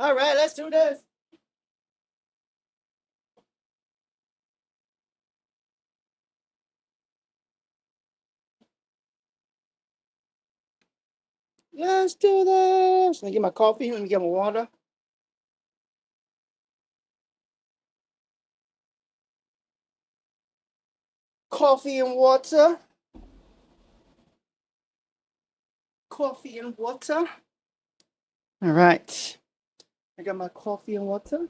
All right, let's do this. Let's do this. Let me get my coffee. Let me get my water. Coffee and water. Coffee and water. All right. I got my coffee and water.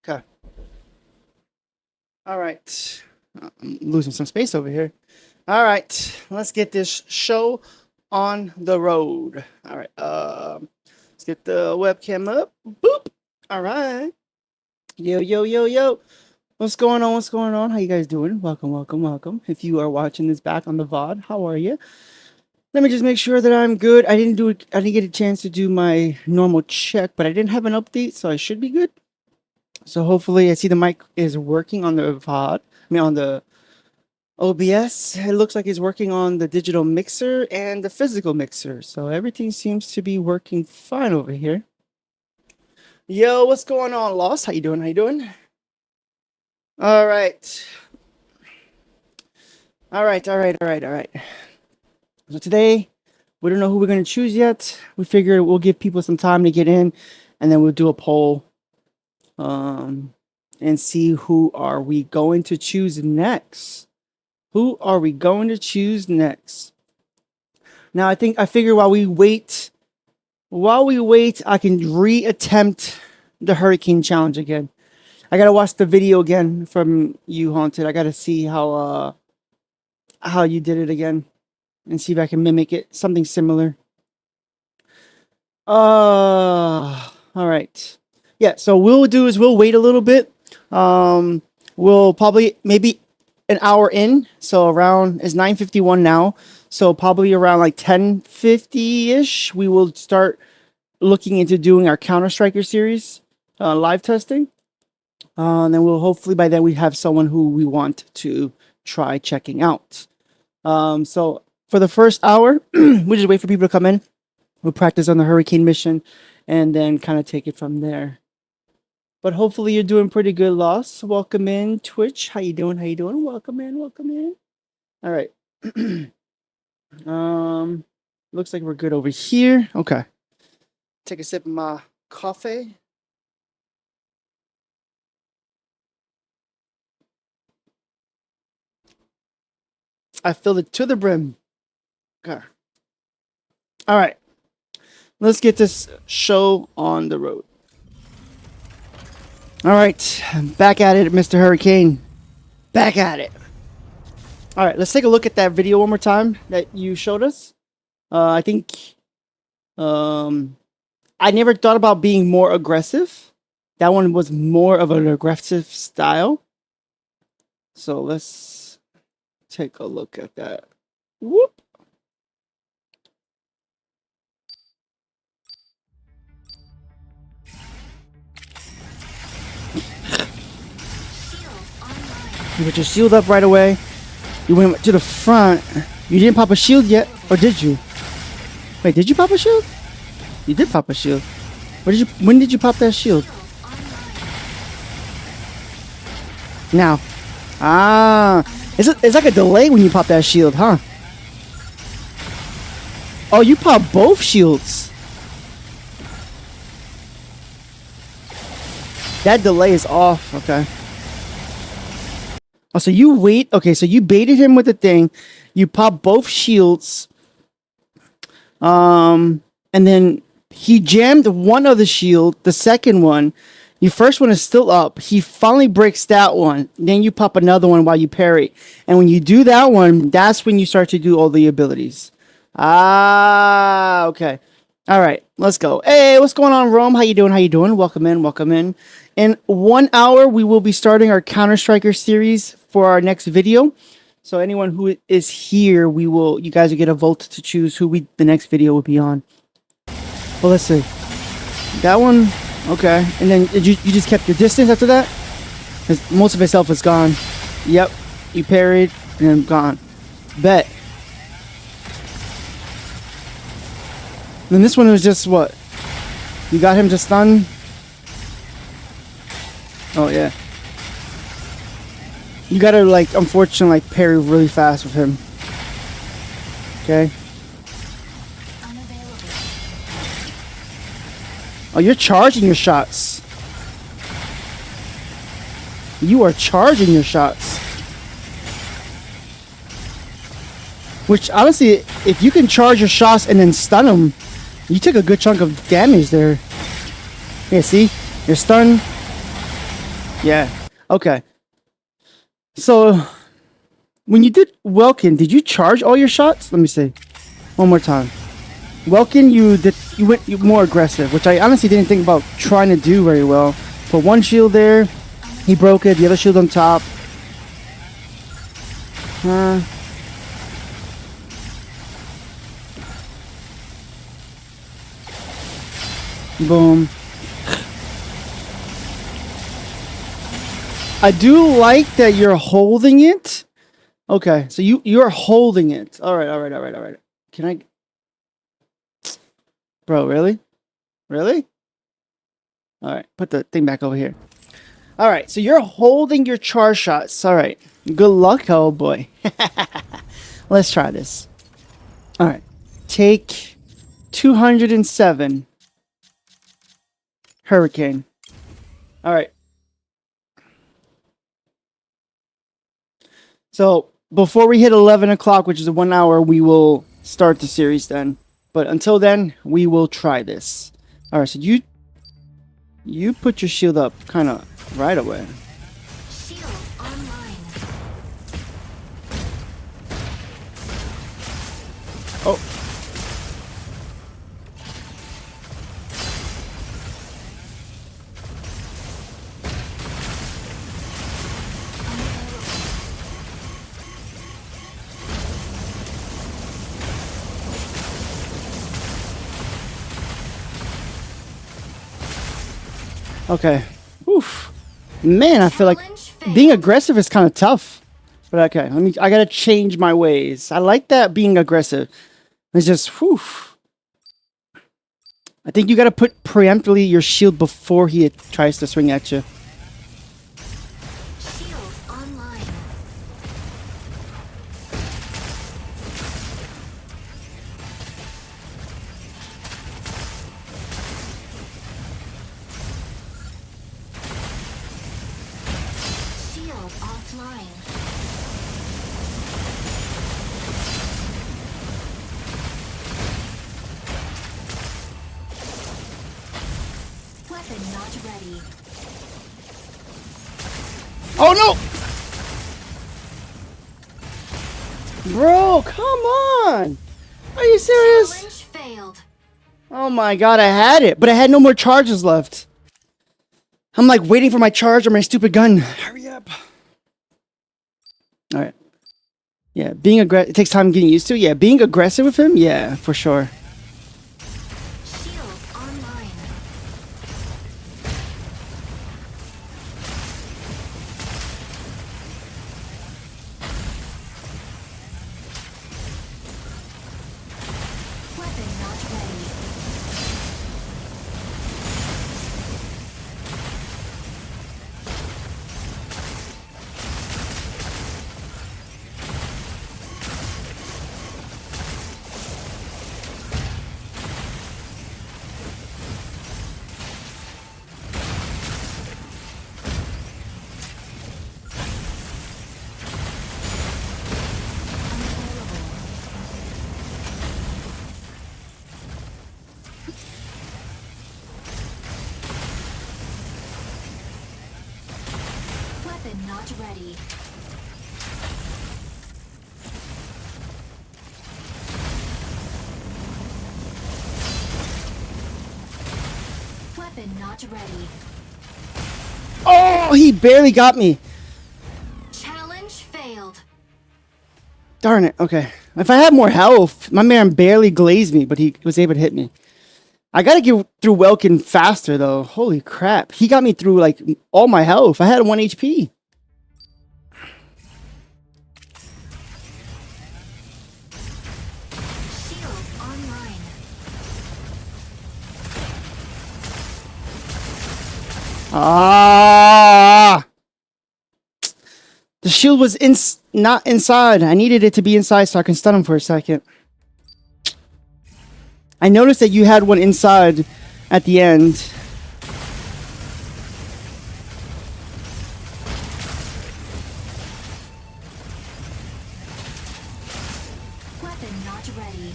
Okay. All right. I'm losing some space over here. All right. Let's get this show on the road. All right. Let's get the webcam up. Boop. All right. Yo, yo, yo, yo. What's going on? What's going on? How you guys doing? Welcome, welcome, welcome. If you are watching this back on the VOD, how are you? Let me just make sure that I'm good. I didn't get a chance to do my normal check, but I didn't have an update, so I should be good. So hopefully I see the mic is working on the VOD. I mean on the OBS. It looks like it's working on the digital mixer and the physical mixer. So everything seems to be working fine over here. Yo, what's going on, Lost? How you doing? How you doing? All right. All right. So today, we don't know who we're going to choose yet. We figured we'll give people some time to get in, and then we'll do a poll and see who are we going to choose next. Who are we going to choose next? Now, I figure while we wait, I can reattempt the Hurricane Challenge again. I gotta watch the video again from you, Haunted. I gotta see how you did it again, and see if I can mimic it, something similar. All right. Yeah. So we'll do is we'll wait a little bit. We'll probably maybe an hour in. So around it's 9:51 now. So probably around like 10:50-ish, we will start looking into doing our Counter-Striker series live testing. And then we'll hopefully by then we have someone who we want to try checking out. So for the first hour, we just wait for people to come in. We'll practice on the Hurricane mission and then kind of take it from there. But hopefully you're doing pretty good, Lost. Welcome in, Twitch. How you doing? How you doing? Welcome in. Welcome in. All right. Looks like we're good over here. Okay. Take a sip of my coffee. I filled it to the brim. Okay. All right. Let's get this show on the road. All right. Back at it, Mr. Hurricane. Back at it. All right. Let's take a look at that video one more time that you showed us. I think I never thought about being more aggressive. That one was more of an aggressive style. So let's take a look at that. Whoop. You put your shield up right away. You went to the front. You didn't pop a shield yet, or did you? Wait, did you pop a shield? You did pop a shield. When did you pop that shield? Now. Ah. It's like a delay when you pop that shield, huh? Oh, you pop both shields. That delay is off. Okay. Oh, so you wait. Okay, so you baited him with the thing. You pop both shields. And then he jammed one of the shield, the second one. Your first one is still up. He finally breaks that one. Then you pop another one while you parry. And when you do that one, that's when you start to do all the abilities. Ah, okay. All right, let's go. Hey, what's going on, Rome? How you doing? How you doing? Welcome in, welcome in. In 1 hour, we will be starting our Counter-Striker series for our next video. So anyone who is here, you guys will get a vote to choose who the next video will be on. Well, let's see. That one, okay. And then you just kept your distance after that? Because most of itself is gone. Yep, you parried and gone. Bet. Then this one was just what? You got him to stun. Oh yeah. You gotta like, unfortunately, like parry really fast with him. Okay. Oh, you're charging your shots. You are charging your shots. Which, honestly, if you can charge your shots and then stun them, you took a good chunk of damage there. Yeah, see? You're stunned. Yeah. Okay. So, when you did Welkin, did you charge all your shots? Let me see. One more time. Welkin, you went more aggressive, which I honestly didn't think about trying to do very well. Put one shield there, he broke it. The other shield on top. Boom. I do like that you're holding it. Okay, so you're holding it. All right. Can I? Bro, really? Really? All right, put the thing back over here. All right, so you're holding your charge shots. All right, good luck, oh boy. Let's try this. All right, take 207 Hurricane. All right. So before we hit 11 o'clock, which is 1 hour, we will start the series then. But until then, we will try this. All right, so you put your shield up kind of right away. Shield online. Oh. Okay. Oof. Man, I feel like being aggressive is kind of tough. But okay, I gotta change my ways. I like that being aggressive. It's just, whew. I think you gotta put preemptively your shield before he tries to swing at you. Shield online. Shield offline. Weapon not ready. Oh no! Bro, come on! Are you serious? Challenge failed. Oh my god, I had it, but I had no more charges left. I'm like waiting for my charge or my stupid gun. Hurry up. Alright. Yeah, being aggressive, it takes time getting used to. Yeah, being aggressive with him, yeah, for sure. Shield online. Weapon not ready. Weapon not ready. Weapon not ready. Oh, he barely got me. Challenge failed. Darn it. Okay. If I had more health, my man barely glazed me, but he was able to hit me. I gotta get through Welkin faster, though. Holy crap. He got me through, like, all my health. I had 1 HP. Shield online. Ah! The shield was not inside. I needed it to be inside so I can stun him for a second. I noticed that you had one inside at the end. Weapon not ready.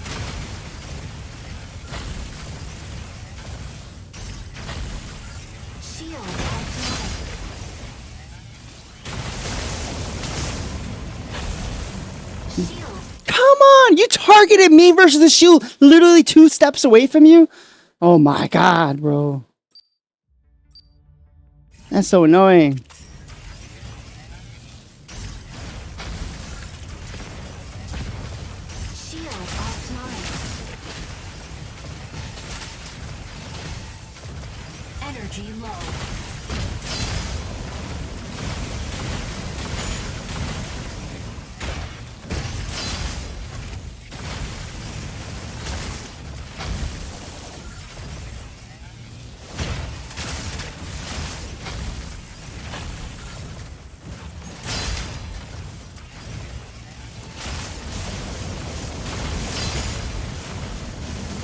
Shield offline. Shield. Come on! You targeted me versus the shield literally 2 steps away from you? Oh my god, bro. That's so annoying. Shield offline. Energy low.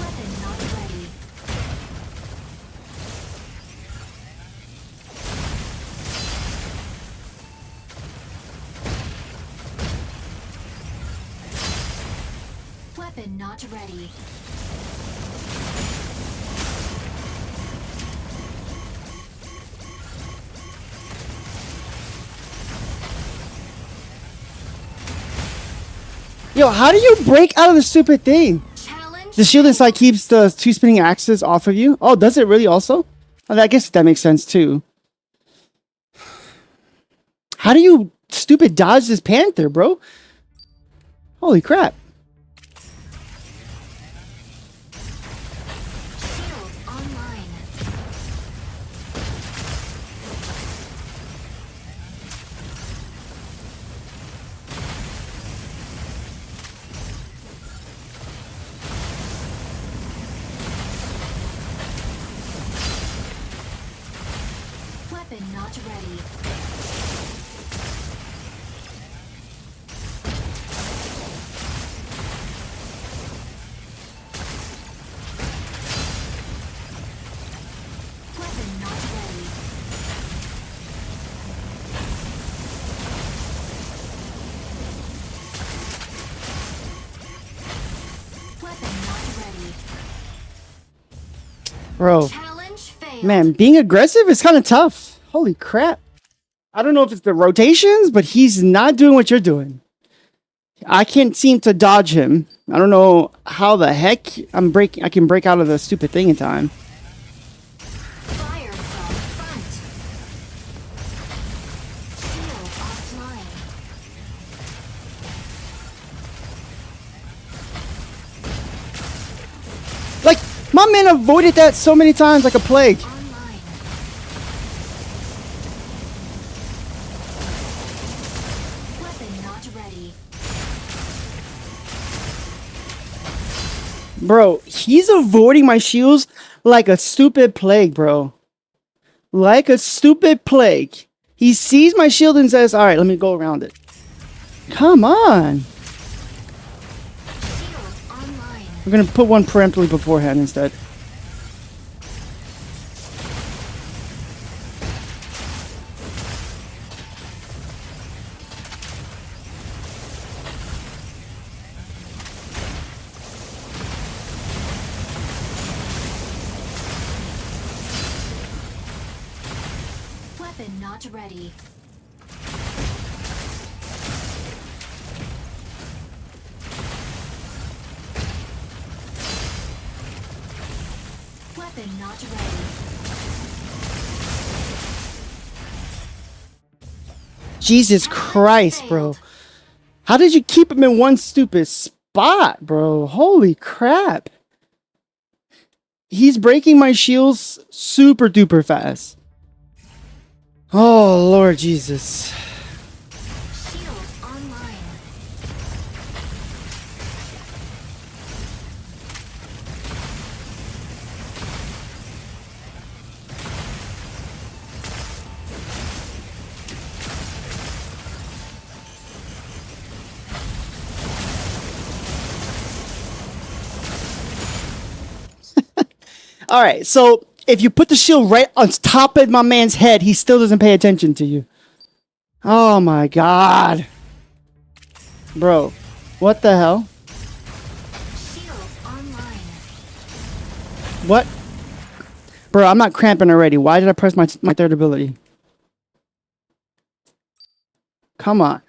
Weapon not ready. Weapon not ready. Yo, how do you break out of the stupid thing? Challenge. The shield inside keeps the 2 spinning axes off of you. Oh, does it really also? Oh, I guess that makes sense too. How do you stupid dodge this panther, bro? Holy crap. Shield online. Weapon not ready. Weapon not ready. Weapon not ready. Bro, Challenge failed. man, being aggressive is kind of tough. Holy crap. I don't know if it's the rotations, but he's not doing what you're doing. I can't seem to dodge him. I don't know how the heck I can break out of the stupid thing in time. Fire from front. Shield offline. Like, my man avoided that so many times like a plague. Online. Weapon not ready. Bro, he's avoiding my shields like a stupid plague, bro. Like a stupid plague. He sees my shield and says, alright, let me go around it. Come on. Shield online. We're gonna put one peremptorily beforehand instead. Weapon not ready. Weapon not ready. Jesus Christ, bro. How did you keep him in one stupid spot, bro? Holy crap. He's breaking my shields super duper fast. Oh, Lord Jesus. Shield online. All right, so if you put the shield right on top of my man's head, he still doesn't pay attention to you. Oh my god. Bro, what the hell? Shield online. What? Bro, I'm not cramping already. Why did I press my third ability? Come on.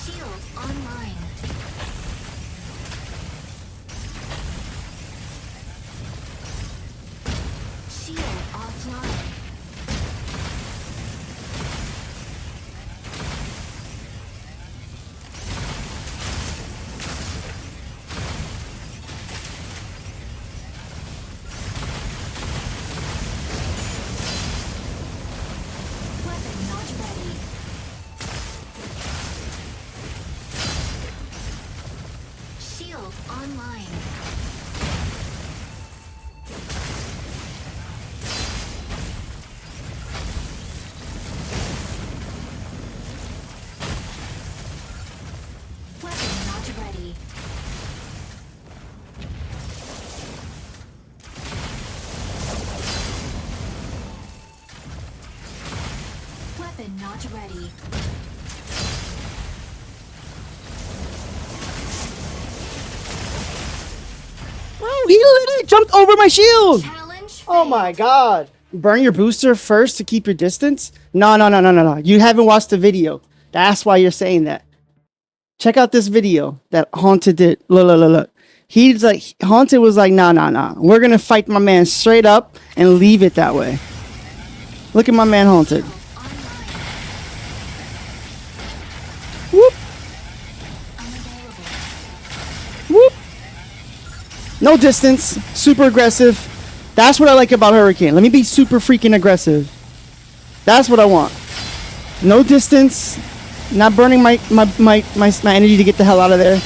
Shield online. Shield offline. Weapon not ready. Shield online. Weapon not ready. Weapon not ready. Bro, he literally jumped over my shield. Challenge Oh my god. Burn your booster first to keep your distance? No. You haven't watched the video. That's why you're saying that. Check out this video that Haunted did. Look. He's like, Haunted was like, nah. We're gonna fight my man straight up and leave it that way. Look at my man Haunted. online. Whoop, Unavailable. whoop. No distance. Super aggressive. That's what I like about Hurricane. Let me be super freaking aggressive. That's what I want. No distance. Not burning my energy to get the hell out of there.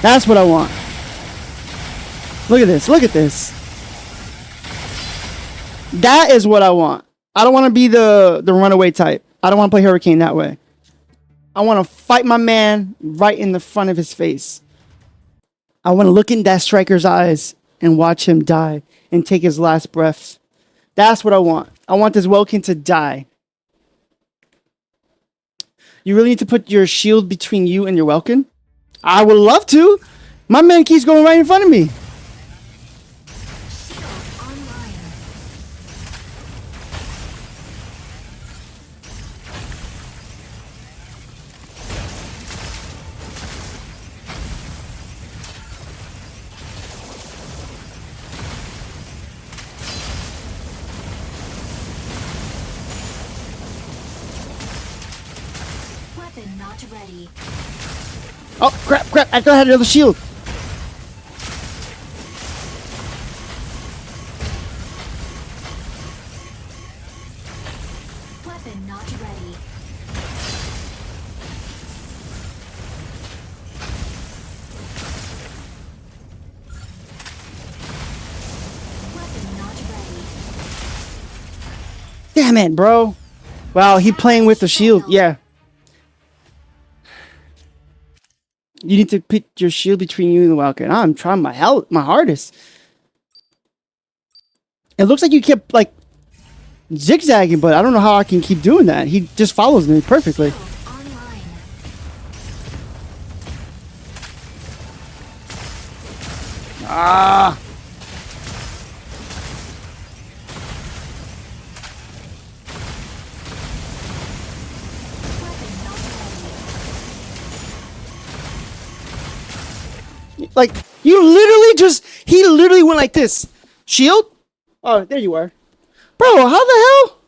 That's what I want. Look at this. Look at this. That is what I want. I don't want to be the runaway type. I don't want to play Hurricane that way. I want to fight my man right in the front of his face. I want to look in that striker's eyes and watch him die and take his last breaths. That's what I want. I want this Welkin to die. You really need to put your shield between you and your Welkin? I would love to. My man keeps going right in front of me. Shield online. Weapon not ready. Oh, crap. I thought I had another shield. Weapon not ready. Weapon not ready. Damn it, bro. Wow, he playing with the shield. Yeah. You need to put your shield between you and the Welkin. I'm trying my hardest. It looks like you kept like zigzagging, but I don't know how I can keep doing that. He just follows me perfectly. Shield online. Ah. Weapon not ready. Like, you literally he literally went like this. Shield? Oh, there you are. Bro, how the hell?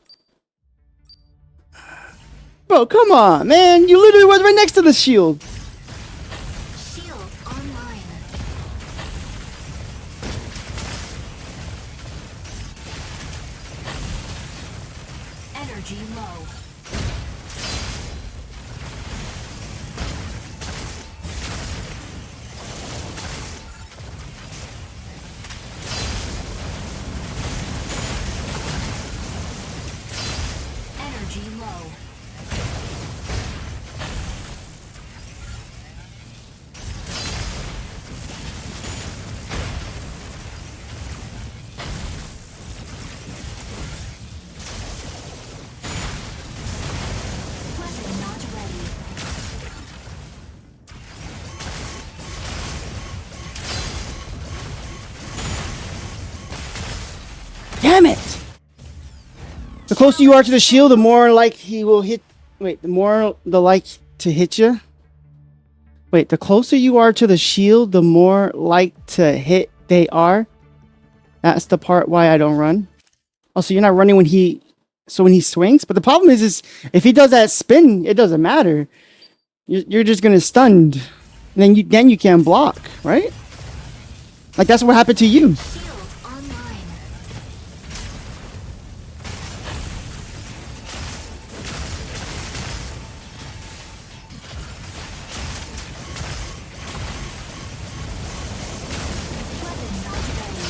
Bro, come on, man. You literally was right next to the shield. Shield online. Energy low. Energy low. Damn it! The closer you are to the shield, the more like he will hit. Wait, the more the like to hit you. Wait, the closer you are to the shield, the more like to hit they are. That's the part why I don't run. Also, you're not running when he. So when he swings, but the problem is if he does that spin, it doesn't matter. You're just gonna stunned, and then you can't block, right? Like that's what happened to you. Shield online. Weapon not ready.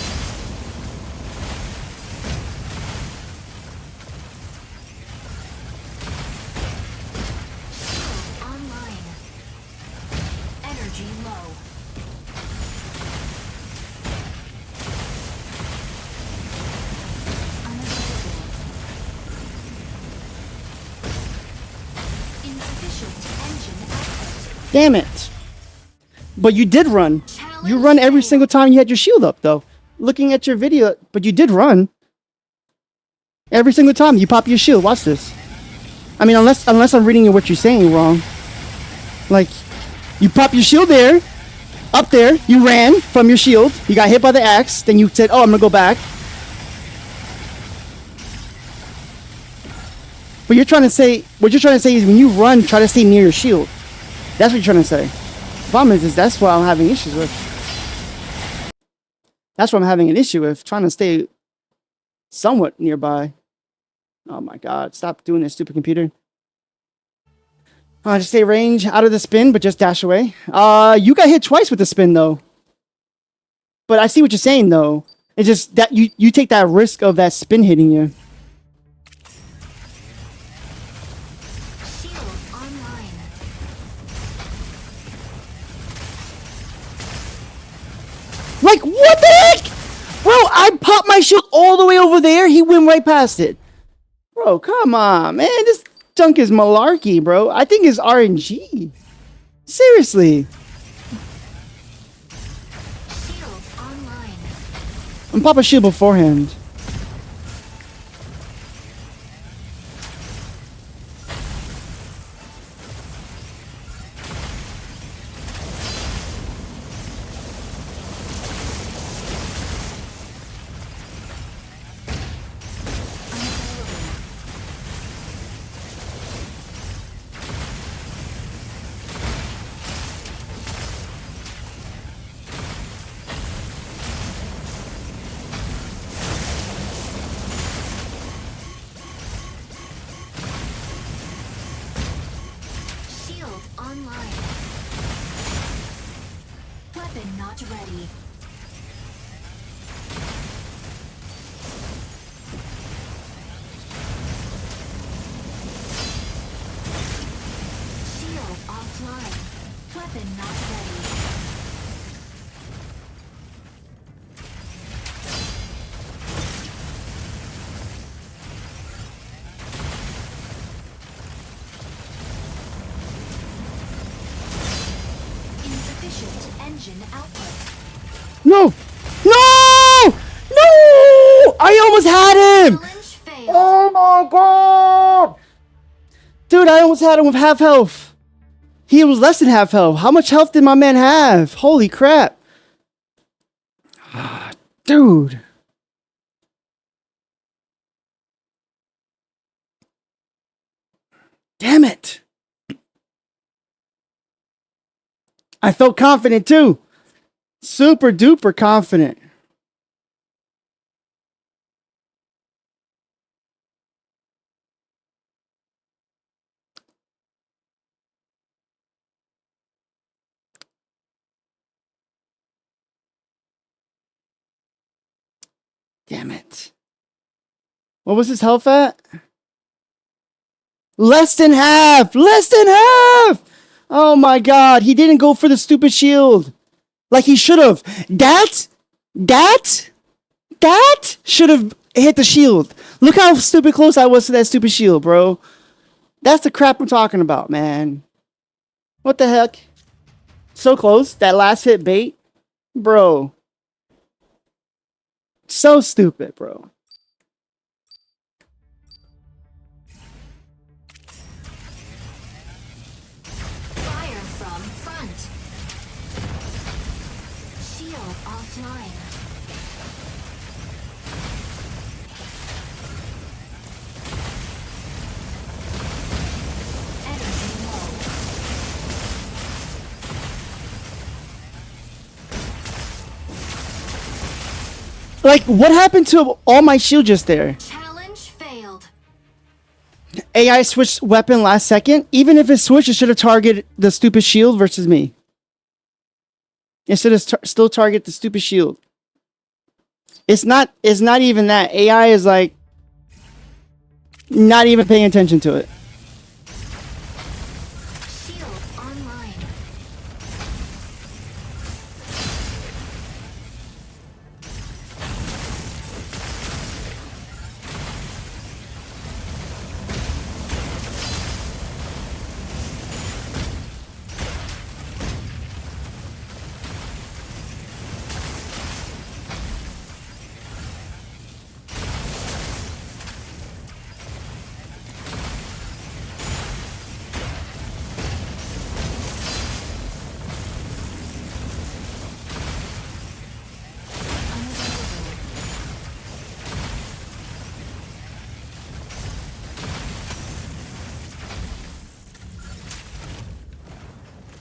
Shield online. Energy low. Unavailable. Insufficient engine output. Damn it! But you did run. You Challenge run every failed. single time you had your shield up, though. Looking at your video, but you did run every single time you pop your shield. Watch this. I mean, unless I'm reading what you're saying wrong. Like, you pop your shield there, up there. You ran from your shield. You got hit by the axe. Then you said, "Oh, I'm gonna go back." But you're trying to say what you're trying to say is when you run, try to stay near your shield. That's what you're trying to say. The problem is that's what I'm having issues with. That's what I'm having an issue with, trying to stay somewhat nearby. Oh my god, stop doing this, stupid computer. Just stay range out of the spin, but just dash away. You got hit twice with the spin though. But I see what you're saying though. It's just that you take that risk of that spin hitting you. Shield online. Like, what the heck? Bro, I popped my shield all the way over there. He went right past it. Bro, come on, man. This junk is malarkey, bro. I think it's RNG. Seriously. Shield online. I'm pop a shield beforehand. Shield online. Weapon not ready. Shield offline. Weapon not ready. Insufficient engine output. No! No! No! I almost had him! Challenge failed. Oh my god! Dude, I almost had him with half health. He was less than half health. How much health did my man have? Holy crap. Dude. Damn it. I felt confident too. Super duper confident. Damn it. What was his health at? Less than half! Less than half! Oh my god, he didn't go for the stupid shield. Like he should have. That should have hit the shield. Look how stupid close I was to that stupid shield, bro. That's the crap I'm talking about, man. What the heck? So close. That last hit bait. Bro. So stupid, bro. offline. Energy low. Like, what happened to all my shield just there? Challenge failed. AI switched weapon last second. Even if it switched, it should have targeted the stupid shield versus me. It should have still target the stupid shield. It's not even that. AI is like not even paying attention to it. Shield online.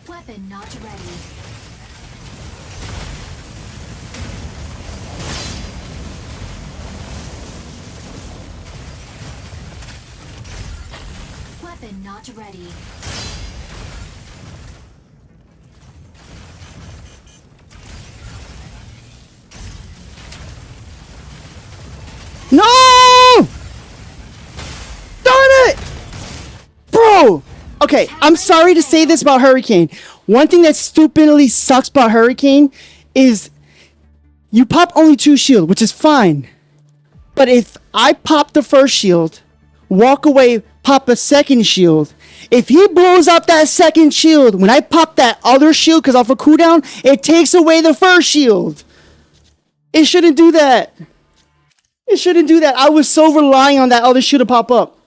Weapon not ready. Weapon not ready. No! Darn it! Bro! Okay, I'm sorry to say this about Hurricane. One thing that stupidly sucks about Hurricane is you pop only 2 shield, which is fine. But if I pop the first shield, walk away, pop a second shield, if he blows up that second shield, when I pop that other shield because off a cooldown, it takes away the first shield. It shouldn't do that. It shouldn't do that. I was so relying on that other shield to pop up.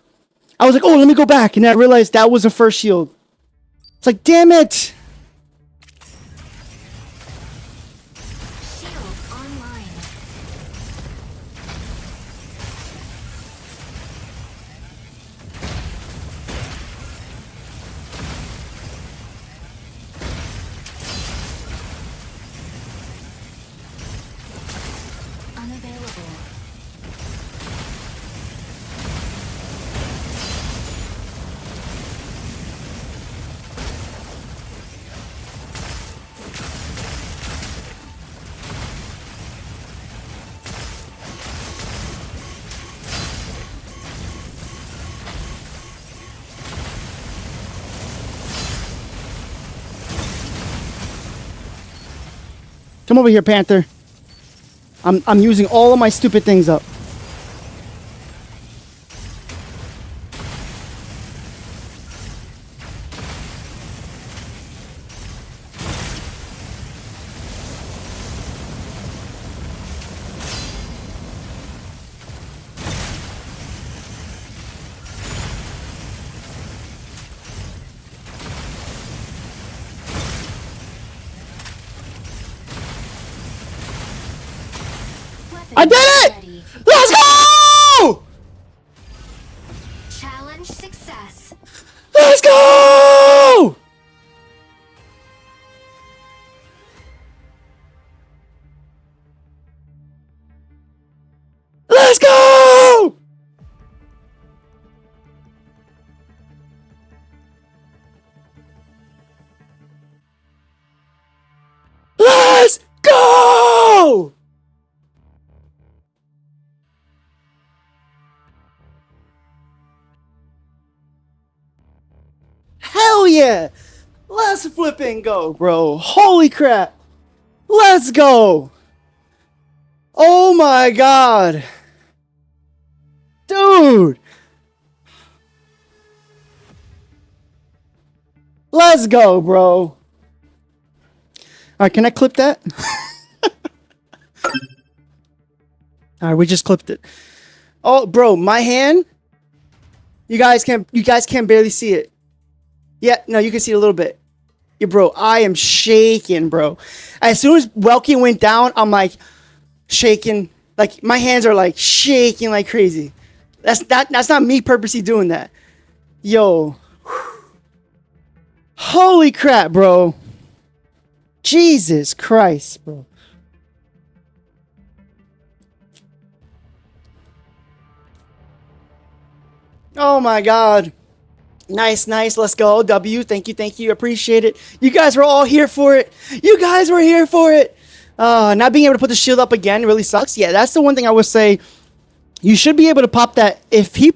I was like, oh, let me go back. And I realized that was the first shield. It's like, damn it. Shield online. Unavailable. Come over here, Panther. I'm using all of my stupid things up. I did it! Ready. Let's go! Challenge success. Let's go! Let's go! Let's go! Hell yeah! Let's flip and go, bro. Holy crap. Let's go. Oh my god. Dude. Let's go, bro. Alright, can I clip that? Alright, we just clipped it. Oh, bro, my hand. You guys can't barely see it. Yeah, no, you can see it a little bit. Yeah, bro, I am shaking, bro. As soon as Welky went down, I'm like shaking. Like my hands are like shaking like crazy. That's not me purposely doing that. Yo. Holy crap, bro. Jesus Christ, bro. Oh my god. Nice, nice. Let's go. W. Thank you, thank you. Appreciate it. You guys were all here for it. You guys were here for it. Not being able to put the shield up again really sucks. Yeah, that's the one thing I would say. You should be able to pop that if you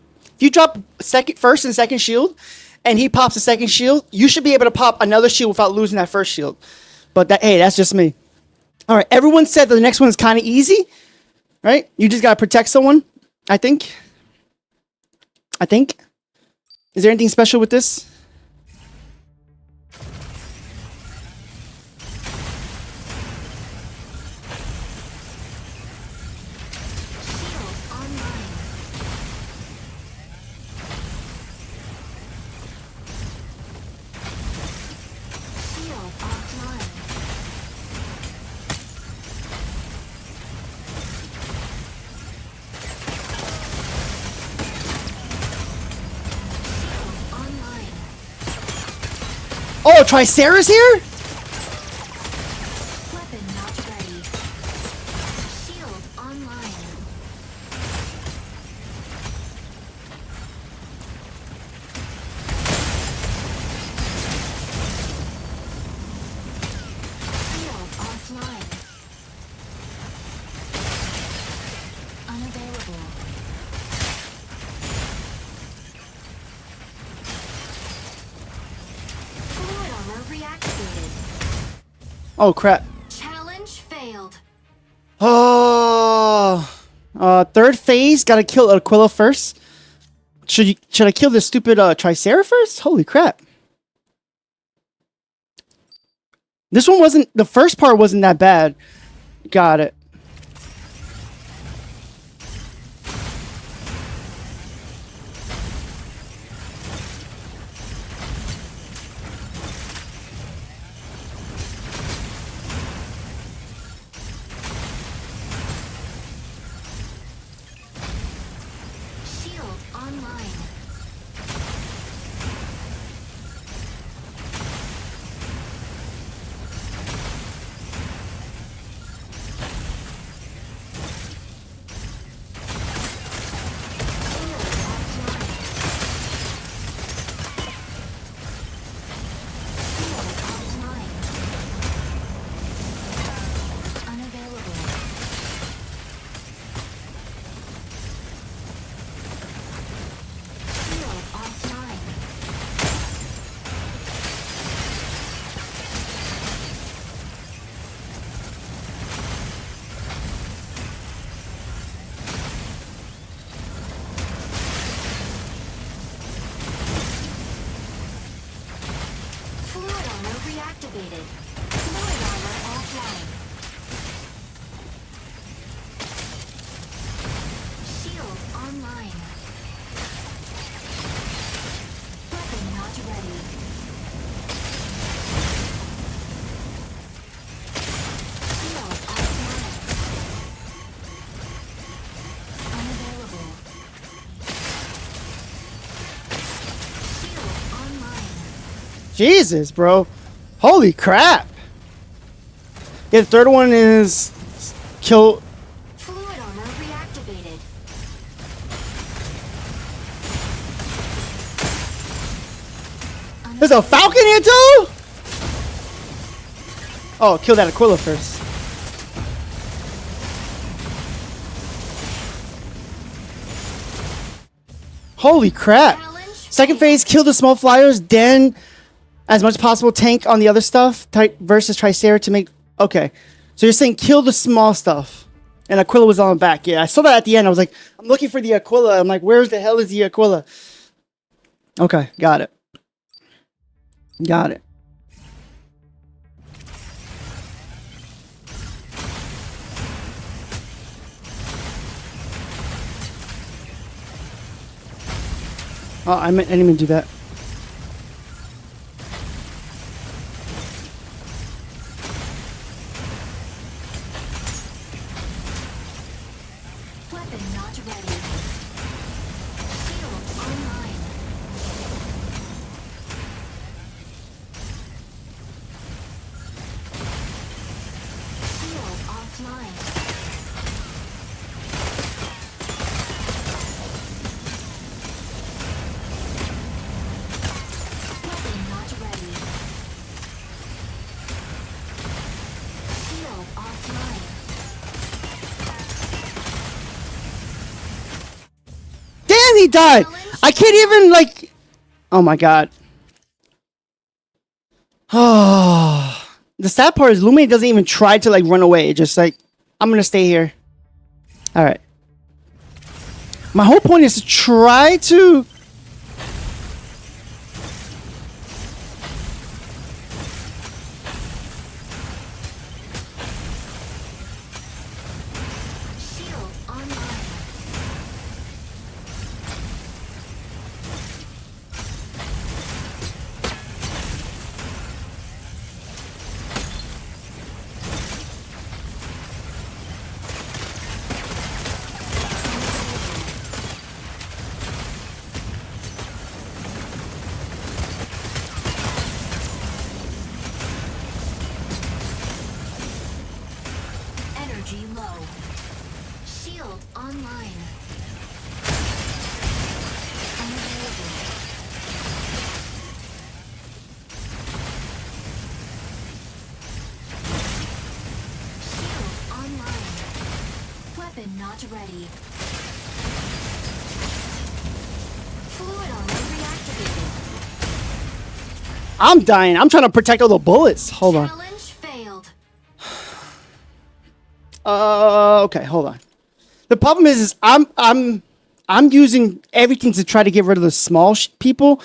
drop first and second shield, and he pops the second shield, you should be able to pop another shield without losing that first shield. But hey, that's just me. All right, everyone said that the next one is kind of easy, right? You just gotta protect someone. I think. Is there anything special with this? Shield online. Shield offline. Shield online. Oh, Tricera's here? Weapon not ready. Shield online. Shield offline. Unavailable. Fluid armor reactivated. Oh crap. Challenge failed. Oh, third phase. Gotta kill Aquila first. Should I kill this stupid Tricera first? Holy crap. This one wasn't, the first part wasn't that bad. Got it. Shield online. Shield offline. Shield offline. Unavailable. Shield offline. Fluid armor reactivated. Fluid armor offline. Shield online. Weapon not ready. Shield offline. Unavailable. Shield online. Jesus, bro. Holy crap. Yeah, the third one is kill. Fluid armor reactivated. There's a Falcon here too? Oh, kill that Aquila first. Holy crap. Challenge Second failed. phase, kill the small flyers, then as much as possible tank on the other stuff versus Tricera to make... Okay. So you're saying kill the small stuff. And Aquila was on the back. Yeah, I saw that at the end. I was like, I'm looking for the Aquila. I'm like, where's the hell is the Aquila? Okay, got it. Got it. Oh, I didn't even do that. died. I can't even like. Oh my god. Oh, the sad part is Lumine doesn't even try to like run away. It's just like, I'm gonna stay here. All right. My whole point is to try to. Shield online. Energy low. Shield online. Unavailable. Shield online. Weapon not ready. Fluid armor reactivated. I'm dying. I'm trying to protect all the bullets. Hold on. Challenge failed. Okay, hold on. The problem is I'm using everything to try to get rid of the small people.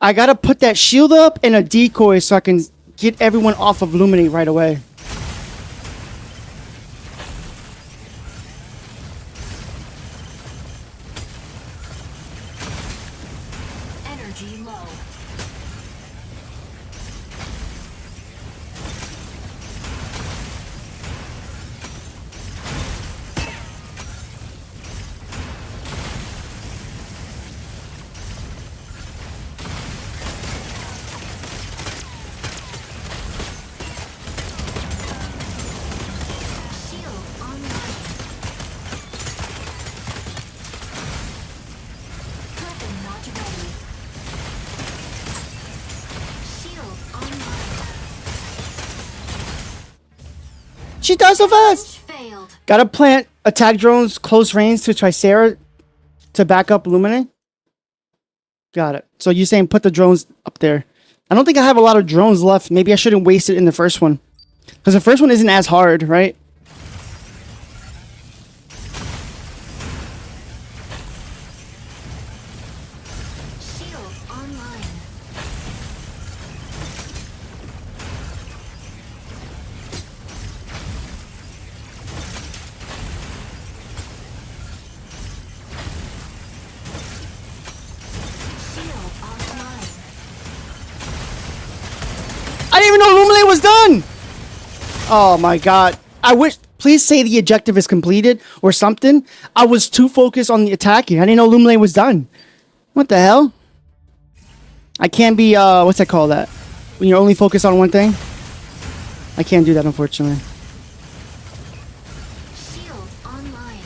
I gotta put that shield up and a decoy so I can get everyone off of Luminate right away. Energy low. Shield online. Weapon not ready. Shield online. She died so fast. Failed. Gotta plant attack drones close range to Tricera to back up Luminate. Got it. So you're saying put the drones up there. I don't think I have a lot of drones left. Maybe I shouldn't waste it in the first one. Because the first one isn't as hard, right? Shield online. Shield offline. I didn't even know Luminate was done. Oh my god. I wish. Please say the objective is completed or something. I was too focused on the attacking. I didn't know Luminate was done. What the hell? I can't be, what's that called that? When you're only focused on one thing? I can't do that, unfortunately. Shield online.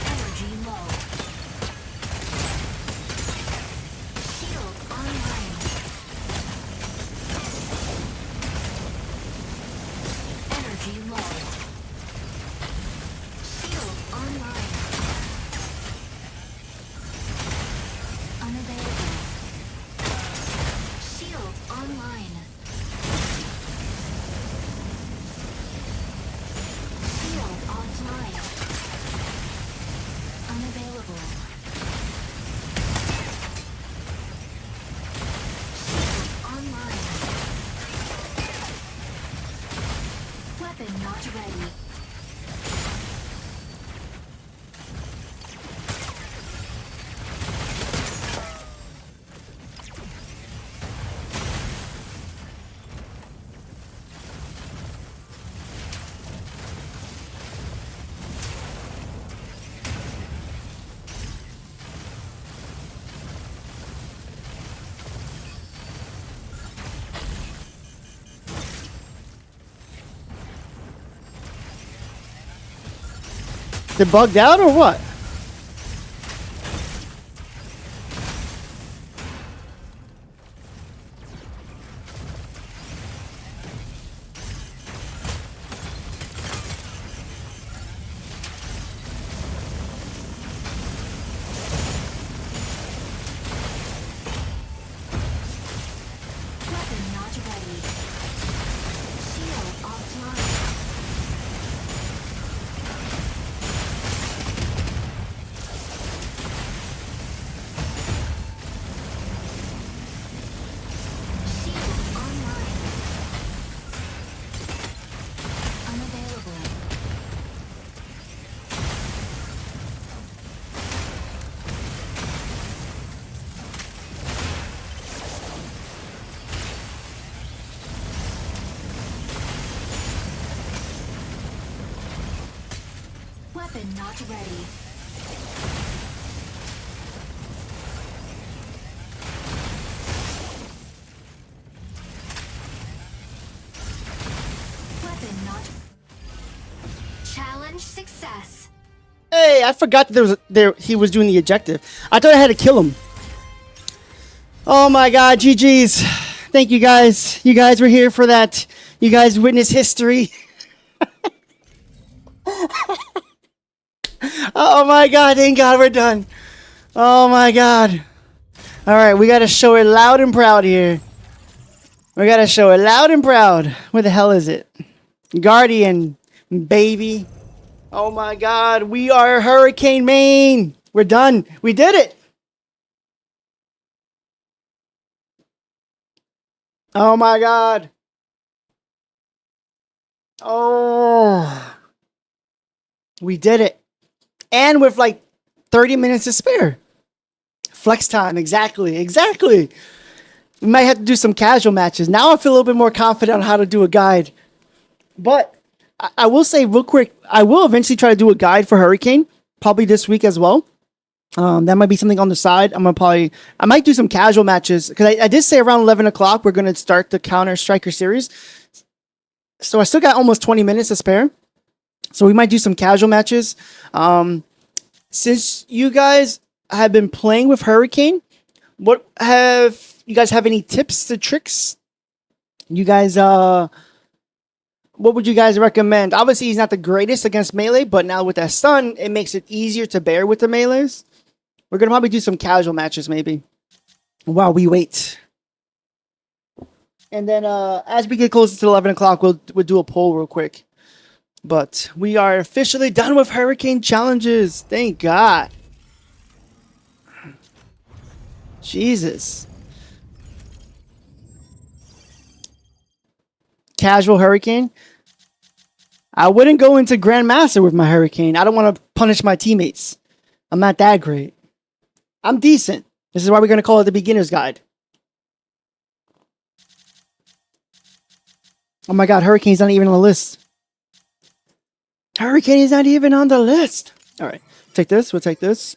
Energy low. Shield online. Energy low. Shield online. Unavailable. Shield online. Shield offline. Unavailable. Shield online. Weapon not ready. They bugged out or what? Weapon not ready. Weapon not. Challenge success. Hey, I forgot that he was doing the objective. I thought I had to kill him. Oh my god, GG's. Thank you guys. You guys were here for that. You guys witnessed history. Oh my god, thank god we're done. Oh my god. Alright, we gotta show it loud and proud here. We gotta show it loud and proud. Where the hell is it? Guardian, baby. Oh my god, we are Hurricane Main. We're done. We did it. Oh my god. Oh. We did it. And with like 30 minutes to spare. Flex time, exactly. Exactly. We might have to do some casual matches. Now I feel a little bit more confident on how to do a guide. But I will say real quick, I will eventually try to do a guide for Hurricane, probably this week as well. That might be something on the side. I might do some casual matches because I did say around 11 o'clock we're going to start the Counter Striker series. So I still got almost 20 minutes to spare. So we might do some casual matches. Since you guys have been playing with Hurricane, what have you guys have any tips or tricks? You guys, what would you guys recommend? Obviously, he's not the greatest against melee, but now with that stun, it makes it easier to bear with the melees. We're going to probably do some casual matches maybe while we wait. And then as we get closer to 11 o'clock, we'll do a poll real quick. But we are officially done with Hurricane challenges. Thank God. Jesus. Casual Hurricane. I wouldn't go into Grandmaster with my Hurricane. I don't want to punish my teammates. I'm not that great. I'm decent. This is why we're going to call it the beginner's guide. Oh my god, Hurricane's not even on the list. Hurricane is not even on the list. Alright, take this. We'll take this.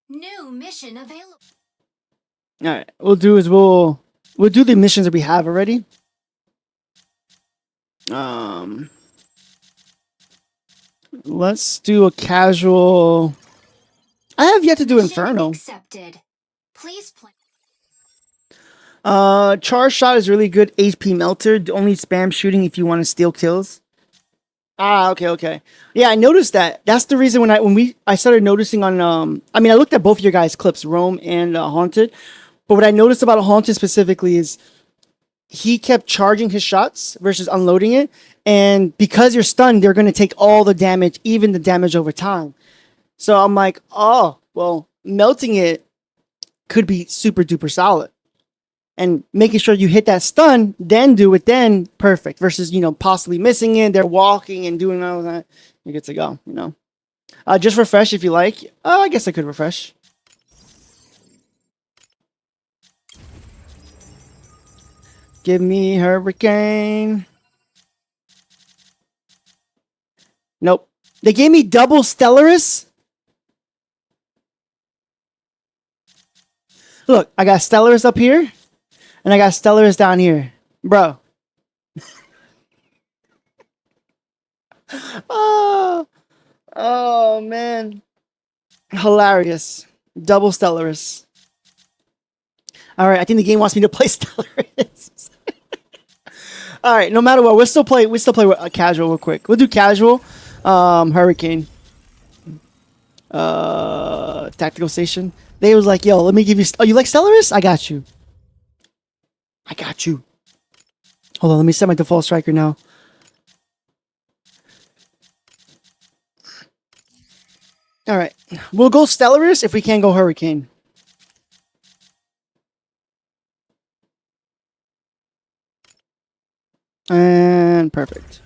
New mission available. Alright, we'll do the missions that we have already. Let's do a casual. I have yet to do Inferno. Accepted. Please play. Charge shot is really good. HP melter. Only spam shooting if you want to steal kills. Ah, okay. Yeah, I noticed that. That's the reason when I started noticing on I mean I looked at both of your guys' clips, Rome and Haunted. But what I noticed about Haunted specifically is he kept charging his shots versus unloading it. And because you're stunned, they're going to take all the damage, even the damage over time. So I'm like, oh, well, melting it could be super duper solid. And making sure you hit that stun, then do it, then perfect. Versus, possibly missing it. They're walking and doing all that. You're good to go, Just refresh if you like. I guess I could refresh. Give me Hurricane. Nope. They gave me double Stellaris. Look, I got Stellaris up here. And I got Stellaris down here. Bro. Oh, man. Hilarious. Double Stellaris. Alright, I think the game wants me to play Stellaris. Alright, no matter what, we'll still play with casual real quick. We'll do casual. Hurricane. Tactical Station. They was like, yo, let me give you... Oh, you like Stellaris? I got you. Hold on, let me set my default striker now. Alright. We'll go Stellaris if we can't go Hurricane. And perfect.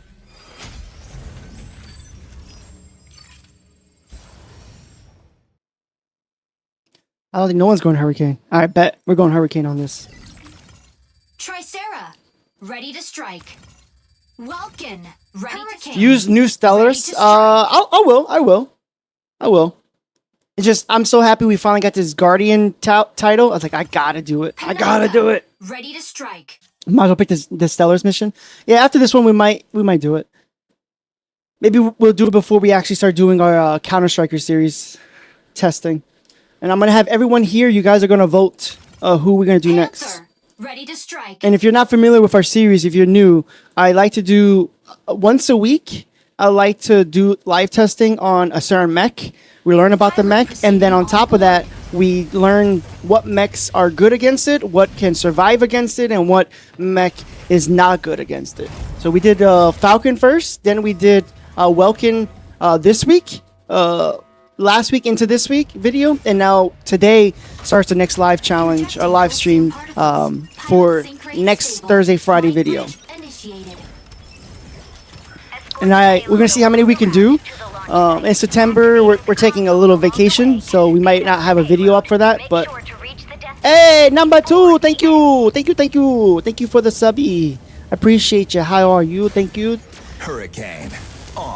I don't think no one's going Hurricane. Alright, bet. We're going Hurricane on this. Tricera, ready to strike. Welkin, ready to kill. Use new Stellaris. I will. I will. It's just I'm so happy we finally got this Guardian title. I was like, I gotta do it. I gotta do it. Ready to strike. Might as well pick the Stellars mission. Yeah, after this one, we might do it. Maybe we'll do it before we actually start doing our Counter Striker series testing. And I'm gonna have everyone here. You guys are gonna vote who we're gonna do next. Ready to strike. And if you're not familiar with our series, if you're new, I like to do once a week. I like to do live testing on a certain mech. We learn about the mech, and then on top of that, we learn what mechs are good against it, what can survive against it, and what mech is not good against it. So we did Falcon first, then we did Welkin this week, last week into this week video, and now today starts the next live challenge, or live stream for next Thursday, Friday video. And we're gonna see how many we can do. In September, we're taking a little vacation, so we might not have a video up for that. But hey, number 2, thank you for the subby. I appreciate you. How are you? Thank you. Hurricane.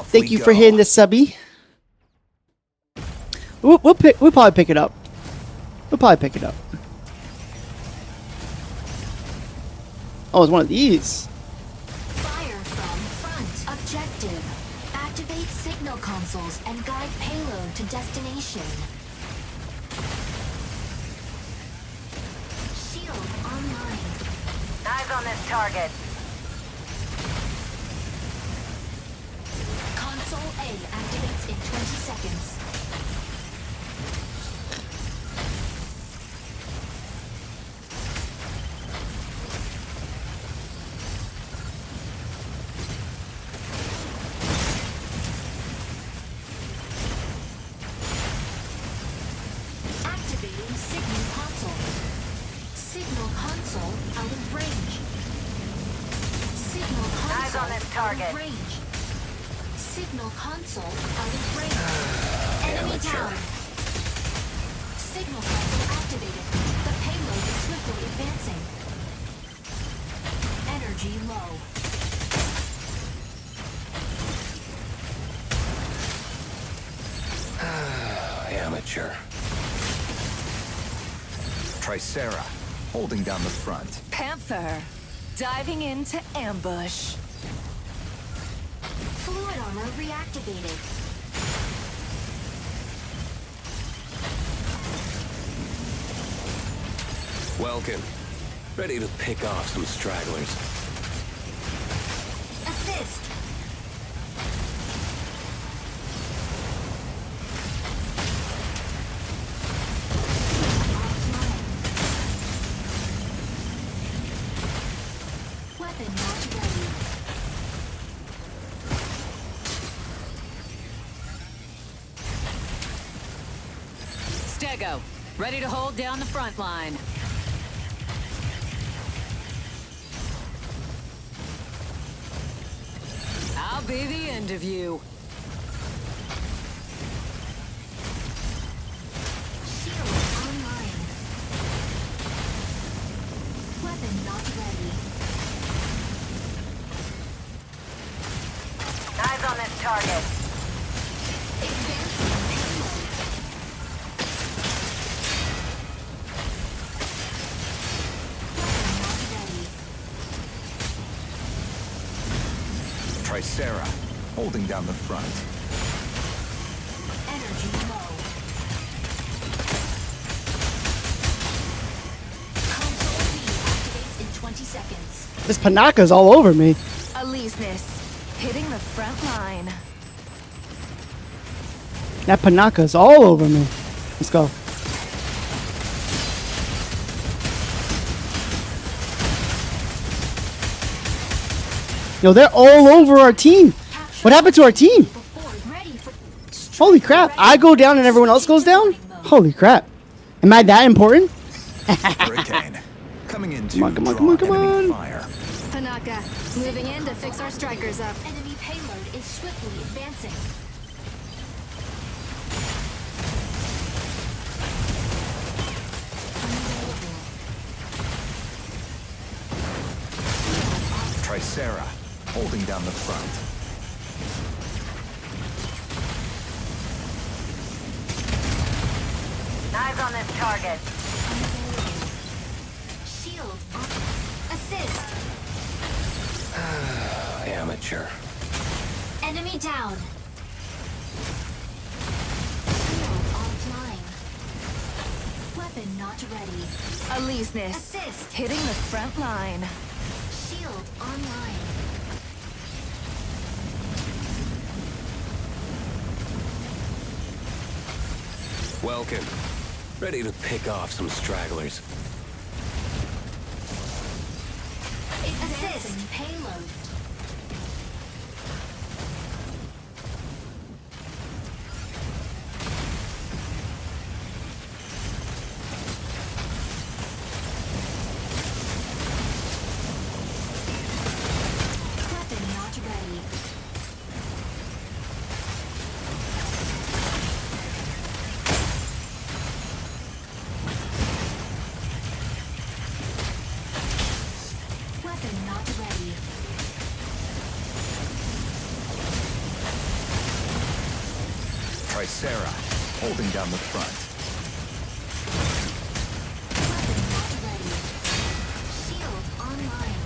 Thank you for hitting the subby. We'll probably pick it up. Oh, it's one of these. Consoles and guide payload to destination. Shield online. Eyes on this target. Console A activates in 20 seconds. Target. Range. Signal console out of range. Enemy down. Signal console activated. The payload is swiftly advancing. Energy low. Amateur. Tricera, holding down the front. Panther, diving into ambush. Fluid armor reactivated. Welkin, ready to pick off some stragglers. Assist. Weapon not ready. Stego, ready to hold down the front line. I'll be the end of you. Shield online. Weapon not ready. Eyes on this target. Advancing payload. Weapon not ready. Tricera, holding down the front. Energy low. Console B activates in 20 seconds. This Panaka's all over me. Aleseness, hitting the front line. That Panaka's all over me. Let's go. Yo, they're all over our team. What happened to our team? Holy crap. I go down and everyone else goes down? Holy crap. Am I that important? Hurricane, coming in to Come on, come on, draw come on, come enemy on. fire. Panaka, moving in to fix our strikers up. Enemy payload is swiftly advancing. Tricera, holding down the front. Eyes on this target. Unavailable. Shield on. Assist. Amateur. Enemy down. Shield offline. Weapon not ready. Aleseness. Assist. Hitting the front line. Shield online. Welcome. Ready to pick off some stragglers. Advancing payload. Weapon not ready. Weapon not ready. Tricera, holding down the front. Weapon not ready. Shield online.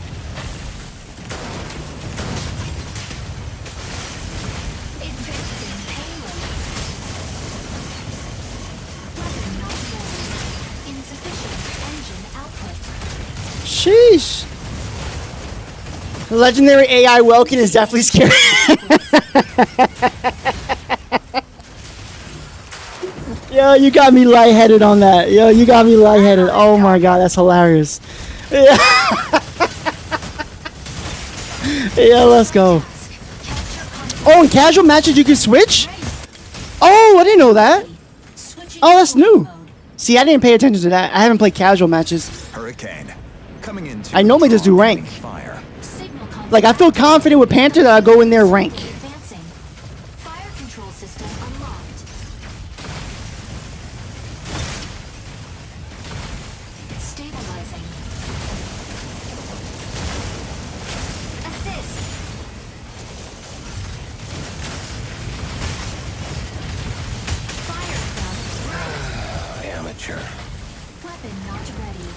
Advancing payload. Weapon not ready. Insufficient engine output. Sheesh. Legendary AI Welkin is definitely scary. Yo, you got me lightheaded on that. Yo, you got me lightheaded. Oh my god, that's hilarious. Yeah. Yeah, let's go. Oh, in casual matches you can switch? Oh, I didn't know that. Switching Oh, that's to new. mode. See, I didn't pay attention to that. I haven't played casual matches. Hurricane, coming in. I normally just do rank. Fire. Signal console. Like, I feel confident with Panther that I'll go in there rank. Advancing. Fire control system unlocked. Stabilizing. Assist. Firecraft. Amateur. Weapon not ready.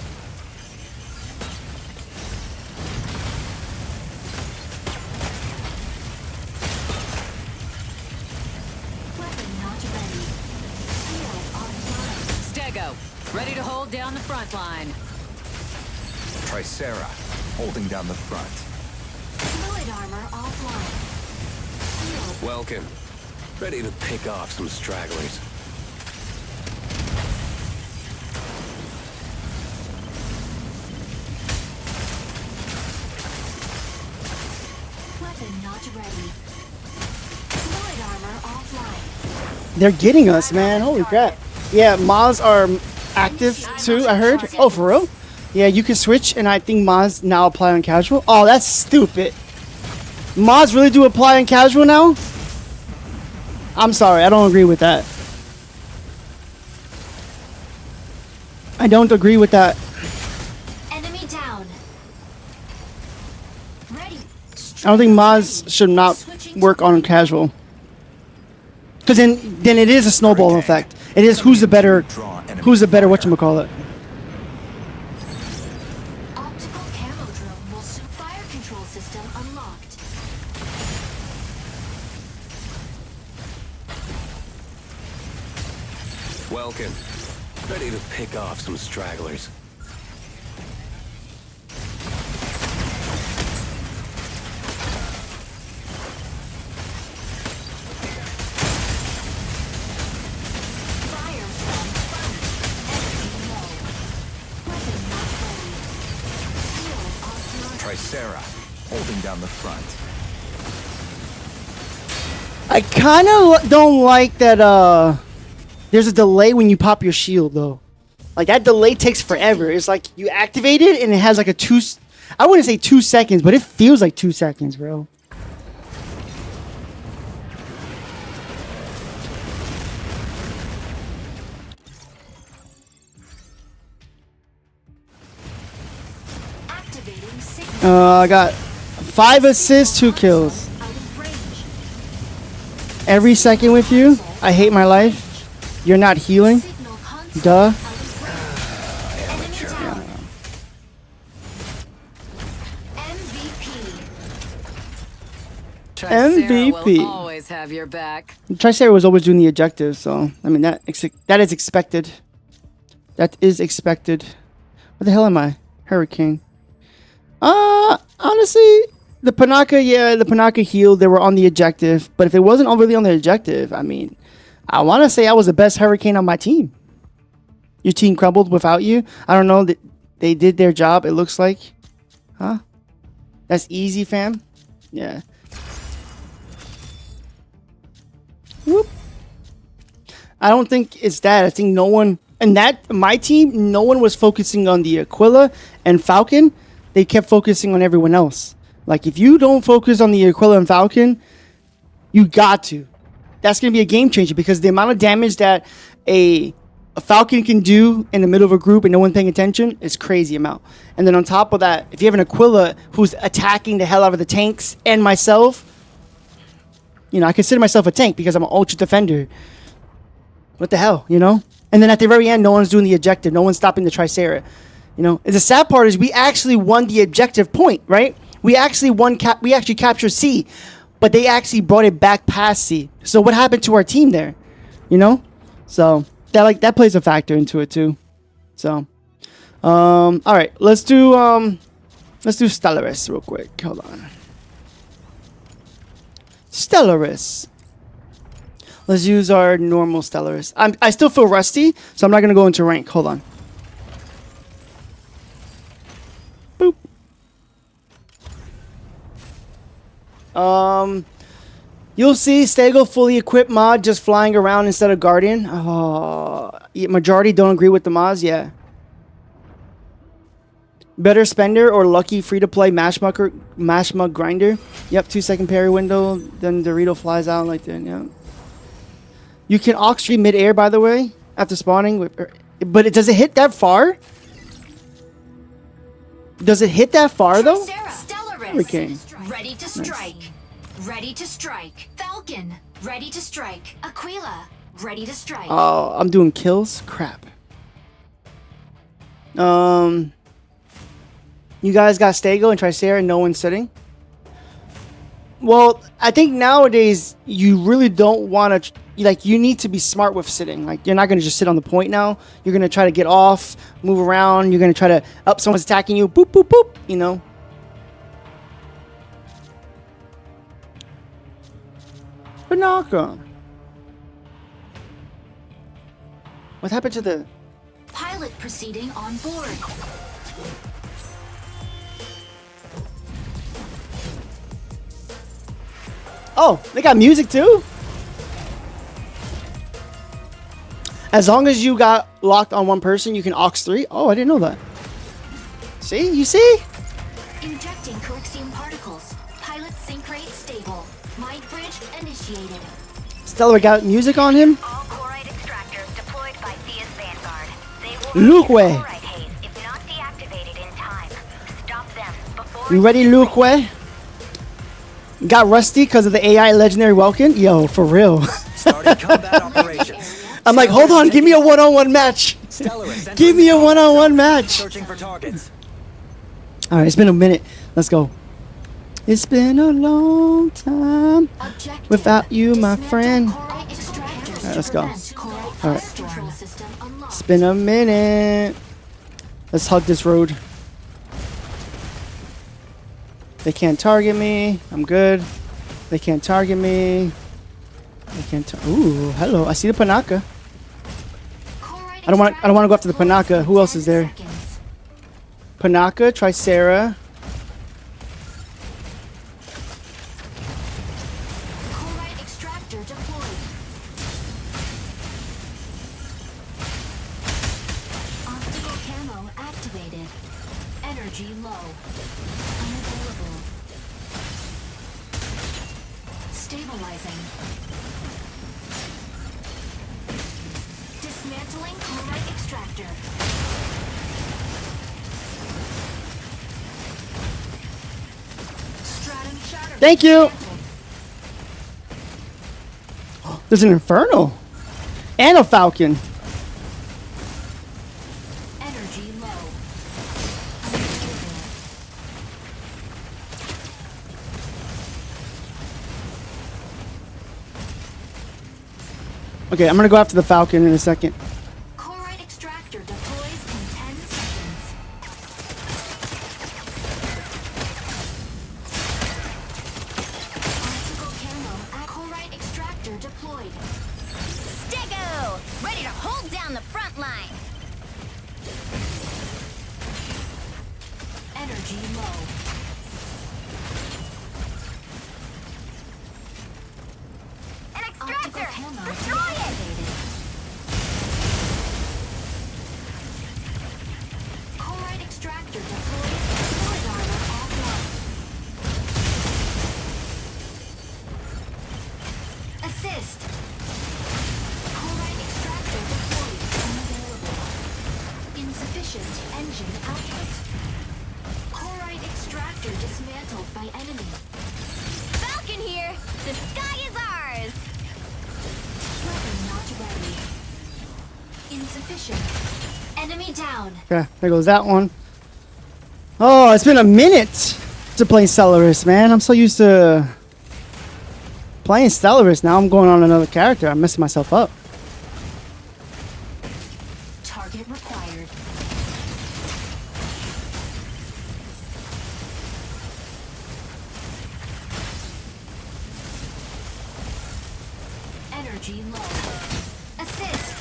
Weapon not ready. Shield online. Stego. Ready to hold down the front line. Tricera, holding down the front. Fluid armor offline. Shield. Welcome. Ready to pick off some stragglers. Weapon not ready. Fluid armor offline. They're getting us, man. Holy crap. Yeah, Mods are active too, I heard. Oh, for real? Yeah, you can switch, and I think Mods now apply on casual. Oh, that's stupid. Mods really do apply on casual now? I'm sorry, I don't agree with that. I don't agree with that. Enemy down. Ready. I don't think Mods should not work on casual. Because then it is a snowball effect. It is who's the better whatchamacallit. Optical camo drone will suit fire control system unlocked. Welcome. Ready to pick off some stragglers. Fire from front. Enemy low. Weapon not ready. Shield offline. Tricera, holding down the front. I kind of don't like that, there's a delay when you pop your shield, though. Like, that delay takes forever. It's like, you activate it, and it has like a I wouldn't say 2 seconds, but it feels like 2 seconds, bro. Activating signal. I got 5 assists, 2 kills. Out of range. Every second with you, I hate my life. You're not healing. Signal console Duh. Enemy down. MVP. Tricera MVP. will always have your back. Tricera was always doing the objective, so I mean that is expected. That is expected. What the hell am I? Hurricane. Honestly, the Panaka healed. They were on the objective, but if it wasn't really on the objective, I mean, I want to say I was the best Hurricane on my team. Your team crumbled without you. I don't know. They did their job. It looks like, huh? That's easy, fam. Yeah. Whoop. I don't think it's that. I think no one and my team, no one was focusing on the Aquila and Falcon. They kept focusing on everyone else. Like if you don't focus on the Aquila and Falcon, you got to. That's gonna be a game changer because the amount of damage that a Falcon can do in the middle of a group and no one paying attention is crazy amount. And then on top of that, if you have an Aquila who's attacking the hell out of the tanks and myself, you know, I consider myself a tank because I'm an ultra defender. What the hell, you know? And then at the very end, no one's doing the objective. No one's stopping the Tricera. You know, and the sad part is we actually won the objective point, right? We actually we actually captured C, but they actually brought it back past C. So what happened to our team there? You know? So that plays a factor into it too. So all right, let's do Stellaris real quick. Hold on. Stellaris. Let's use our normal Stellaris. I still feel rusty, so I'm not gonna go into rank. Hold on. Boop. You'll see Stego fully equipped mod just flying around instead of Guardian. Oh, majority don't agree with the mods. Yeah. Better spender or lucky free to play mash mug grinder. Yep, 2-second parry window. Then Dorito flies out like that. Yeah. You can aux stream mid-air, by the way, after spawning. But does it hit that far? Does it hit that far though? Stellaris. Okay. Ready to strike. Ready to strike. Falcon. Ready to strike. Aquila. Ready to strike. Oh, I'm doing kills. Crap. You guys got Stego and Tricera and no one's sitting? Well, I think nowadays you really don't want to, like, you need to be smart with sitting. Like, you're not going to just sit on the point now. You're going to try to get off, move around. You're going to try to up someone's attacking you. Boop, boop, boop, you know. Banaka. What happened to the... Pilot proceeding on board. Oh, they got music too? As long as you got locked on one person, you can aux 3. Oh, I didn't know that. See? You see? Injecting Coaxium particles. Pilot sync rate stable. Mind bridge initiated. Stellar got music on him? All chloride extractors deployed by Thea's Vanguard. They will Luke release way. chloride haze if not deactivated in time. Stop them before You ready, Luke way? Got rusty because of the AI legendary Welkin? Yo, for real. Starting combat operations. I'm like, hold on, give me a one-on-one match. Stellaris Give me a one-on-one match. searching for targets. All right, it's been a minute. Let's go. It's been a long time Objective. without you, my Dismantle friend. chloride extractors Alright, let's to go. prevent chloride All right. control system unlocked. It's been a minute. Let's hug this road. They can't target me. I'm good. They can't target me. They can't. Ooh, hello. I see the Panaka. Chloride I don't want to go after the extractor Panaka. Who else is there? 10 seconds. Panaka, Tricera. Chloride extractor deployed. Optical camo activated. Energy low. Unavailable. Stabilizing. Dismantling chloride extractor. Stratum shatter. Thank you. There's an Inferno and a Falcon. Okay, I'm gonna go after the Falcon in a second. Chloride extractor deploys in 10 seconds. Optical camo at chloride extractor deployed. Stego! Ready to hold down the front line. Energy low. An Optical extractor! camo Destroy it! deactivated. Chloride extractor deployed. Sword armor offline. Assist. Chloride extractor deployed. Unavailable. Insufficient engine output. Chloride extractor dismantled by enemy. Falcon here! The sky is ours! Weapon not ready. Insufficient. Enemy down. Okay, there goes that one. Oh, it's been a minute to play Stellaris, man. I'm so used to playing Stellaris. Now I'm going on another character. I'm messing myself up. Target required. Energy low. Assist.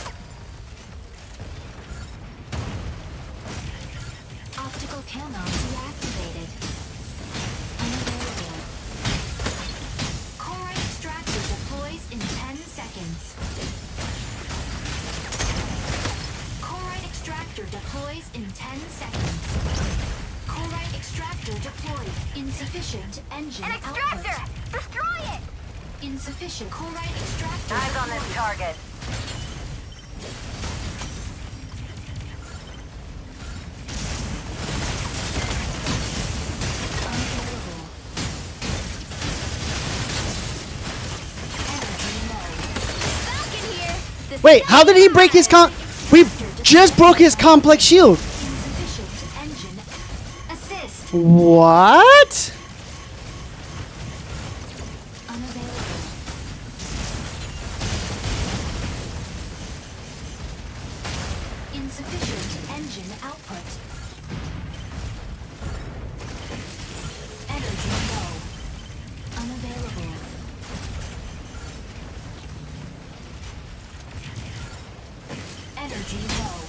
Optical camo deactivated. Unavailable. Chloride extractor deploys in 10 seconds. Chloride extractor deploys in 10 seconds. Chloride extractor deployed. Insufficient engine An extractor! output. Destroy it! Insufficient chloride extractor. Eyes on this deployed. target. Unavailable. Energy low. Falcon here! The Wait, sky how did is he break his ours! We just broke his complex shield. Insufficient engine. Assist. What? Unavailable. Insufficient engine output. Energy low. Unavailable. Energy low.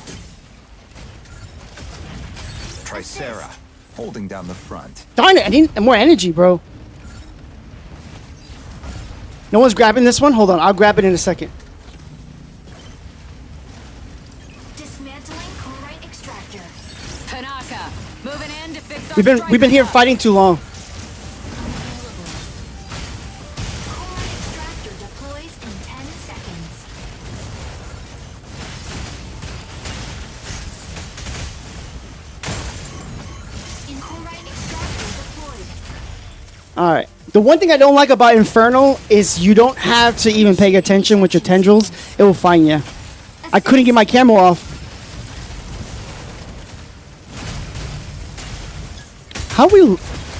Tricera, holding down the front. Darn it, I need more energy, bro. No one's grabbing this one? Hold on, I'll grab it in a second. Dismantling chloride extractor. Tanaka, moving in to fix our We've been here strike fighting too long. Unavailable. Chloride extractor deploys in 10 seconds. In chloride extractor deployed. All right. The one thing I don't like about Inferno is you don't have to even pay attention with your tendrils. It will find you. I couldn't get my camo off. How are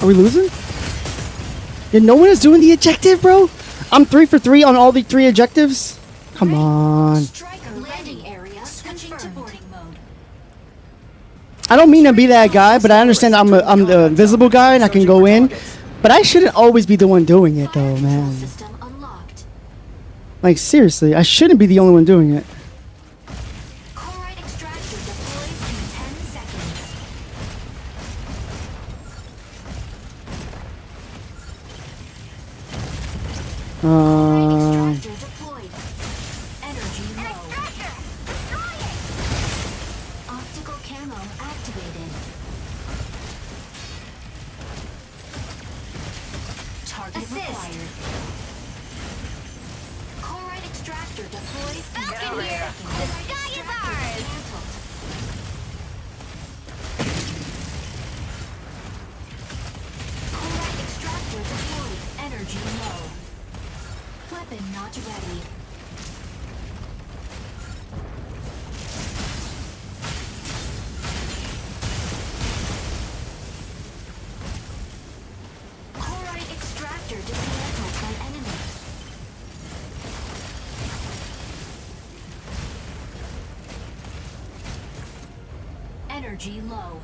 we losing? Yeah, no one is doing the objective, bro. I'm 3 for 3 on all the 3 objectives. Come on. Striker landing area switching to boarding mode. I don't mean to be that guy, but I understand I'm the invisible guy and I can go in. But I shouldn't always be the one doing it, though, Fire control man. system unlocked. Like, seriously, I shouldn't be the only one doing it. Chloride extractor deploys in 10 seconds. Chloride extractor deployed. Energy An low. extractor! Destroy it! Optical camo activated. Target required. Chloride extractor deploys. Falcon here! The sky is ours! Chloride extractor deployed. Energy low. Weapon not ready. Chloride extractor dismantled by enemy. Energy low.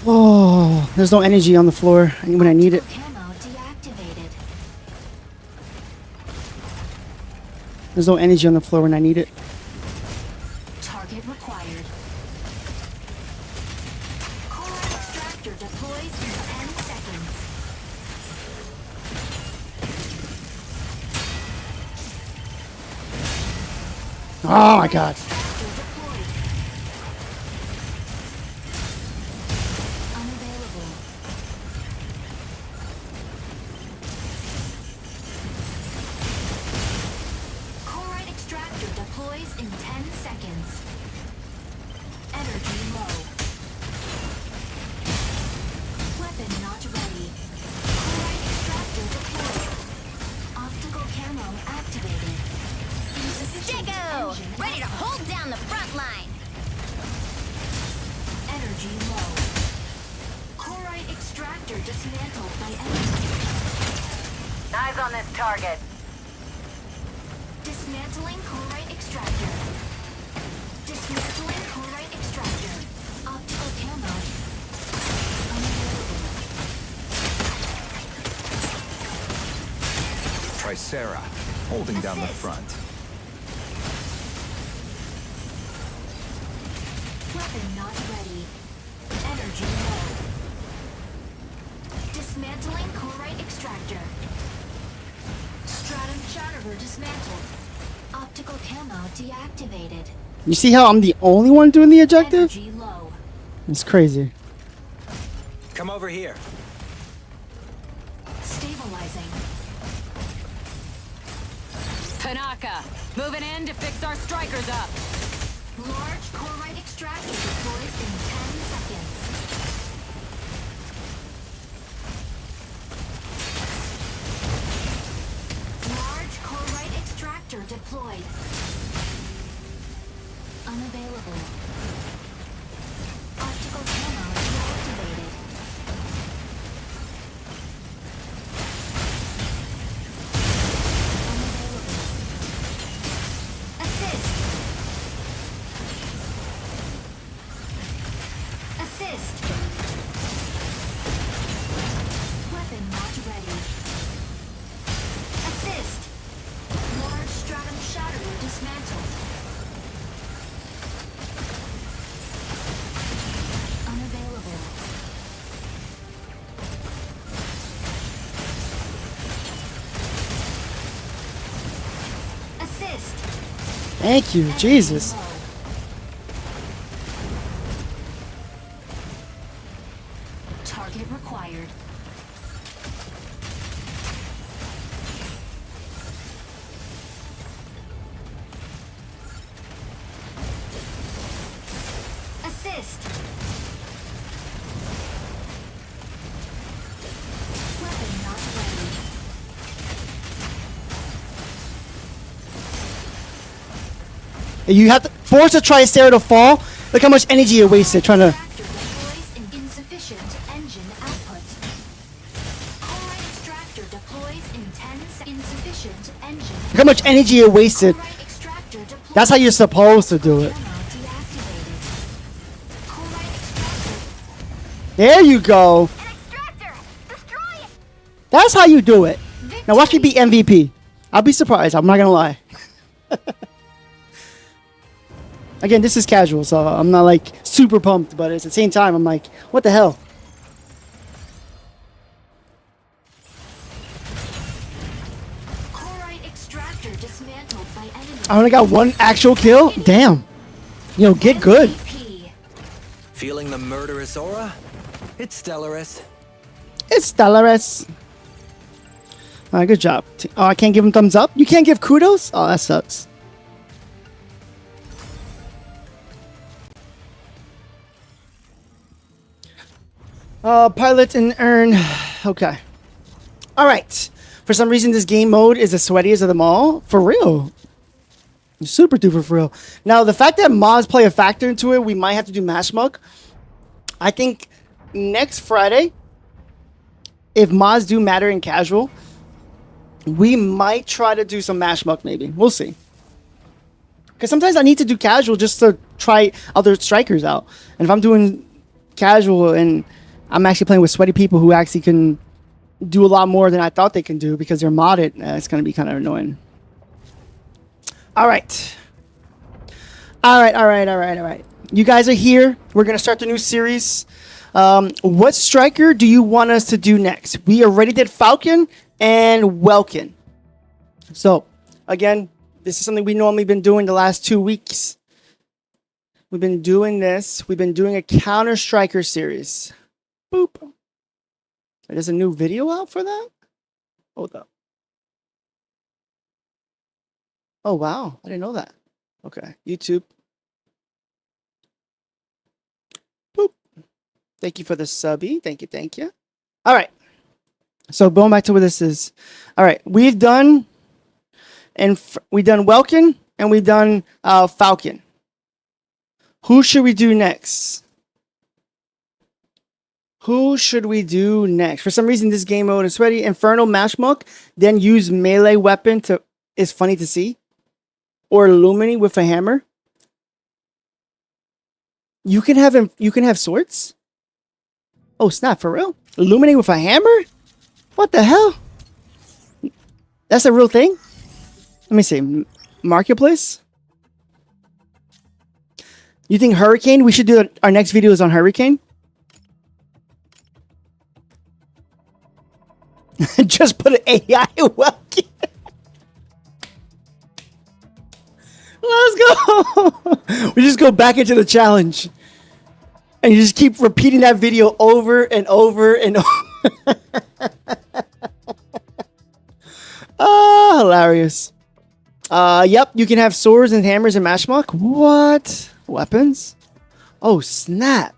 Oh, there's no energy on the floor when I need it. Camo deactivated. There's no energy on the floor when I need it. Target required. Core extractor deploys in 10 seconds. Oh my god. Extractor deployed. Unavailable. Corite extractor deploys in 10 seconds. Energy low. Weapon not ready. Corite extractor deployed. Optical camo activated. Insufficient engine Ready to hold down the front line! Energy low. Corite extractor dismantled by enemy. Eyes on this target. Dismantling corite extractor. Dismantling corite extractor. Optical camo. Unavailable. Tricera, holding down the front. Weapon not ready. Energy low. Dismantling corite extractor. Stratum shatterer dismantled. Optical camo deactivated. You see how I'm the only one doing the objective? Energy low. It's crazy. Come over here. Stabilizing. Panaka, moving in to fix our strikers up. Large corite extractor deploys in 10 seconds. Large corite extractor deployed. Unavailable. Optical camo deactivated. Unavailable. Assist. Assist. Weapon not ready. Assist. Large stratum shatterer dismantled. Unavailable. Assist. Thank you, Jesus. Low. Target required. Assist. Weapon not ready. You have to force a Tricera to fall. Look how much energy you wasted trying to. Extractor deploys in insufficient engine output. Corite extractor deploys in 10 seconds. Insufficient engine. Look how much energy you wasted. Corite extractor deploys. That's how you're supposed to do it. Camo deactivated. Corite extractor. There you go. An extractor! Destroy it! That's how you do it. Now watch me beat MVP. I'll be surprised. I'm not gonna lie. Again, this is casual, so I'm not like super pumped, but at the same time, I'm like, what the hell? Corite extractor dismantled by enemy. I only got one actual kill? Damn. Yo, get good. MVP. Feeling the murderous aura? It's Stellaris. It's Stellaris. Alright, good job. Oh, I can't give him thumbs up? You can't give kudos? Oh, that sucks. Pilot and earn. Okay. Alright. For some reason, this game mode is the sweatiest of them all. For real. Super duper for real. Now, the fact that mods play a factor into it, we might have to do Mash Muck. I think next Friday, if mods do matter in casual, We might try to do some mash muck, maybe. We'll see. Because sometimes I need to do casual just to try other strikers out. And if I'm doing casual and I'm actually playing with sweaty people who actually can do a lot more than I thought they can do because they're modded, it's going to be kind of annoying. All right. All right. You guys are here. We're going to start the new series. What striker do you want us to do next? We already did Falcon and Welkin. So, again, this is something we normally been doing the last 2 weeks. We've been doing this. We've been doing a Counter Striker series. Boop. There's a new video out for that? Hold up. Oh, wow. I didn't know that. Okay. YouTube. Boop. Thank you for the subby. Thank you. All right. So going back to what this is. All right. We've done Welkin and we've done Falcon. Who should we do next? Who should we do next? For some reason, this game mode is sweaty. Inferno Mash Muck, then use melee weapon to is funny to see. Or Lumini with a hammer. You can have swords? Oh snap, for real? Lumini with a hammer? What the hell? That's a real thing? Let me see. Marketplace? You think Hurricane? We should do our next video is on Hurricane. Just put an AI Welkin. Let's go. We just go back into the challenge. And you just keep repeating that video over and over and over. Oh, hilarious. Yep, you can have swords and hammers and mash muck. What? Weapons? Oh, snap.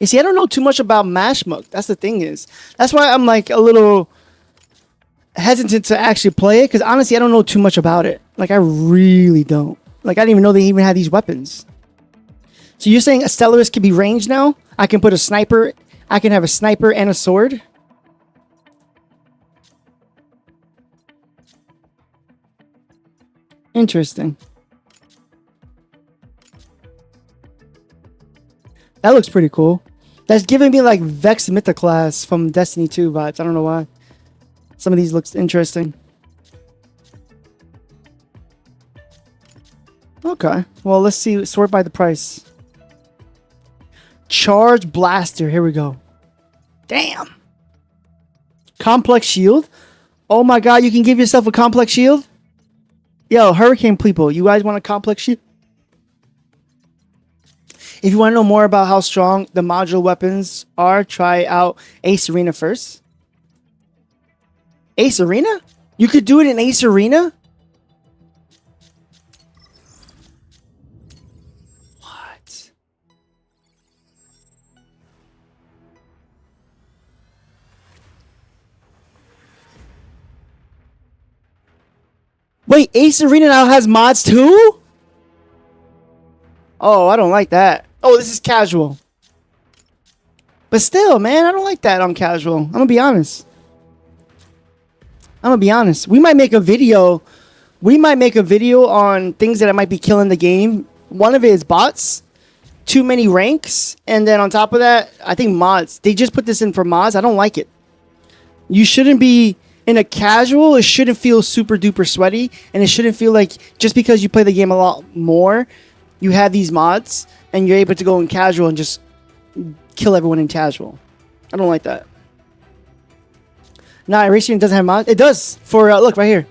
You see, I don't know too much about mash muck. That's the thing is. That's why I'm like a little hesitant to actually play it. Because honestly, I don't know too much about it. Like, I really don't. Like, I didn't even know they even had these weapons. So you're saying a Stellaris can be ranged now? I can put a sniper. I can have a sniper and a sword. Interesting. That looks pretty cool. That's giving me like Vex Mytha class from Destiny 2 vibes. I don't know why. Some of these looks interesting. Okay. Well, let's see. Sort by the price. Charge Blaster. Here we go. Damn. Complex Shield. Oh my god, you can give yourself a Complex Shield? Yo, Hurricane people, you guys want a Complex Shield? If you want to know more about how strong the modular weapons are, try out Ace Arena first. Ace Arena? You could do it in Ace Arena? What? Wait, Ace Arena now has mods too? Oh, I don't like that. Oh, this is casual. But still, man, I don't like that on casual. I'm gonna be honest. We might make a video. We might make a video on things that might be killing the game. One of it is bots. Too many ranks. And then on top of that, I think mods. They just put this in for mods. I don't like it. You shouldn't be in a casual. It shouldn't feel super duper sweaty. And it shouldn't feel like just because you play the game a lot more, you have these mods and you're able to go in casual and just kill everyone in casual. I don't like that. Nah, Ace Arena doesn't have mods. It does. For look right here.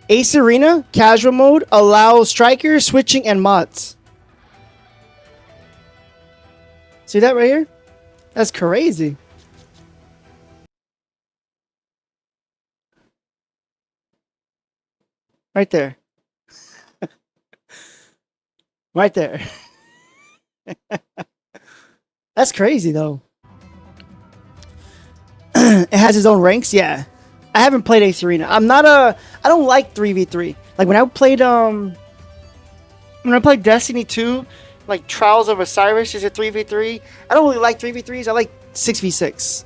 Ace Arena casual mode allows strikers, switching, and mods. See that right here? That's crazy. Right there. Right there. That's crazy though. It has its own ranks, yeah. I haven't played Ace Arena. I don't like 3v3. Like when I played Destiny 2 like Trials of Osiris is a 3v3. I don't really like 3v3s. I like 6v6.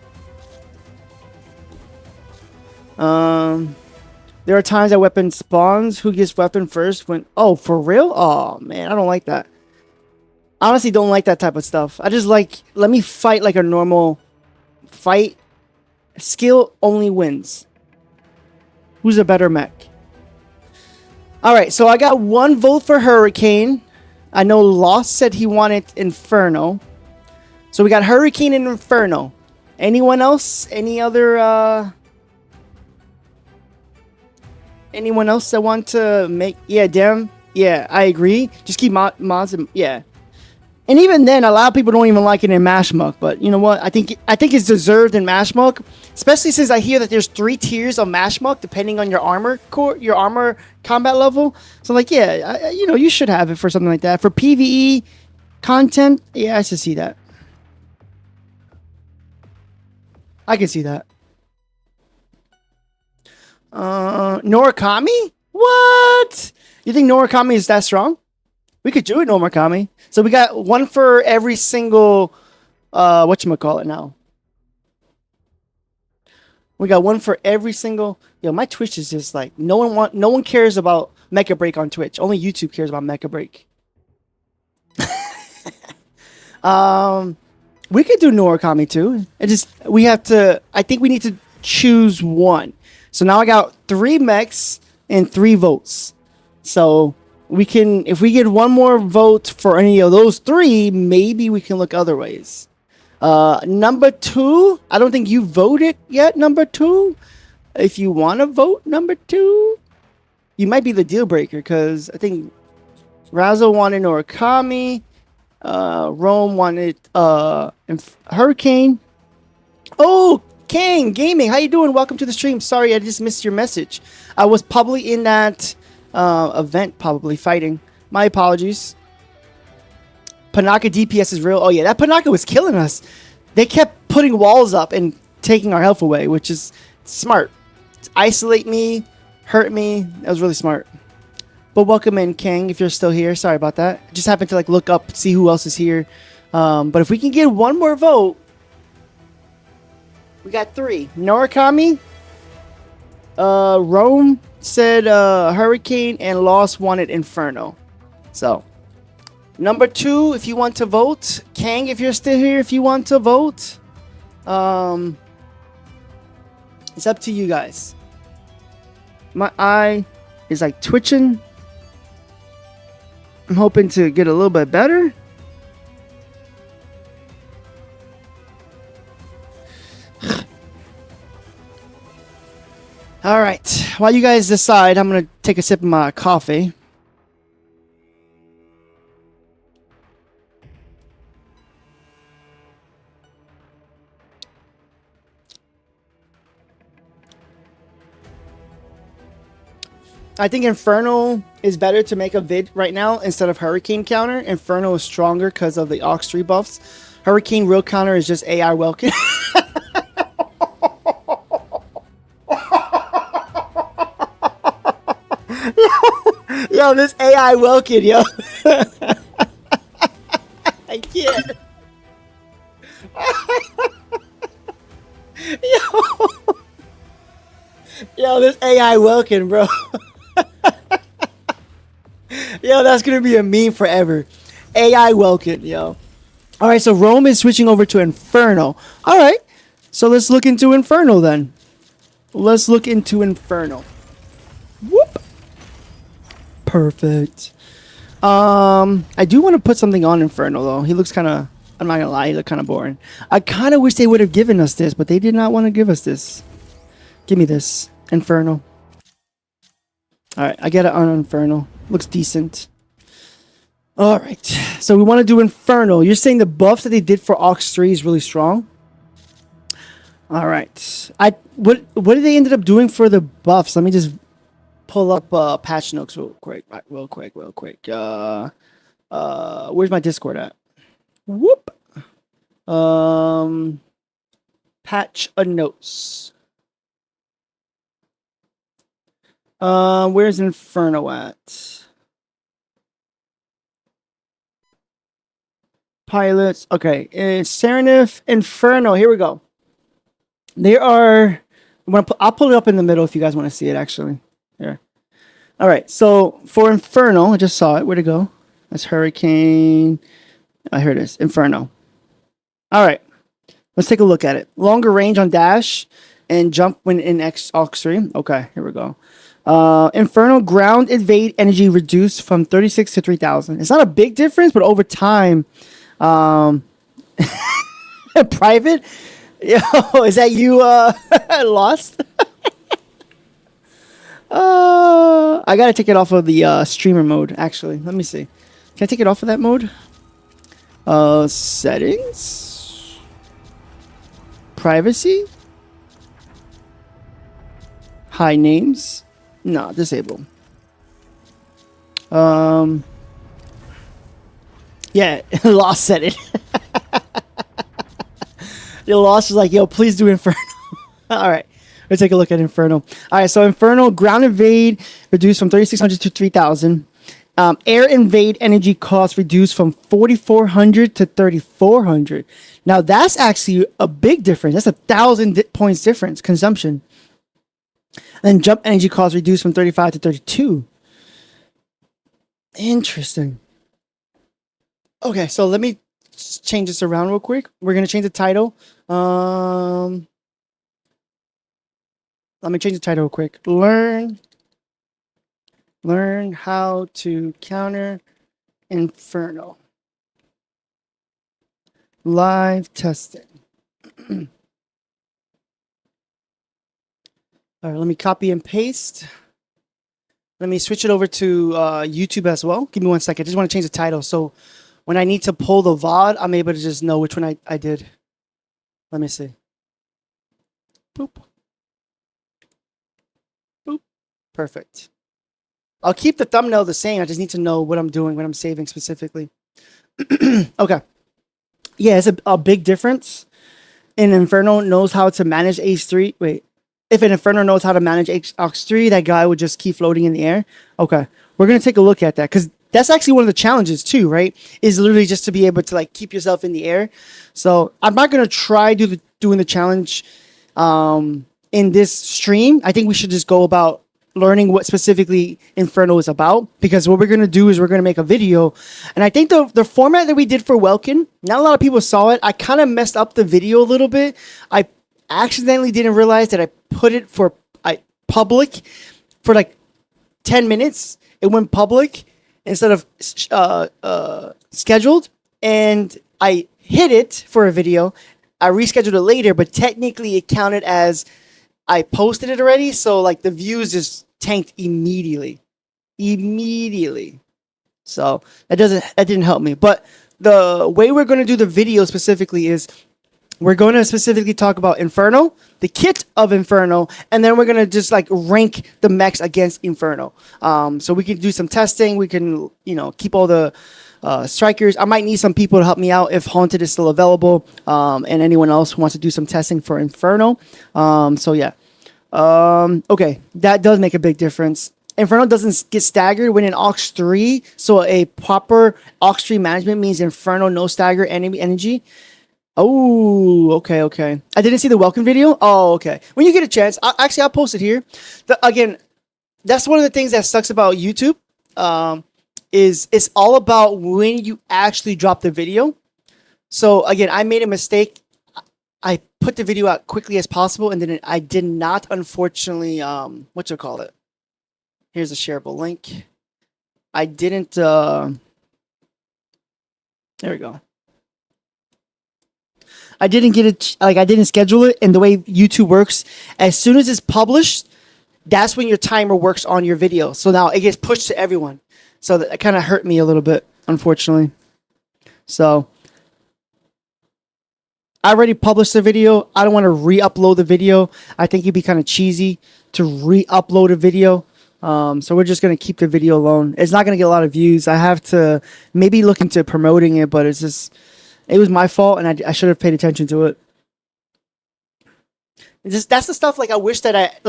There are times that weapon spawns. Who gets weapon first? When oh, for real? Oh man, I don't like that. Honestly, don't like that type of stuff. I just like let me fight like a normal fight. Skill only wins. Who's a better mech? All right, so I got 1 vote for Hurricane. I know Lost said he wanted Inferno. So we got Hurricane and Inferno. Anyone else? Anyone else that want to make? Yeah, damn. Yeah, I agree. Just keep mods and yeah. And even then, a lot of people don't even like it in Mashmuck. But you know what? I think it's deserved in Mashmuck, especially since I hear that there's 3 tiers of Mashmuck depending on your armor combat level. So like, yeah, you know, you should have it for something like that. For PvE content, yeah, I should see that. I can see that. Norakami? What? You think Norakami is that strong? We could do it, Norakami. So we got 1 for every single whatchamacallit now. We got 1 for every single. Yo, my Twitch is just like no one cares about Mecha Break on Twitch. Only YouTube cares about Mecha Break. We could do Norakami too. I think we need to choose 1. So now I got 3 mechs and 3 votes. So we can, if we get 1 more vote for any of those 3, maybe we can look other ways. Number 2, I don't think you voted yet. Number 2, if you want to vote number 2, you might be the deal breaker because I think Razzle wanted Norakami, Rome wanted Hurricane. Oh, Kang Gaming, how you doing? Welcome to the stream. Sorry, I just missed your message. I was probably in that event, probably fighting. My apologies. Panaka DPS is real. Oh yeah, that Panaka was killing us. They kept putting walls up and taking our health away, which is smart. Isolate me, hurt me. That was really smart. But welcome in, Kang, if you're still here. Sorry about that. I just happened to like look up, see who else is here. But if we can get 1 more vote, we got 3. Norakami, Rome said Hurricane, and Lost wanted Inferno. So, number 2, if you want to vote. Kang, if you're still here, if you want to vote. It's up to you guys. My eye is like twitching. I'm hoping to get a little bit better. All right. While you guys decide, I'm going to take a sip of my coffee. I think Inferno is better to make a vid right now instead of Hurricane counter. Inferno is stronger because of the Aux 3 buffs. Hurricane real counter is just AI welcome. Yo, this AI Welkin, yo. I can't. Yo, this AI Welkin, bro. Yo, that's gonna be a meme forever. AI Welkin, yo. All right, so Rome is switching over to Inferno. All right, so let's look into Inferno then. Let's look into Inferno. Whoop. Perfect. I do want to put something on Inferno though. He looks kind of, I'm not gonna lie, he looked kind of boring. I kind of wish they would have given us this, but they did not want to give us this. Give me this Inferno. All right, I get it on Inferno. Looks decent. All right, so we want to do Inferno. You're saying the buff that they did for Aux 3 is really strong? All right. What did they ended up doing for the buffs? Let me just pull up patch notes real quick. Real quick. Where's my Discord at? Whoop. Patch notes. Where's Inferno at? pilots. Okay, it's Serenif Inferno. Here we go. There are. I'll pull it up in the middle if you guys want to see it. Actually, here. All right. So for Inferno, I just saw it. Where'd it go? That's Hurricane. Here it is. Inferno. All right. Let's take a look at it. Longer range on dash and jump when in Aux3. Okay, here we go. Inferno ground invade energy reduced from 36 to 3,000. It's not a big difference, but over time, private. Yo, is that you? Lost. I gotta take it off of the streamer mode. Actually, let me see. Can I take it off of that mode? Settings, privacy, high names. No, disable. Yeah, Lost said it. The Lost is like, yo, please do Inferno. All right, let's take a look at Inferno. All right, so Inferno ground invade reduced from 3,600 to 3,000. Air invade energy cost reduced from 4,400 to 3,400. Now that's actually a big difference. That's 1,000 points difference consumption. Then jump energy cost reduced from 35 to 32. Interesting. Okay, so let me change this around real quick. We're gonna change the title. Let me change the title real quick. Learn how to counter Inferno. Live testing. All right, let me copy and paste. Let me switch it over to YouTube as well. Give me 1 second. I just want to change the title. So when I need to pull the VOD, I'm able to just know which one I did. Let me see. Boop. Boop. Perfect. I'll keep the thumbnail the same. I just need to know what I'm doing, what I'm saving specifically. Okay. Yeah, it's a big difference. And Inferno knows how to manage H3. Wait. If an Inferno knows how to manage Aux3, that guy would just keep floating in the air. Okay. We're going to take a look at that because that's actually one of the challenges too, right? Is literally just to be able to like keep yourself in the air. So I'm not going to try doing the challenge in this stream. I think we should just go about learning what specifically Inferno is about, because what we're going to do is we're going to make a video. And I think the format that we did for Welkin, not a lot of people saw it. I kind of messed up the video a little bit. I accidentally didn't realize that I put it for public for like 10 minutes. It went public instead of scheduled, and I hit it for a video. I rescheduled it later, but technically it counted as I posted it already, so like the views just tanked immediately. So that didn't help me. But the way we're going to do the video specifically is we're going to specifically talk about Inferno, the kit of Inferno, and then we're going to just like rank the mechs against Inferno. So we can do some testing. We can, keep all the strikers. I might need some people to help me out if Haunted is still available, and anyone else who wants to do some testing for Inferno. So yeah. Okay, that does make a big difference. Inferno doesn't get staggered when in Aux 3, so a proper Aux 3 management means Inferno no stagger enemy energy. Oh, okay. I didn't see the welcome video. Oh, okay. When you get a chance, I'll post it here. Again, that's one of the things that sucks about YouTube. Is it's all about when you actually drop the video. So again, I made a mistake. I put the video out quickly as possible, and then I did not, unfortunately, here's a shareable link. I didn't, there we go. I didn't get it, I didn't schedule it, and the way YouTube works, as soon as it's published, that's when your timer works on your video. So now it gets pushed to everyone. So that kind of hurt me a little bit, unfortunately. So I already published the video. I don't want to re-upload the video. I think it'd be kind of cheesy to re-upload a video. So we're just going to keep the video alone. It's not going to get a lot of views. I have to maybe look into promoting it, but it was my fault, and I should have paid attention to it. That's the stuff I wish that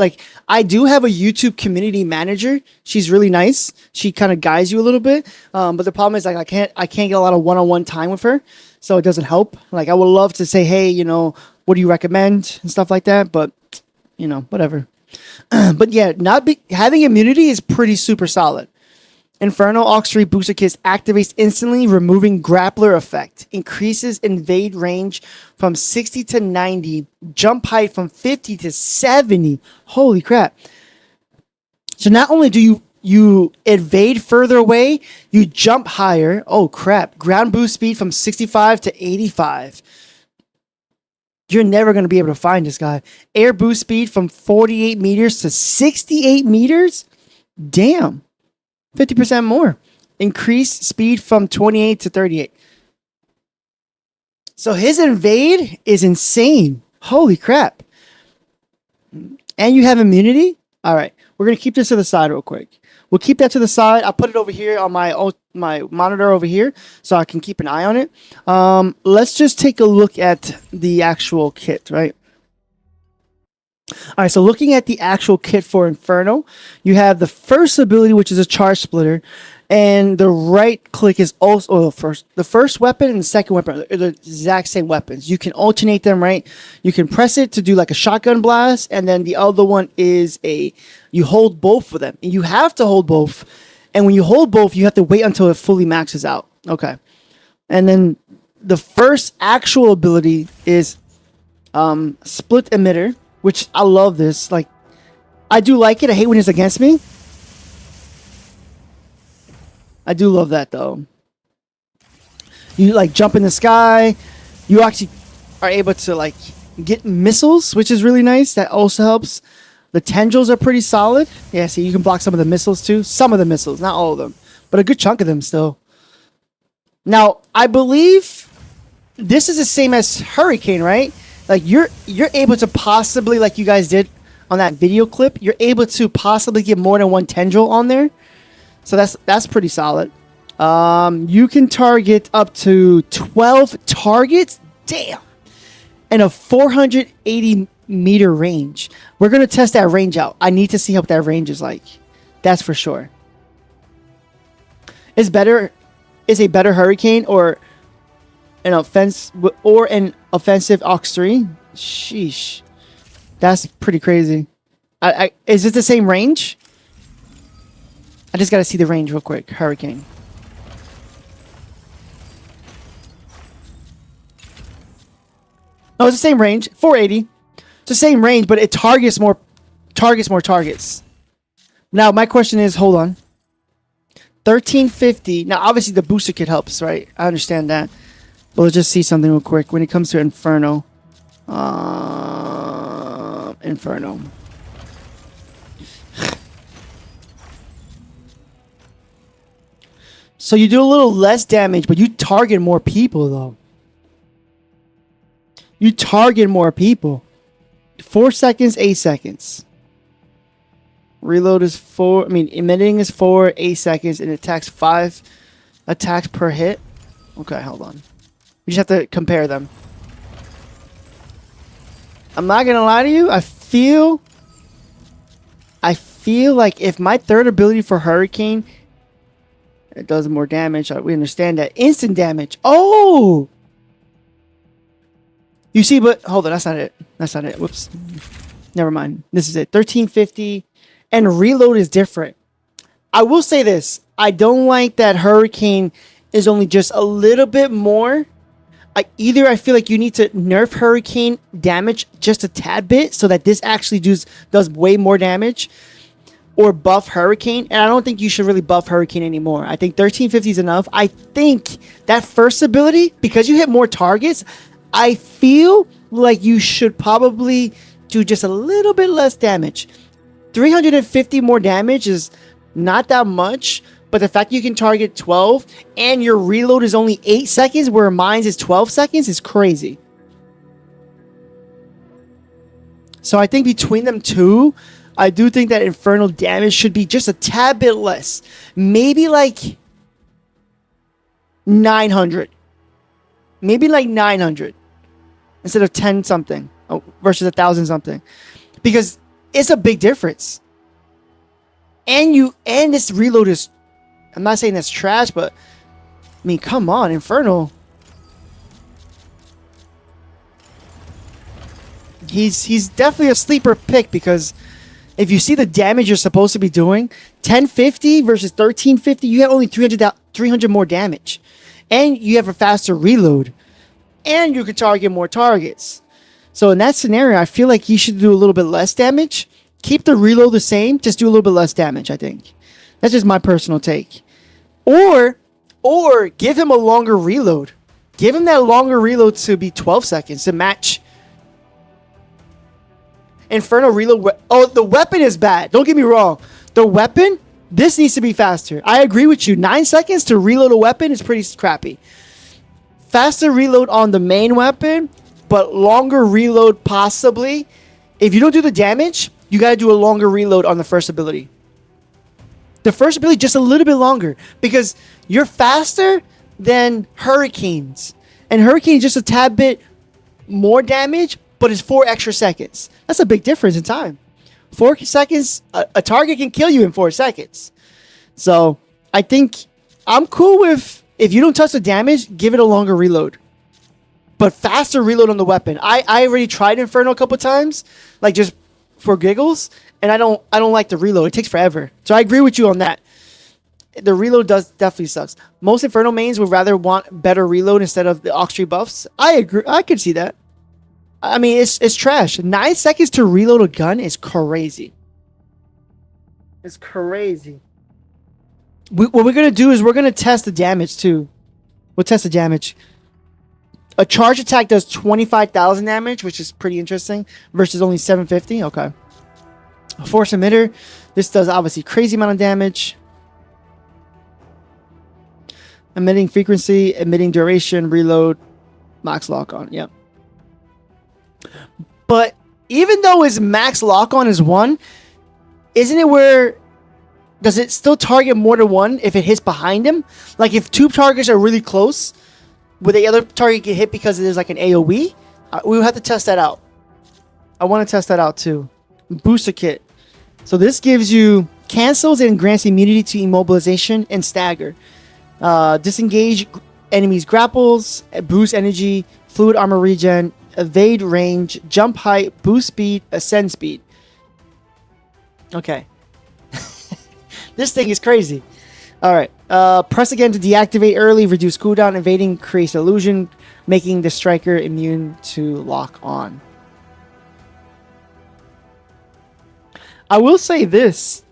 I do have a YouTube community manager. She's really nice. She kind of guides you a little bit. But the problem is I can't get a lot of one-on-one time with her. so it doesn't help. Like, I would love to say, hey, you know, what do you recommend and stuff like that, but you know, whatever. But yeah, having immunity is pretty super solid. Inferno Aux 3 booster kits activates instantly, removing grappler effect. Increases invade range from 60 to 90. Jump height from 50 to 70. Holy crap. So not only do you evade further away, you jump higher. Oh crap. Ground boost speed from 65 to 85. You're never going to be able to find this guy. Air boost speed from 48 meters to 68 meters. Damn. 50% more. Increase speed from 28 to 38. So his invade is insane. Holy crap. And you have immunity? All right. We're going to keep this to the side real quick. We'll keep that to the side. I'll put it over here on my monitor over here so I can keep an eye on it. Let's just take a look at the actual kit, right? All right, so looking at the actual kit for Inferno, you have the first ability, which is a charge splitter, and the right click is also the first weapon and the second weapon are the exact same weapons. You can alternate them, right? You can press it to do like a shotgun blast, and then the other one is you hold both of them, and you have to hold both. And when you hold both, you have to wait until it fully maxes out. Okay, and then the first actual ability is split emitter, which I love this. Like, I do like it. I hate when it's against me. I do love that, though. You, like, jump in the sky. You actually are able to, like, get missiles, which is really nice. That also helps. The tendrils are pretty solid. Yeah, see, you can block some of the missiles, too. Some of the missiles, not all of them. But a good chunk of them, still. Now, I believe this is the same as Hurricane, right? Like, you're able to possibly, like you guys did on that video clip, you're able to possibly get more than one tendril on there. So that's pretty solid. You can target up to 12 targets. Damn. And a 480 meter range. We're going to test that range out. I need to see what that range is like. That's for sure. Is a better Hurricane or an offensive Aux 3? Sheesh. That's pretty crazy. Is it the same range? I just got to see the range real quick. Hurricane. Oh, it's the same range. 480. It's the same range, but it targets more targets. Now, my question is, hold on. 1350. Now, obviously, the booster kit helps, right? I understand that. But let's just see something real quick. When it comes to Inferno. Inferno. So you do a little less damage, but you target more people, though. You target more people. 4 seconds, 8 seconds. Reload is 4. I mean, emitting is 4, 8 seconds, and it attacks 5 attacks per hit. Okay, hold on. We just have to compare them. I'm not gonna lie to you. I feel like if my third ability for Hurricane, it does more damage. We understand that. Instant damage. Oh! You see, but hold on. That's not it. That's not it. Whoops. Never mind. This is it. 1350. And reload is different. I will say this. I don't like that Hurricane is only just a little bit more. I feel like you need to nerf Hurricane damage just a tad bit so that this actually does way more damage. Or buff Hurricane. And I don't think you should really buff Hurricane anymore. I think 1350 is enough. I think that first ability, because you hit more targets, I feel like you should probably do just a little bit less damage. 350 more damage is not that much, but the fact you can target 12 and your reload is only 8 seconds where mine's is 12 seconds is crazy. So I think between them two, I do think that Infernal damage should be just a tad bit less. Maybe like 900. Maybe like 900 instead of 10 something versus 1,000 something. Because it's a big difference. And this reload is, I'm not saying that's trash, but I mean, come on, Inferno. He's definitely a sleeper pick because if you see the damage you're supposed to be doing, 1050 versus 1350, you have only 300 more damage. And you have a faster reload. And you can target more targets. So in that scenario, I feel like you should do a little bit less damage. Keep the reload the same, just do a little bit less damage, I think. That's just my personal take. Or give him a longer reload. Give him that longer reload to be 12 seconds to match Inferno reload. Oh, the weapon is bad. Don't get me wrong. The weapon, this needs to be faster. I agree with you. 9 seconds to reload a weapon is pretty crappy. Faster reload on the main weapon, but longer reload possibly. If you don't do the damage, you got to do a longer reload on the first ability. The first ability just a little bit longer because you're faster than Hurricanes. And Hurricane just a tad bit more damage, but it's 4 extra seconds. That's a big difference in time. 4 seconds, a target can kill you in 4 seconds. So I think I'm cool with, if you don't touch the damage, give it a longer reload. But faster reload on the weapon. I already tried Inferno a couple times, like just for giggles, and I don't like the reload. It takes forever. So I agree with you on that. The reload definitely sucks. Most Inferno mains would rather want better reload instead of the Ox Tree buffs. I agree. I could see that. I mean, it's trash. 9 seconds to reload a gun is crazy. It's crazy. What we're going to do is we're going to test the damage too. We'll test the damage. A charge attack does 25,000 damage, which is pretty interesting, versus only 750. Okay. A force emitter. This does obviously crazy amount of damage. Emitting frequency, emitting duration, reload, max lock on. Yep. But even though his max lock on is 1, isn't it where does it still target more than 1 if it hits behind him? Like if 2 targets are really close, would the other target get hit because there's like an AoE? We'll have to test that out. I want to test that out too. Booster kit. So this gives you cancels and grants immunity to immobilization and stagger. Disengage enemies grapples, boost energy, fluid armor regen, evade range, jump height, boost speed, ascend speed. Okay. This thing is crazy. All right. Press again to deactivate early, reduce cooldown, evading creates illusion, making the striker immune to lock on. I will say this.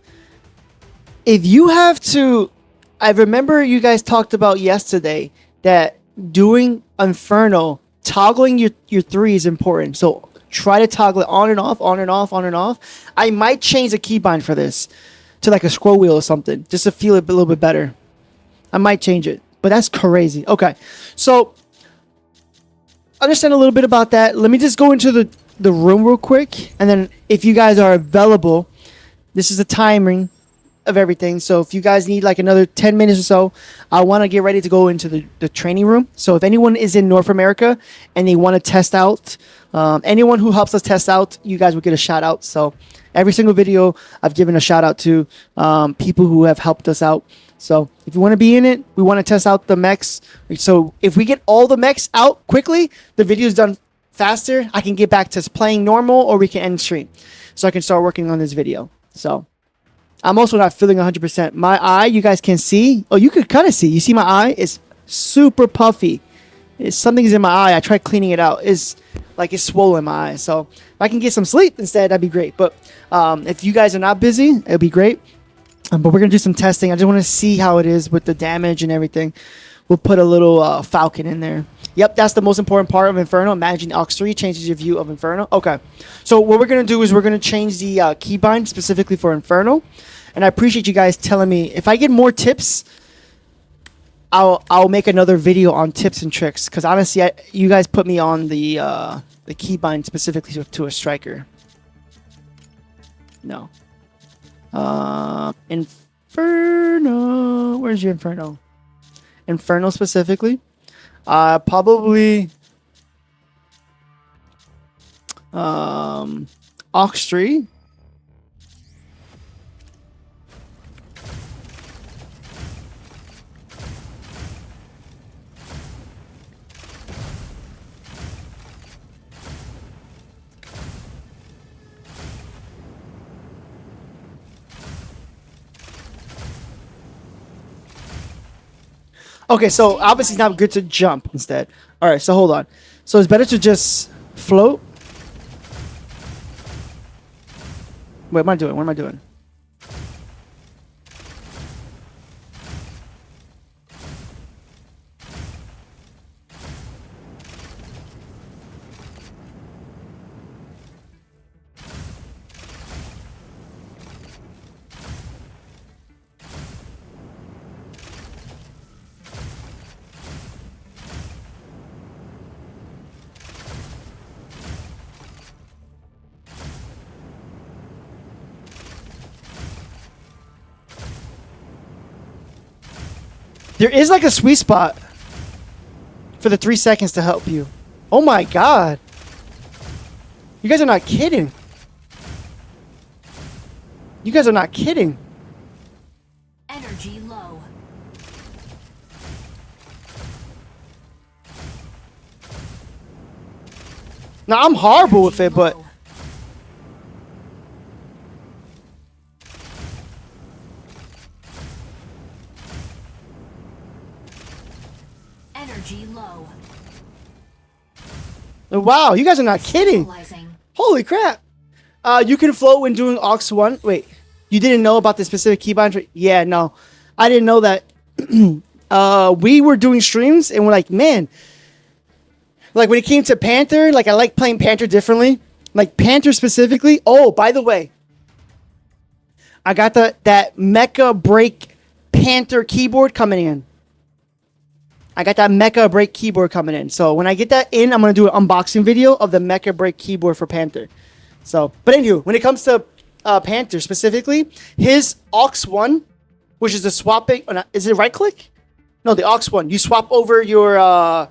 If you have to... I remember you guys talked about yesterday that doing Inferno, toggling your 3 is important. So try to toggle it on and off, on and off, on and off. I might change the keybind for this to like a scroll wheel or something, just to feel it a little bit better. I might change it, but that's crazy. Okay, so understand a little bit about that. Let me just go into the room real quick, and then if you guys are available, this is the timing of everything. So if you guys need like another 10 minutes or so, I want to get ready to go into the training room. So if anyone is in North America and they want to test out, anyone who helps us test out, you guys will get a shout out. So every single video I've given a shout out to people who have helped us out. So if you want to be in it, we want to test out the mechs. So if we get all the mechs out quickly, the video is done faster. I can get back to playing normal, or we can end stream. So I can start working on this video. So I'm also not feeling 100%. My eye, you guys can see. Oh, you could kind of see. You see my eye? It's super puffy. Something's in my eye. I tried cleaning it out. It's like it's swollen my eye. So if I can get some sleep instead, that'd be great. But if you guys are not busy, it'll be great. But we're going to do some testing. I just want to see how it is with the damage and everything. We'll put a little Falcon in there. Yep, that's the most important part of Inferno. Managing Ox 3 changes your view of Inferno. Okay, so what we're going to do is we're going to change the keybind specifically for Inferno. And I appreciate you guys telling me. If I get more tips, I'll make another video on tips and tricks. Because honestly, you guys put me on the keybind specifically to a striker. No. Inferno. Where's your Inferno? Inferno specifically. Probably Ox 3. Okay, so obviously it's not good to jump instead. All right, so hold on. So it's better to just float. Wait, what am I doing? What am I doing? There is like a sweet spot for the 3 seconds to help you. Oh my god. You guys are not kidding. You guys are not kidding. Energy low. Now I'm horrible with it, but Energy low. wow, you guys are not kidding. Stabilizing. Holy crap. You can float when doing aux 1. Wait, you didn't know about the specific keybind? Yeah, no. I didn't know that. We were doing streams and we're like, man, like when it came to Panther, like I like playing Panther differently. Like Panther specifically. Oh, by the way, I got that Mecha BREAK Panther keyboard coming in. I got that Mecha BREAK keyboard coming in. So when I get that in, I'm going to do an unboxing video of the Mecha BREAK keyboard for Panther. So, but anyway, when it comes to Panther specifically, his aux 1, which is the swapping, is it right click? No, the aux 1. You swap over your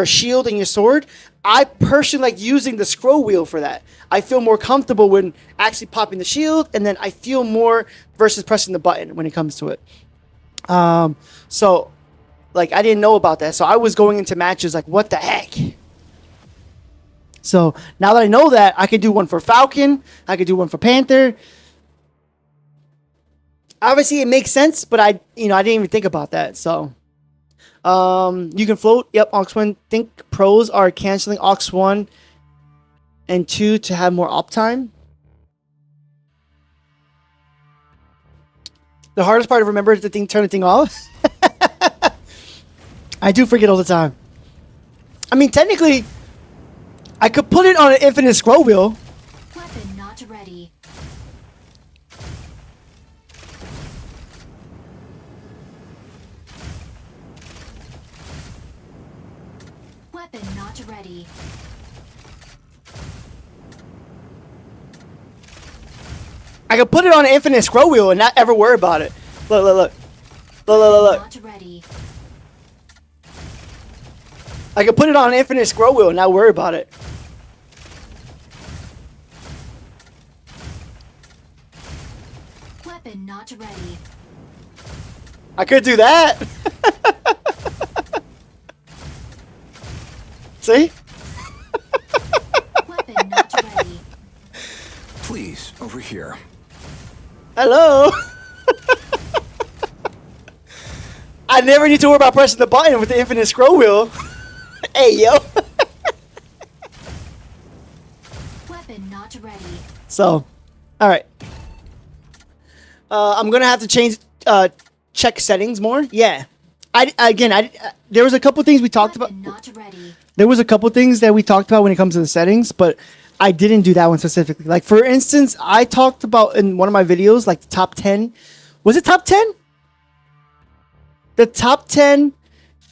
shield and your sword. I personally like using the scroll wheel for that. I feel more comfortable when actually popping the shield, and then I feel more versus pressing the button when it comes to it. So, like, I didn't know about that. So I was going into matches like, what the heck? So now that I know that, I could do one for Falcon. I could do one for Panther. Obviously, it makes sense, but I didn't even think about that. So, you can float. Yep, aux 1. Think pros are canceling aux 1 and 2 to have more uptime. The hardest part to remember is to turn the thing off. I do forget all the time. I mean, technically, I could put it on an infinite scroll wheel. Weapon not ready. Weapon not ready. I could put it on an infinite scroll wheel and not ever worry about it. Look, look, look. Look, look, look, Not ready. I could put it on an infinite scroll wheel and not worry about it. Weapon not ready. I could do that. See? Weapon not ready. Please, over here. Hello. I never need to worry about pressing the button with the infinite scroll wheel. Hey, yo. Weapon not ready. So, all right. I'm gonna have to change, check settings more. Yeah. There was a couple things we talked about. Weapon not ready. There was a couple things that we talked about when it comes to the settings, but I didn't do that one specifically. Like, for instance, I talked about in one of my videos, like the top 10. Was it top 10? The top 10.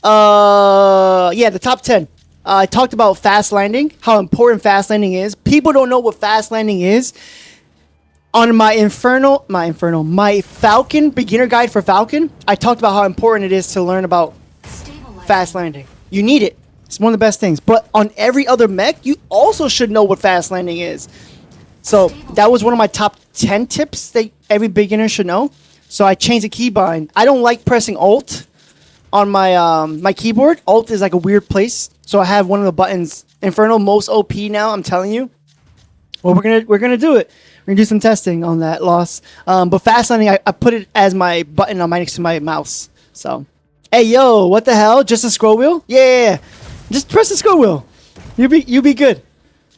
Yeah, the top 10. I talked about fast landing, how important fast landing is. People don't know what fast landing is. On my Falcon beginner guide for Falcon, I talked about how important it is to learn about Stabilizing. fast landing. You need it. It's one of the best things. But on every other mech, you also should know what fast landing is. So that was one of my top 10 tips that every beginner should know. So I changed the keybind. I don't like pressing Alt on my my keyboard. Alt is like a weird place. So I have one of the buttons. Inferno most OP now. I'm telling you. Well, we're gonna do it. We're gonna do some testing on that loss. But fast landing, I put it as my button on my next to my mouse. So Hey, yo, what the hell? Just a scroll wheel? Yeah. Just press the scroll wheel. You be good.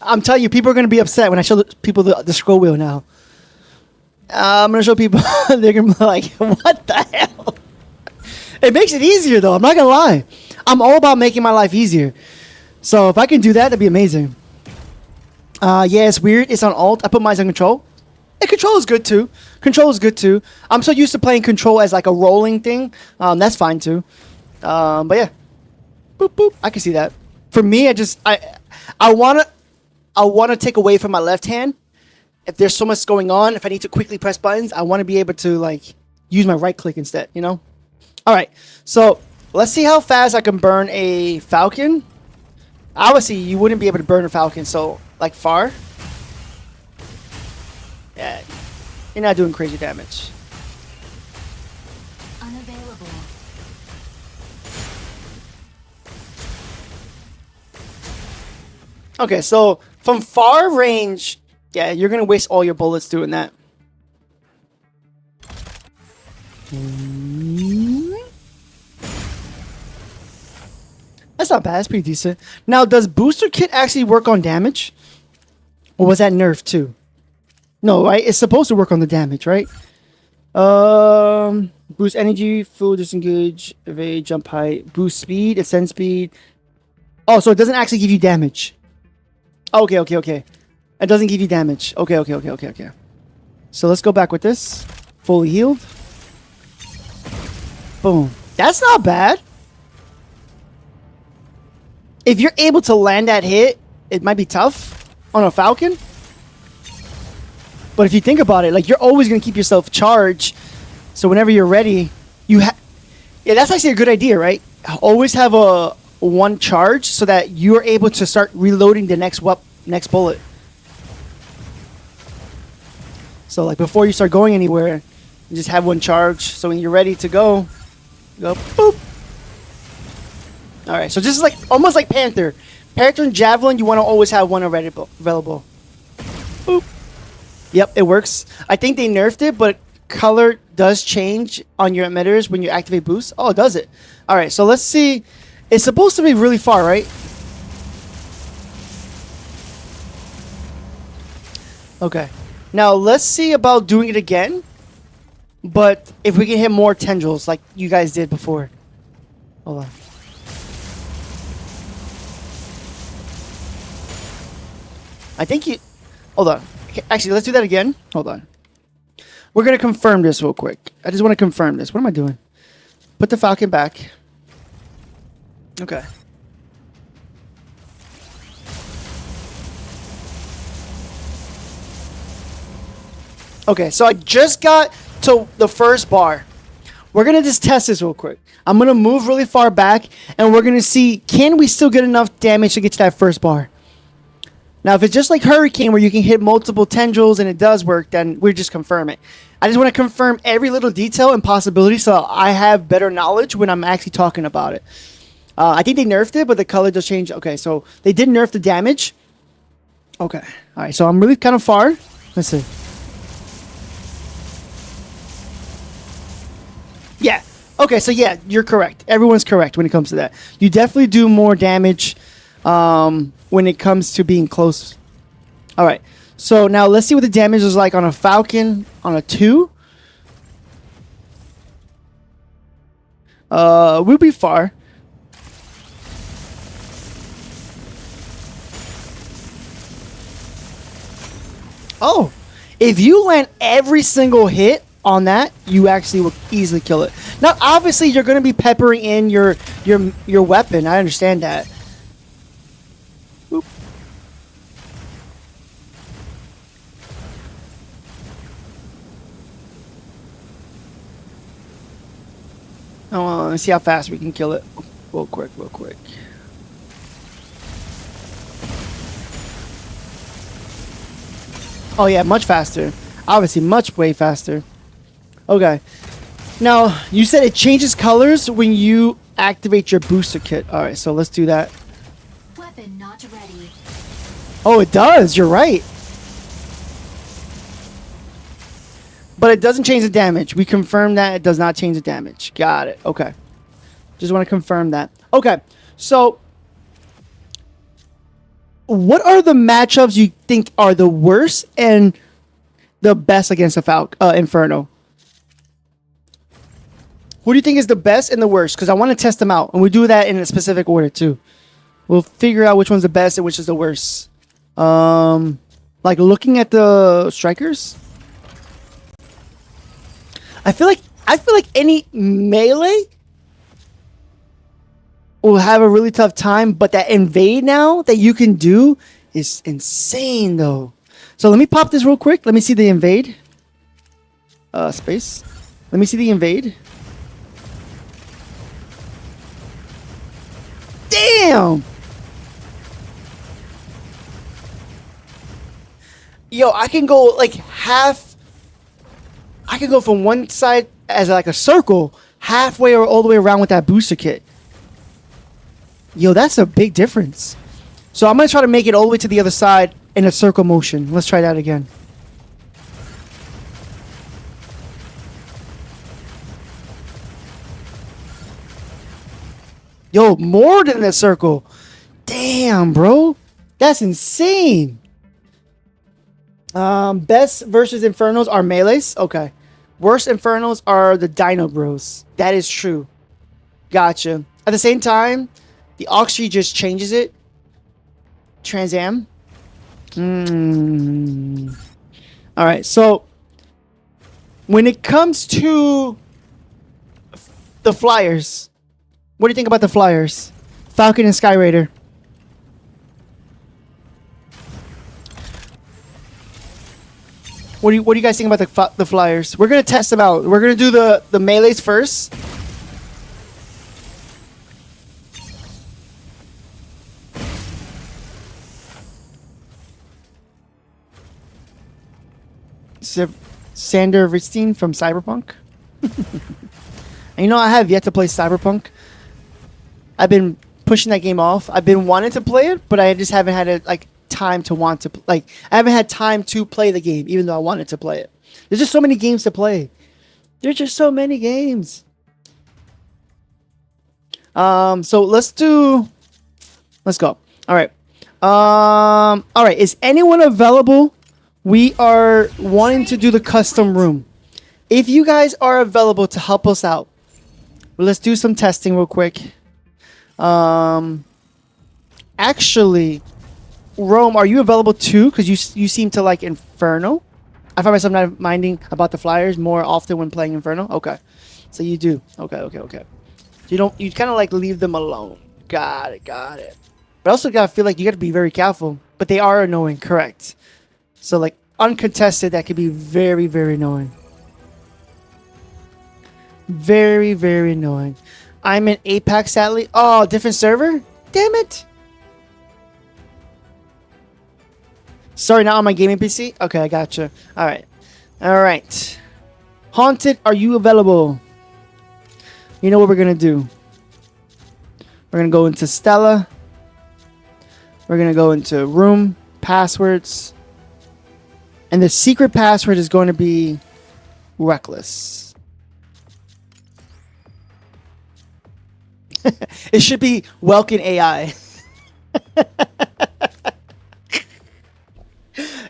I'm telling you, people are gonna be upset when I show people the scroll wheel now. I'm gonna show people. They're gonna be like, "What the hell?" It makes it easier, though. I'm not gonna lie. I'm all about making my life easier. So if I can do that, that'd be amazing. Yeah, it's weird. It's on alt. I put mine on control. And control is good too. Control is good too. I'm so used to playing control as like a rolling thing. That's fine too. But yeah, boop boop. I can see that. For me, I wanna take away from my left hand. If there's so much going on, if I need to quickly press buttons, I want to be able to like use my right click instead. You know. All right. So let's see how fast I can burn a falcon. Obviously, you wouldn't be able to burn a falcon. So like far. Yeah, you're not doing crazy damage. Unavailable. Okay, so from far range, yeah, you're gonna waste all your bullets doing that. That's not bad. That's pretty decent. Now, does booster kit actually work on damage, or was that nerfed too? No, right? It's supposed to work on the damage, right? Boost energy, full disengage, evade, jump height, boost speed, ascend speed. Oh, so it doesn't actually give you damage. Okay. It doesn't give you damage. Okay. So let's go back with this. Fully healed. Boom. That's not bad. If you're able to land that hit, it might be tough on a Falcon. But if you think about it, like you're always going to keep yourself charged. So whenever you're ready, yeah, that's actually a good idea, right? Always have one charge so that you're able to start reloading the next bullet. So like before you start going anywhere, you just have one charge. So when you're ready to go boop. All right, so just like almost like Panther and Javelin, you want to always have one available. Boop. Yep, it works. I think they nerfed it, but color does change on your emitters when you activate boost. Oh, does it? All right, so let's see. It's supposed to be really far, right? Okay. Now, let's see about doing it again. But if we can hit more tendrils like you guys did before. Hold on. I think you... Hold on. Okay, actually, let's do that again. Hold on. We're going to confirm this real quick. I just want to confirm this. What am I doing? Put the Falcon back. Okay. Okay, so I just got to the first bar. We're going to just test this real quick. I'm going to move really far back, and we're going to see, can we still get enough damage to get to that first bar? Now, if it's just like Hurricane, where you can hit multiple tendrils and it does work, then we just confirm it. I just want to confirm every little detail and possibility so I have better knowledge when I'm actually talking about it. I think they nerfed it, but the color does change. Okay, so they did nerf the damage. Okay. All right, so I'm really kind of far. Let's see. Yeah. Okay, so yeah, you're correct. Everyone's correct when it comes to that. You definitely do more damage when it comes to being close. All right. So now let's see what the damage is like on a Falcon on a 2. We'll be far. Oh, if you land every single hit on that, you actually will easily kill it. Now, obviously, you're going to be peppering in your weapon. I understand that. Oop. Oh, let's see how fast we can kill it. Real quick. Oh yeah, much faster. Obviously, way faster. Okay. Now, you said it changes colors when you activate your booster kit. All right, so let's do that. Weapon not ready. Oh, it does. You're right. But it doesn't change the damage. We confirmed that it does not change the damage. Got it. Okay. Just want to confirm that. Okay, so what are the matchups you think are the worst and the best against the Inferno? Who do you think is the best and the worst? Because I want to test them out, and we do that in a specific order too. We'll figure out which one's the best and which is the worst. Like looking at the strikers, I feel like any melee will have a really tough time, but that invade now that you can do is insane though. So let me pop this real quick. Let me see the invade. Space. Let me see the invade. Damn! Yo, I can go like half. I can go from one side as like a circle, halfway or all the way around with that booster kit. Yo, that's a big difference. So I'm going to try to make it all the way to the other side in a circle motion. Let's try that again. Yo, more than a circle. Damn, bro. That's insane. Best versus Infernos are melees. Okay. Worst Infernos are the Dino Bros. That is true. Gotcha. At the same time, the Oxy just changes it. Trans Am. All right. So when it comes to the Flyers, what do you think about the Flyers? Falcon and Sky Raider. What do you guys think about the Flyers? We're gonna test them out. We're gonna do the melees first. Sander Ritstein from Cyberpunk. And you know, I have yet to play Cyberpunk. I've been pushing that game off. I've been wanting to play it, but I just haven't had time to want to I haven't had time to play the game, even though I wanted to play it. There's just so many games to play. There's just so many games. So let's go. All right. All right. Is anyone available? We are wanting to do the custom room. If you guys are available to help us out, let's do some testing real quick. Actually, Rome, are you available too? Because you seem to like Inferno. I find myself not minding about the Flyers more often when playing Inferno. Okay, so you do. Okay. You kind of like leave them alone. Got it. But also gotta feel like you gotta be very careful. But they are annoying, correct? So like uncontested, that could be very, very annoying. Very, very annoying. I'm in Apex, sadly. Oh, different server? Damn it. Sorry, not on my gaming PC? Okay, I gotcha. Alright. Haunted, are you available? You know what we're going to do? We're going to go into Stella. We're going to go into room, passwords. And the secret password is going to be reckless. It should be Welkin AI.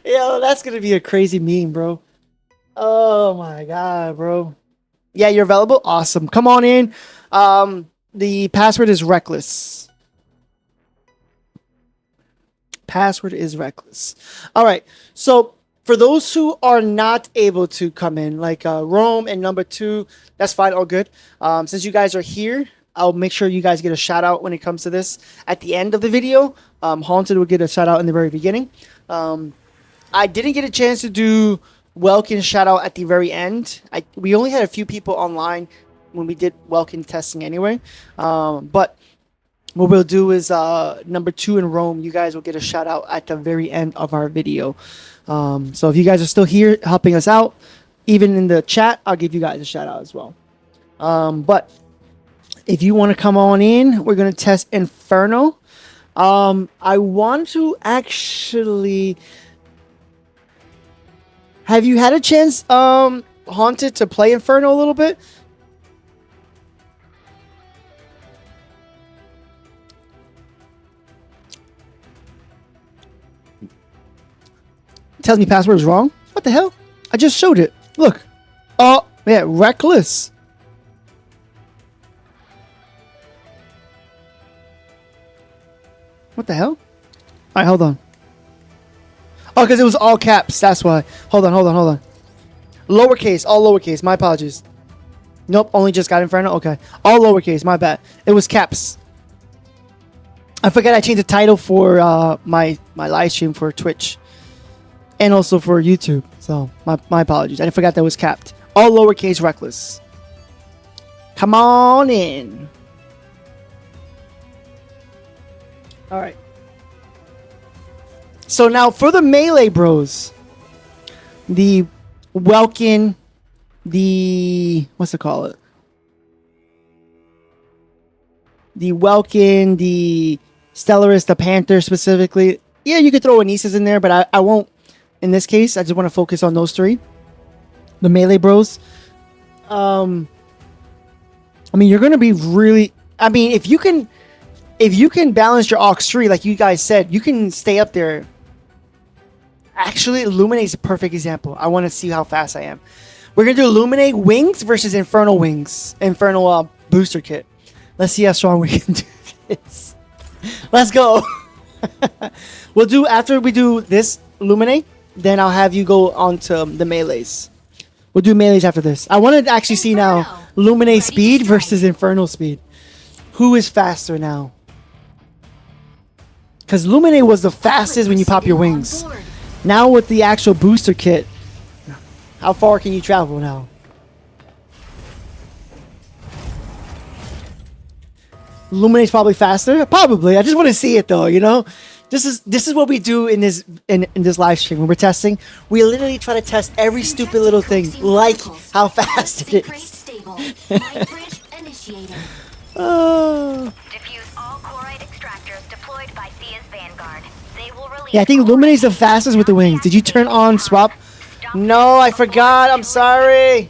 Yo, that's going to be a crazy meme, bro. Oh my god, bro. Yeah, you're available? Awesome. Come on in. The password is reckless. Password is reckless. All right. So for those who are not able to come in, like Rome and number 2, that's fine. All good. Since you guys are here, I'll make sure you guys get a shout out when it comes to this at the end of the video. Haunted will get a shout out in the very beginning. I didn't get a chance to do Welkin shout out at the very end. We only had a few people online when we did Welkin testing anyway. But what we'll do is number 2 in Rome, you guys will get a shout out at the very end of our video. So if you guys are still here helping us out, even in the chat, I'll give you guys a shout out as well. But if you want to come on in, we're going to test Inferno. I want to actually... Have you had a chance, Haunted, to play Inferno a little bit? Tells me password is wrong. What the hell? I just showed it. Look. Oh, yeah, reckless. What the hell? Alright, hold on. Oh, because it was all caps. That's why. Hold on. Lowercase. All lowercase. My apologies. Nope. Only just got Inferno. Okay. All lowercase. My bad. It was caps. I forgot I changed the title for my live stream for Twitch. And also for YouTube. So, my apologies. I forgot that was capped. All lowercase reckless. Come on in. Alright. So now for the melee bros. The Welkin. The... What's it called? The Welkin. The Stellaris. The Panther specifically. Yeah, you could throw Anisas in there, but I won't. In this case, I just want to focus on those three. The melee bros. I mean, you're going to be really... I mean, if you can balance your aux tree, like you guys said, you can stay up there. Actually, Illuminate is a perfect example. I want to see how fast I am. We're going to do Illuminate wings versus Inferno wings. Inferno booster kit. Let's see how strong we can do this. Let's go. We'll do, after we do this Illuminate, then I'll have you go on to the melees. We'll do melees after this. I want to actually see now Illuminate speed versus Inferno speed. Who is faster now? Because Illuminate was the fastest when you pop your wings. Now with the actual booster kit, how far can you travel now? Illuminate's probably faster. Probably. I just want to see it though. You know, this is what we do in this live stream when we're testing. We literally try to test every stupid little thing, like how fast it is. Oh. Diffuse all chloride extractors deployed by Thea's Vanguard. They will release. Yeah, I think Illuminate's the fastest with the wings. Did you turn on swap? No, I forgot. I'm sorry.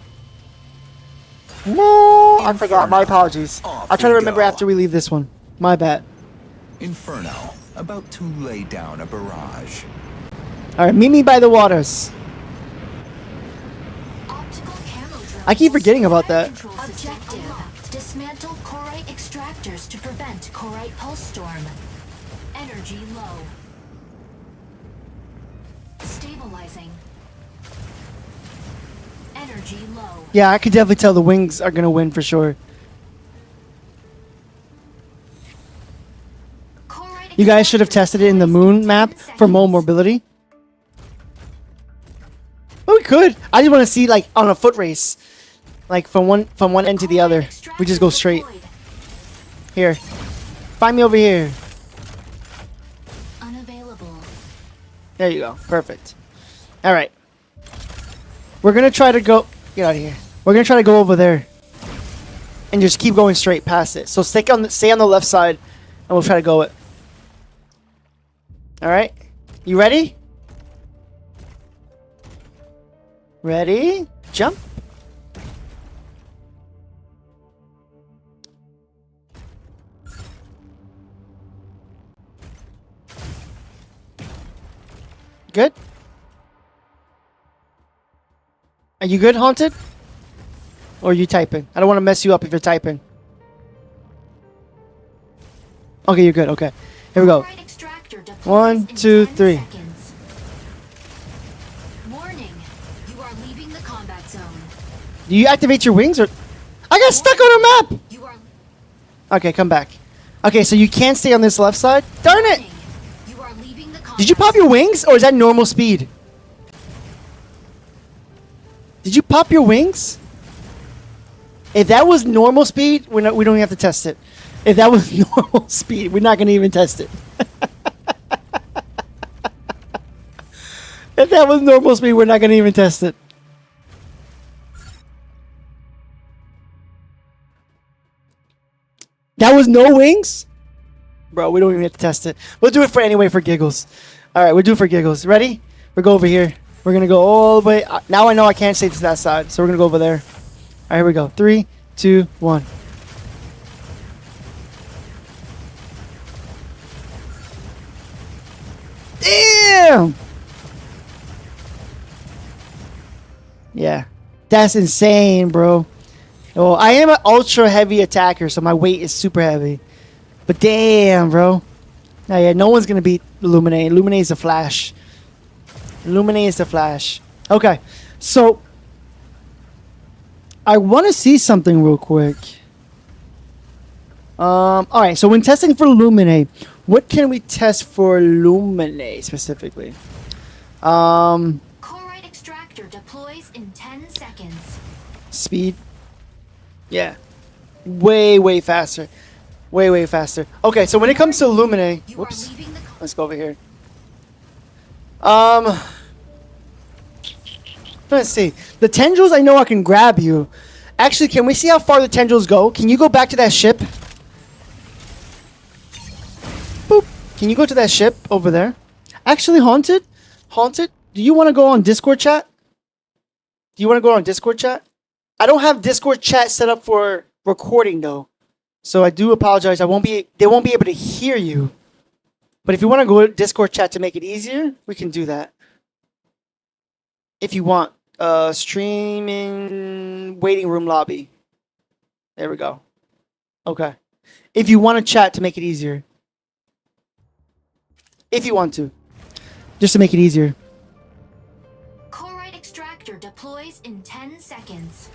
No, I forgot. My apologies. I'll try to remember after we leave this one. My bad. Inferno, about to lay down a barrage. All right, meet me by the waters. I keep forgetting about that. Objective: dismantle chlorite extractors to prevent chlorite pulse storm. Energy low. Stabilizing. Energy low. Yeah, I could definitely tell the wings are gonna win for sure. You guys should have tested it in the moon map for more mobility. Well, we could. I just want to see like on a foot race, like from one end to the other. We just go straight. Here, find me over here. Unavailable. There you go. Perfect. All right. We're gonna try to go. Get out of here. We're gonna try to go over there, and just keep going straight past it. So stay on the left side, and we'll try to go it. All right. You ready? Ready? Jump. Good? Are you good, Haunted? Or are you typing? I don't want to mess you up if you're typing. Okay, you're good. Okay. Here we go. 1, 2, 3. Warning. You are leaving the combat zone. Do you activate your wings or... I got stuck on a map! You are Okay, come back. Okay, so you can't stay on this left side? Darn it! You are leaving the combat Did you pop your wings or is that normal speed? Did you pop your wings? If that was normal speed, we don't even have to test it. If that was normal speed, we're not going to even test it. If that was normal speed, we're not going to even test it. That was no wings? Bro, we don't even have to test it. We'll do it for anyway for giggles. All right, we'll do it for giggles. Ready? We'll go over here. We're going to go all the way. Now I know I can't stay to that side, so we're going to go over there. All right, here we go. 3, 2, 1. Damn! Yeah. That's insane, bro. Well, I am an ultra heavy attacker, so my weight is super heavy. But damn, bro. Now, yeah, no one's gonna beat Illuminate. Illuminate is a Flash. Illuminate is the Flash. Okay, so I want to see something real quick. All right. So when testing for Illuminate, what can we test for Illuminate specifically? Corite extractor deploys in 10 seconds. Speed. Yeah. Way faster. Way faster. Okay, so when it comes to Illuminate, You whoops. are leaving the Let's go over here. Let's see. The tendrils, I know I can grab you. Actually, can we see how far the tendrils go? Can you go back to that ship? Boop. Can you go to that ship over there? Actually, Haunted? Haunted? Do you want to go on Discord chat? Do you want to go on Discord chat? I don't have Discord chat set up for recording though. So I do apologize. They won't be able to hear you. But if you want to go to Discord chat to make it easier, we can do that. If you want. Streaming waiting room lobby. There we go. Okay. If you want to chat to make it easier. If you want to. Just to make it easier. Corite extractor deploys in 10 seconds.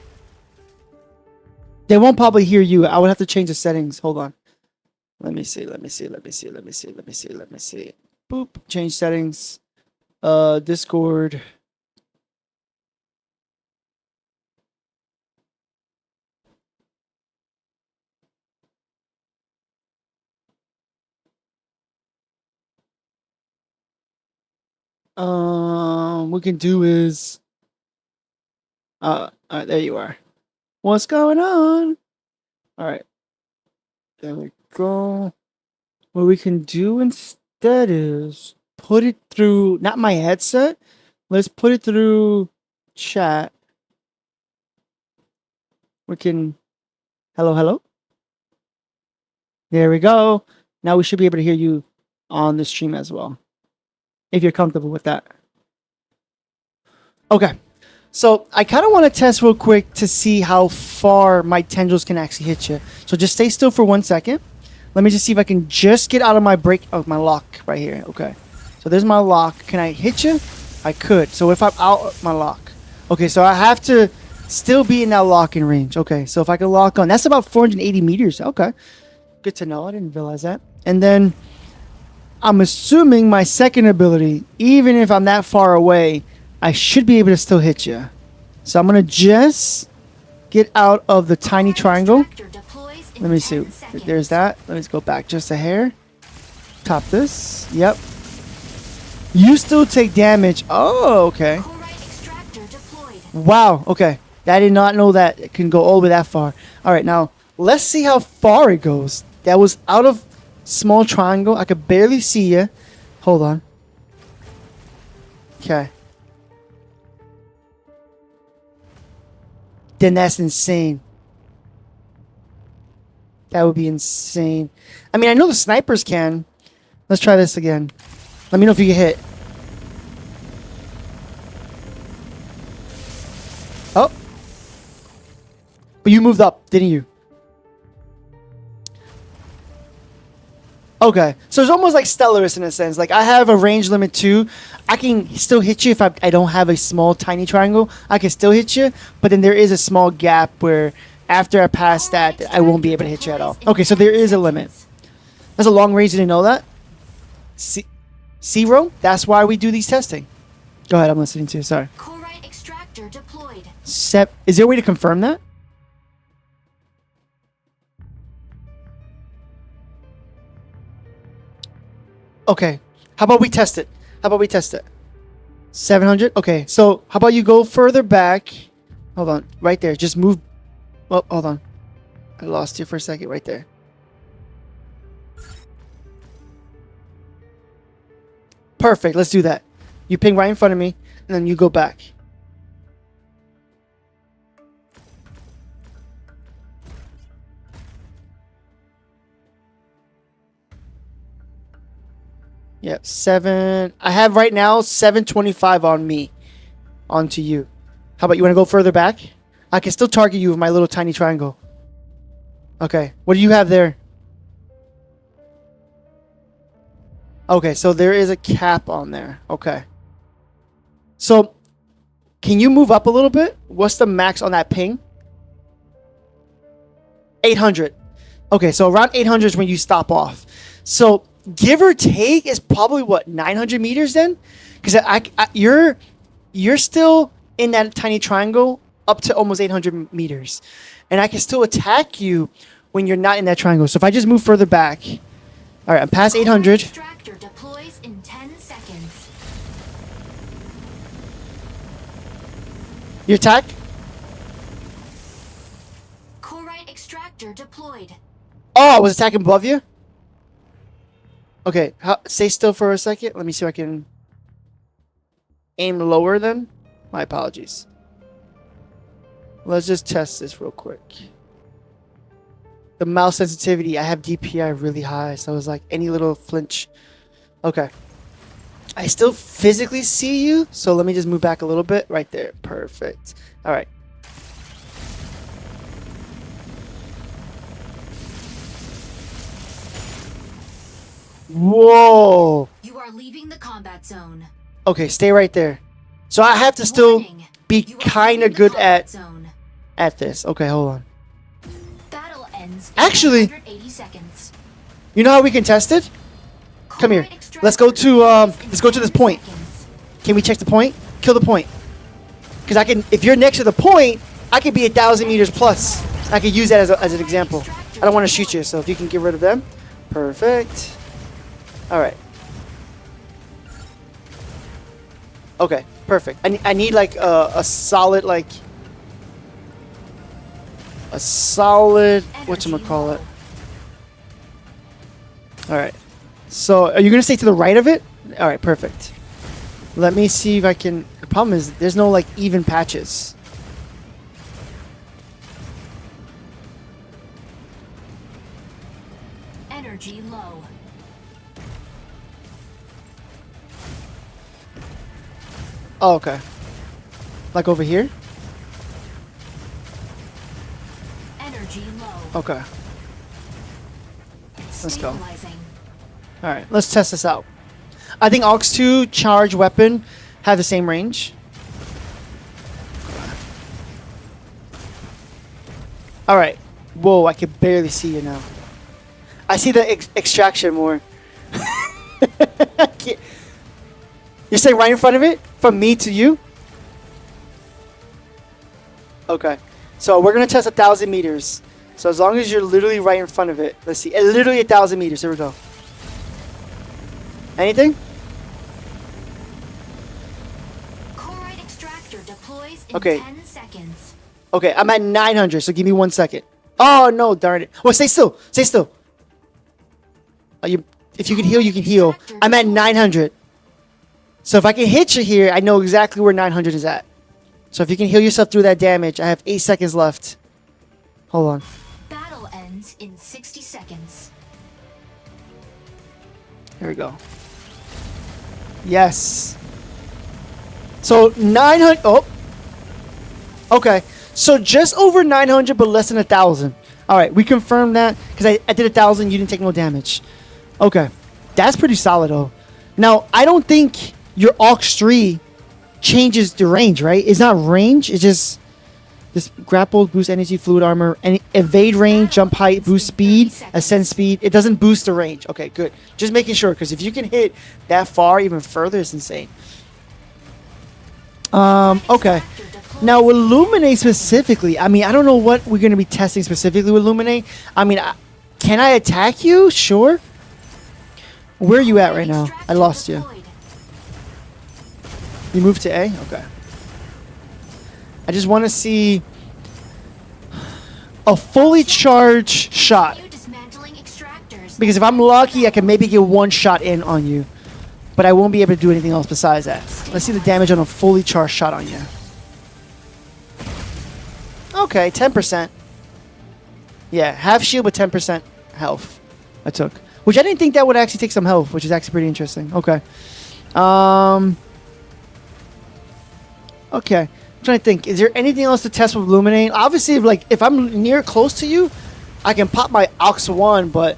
They won't probably hear you. I would have to change the settings. Hold on. Let me see. Boop. Change settings. Discord. We can do is all right, there you are. What's going on? All right. There we go. What we can do instead is put it through not my headset. Let's put it through chat. We can hello. There we go. Now we should be able to hear you on the stream as well. If you're comfortable with that. Okay. So I kind of want to test real quick to see how far my tendrils can actually hit you. So just stay still for 1 second. Let me just see if I can just get out of my my lock right here. Okay. So there's my lock. Can I hit you? I could. So if I'm out of my lock. Okay, so I have to still be in that locking range. Okay, so if I can lock on. That's about 480 meters. Okay. Good to know. I didn't realize that. And then I'm assuming my second ability, even if I'm that far away, I should be able to still hit you. So I'm going to just get out of the tiny triangle. Let me see. There's that. Let me just go back just a hair. Top this. Yep. You still take damage. Oh, okay. Wow. Okay. I did not know that it can go all the way that far. All right. Now, let's see how far it goes. That was out of small triangle. I could barely see you. Hold on. Okay. Then that's insane. That would be insane. I mean, I know the snipers can. Let's try this again. Let me know if you get hit. Oh. But you moved up, didn't you? Okay. So it's almost like Stellaris in a sense. Like I have a range limit too. I can still hit you if I don't have a small tiny triangle. I can still hit you. But then there is a small gap where after I pass that, I won't be able to hit you at all. Okay, so there is a limit. That's a long range. You didn't know that? Zero? That's why we do these testing. Go ahead. I'm listening to you. Sorry. Corite extractor deployed. Is there a way to confirm that? Okay. How about we test it? 700? Okay. So how about you go further back? Hold on. Right there. Just move. Oh, hold on. I lost you for a second right there. Perfect. Let's do that. You ping right in front of me, and then you go back. Yep, 7. I have right now 725 on me. Onto you. How about you want to go further back? I can still target you with my little tiny triangle. Okay. What do you have there? Okay, so there is a cap on there. Okay. So, can you move up a little bit? What's the max on that ping? 800. Okay, so around 800 is when you stop off. So, give or take is probably what, 900 meters then? Because you're still in that tiny triangle up to almost 800 meters. And I can still attack you when you're not in that triangle. So if I just move further back. All right, I'm past 800. Extractor deploys in 10 seconds. You attack? Corite extractor deployed. Oh, I was attacking above you? Okay, stay still for a second. Let me see if I can aim lower then. My apologies. Let's just test this real quick. The mouse sensitivity, I have DPI really high, so I was like, any little flinch. Okay. I still physically see you, so let me just move back a little bit. Right there. Perfect. All right. Whoa. You are leaving the combat zone. Okay, stay right there. So I have to still Warning. be You are kind leaving of the good combat zone. at this. Okay, hold on. Battle ends in Actually- 180 seconds. You know how we can test it? Come here. Corite Let's go to extractor let's go to this in point. 10 seconds. Can we check the point? Kill the point. Because I can, if you're next to the point, I could be 1,000 meters plus. I could use that as an example. I don't want to shoot you, so if you can get rid of them, perfect. All right. Okay, perfect. I need like a solid like a solid whatchamacallit. All right. So are you gonna stay to the right of it? All right, perfect. Let me see if I can. The problem is there's no like even patches. Energy low. Oh, okay. Like over here? Energy low. Okay. Let's go. Stabilizing. All right, let's test this out. I think Aux 2 charge weapon have the same range. All right. Whoa, I can barely see you now. I see the extraction more. I can't- You're saying right in front of it? From me to you? Okay. So we're going to test 1,000 meters. So as long as you're literally right in front of it. Let's see. Literally 1,000 meters. Here we go. Anything? Corite extractor deploys in Okay. 10 seconds. Okay, I'm at 900, so give me 1 second. Oh, no, darn it. Well, stay still. Stay still. If you can heal, you can heal. I'm at 900. So if I can hit you here, I know exactly where 900 is at. So if you can heal yourself through that damage, I have 8 seconds left. Hold on. Battle ends in 60 seconds. Here we go. Yes. So 900. Oh. Okay. So just over 900, but less than 1,000. All right, we confirmed that because I did 1,000. You didn't take no damage. Okay, that's pretty solid though. Now I don't think your Aux 3 changes the range, right? It's not range. It's just this grapple, boost energy, fluid armor, and evade range, jump height, boost speed, ascend speed. It doesn't boost the range. Okay, good. Just making sure because if you can hit that far, even further, it's insane. Okay. Now, with Illuminate specifically, I mean, I don't know what we're going to be testing specifically with Illuminate. I mean, can I attack you? Sure. Where are you at right now? I lost you. You moved to A? Okay. I just want to see a fully charged shot. Because if I'm lucky, I can maybe get one shot in on you. But I won't be able to do anything else besides that. Let's see the damage on a fully charged shot on you. Okay, 10%. Yeah, half shield with 10% health I took. Which I didn't think that would actually take some health, which is actually pretty interesting. Okay. Okay. trying to think. Is there anything else to test with Illuminate? Obviously, if I'm near close to you, I can pop my Ox 1, but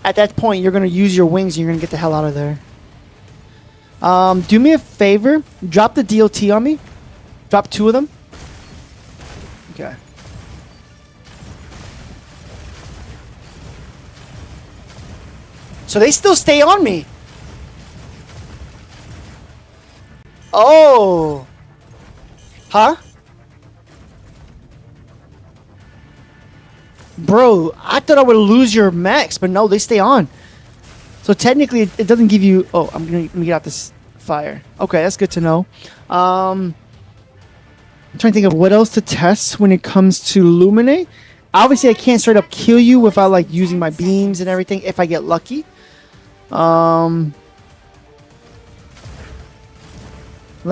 at that point, you're going to use your wings and you're going to get the hell out of there. Do me a favor. Drop the DLT on me. Drop 2 of them. Okay. So they still stay on me. Oh. Huh? Bro, I thought I would lose your max, but no, they stay on. So technically, it doesn't give you... Oh, let me get out this fire. Okay, that's good to know. I'm trying to think of what else to test when it comes to Illuminate. Obviously, I can't straight up kill you without like using my beams and everything if I get lucky. Let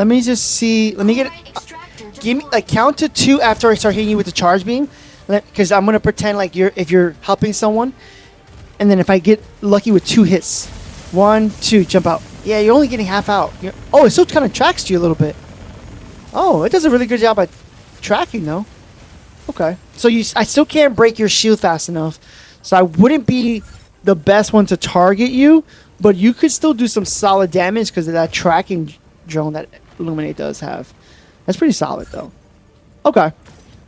me just see. Let me get... Give me like count to 2 after I start hitting you with the charge beam. Because I'm going to pretend like if you're helping someone. And then if I get lucky with 2 hits. 1, 2, jump out. Yeah, you're only getting half out. Oh, it still kind of tracks you a little bit. Oh, it does a really good job at tracking, though. Okay. So I still can't break your shield fast enough. So I wouldn't be the best one to target you. But you could still do some solid damage because of that tracking drone that Illuminate does have. That's pretty solid, though. Okay.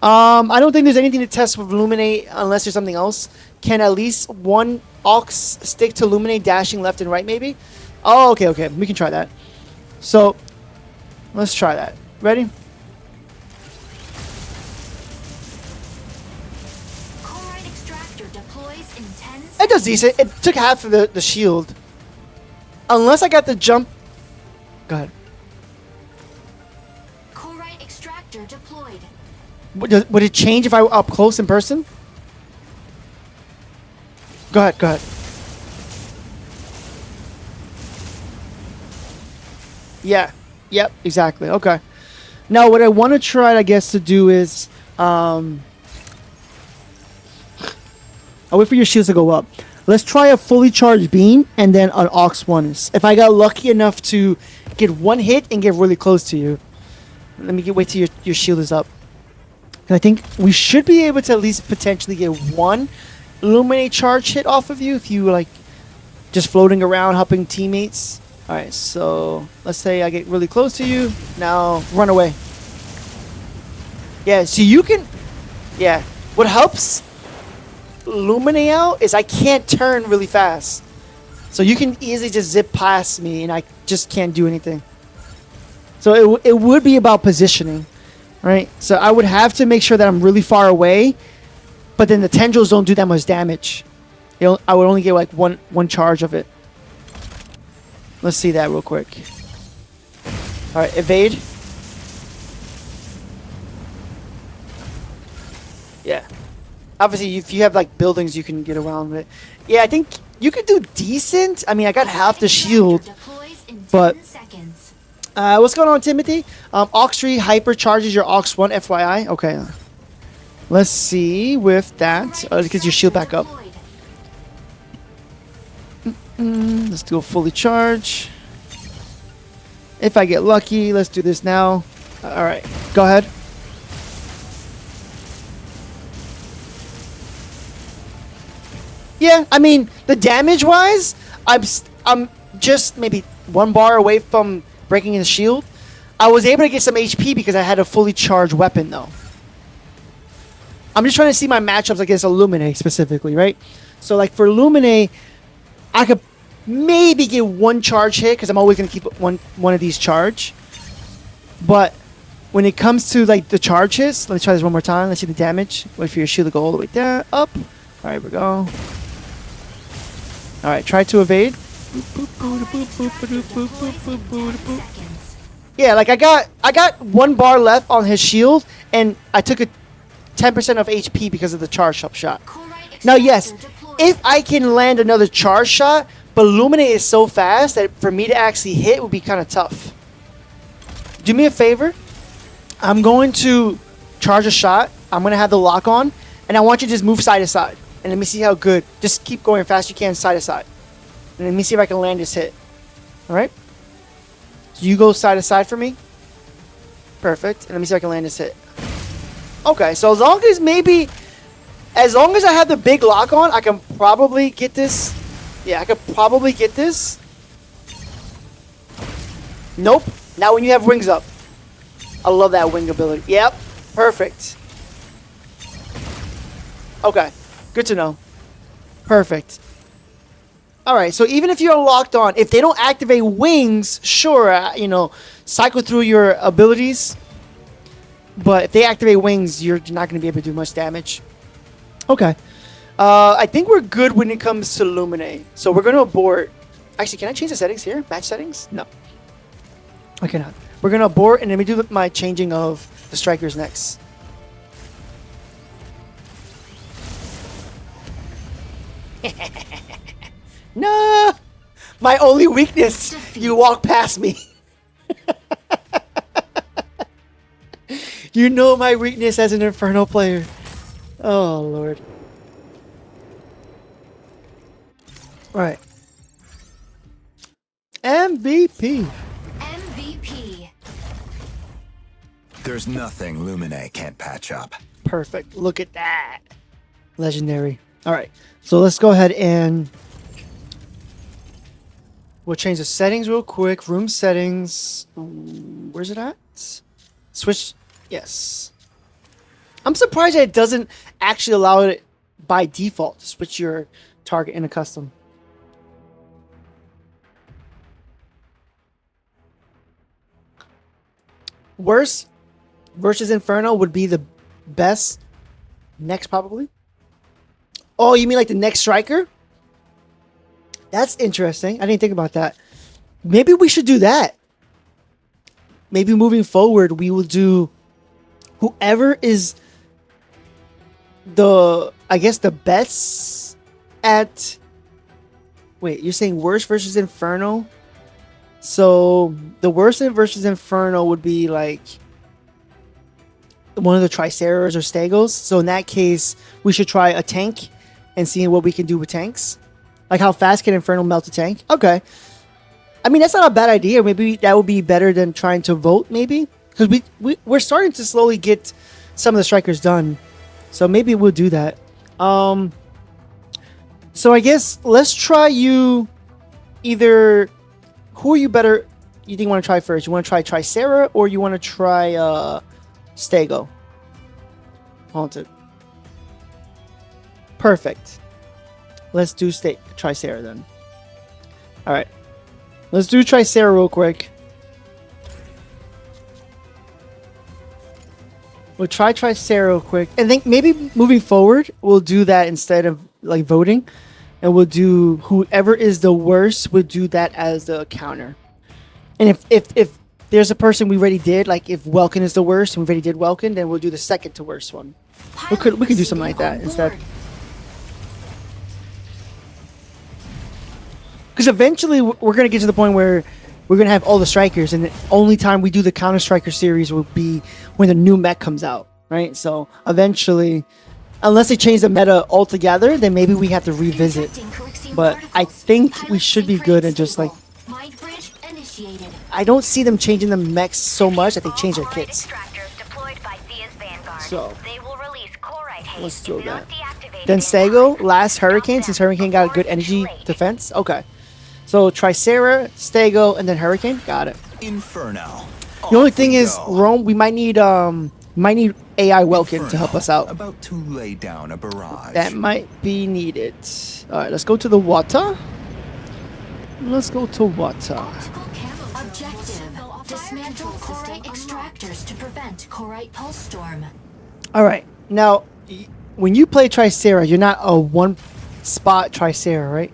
I don't think there's anything to test with Illuminate unless there's something else. Can at least one Ox stick to Illuminate dashing left and right, maybe? Oh, okay, okay. We can try that. So, let's try that. Ready? Chloride extractor deploys in 10 seconds. It does decent. It took half of the shield. Unless I got the jump... Go ahead. Chloride extractor deployed. Would it change if I were up close in person? Go ahead, go ahead. Yeah. Yep, exactly. Okay. Now, what I want to try, I guess, to do is... I'll wait for your shields to go up. Let's try a fully charged beam and then an Ox 1. If I got lucky enough to get 1 hit and get really close to you. Let me wait till your shield is up. And I think we should be able to at least potentially get 1 Illuminate charge hit off of you if you like just floating around helping teammates. Alright, so let's say I get really close to you. Now run away. Yeah, so you can... Yeah. What helps Illuminate out is I can't turn really fast. So you can easily just zip past me and I just can't do anything. So it would be about positioning. Right? So I would have to make sure that I'm really far away. But then the tendrils don't do that much damage. I would only get like one charge of it. Let's see that real quick. Alright, evade. Yeah. Obviously, if you have like buildings, you can get around it. Yeah, I think you could do decent. I mean, I got half the shield. But... what's going on, Timothy? Ox 3 hypercharges your Ox 1, FYI. Okay. Let's see with that. Get your shield back up. Let's do a fully charge. If I get lucky, let's do this now. Alright, go ahead. Yeah, I mean, the damage-wise, I'm just maybe 1 bar away from breaking his shield. I was able to get some HP because I had a fully charged weapon, though. I'm just trying to see my matchups against Illuminate specifically, right? So, like, for Illuminate, I could maybe get 1 charge hit because I'm always going to keep one of these charge. But when it comes to, like, the charge hits, let me try this one more time. Let's see the damage. Wait for your shield to go all the way down, up. All right, here we go. All right, try to evade. Yeah, like I got 1 bar left on his shield, and I took a 10% of HP because of the charge up shot. Now, yes, if I can land another charge shot, but Illuminate is so fast that for me to actually hit would be kind of tough. Do me a favor. I'm going to charge a shot. I'm going to have the lock on, and I want you to just move side to side. And let me see how good. Just keep going fast you can side to side. And let me see if I can land this hit. Alright? So you go side to side for me. Perfect. And let me see if I can land this hit. Okay, so as long as I have the big lock on, I can probably get this. Yeah, I could probably get this. Nope. Now when you have wings up. I love that wing ability. Yep. Perfect. Okay. Good to know. Perfect. Alright, so even if you're locked on, if they don't activate wings, sure, you know, cycle through your abilities. But if they activate wings, you're not going to be able to do much damage. Okay. I think we're good when it comes to Lumine. So we're going to abort. Actually, can I change the settings here? Match settings? No. I cannot. We're going to abort, and then we do my changing of the strikers next. No! My only weakness. You walk past me. You know my weakness as an Inferno player. Oh, Lord. Right. MVP. MVP. There's nothing Lumine can't patch up. Perfect. Look at that. Legendary. All right. So let's go ahead and we'll change the settings real quick. Room settings. Where's it at? Switch. Yes. I'm surprised that it doesn't actually allow it by default to switch your target in a custom. Worst versus Inferno would be the best next, probably. Oh, you mean like the next striker? That's interesting. I didn't think about that. Maybe we should do that. Maybe moving forward, we will do whoever is the, I guess, the best at... Wait, you're saying worst versus Inferno? So the worst versus Inferno would be like one of the Triceras or Stegos. So in that case, we should try a tank and see what we can do with tanks. Like how fast can Inferno melt a tank? Okay. I mean, that's not a bad idea. Maybe that would be better than trying to vote, maybe. Because we're starting to slowly get some of the strikers done. So maybe we'll do that. So I guess let's try you either... Who are you better... You think you want to try first? You want to try Tricera or you want to try Stego? Haunted. Perfect. Let's do Tricera then. Alright. Let's do Tricera real quick. We'll try Tricera real quick. And think maybe moving forward, we'll do that instead of like voting. And we'll do whoever is the worst, we'll do that as the counter. And if there's a person we already did, like if Welkin is the worst and we already did Welkin, then we'll do the second to worst one. We could do something like that instead. Because eventually we're going to get to the point where we're going to have all the strikers, and the only time we do the Counter Striker series will be when the new mech comes out, right? So eventually, unless they change the meta altogether, then maybe we have to revisit. But I think we should be good and just like... I don't see them changing the mechs so much that they change their kits. So, let's do that. Then Stego, last Hurricane, since Hurricane got a good energy defense. Okay. So Tricera, Stego, and then Hurricane. Got it. Inferno. The only thing is, Rome, we might need AI Welkin to help us out. About to lay down a barrage. That might be needed. Alright, let's go to the water. Let's go to water. Objective: dismantle Corite extractors to prevent Corite pulse storm. Alright, now, when you play Tricera, you're not a one-spot Tricera, right?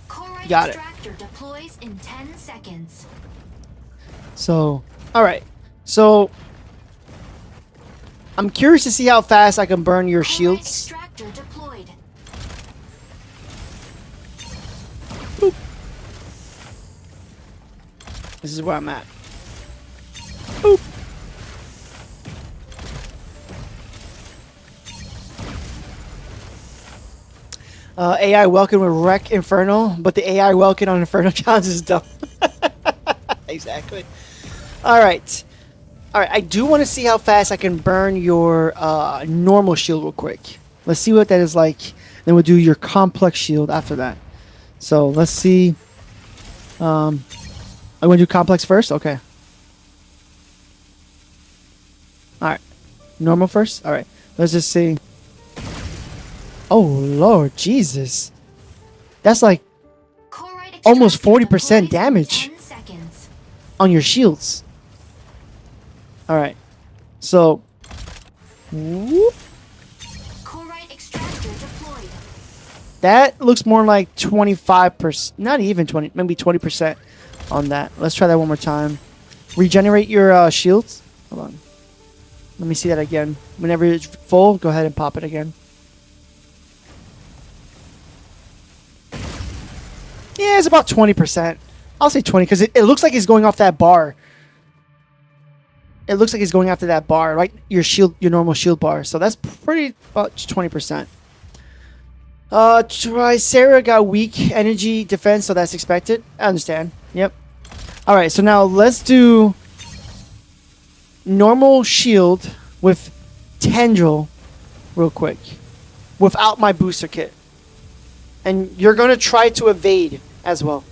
Corite Got it. extractor deploys in 10 seconds. So, alright. So, I'm curious to see how fast I can burn your shields. Extractor deployed. Boop. This is where I'm at. Boop. AI welcome with Wreck Inferno, but the AI welcome on Inferno challenge is dumb. Exactly. All right. All right. I do want to see how fast I can burn your normal shield real quick. Let's see what that is like. Then we'll do your complex shield after that. So let's see. I'm going to do complex first. Okay. All right. Normal first. All right. Let's just see. Oh Lord Jesus. That's like Corite almost extractor 40% deploys in damage 10 seconds. on your shields. All right. So whoop. Corite extractor deployed. That looks more like 25%, not even 20, maybe 20% on that. Let's try that one more time. Regenerate your shields. Hold on. Let me see that again. Whenever it's full, go ahead and pop it again. Yeah, it's about 20%. I'll say 20 because it looks like it's going off that bar. It looks like it's going after that bar, right? Your shield, your normal shield bar. So that's pretty much 20%. Tricera got weak energy defense, so that's expected. I understand. Yep. All right, so now let's do normal shield with Tendril real quick without my booster kit. And you're going to try to evade as well.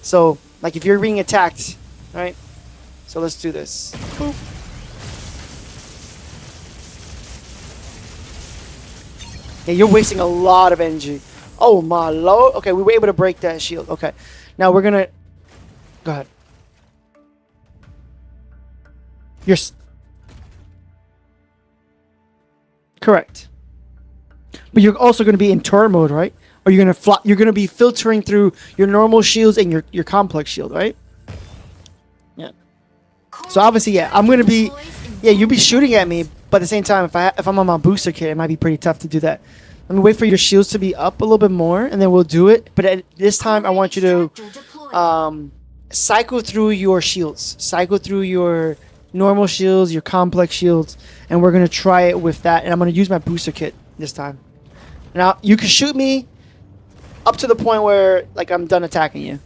So, like if you're being attacked, right? So let's do this. Boop. Yeah, you're wasting a lot of energy. Oh my lord. Okay, we were able to break that shield. Okay. Now we're gonna... Go ahead. You're... Correct. But you're also going to be in turret mode, right? Or you're going to you're going to be filtering through your normal shields and your complex shield, right? Yeah. So obviously, yeah, I'm going to be... Yeah, you'll be shooting at me, but at the same time, if I'm on my booster kit, it might be pretty tough to do that. Let me wait for your shields to be up a little bit more, and then we'll do it. But at this time, I want you to cycle through your shields. Cycle through your normal shields, your complex shields, and we're going to try it with that. And I'm going to use my booster kit this time. Now, you can shoot me up to the point where like I'm done attacking you.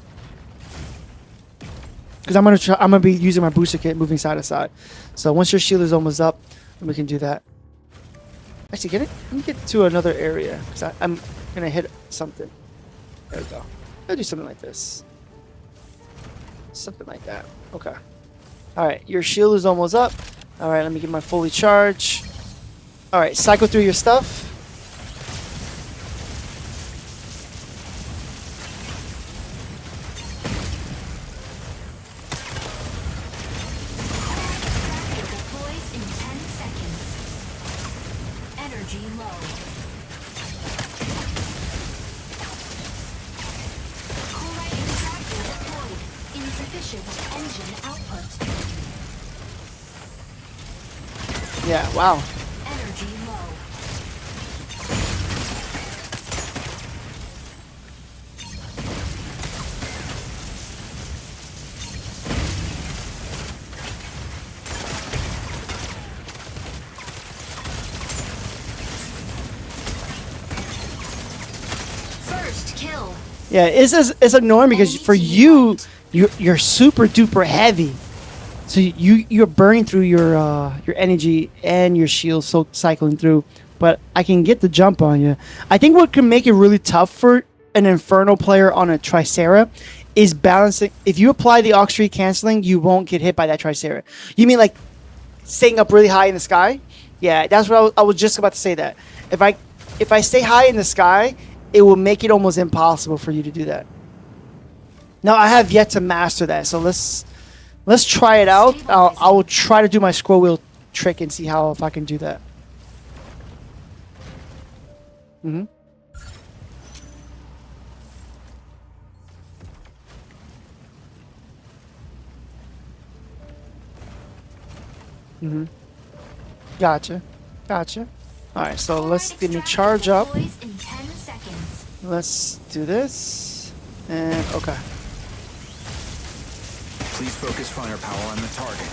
Because I'm gonna be using my booster kit, moving side to side. So once your shield is almost up, then we can do that. Actually, let me get to another area because I'm gonna hit something. There we go. I'll do something like this. Something like that. Okay. All right, your shield is almost up. All right, let me get my fully charged. All right, cycle through your stuff. Yeah, wow. Energy low. First kill. Yeah, it's annoying because for you're super duper heavy. So you're burning through your energy and your shield, so cycling through. But I can get the jump on you. I think what can make it really tough for an Inferno player on a Tricera is balancing. If you apply the Aux 3 canceling, you won't get hit by that Tricera. You mean like staying up really high in the sky? Yeah, that's what I was just about to say. That if I stay high in the sky, it will make it almost impossible for you to do that. Now I have yet to master that, so let's try it out. I will try to do my scroll wheel trick and see if I can do that. Mm-hmm. Mm-hmm. Gotcha. Gotcha. Alright, so let's get me charge up. Let's do this. And okay. Please focus firepower on the target.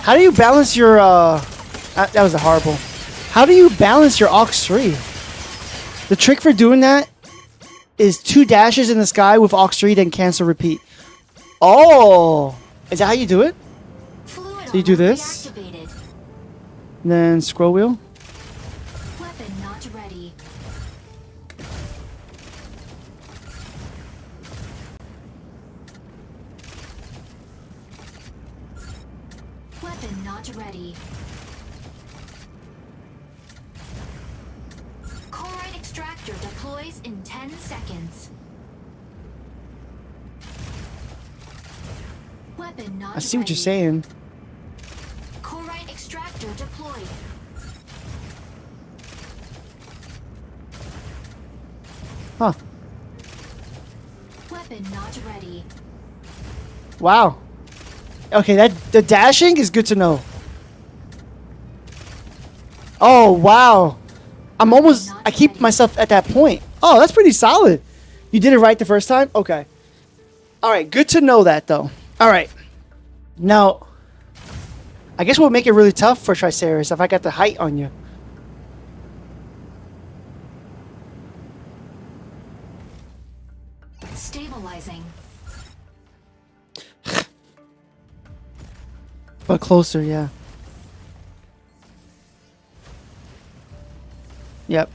How do you balance your that was a horrible. How do you balance your Aux 3? The trick for doing that is 2 dashes in the sky with Aux 3, then cancel repeat. Oh, is that how you do it? Fluid So you do armor this? reactivated. Then scroll wheel. Weapon not ready. Weapon not ready. Chloride extractor deploys in 10 seconds. Weapon not I see what you're ready. saying. Chloride extractor deployed. Huh. Weapon not ready. Wow. Okay, that the dashing is good to know. Oh, wow. I keep myself at that point. Oh, that's pretty solid. You did it right the first time? Okay. All right, good to know that though. All right. Now, I guess what would make it really tough for Triceratops if I got the height on you. Stabilizing. But closer, yeah. Yep.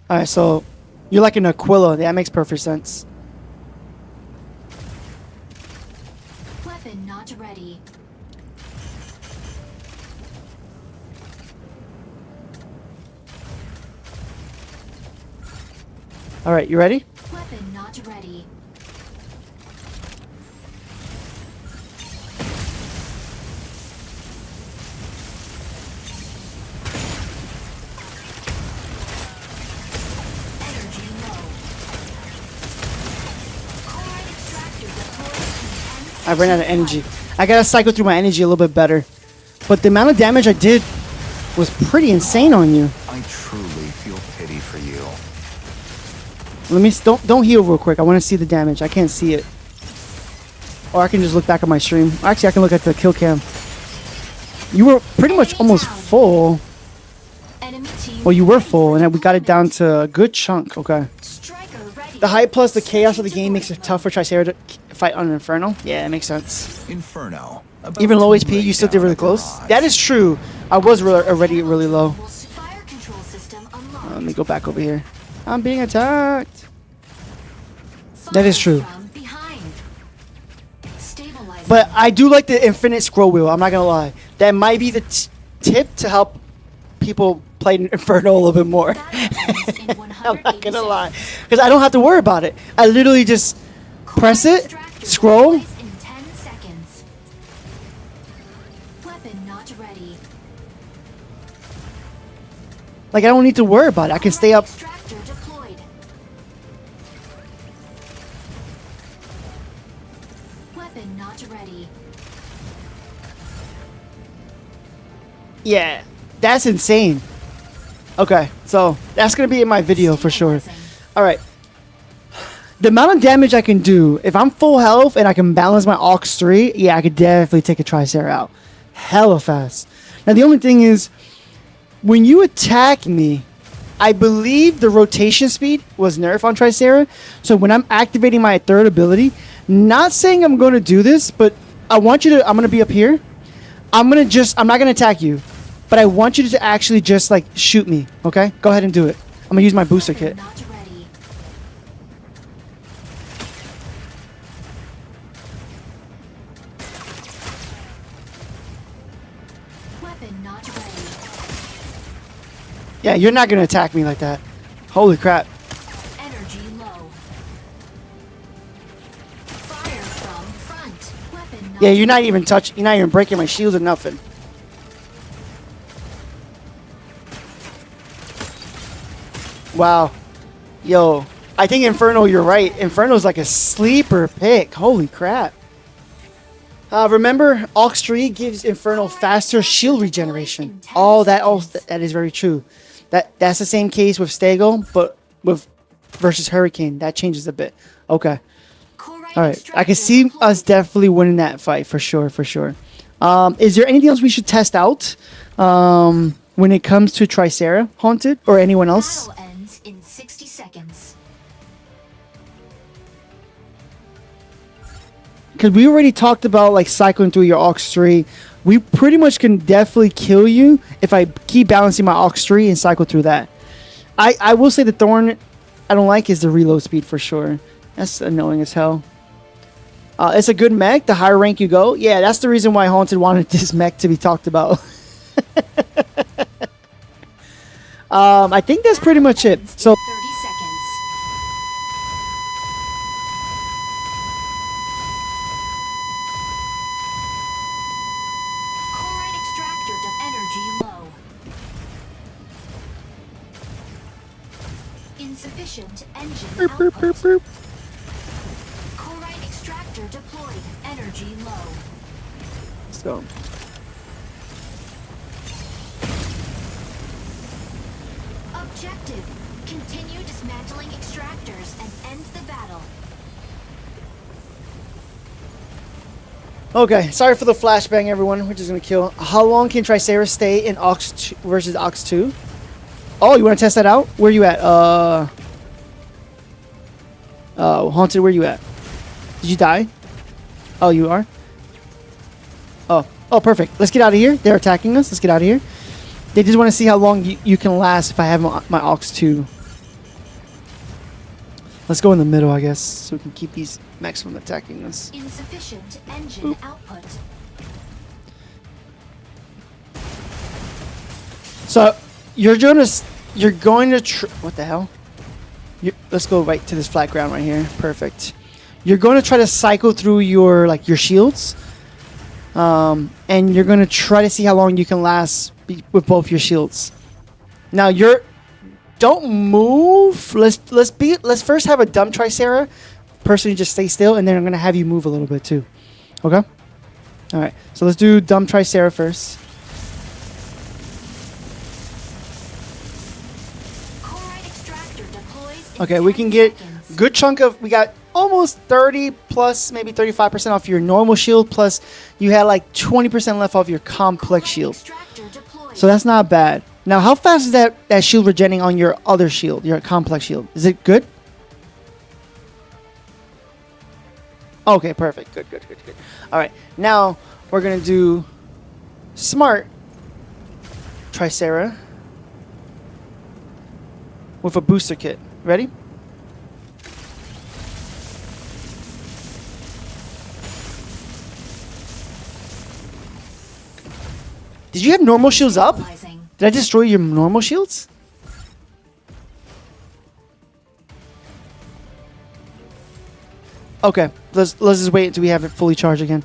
Alright, so you're like an Aquila. That makes perfect sense. Weapon not ready. Alright, you ready? Weapon not ready. Energy low. Chloride extractor deployed in 10 I ran out of energy. I gotta cycle through my energy a little bit better. But the amount of damage I did was pretty insane on you. I truly feel pity for you. Let me don't heal real quick. I want to see the damage. I can't see it. Or I can just look back at my stream. Actually, I can look at the kill cam. You were pretty much almost full. Enemy team. Well, you were full, and then we got it down to a good chunk. Okay. Striker ready. The height plus the chaos of the game makes it tough for Triceratops to fight on an Inferno. Yeah, it makes sense. Inferno. about Even low to HP, lay you still down did really a close. barrage. That is true. I was already really low. Fire control system unlocked. Let me go back over here. I'm being attacked. That is true. From behind. Stabilizing. But I do like the infinite scroll wheel. I'm not gonna lie. That might be the tip to help people play Inferno a little bit more. I'm not gonna lie, because I don't have to worry about it. I literally just press it, scroll. In 10 seconds. Weapon not ready. Like I don't need to worry about it. I can stay up. Extractor deployed. Weapon not ready. Yeah, that's insane. Okay, so that's gonna be in my video for sure. All right. The amount of damage I can do, if I'm full health and I can balance my Aux 3, yeah, I could definitely take a Tricer out. Hella fast. Now, the only thing is, when you attack me, I believe the rotation speed was nerfed on Tricera. So when I'm activating my third ability, not saying I'm going to do this, but I want you to, I'm going to be up here. I'm not going to attack you, but I want you to actually just like shoot me. Okay? Go ahead and do it. I'm going to use my booster kit. Not ready. Weapon not ready. Yeah, you're not going to attack me like that. Holy crap. Energy low. Fire from front. Weapon not Yeah, you're not even breaking my shields or nothing. Wow. Yo, I think Inferno, you're right. Inferno's like a sleeper pick. Holy crap. Remember, Aux 3 gives Inferno faster shield regeneration. That is very true. That's the same case with Stego, but with versus Hurricane. That changes a bit. Okay. All right. I can see us definitely winning that fight for sure, for sure. Is there anything else we should test out when it comes to Tricera Haunted or anyone else? Battle ends in 60 seconds. Because we already talked about like cycling through your Aux 3. We pretty much can definitely kill you if I keep balancing my Aux 3 and cycle through that. I will say the Thorn I don't like is the reload speed for sure. That's annoying as hell. It's a good mech. The higher rank you go. Yeah, that's the reason why Haunted wanted this mech to be talked about. I think that's pretty much it. So 30 seconds. Chloride extractor energy low. Insufficient engine output. Chloride extractor deployed. Energy low. let's go. Objective. Continue dismantling extractors and end the battle. Okay, sorry for the flashbang, everyone. We're just gonna kill. How long can Tricera stay in Aux 2 versus Aux 2? Oh, you want to test that out? Where you at? Haunted, where you at? Did you die? Oh, you are? Oh, perfect. Let's get out of here. They're attacking us. Let's get out of here. They just want to see how long you can last if I have my Aux 2. Let's go in the middle, I guess, so we can keep these mechs from attacking us. Insufficient engine output. So you're going to what the hell? Let's go right to this flat ground right here. Perfect. You're going to try to cycle through your shields, and you're going to try to see how long you can last with both your shields. Now don't move. Let's first have a dumb Tricera. Personally, just stay still, and then I'm going to have you move a little bit too. Okay. All right. So let's do dumb Tricera first. Okay, we can get a good chunk of, we got almost 30 plus, maybe 35% off your normal shield, plus you had like 20% left off your complex shield. So that's not bad. Now, how fast is that shield regenerating on your other shield, your complex shield? Is it good? Okay, perfect. Good. All right, now we're going to do smart Tricera with a booster kit. Ready? Did you have normal shields up? Did I destroy your normal shields? Okay, let's just wait until we have it fully charged again.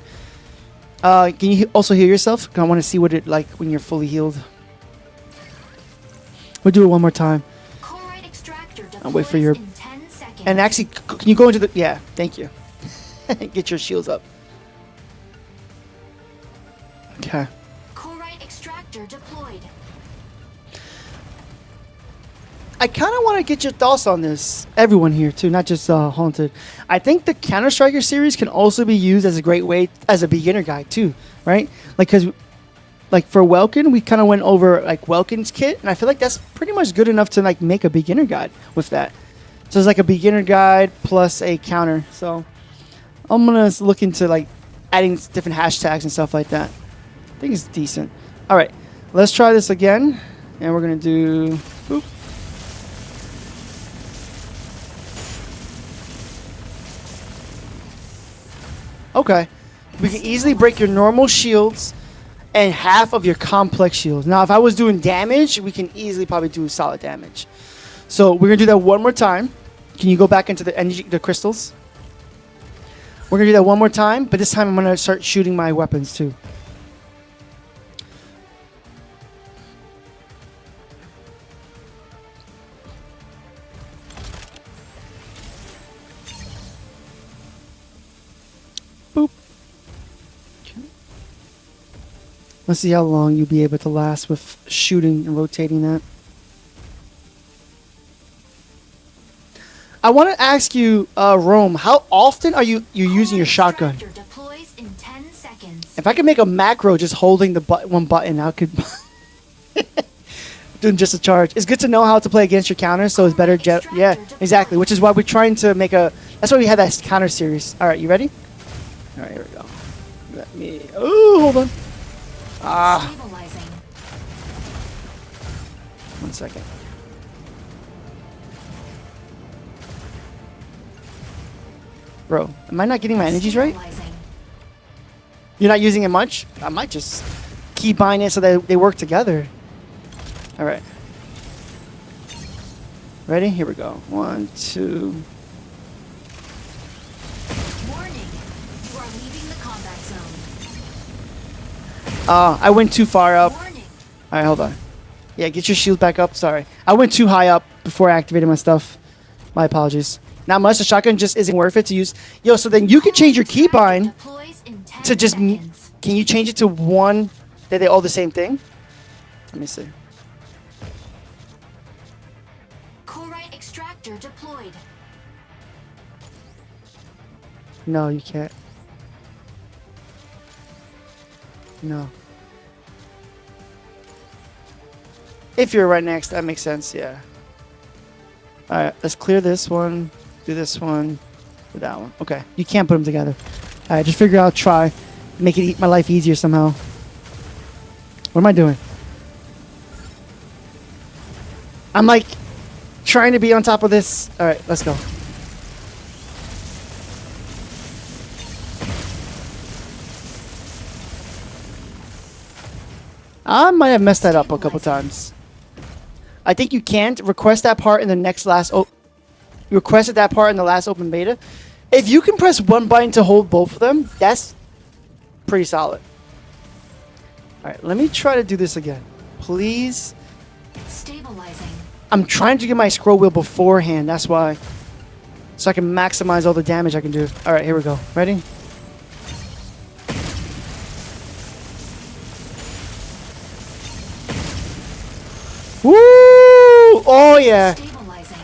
Can you also heal yourself? 'Cause I want to see what it like when you're fully healed. We'll do it one more time. I'll wait for your... And actually, can you go into the... Yeah, thank you. Get your shields up. Okay. Chloride extractor deployed. I kind of want to get your thoughts on this. Everyone here, too, not just Haunted. I think the Counter-Striker series can also be used as a great way, as a beginner guide, too, right? Because... Like for Welkin, we kind of went over like Welkin's kit, and I feel like that's pretty much good enough to like make a beginner guide with that. So it's like a beginner guide plus a counter. So I'm gonna look into like adding different hashtags and stuff like that. I think it's decent. All right, let's try this again, and we're gonna do. Boop. Okay, we can easily break your normal shields and half of your complex shields. Now, if I was doing damage, we can easily probably do solid damage. So we're gonna do that one more time. Can you go back into the energy, the crystals? We're gonna do that one more time, but this time I'm gonna start shooting my weapons too. Boop. Let's see how long you'll be able to last with shooting and rotating that. I want to ask you, Rome, how often are you using your shotgun? Deploys in 10 seconds. If I could make a macro just holding the one button, I could doing just a charge. It's good to know how to play against your counters, so it's better. Yeah, exactly. Which is why we're trying to make a. That's why we had that counter series. All right, you ready? All right, here we go. Let me. Oh, hold on. Ah, Stabilizing. 1 second. Bro, am I not getting my energies right? Stabilizing. You're not using it much? I might just keep buying it so that they work together. All right. Ready? Here we go. 1, 2. Warning. You are leaving the combat zone. I went too far up. All Warning. right, hold on. Yeah, get your shield back up. Sorry. I went too high up before I activated my stuff. My apologies. Not much. The shotgun just isn't worth it to use. Yo, so then you can change your keybind Deploys in 10 to just... seconds. Can you change it to one that they all the same thing? Let me see. Corite extractor deployed. No, you can't. No. If you're right next, that makes sense, yeah. Alright, let's clear this one. Do this one. Do that one. Okay, you can't put them together. Alright, just figure out, try. Make it my life easier somehow. What am I doing? I'm like trying to be on top of this. Alright, let's go. I might have messed that up a couple times. I think you can't request that part in the next last. You requested that part in the last open beta. If you can press one button to hold both of them, that's pretty solid. All right, let me try to do this again, please. Stabilizing. I'm trying to get my scroll wheel beforehand. That's why, so I can maximize all the damage I can do. All right, here we go. Ready? Woo! Oh yeah. Stabilizing.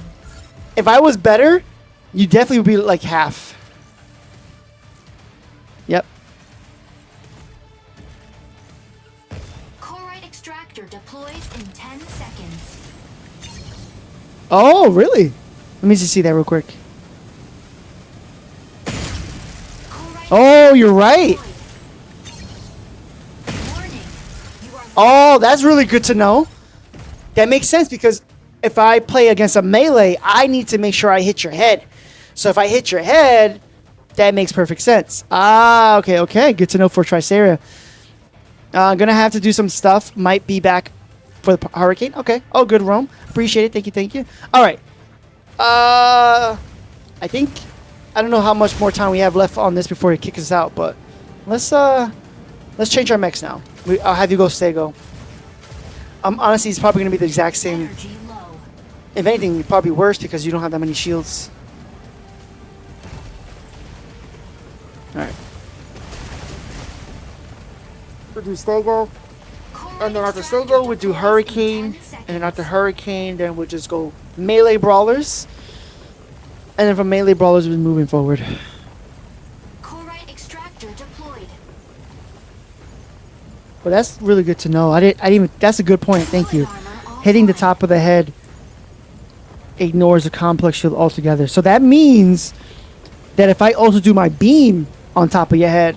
If I was better, you definitely would be like half. Yep. Corite extractor deploys in 10 seconds. Oh, really? Let me just see that real quick. Corite Oh, you're right. deployed. Warning. You are Oh, that's really good to know. That makes sense because if I play against a melee, I need to make sure I hit your head. So if I hit your head, that makes perfect sense. Ah, okay, okay. Good to know for Triceria. Gonna have to do some stuff. Might be back for the hurricane. Okay. Oh, good, Rome. Appreciate it. Thank you, thank you. All right. I think I don't know how much more time we have left on this before he kicks us out, but let's change our mechs now. I'll have you go Stego. Honestly, it's probably gonna be the exact same. energy low. If anything, probably worse because you don't have that many shields. Alright. We'll do Stego. And then after Stego, we'll do Hurricane. And then after Hurricane, then we'll just go Melee Brawlers. And then from Melee Brawlers, we're moving forward. Corite extractor deployed. But that's really good to know. I didn't even. That's a good point. Thank you. Hitting the top of the head ignores the complex shield altogether. So that means that if I also do my beam on top of your head,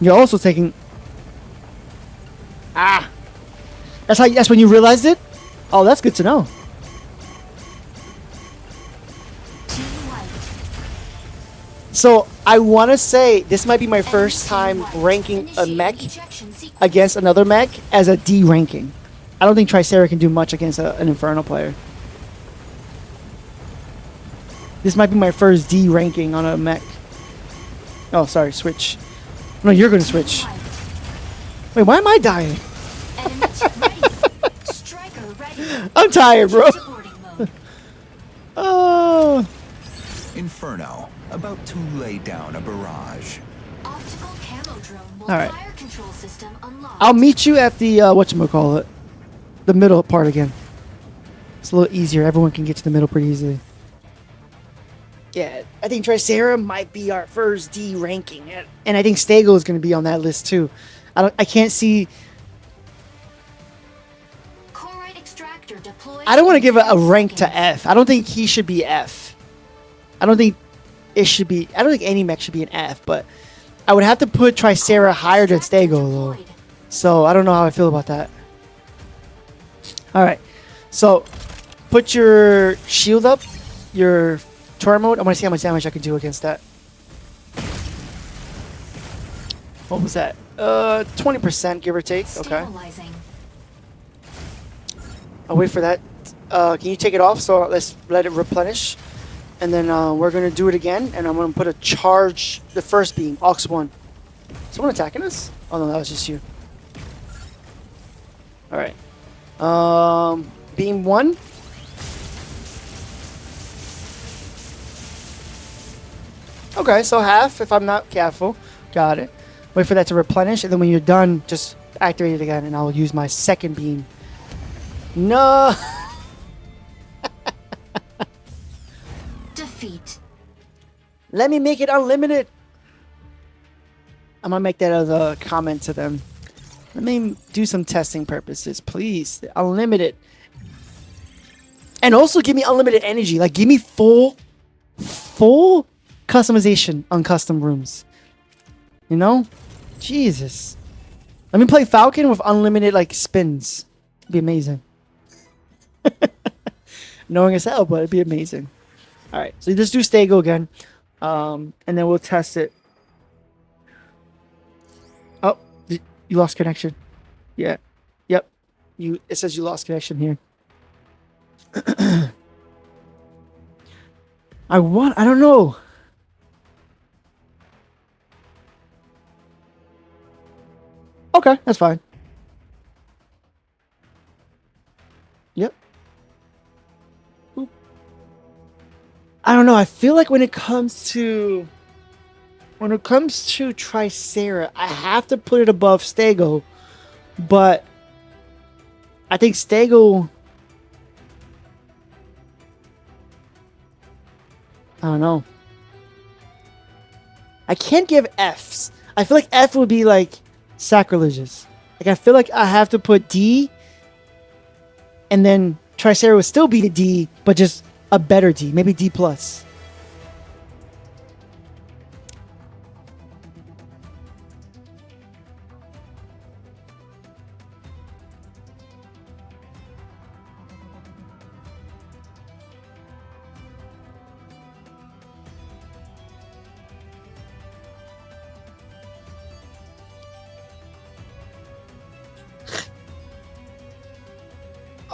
you're also taking. Ah, that's how. That's when you realized it. Oh, that's good to know. Team white. So I want to say this might be my first time ranking a mech Ejection sequence. against another mech as a D ranking. I don't think Triceria can do much against an Inferno player. This might be my first D ranking on a mech. Oh, sorry, switch. No, you're going to switch. Wait, why am I dying? Enemy team ready. Striker ready. I'm tired, bro. Supporting mode. Oh. Inferno, about to lay down a barrage. Optical camo drone will All right. fire control system unlocked. I'll meet you at the, whatchamacallit, the middle part again. It's a little easier. Everyone can get to the middle pretty easily. Yeah, I think Tricera might be our first D ranking, and I think Stego is going to be on that list too. I can't see. Corite extractor deployed. I don't want to in give 10 a rank to seconds. F. I don't think he should be F. I don't think it should be. I don't think any mech should be an F, but I would have to put Tricera higher than Extractor Stego though. deployed. So I don't know how I feel about that. All right, so put your shield up, your tour mode. I want to see how much damage I can do against that. What was that? 20%, give or take. Okay. Stabilizing. I'll wait for that. Can you take it off? So let's let it replenish. And then we're going to do it again. And I'm going to put a charge, the first beam, Aux 1. Someone attacking us? Oh no, that was just you. Alright. Beam 1. Okay, so half if I'm not careful. Got it. Wait for that to replenish. And then when you're done, just activate it again. And I'll use my second beam. No! Defeat. Let me make it unlimited. I'm gonna make that as a comment to them. Let me do some testing purposes, please. Unlimited. And also give me unlimited energy. Like, give me full customization on custom rooms. You know? Jesus. Let me play Falcon with unlimited, like, spins. It'd be amazing. Knowing as hell, but it'd be amazing. Alright, so just do Stego again. And then we'll test it. Oh, you lost connection. Yeah. Yep. It says you lost connection here. I don't know. Okay, that's fine. Yep. Oop. I don't know. I feel like when it comes to Tricera, I have to put it above Stego, but I think Stego. I don't know. I can't give Fs. I feel like F would be like sacrilegious. Like I feel like I have to put D, and then Tricera would still be the D, but just a better D, maybe D plus.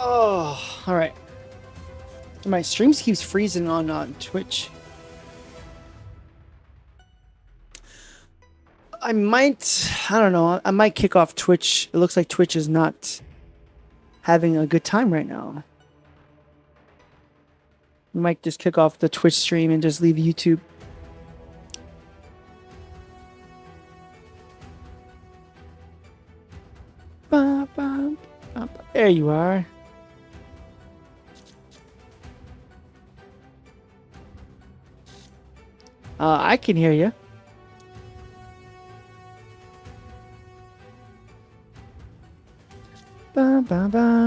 Oh, all right. My streams keeps freezing on Twitch. I don't know. I might kick off Twitch. It looks like Twitch is not having a good time right now. I might just kick off the Twitch stream and just leave YouTube. There you are. I can hear you. Ba, ba, ba.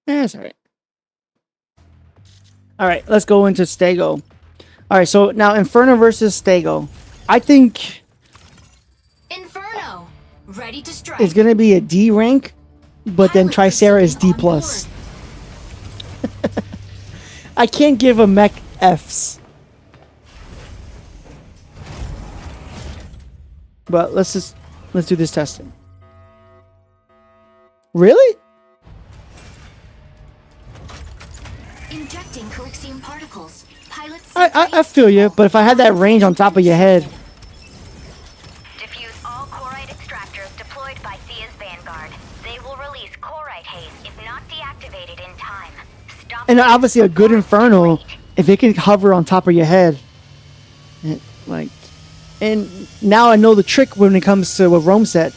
That's all right. All right, let's go into Stego. All right, so now Inferno versus Stego. I think Inferno. Ready to strike. it's gonna be a D rank, but then Tricera is D plus. I can't give a mech Fs. But let's do this testing. Really? Injecting Colixium particles. Pilots. I feel you, but if I had that range on top of your head. Diffuse all Corite extractors deployed by Thea's Vanguard. They will release Corite haze if not deactivated in time. Stop. And obviously a good Inferno, if it can hover on top of your head. And now I know the trick when it comes to what Rome said.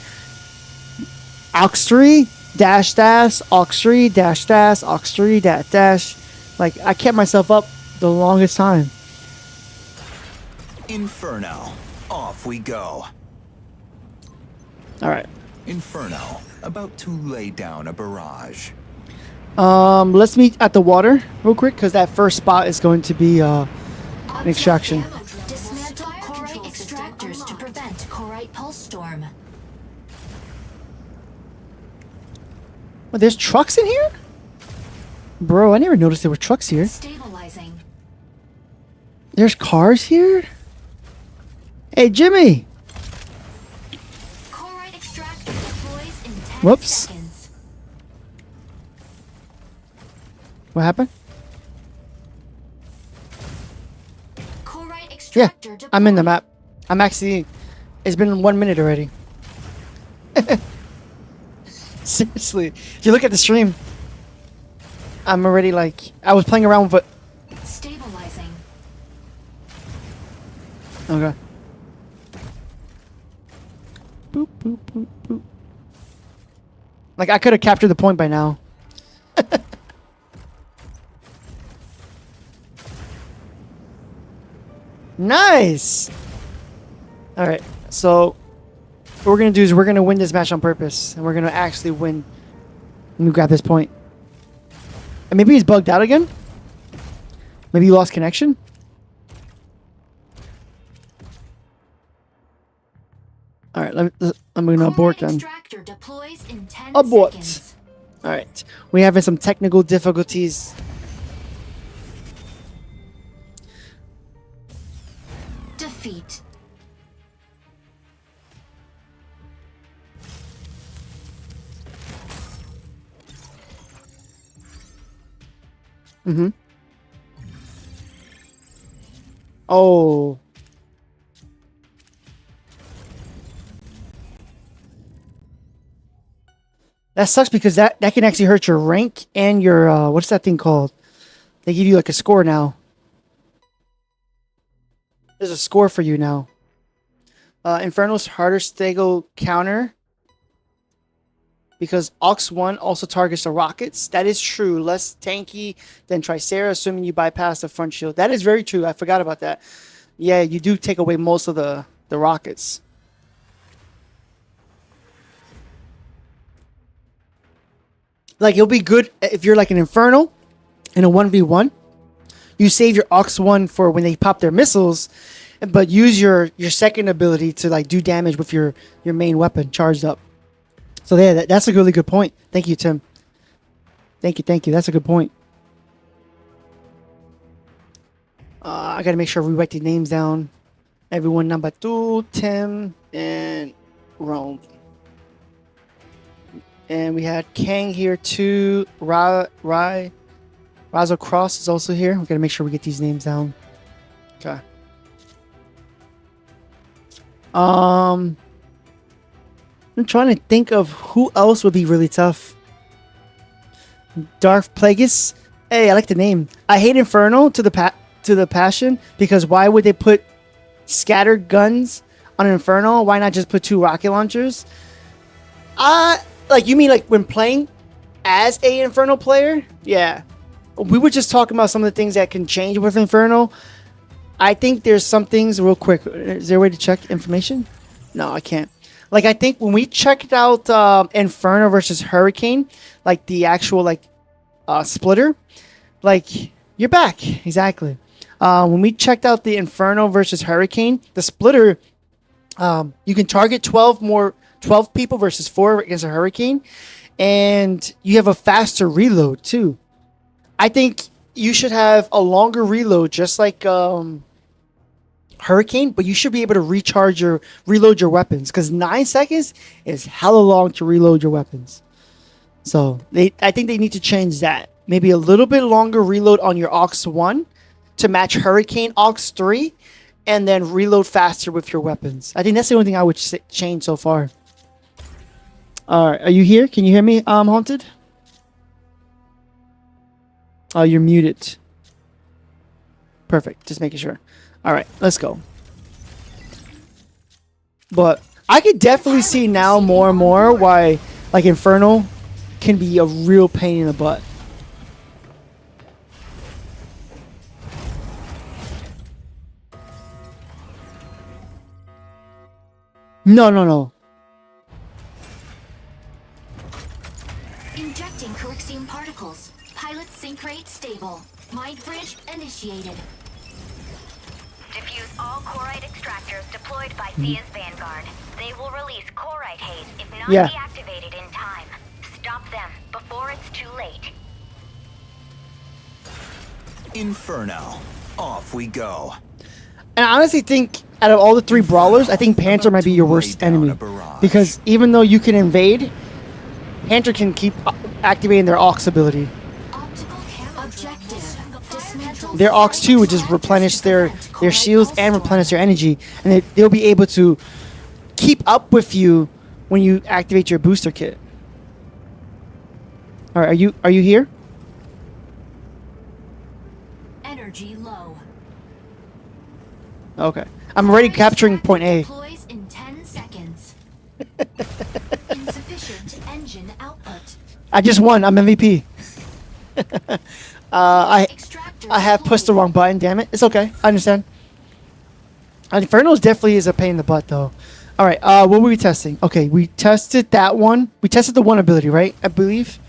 Aux 3, dash dash aux 3 dash dash aux 3 dash dash. Like I kept myself up the longest time. Inferno. Off we go. All right. Inferno. About to lay down a barrage. Let's meet at the water real quick because that first spot is going to be an extraction. Dismantle Corite extractors to prevent Corite pulse storm. Oh, there's trucks in here? Bro, I never noticed there were trucks here. Stabilizing. There's cars here? Hey, Jimmy! Corite extractor deploys in 10 Whoops. seconds. What happened? Corite Yeah, extractor I'm in the deployed. map. I'm actually... It's been 1 minute already. Seriously. If you look at the stream, I'm already like... I was playing around with it. Stabilizing. Okay. Boop, boop, boop, boop. Like, I could have captured the point by now. Nice! Alright, so... What we're going to do is we're going to win this match on purpose. And we're going to actually win. Let me grab this point. And maybe he's bugged out again? Maybe you lost connection? Alright, I'm going to abort then. Extractor deploys in 10 Abort. seconds. Alright, we having some technical difficulties. Defeat. Mm-hmm. Oh. That sucks because that can actually hurt your rank and your, what's that thing called? They give you like a score now. There's a score for you now. Inferno's harder stego counter. Because Aux 1 also targets the rockets. That is true. Less tanky than Tricera, assuming you bypass the front shield. That is very true. I forgot about that. Yeah, you do take away most of the rockets. Like, it'll be good if you're like an Inferno in a 1v1. You save your Aux 1 for when they pop their missiles, but use your second ability to like do damage with your main weapon charged up. So yeah, that's a really good point. Thank you, Tim. Thank you. That's a good point. I gotta make sure we write the names down. Everyone number 2, Tim, and Rome. And we had Kang here too. Razo Cross is also here. We gotta make sure we get these names down. Okay. I'm trying to think of who else would be really tough. Darth Plagueis. Hey, I like the name. I hate Inferno to the passion because why would they put scattered guns on Inferno? Why not just put 2 rocket launchers? Like you mean like when playing as a Inferno player? Yeah. We were just talking about some of the things that can change with Inferno. I think there's some things real quick. Is there a way to check information? No, I can't. Like, I think when we checked out Inferno versus Hurricane, like the actual, like, splitter, like, you're back. Exactly. When we checked out the Inferno versus Hurricane, the splitter, you can target 12 people versus 4 against a Hurricane, and you have a faster reload, too. I think you should have a longer reload, just like Hurricane, but you should be able to reload your weapons because 9 seconds is hella long to reload your weapons. So I think they need to change that. Maybe a little bit longer reload on your Aux 1 to match Hurricane Aux 3, and then reload faster with your weapons. I think that's the only thing I would change so far. All right, are you here? Can you hear me, Haunted? Oh, you're muted. Perfect. Just making sure. All right, let's go. But I could definitely see now more and more why, like, Inferno can be a real pain in the butt. No, no, no. Injecting Corexium particles. Pilot sync rate stable. Mind bridge initiated. Diffuse all Corite extractors deployed by Sia's Vanguard. They will release Corite haze if not Yeah. deactivated in time. Stop them before it's too late. Inferno. Off we go. And I honestly think out of all the 3 brawlers, I think Panther might be your worst Lay down enemy. a barrage. Because even though you can invade, Panther can keep activating their Aux ability. Optical camera objective. Dismantle Their Aux 2 would just replenish their shields and replenish their energy. And they'll be able to keep up with you when you activate your booster kit. Alright, are you here? energy low. Okay. I'm already capturing point A. Deploys in 10 seconds. Insufficient engine output. I just won. I'm MVP. I Extractor have pushed the wrong button. Damn it. It's okay. I understand. Inferno's definitely is a pain in the butt, though. All right. What were we testing? Okay, we tested that one. We tested the one ability, right? I believe.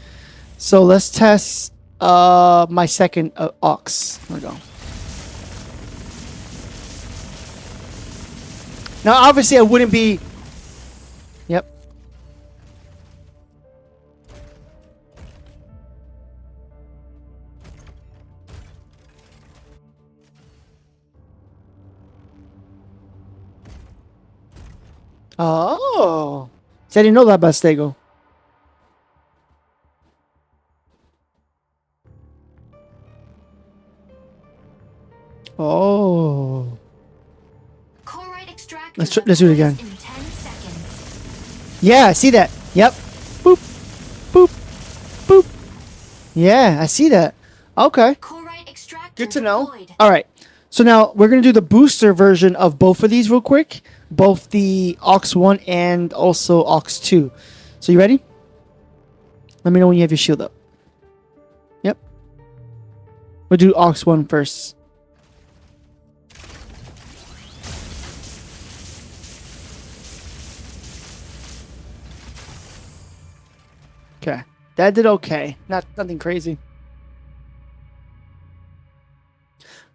So let's test my second Aux. There we go. Now, obviously, I wouldn't be. Yep. Oh. See, I didn't know that about Stego. Oh. Corite extractor Let's do it again. deploys in 10 seconds. Yeah, I see that. Yep. Boop. Boop. Boop. Yeah, I see that. Okay. Corite extractor Good to know. deployed. All right. So now we're going to do the booster version of both of these real quick. Both the Aux 1 and also Aux 2. So you ready? Let me know when you have your shield up. Yep. We'll do Aux 1 first. Okay. That did okay. Nothing crazy.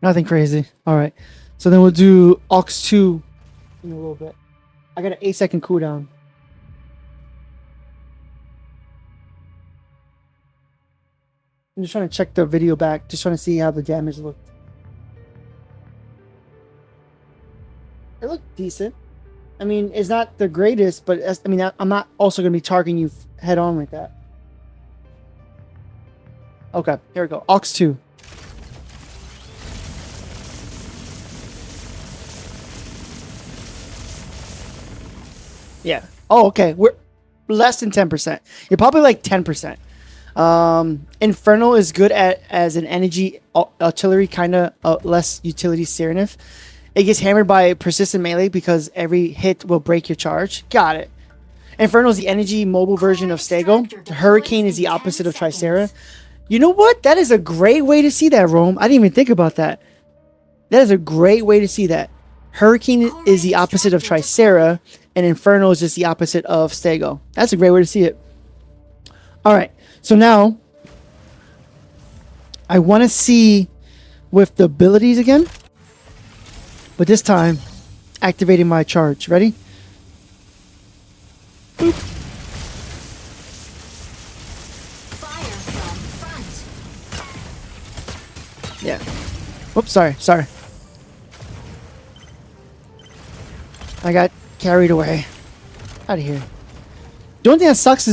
Nothing crazy. All right. So then we'll do Aux 2 in a little bit. I got an 8-second cooldown. I'm just trying to check the video back. Just trying to see how the damage looked. It looked decent. I mean, it's not the greatest, but I mean, I'm not also going to be targeting you head on like that. Okay, here we go. Aux 2. Yeah. Oh, okay. We're less than 10%. You're probably like 10%. Inferno is good as an energy artillery, kind of less utility Cyranith. It gets hammered by persistent melee because every hit will break your charge. Got it. Inferno is the energy mobile version of Stego. Hurricane is the opposite of Tricera. You know what? That is a great way to see that, Rome. I didn't even think about that. That is a great way to see that. Hurricane is the opposite of Tricera, and Inferno is just the opposite of Stego. That's a great way to see it. All right. So now, I want to see with the abilities again. But this time, activating my charge. Ready? Boop. Fire from front. Yeah. Oops, sorry. I got carried away. Out of here. The only thing that sucks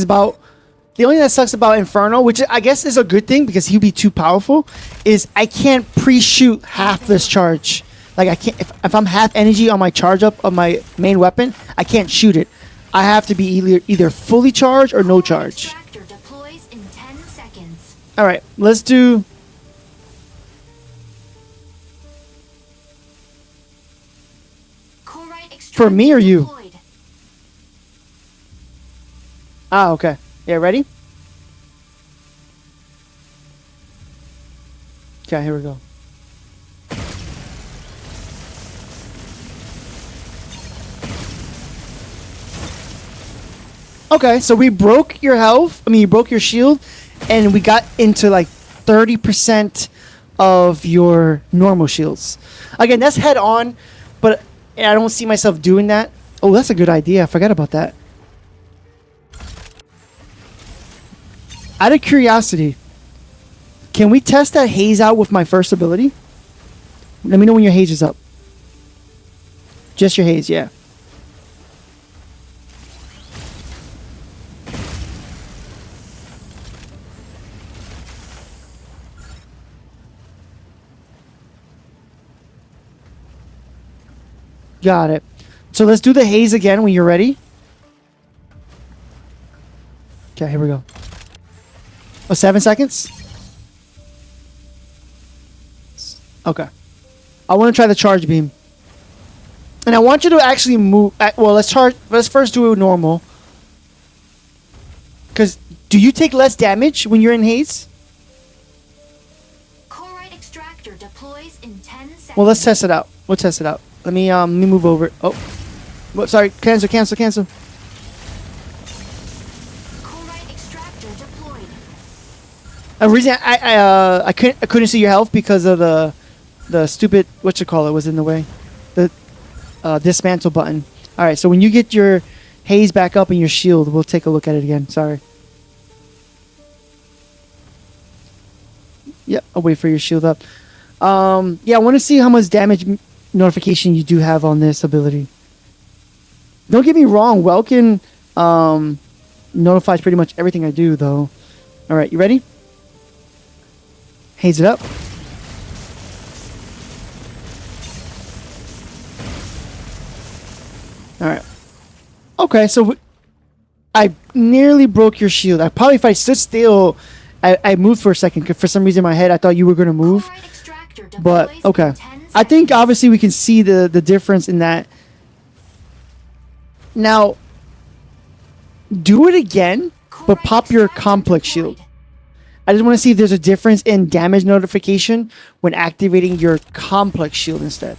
about Inferno, which I guess is a good thing because he'd be too powerful, is I can't pre-shoot half this charge. Like I can't if I'm half energy on my charge up of my main weapon, I can't shoot it. I have to be either fully charged or no charge. Extractor deploys in 10 seconds. All right, let's do. Corite extractor For me or you? deployed. Ah, okay. Yeah, ready? Okay, here we go. Okay, so we broke your health. I mean, you broke your shield, and we got into like 30% of your normal shields. Again, that's head on, but I don't see myself doing that. Oh, that's a good idea. I forgot about that. Out of curiosity, can we test that haze out with my first ability? Let me know when your haze is up. Just your haze, yeah. Got it. So let's do the haze again when you're ready. Okay, here we go. Oh, 7 seconds? Okay. I want to try the charge beam. And I want you to actually move. Well, let's first do it normal. Because do you take less damage when you're in haze? Corite extractor deploys in 10 seconds. Well, let's test it out. We'll test it out. Let me move over. Oh. Sorry. Cancel. Corite extractor deployed. A reason I couldn't see your health because of the stupid whatchamacallit was in the way. The dismantle button. All right, so when you get your haze back up and your shield, we'll take a look at it again. Sorry. Yep, I'll wait for your shield up. Yeah, I want to see how much damage notification you do have on this ability. Don't get me wrong, Welkin notifies pretty much everything I do, though. All right, you ready? Haze it up. All right. Okay, so I nearly broke your shield. I probably, if I stood still, I moved for a second. 'Cause for some reason in my head, I thought you were gonna move. Corite extractor But deploys okay, in 10 I think seconds. obviously we can see the difference in that. Now, do it again, but Corite pop your extractor complex deployed. shield. I just want to see if there's a difference in damage notification when activating your complex shield instead.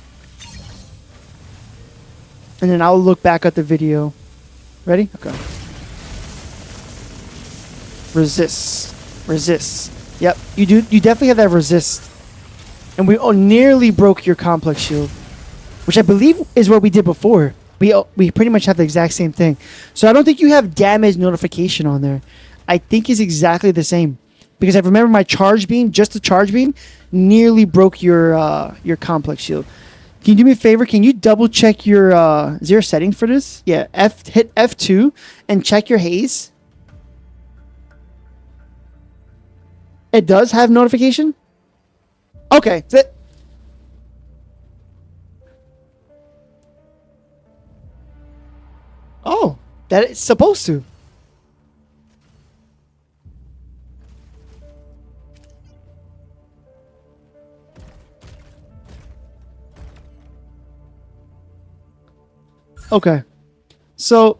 And then I'll look back at the video. Ready? Okay. Resist. Resist. Yep, you do. You definitely have that resist. And we nearly broke your complex shield, which I believe is what we did before. We pretty much have the exact same thing. So I don't think you have damage notification on there. I think it's exactly the same. Because I remember my charge beam, just the charge beam, nearly broke your complex shield. Can you do me a favor? Can you double check your is there a setting for this? Yeah, hit F2 and check your haze. It does have notification? Okay. Oh, that it's supposed to. Okay. So,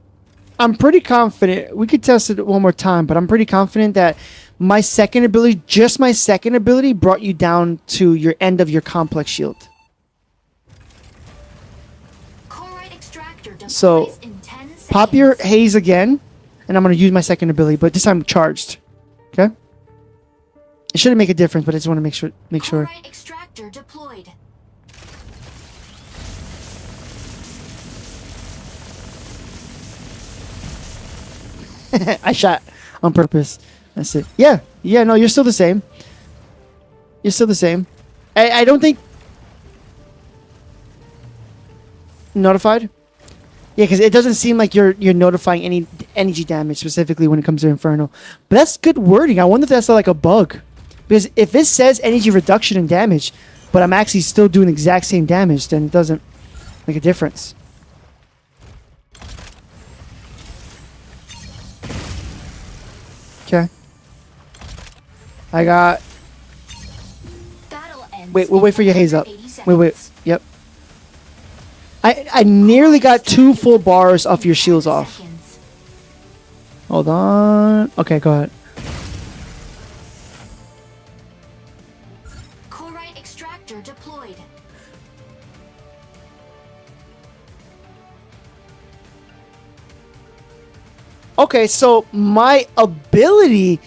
I'm pretty confident. We could test it one more time, but I'm pretty confident that my second ability, just my second ability, brought you down to your end of your complex shield. Corite extractor deploys So, in 10 seconds. pop your haze again, and I'm going to use my second ability, but this time charged. Okay? It shouldn't make a difference, but I just want to make sure. Corite extractor deployed. I shot on purpose. That's it. Yeah. Yeah, no, you're still the same. You're still the same. I don't think... Notified? Yeah, because it doesn't seem like you're notifying any energy damage specifically when it comes to Inferno. But that's good wording. I wonder if that's like a bug. Because if it says energy reduction in damage, but I'm actually still doing the exact same damage, then it doesn't make a difference. Okay. I got... Battle ends Wait, we'll in wait for your haze up. 180 Wait. seconds. Yep. I nearly got 2 full bars off your shields 10 off. seconds. Hold on. Okay, go ahead. Corite Corite extractor deployed. Okay, so my ability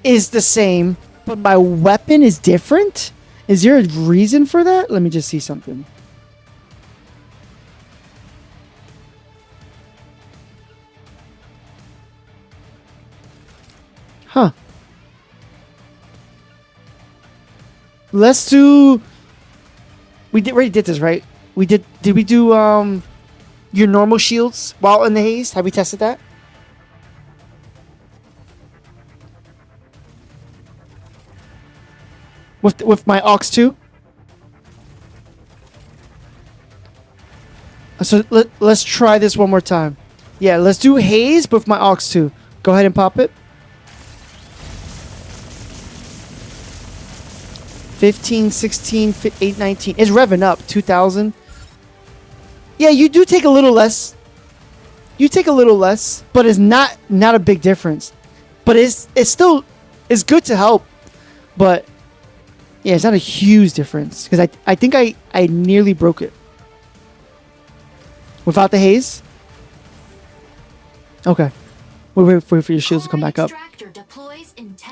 is the same, but my weapon is different? Is there a reason for that? Let me just see something. Huh. Let's do... already did this, right? Did we do your normal shields while in the haze? Have we tested that? With my Aux 2? So let's try this one more time. Yeah, let's do haze with my Aux 2. Go ahead and pop it. 15, 16, 8, 19. It's revving up. 2,000. Yeah, you do take a little less. You take a little less, but it's not a big difference. But it's still good to help. But yeah, it's not a huge difference because I think I nearly broke it. Without the haze? Okay. We'll wait for your shields to come back up.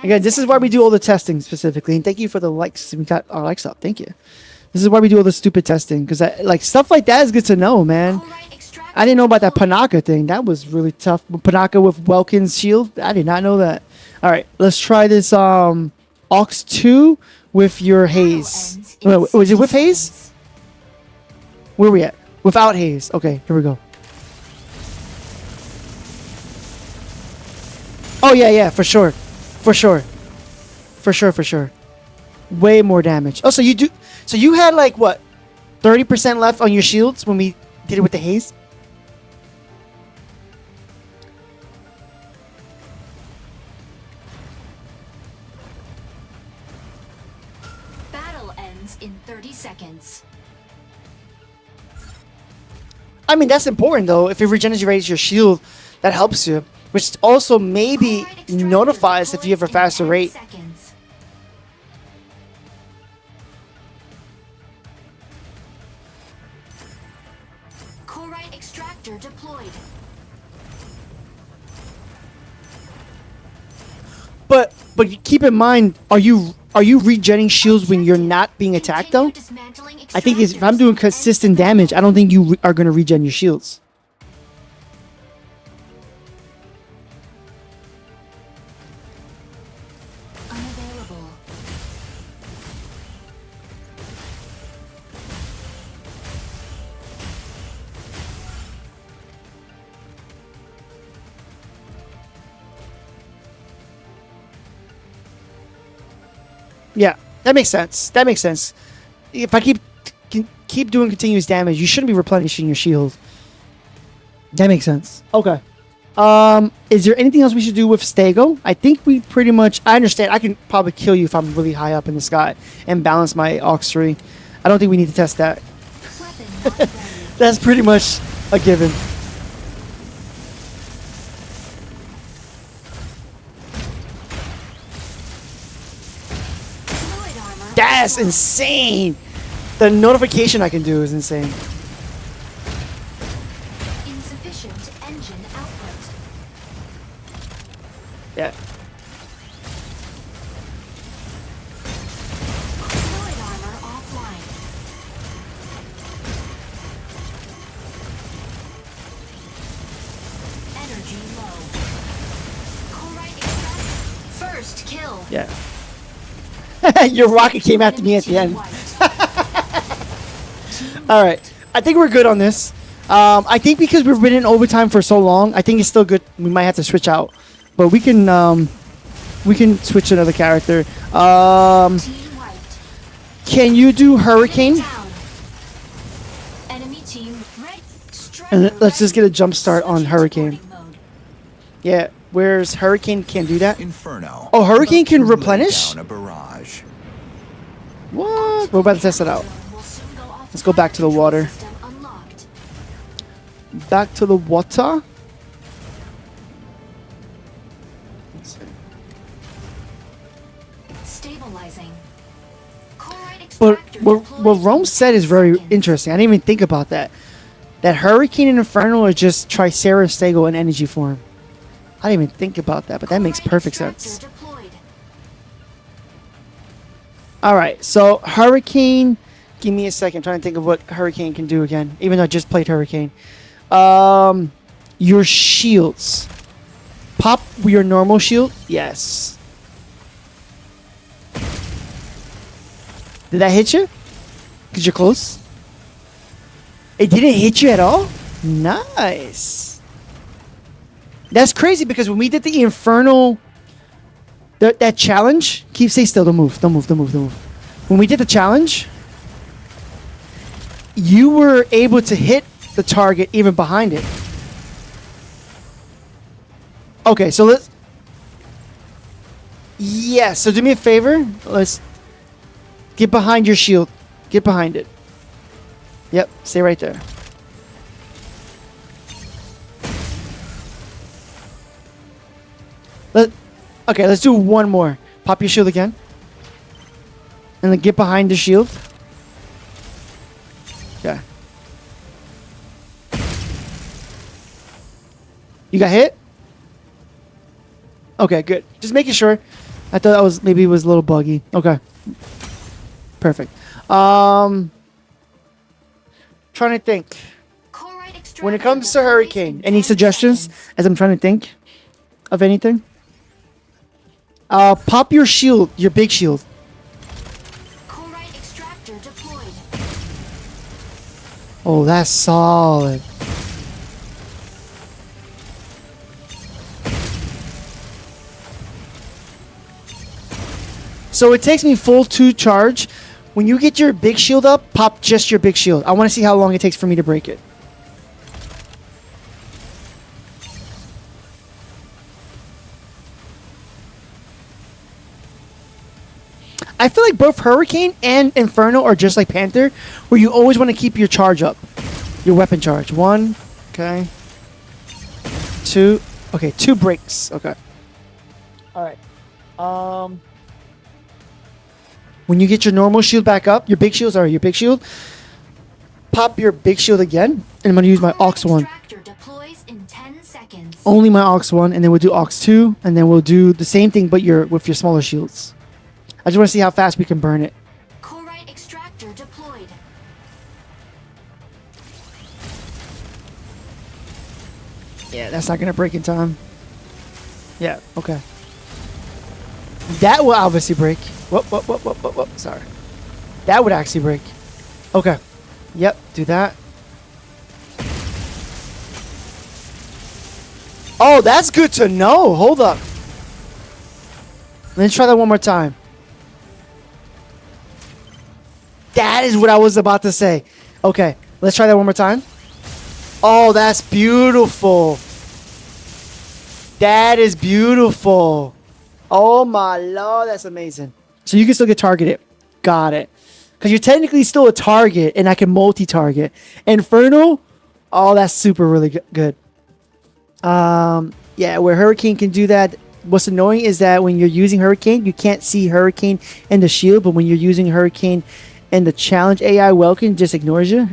Again, this is why we do all the testing specifically. And thank you for the likes. We got our likes up. Thank you. This is why we do all the stupid testing. Because like stuff like that is good to know, man. I didn't know about that Panaka thing. That was really tough. Panaka with Welkin's shield. I did not know that. Alright, let's try this Aux 2 with your haze. Wait, was it with haze? Where are we at? Without haze. Okay, here we go. Oh yeah, for sure. For sure. Way more damage. Oh, so you had like what? 30% left on your shields when we did it with the haze? Battle ends in 30 seconds. I mean, that's important though. If it regenerates your shield, that helps you. Which also maybe notifies if you have a faster rate. Corite extractor deployed. But keep in mind, are you regenerating shields when you're not being attacked though? I think if I'm doing consistent damage, I don't think you are going to regen your shields. Unavailable. Yeah, that makes sense. If I keep doing continuous damage, you shouldn't be replenishing your shield. That makes sense. Okay. Is there anything else we should do with Stego? I think we pretty much... I understand. I can probably kill you if I'm really high up in the sky and balance my Aux 3. I don't think we need to test that. That's pretty much a given. That's insane! The notification I can do is insane. Insufficient engine output. Yeah. Fluid armor offline. Energy low. Corite extract. First kill. Yeah. Your rocket came after me at the end. Alright. I think we're good on this. I think because we've been in overtime for so long, I think it's still good. We might have to switch out. But we can switch to another character. Can you do Hurricane? Enemy team red. And let's just get a jump start on Hurricane. Yeah, where's Hurricane can't do that? Inferno. Oh, Hurricane can About to lay replenish? down a barrage. What? We're about to test it out. Let's go back to the water. Back to the water. Stabilizing. Corite But extractor what deploys Rome in said 10 is very seconds. interesting. I didn't even think about that. That Hurricane and Inferno are just Tricera and Stego in energy form. I didn't even think about that, but that makes Corite perfect extractor sense. deployed. All right, so Hurricane. Give me a second. I'm trying to think of what Hurricane can do again. Even though I just played Hurricane. Your shields. Pop your normal shield. Yes. Did that hit you? Because you're close. It didn't hit you at all? Nice. That's crazy because when we did the Infernal, that challenge, stay still, don't move, don't move, don't move, don't move. When we did the challenge, you were able to hit the target even behind it. Okay, so let's... Yeah, so do me a favor. Let's get behind your shield. Get behind it. Yep, stay right there. Okay, let's do one more. Pop your shield again. And then get behind the shield. Okay. You got hit? Okay, good. Just making sure. I thought that was maybe it was a little buggy. Okay. Perfect. Trying to think. Corite extractor When it comes to deploys Hurricane, in any 10 suggestions seconds. as I'm trying to think of anything? Pop your shield, your big shield. Corite extractor deployed. Oh, that's solid. So it takes me full 2 charge. When you get your big shield up, pop just your big shield. I want to see how long it takes for me to break it. I feel like both Hurricane and Inferno are just like Panther, where you always want to keep your charge up. Your weapon charge. 1, okay. 2, okay, 2 breaks. Okay. Alright. When you get your normal shield back up, your big shield, sorry, your big shield, pop your big shield again, and I'm going to use my Corite Aux 1. extractor deploys in 10 seconds. Only my Aux 1, and then we'll do Aux 2, and then we'll do the same thing, but with your smaller shields. I just want to see how fast we can burn it. Corite extractor deployed. Yeah, that's not going to break in time. Yeah, okay. That will obviously break. Whoop. Sorry. That would actually break. Okay. Yep, do that. Oh, that's good to know. Hold up. Let's try that one more time. That is what I was about to say. Okay, let's try that one more time. Oh, that's beautiful. That is beautiful. Oh my lord, that's amazing. So you can still get targeted. Got it. Because you're technically still a target, and I can multi-target. Inferno, oh, that's super really good. Yeah, where Hurricane can do that. What's annoying is that when you're using Hurricane, you can't see Hurricane and the shield, but when you're using Hurricane and the challenge AI Welkin just ignores you.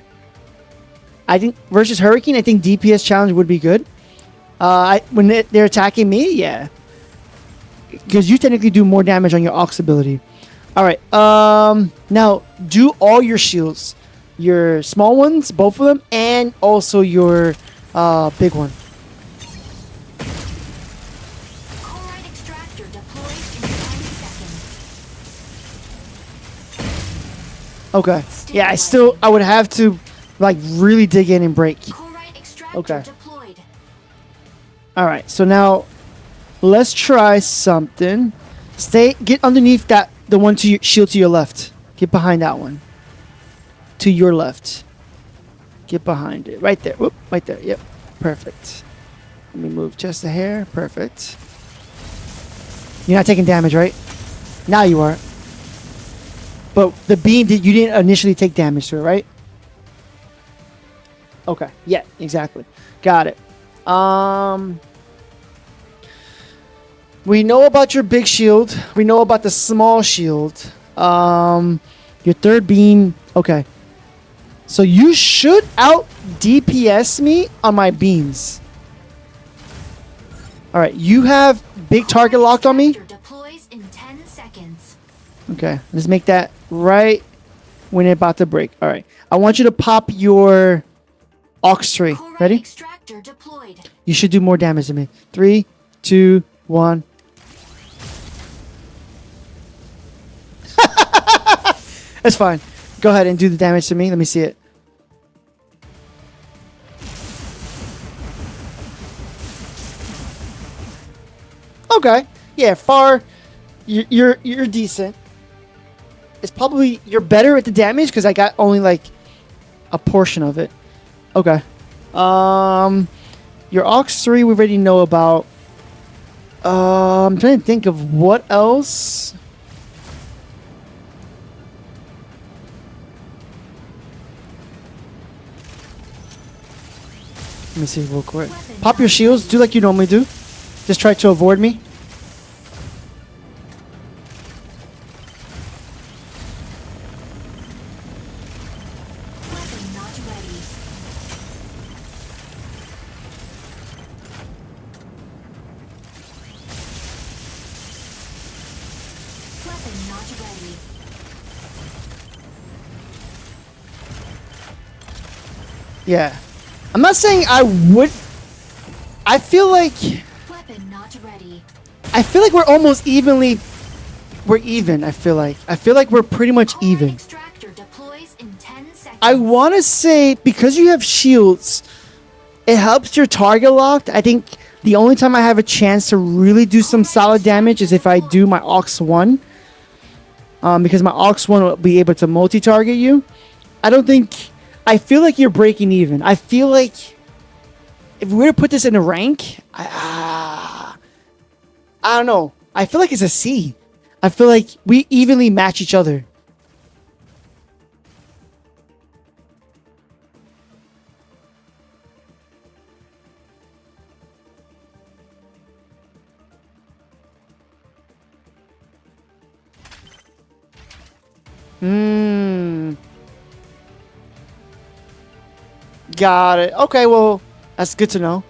I think versus Hurricane, I think DPS challenge would be good. When they're attacking me, yeah. Because you technically do more damage on your Aux ability. Alright, now do all your shields. Your small ones, both of them, and also your big one. Corite extractor deployed in 10 seconds. Okay. Yeah, I would have to like really dig in and break. Corite extractor Okay. deployed. Alright, so now let's try something. Get underneath the one to your shield to your left. Get behind that one. To your left. Get behind it. Right there. Whoop, right there. Yep. Perfect. Let me move just a hair. Perfect. You're not taking damage, right? Now you are. But the beam, you didn't initially take damage to it, right? Okay. Yeah, exactly. Got it. We know about your big shield. We know about the small shield. Your third beam. Okay. So you should out DPS me on my beams. All right. You have big target locked on me. Deploys in 10 seconds. Okay. Let's make that right when it's about to break. All right. I want you to pop your aux tree. Chloride Ready? extractor deployed. You should do more damage than me. 3, 2, 1. That's fine. Go ahead and do the damage to me. Let me see it. Okay. Yeah, far. You're decent. It's probably you're better at the damage because I got only like a portion of it. Okay. Your aux 3 we already know about. I'm trying to think of what else. Let me see real quick. Pop your shields. Do like you normally do. Just try to avoid me. Weapon not ready. Weapon not ready. Yeah. I'm not saying I would. I feel like Weapon not ready. we're almost evenly. We're even. I feel like we're pretty much Chloride even. extractor deploys in 10 seconds. I want to say because you have shields, it helps your target locked. I think the only time I have a chance to really do some solid damage is if I do my aux 1. Because my aux 1 will be able to multi-target you. I feel like you're breaking even. I feel like if we were to put this in a rank, I don't know. I feel like it's a C. I feel like we evenly match each other. Got it. Okay, well, that's good to know.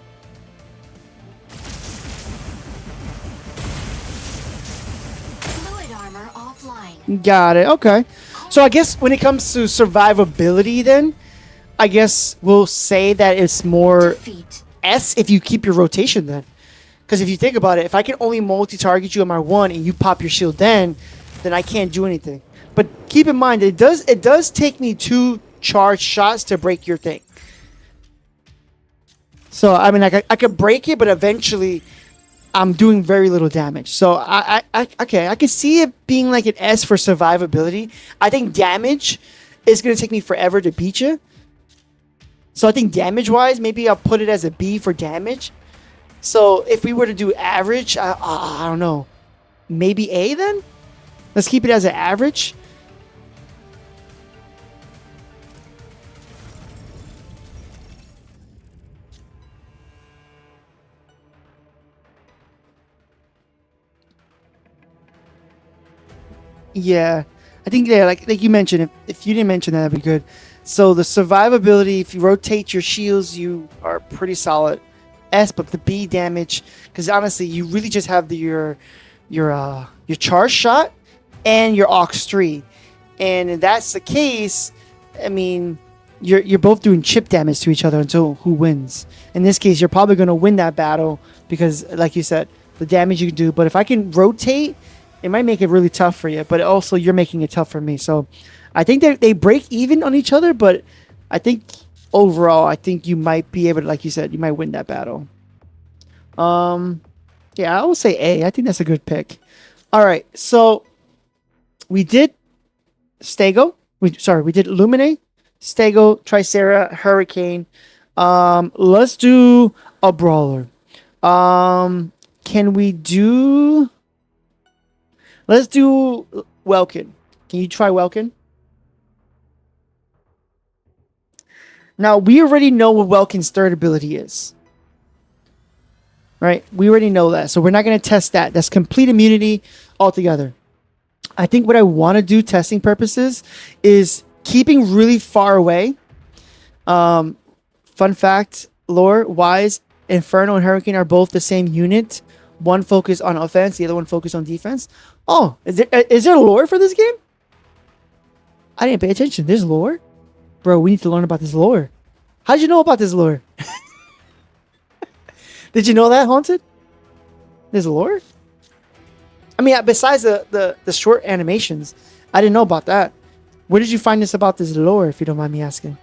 Fluid armor offline. Got it. Okay. So I guess when it comes to survivability, then I guess we'll say that it's more Defeat. S if you keep your rotation then. Because if you think about it, if I can only multi-target you on my 1 and you pop your shield then I can't do anything. But keep in mind, it does take me 2 charged shots to break your thing. So, I mean, I could break it, but eventually I'm doing very little damage. So, okay, I can see it being like an S for survivability. I think damage is going to take me forever to beat you. So, I think damage-wise, maybe I'll put it as a B for damage. So, if we were to do average, I don't know. Maybe A then? Let's keep it as an average. Yeah, I think like you mentioned, if you didn't mention that, that'd be good. So the survivability, if you rotate your shields, you are pretty solid. S, but the B damage, because honestly, you really just have your charge shot and your aux 3, and if that's the case, I mean, you're both doing chip damage to each other until who wins. In this case, you're probably going to win that battle because, like you said, the damage you can do. But if I can rotate, it might make it really tough for you, but also you're making it tough for me. So I think they break even on each other, but I think overall, I think you might be able to, like you said, you might win that battle. Yeah, I will say A. I think that's a good pick. All right, so we did Stego. We did Lumine, Stego, Tricera, Hurricane. Let's do a brawler. Can we do? Let's do Welkin. Can you try Welkin? Now, we already know what Welkin's third ability is. Right? We already know that. So we're not going to test that. That's complete immunity altogether. I think what I want to do testing purposes is keeping really far away. Fun fact, lore wise, Inferno and Hurricane are both the same unit. One focused on offense, the other one focused on defense. Oh, is there lore for this game? I didn't pay attention. There's lore? Bro, we need to learn about this lore. How'd you know about this lore? Did you know that, Haunted? There's lore? I mean, besides the short animations, I didn't know about that. Where did you find this about this lore, if you don't mind me asking?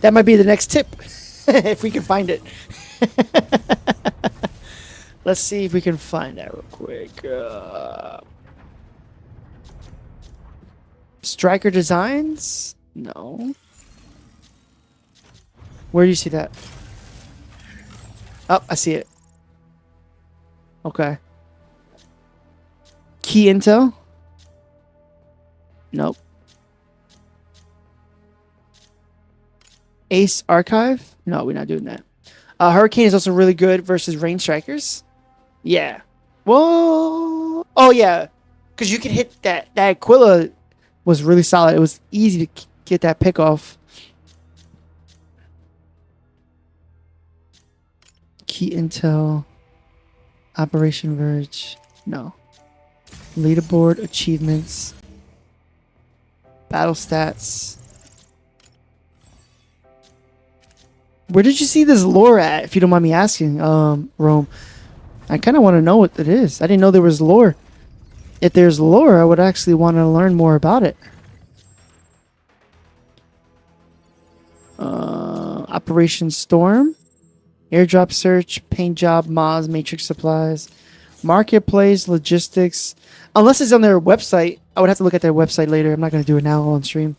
That might be the next tip, if we can find it. Let's see if we can find that real quick. Striker Designs? No. Where do you see that? Oh, I see it. Okay. Key Intel? Nope. Ace Archive? No, we're not doing that. Hurricane is also really good versus range strikers. Yeah. Whoa. Oh, yeah. Because you can hit that. That Aquila was really solid. It was easy to get that pick off. Key Intel. Operation Verge. No. Leaderboard. Achievements. Battle stats. Where did you see this lore at, if you don't mind me asking, Rome? I kind of want to know what it is. I didn't know there was lore. If there's lore, I would actually want to learn more about it. Operation Storm. Airdrop Search. Paint Job. Moz. Matrix Supplies. Marketplace. Logistics. Unless it's on their website. I would have to look at their website later. I'm not going to do it now on stream.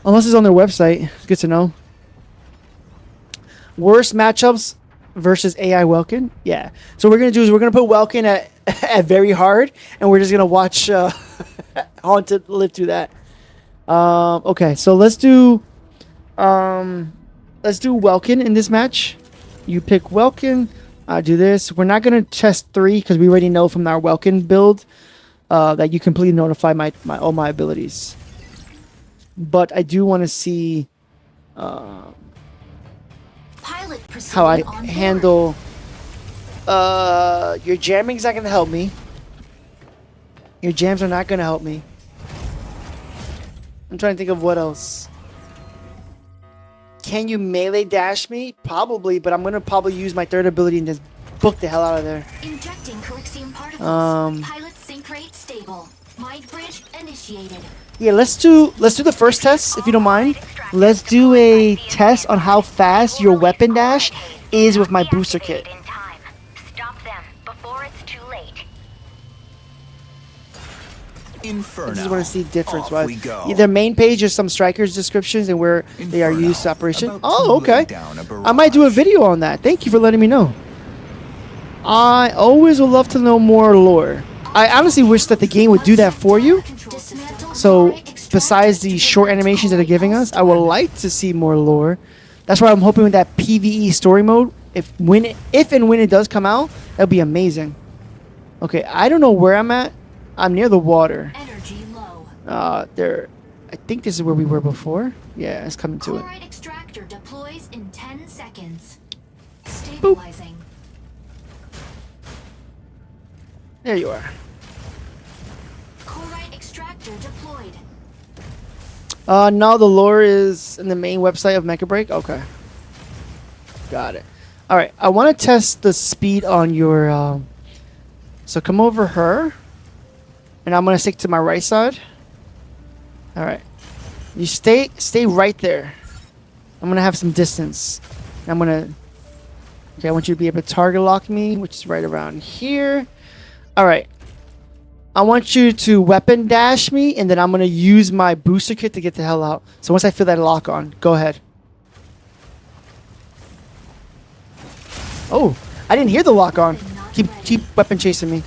Unless it's on their website. It's good to know. Worst matchups versus AI Welkin. Yeah. So what we're going to do is we're going to put Welkin at very hard, and we're just going to watch Haunted live through that. Okay, so let's do Welkin in this match. You pick Welkin. I do this. We're not going to test 3 because we already know from our Welkin build that you completely notify all my abilities. But I do want to see how I handle your jamming's not gonna help me. Your jams are not gonna help me. I'm trying to think of what else. Can you melee dash me? Probably, but I'm gonna probably use my third ability and just book the hell out of there. Injecting Colixium particles. Pilot sync rate stable. Mind bridge initiated. Yeah, let's do the first test, if you don't mind. Let's do a test on how fast your weapon dash is with my booster kit. Stop them before it's too late. Inferno. I just want to see difference. Off Right? we go. Their main page is some strikers descriptions and where they are Inferno. used to operation. About Oh, to lay okay. down a I might do a barrage. video on that. Thank you for letting me know. I always would love to know more lore. I honestly wish that the game would do that for you. So, besides the short animations that they're giving us, I would like to see more lore. That's why I'm hoping with that PvE story mode, if and when it does come out, that'll be amazing. Okay, I don't know where I'm at. I'm near the water. Energy low. There. I think this is where we were before. Yeah, it's coming to it. Chloride extractor deploys in 10 seconds. Stabilizing. There you are. Chloride extractor deployed. No, the lore is in the main website of Mecha BREAK. Okay. Got it. All right. I want to test the speed on your. So come over her, and I'm gonna stick to my right side. All right. You stay right there. I'm gonna have some distance. I'm gonna. Okay, I want you to be able to target lock me, which is right around here. All right. I want you to weapon dash me, and then I'm going to use my booster kit to get the hell out. So once I feel that lock on, go ahead. Oh, I didn't hear the lock on. Can Keep weapon chasing me.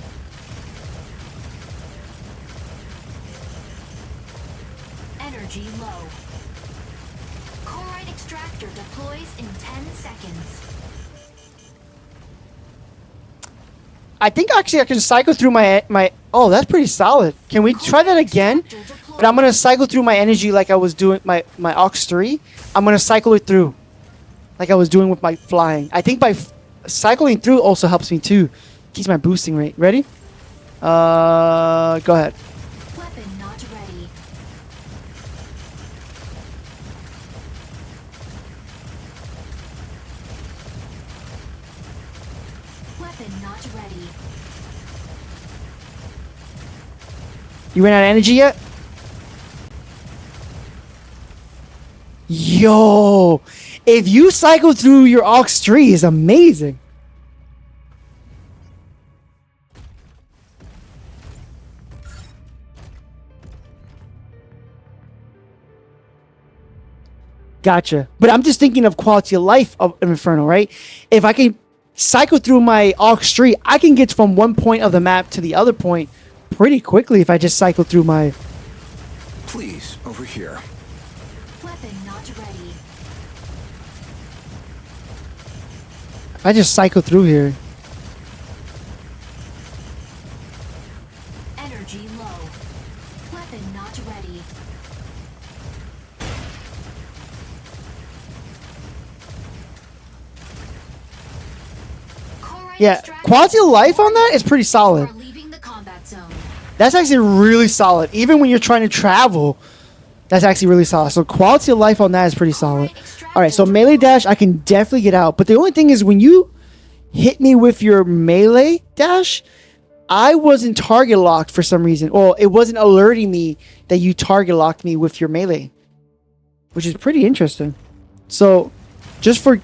Energy low. Corite extractor deploys in 10 seconds. I think actually I can cycle through my. Oh, that's pretty solid. Can we try that again? But I'm gonna cycle through my energy like I was doing my Aux 3. I'm gonna cycle it through, like I was doing with my flying. I think by cycling through also helps me too. Keeps my boosting rate. Ready? Go ahead. Weapon not ready. Weapon not ready. You ran out of energy yet? Yo, if you cycle through your Aux 3 is amazing. Gotcha. But I'm just thinking of quality of life of Inferno, right? If I can cycle through my Aux 3, I can get from one point of the map to the other point pretty quickly if I just cycle through my... Please, over here. Weapon not ready. If I just cycle through here. Energy low. Weapon not ready. Corite Yeah, extractor quality of life on that is pretty You solid. are leaving the combat zone. That's actually really solid. Even when you're trying to travel, that's actually really solid. So quality of life on that is pretty solid. All right, so melee dash, I can definitely get out. But the only thing is when you hit me with your melee dash, I wasn't target locked for some reason. Well, it wasn't alerting me that you target locked me with your melee, which is pretty interesting. So just for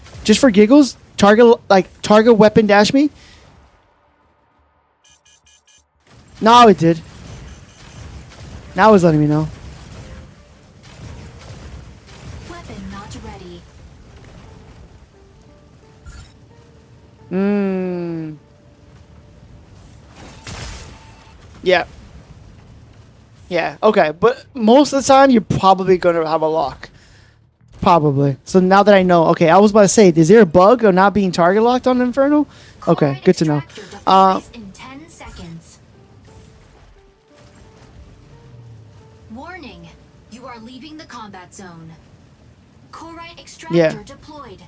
giggles, target weapon dash me. No, it did. Now it's letting me know. Weapon not ready. Yeah. Yeah, okay. But most of the time, you're probably going to have a lock. Probably. So now that I know. Okay, I was about to say, is there a bug of not being target locked on Inferno? Okay, Corite good to know. extractor deploys in 10 seconds. Warning. You are leaving the combat zone. Corite extractor Yeah. deployed.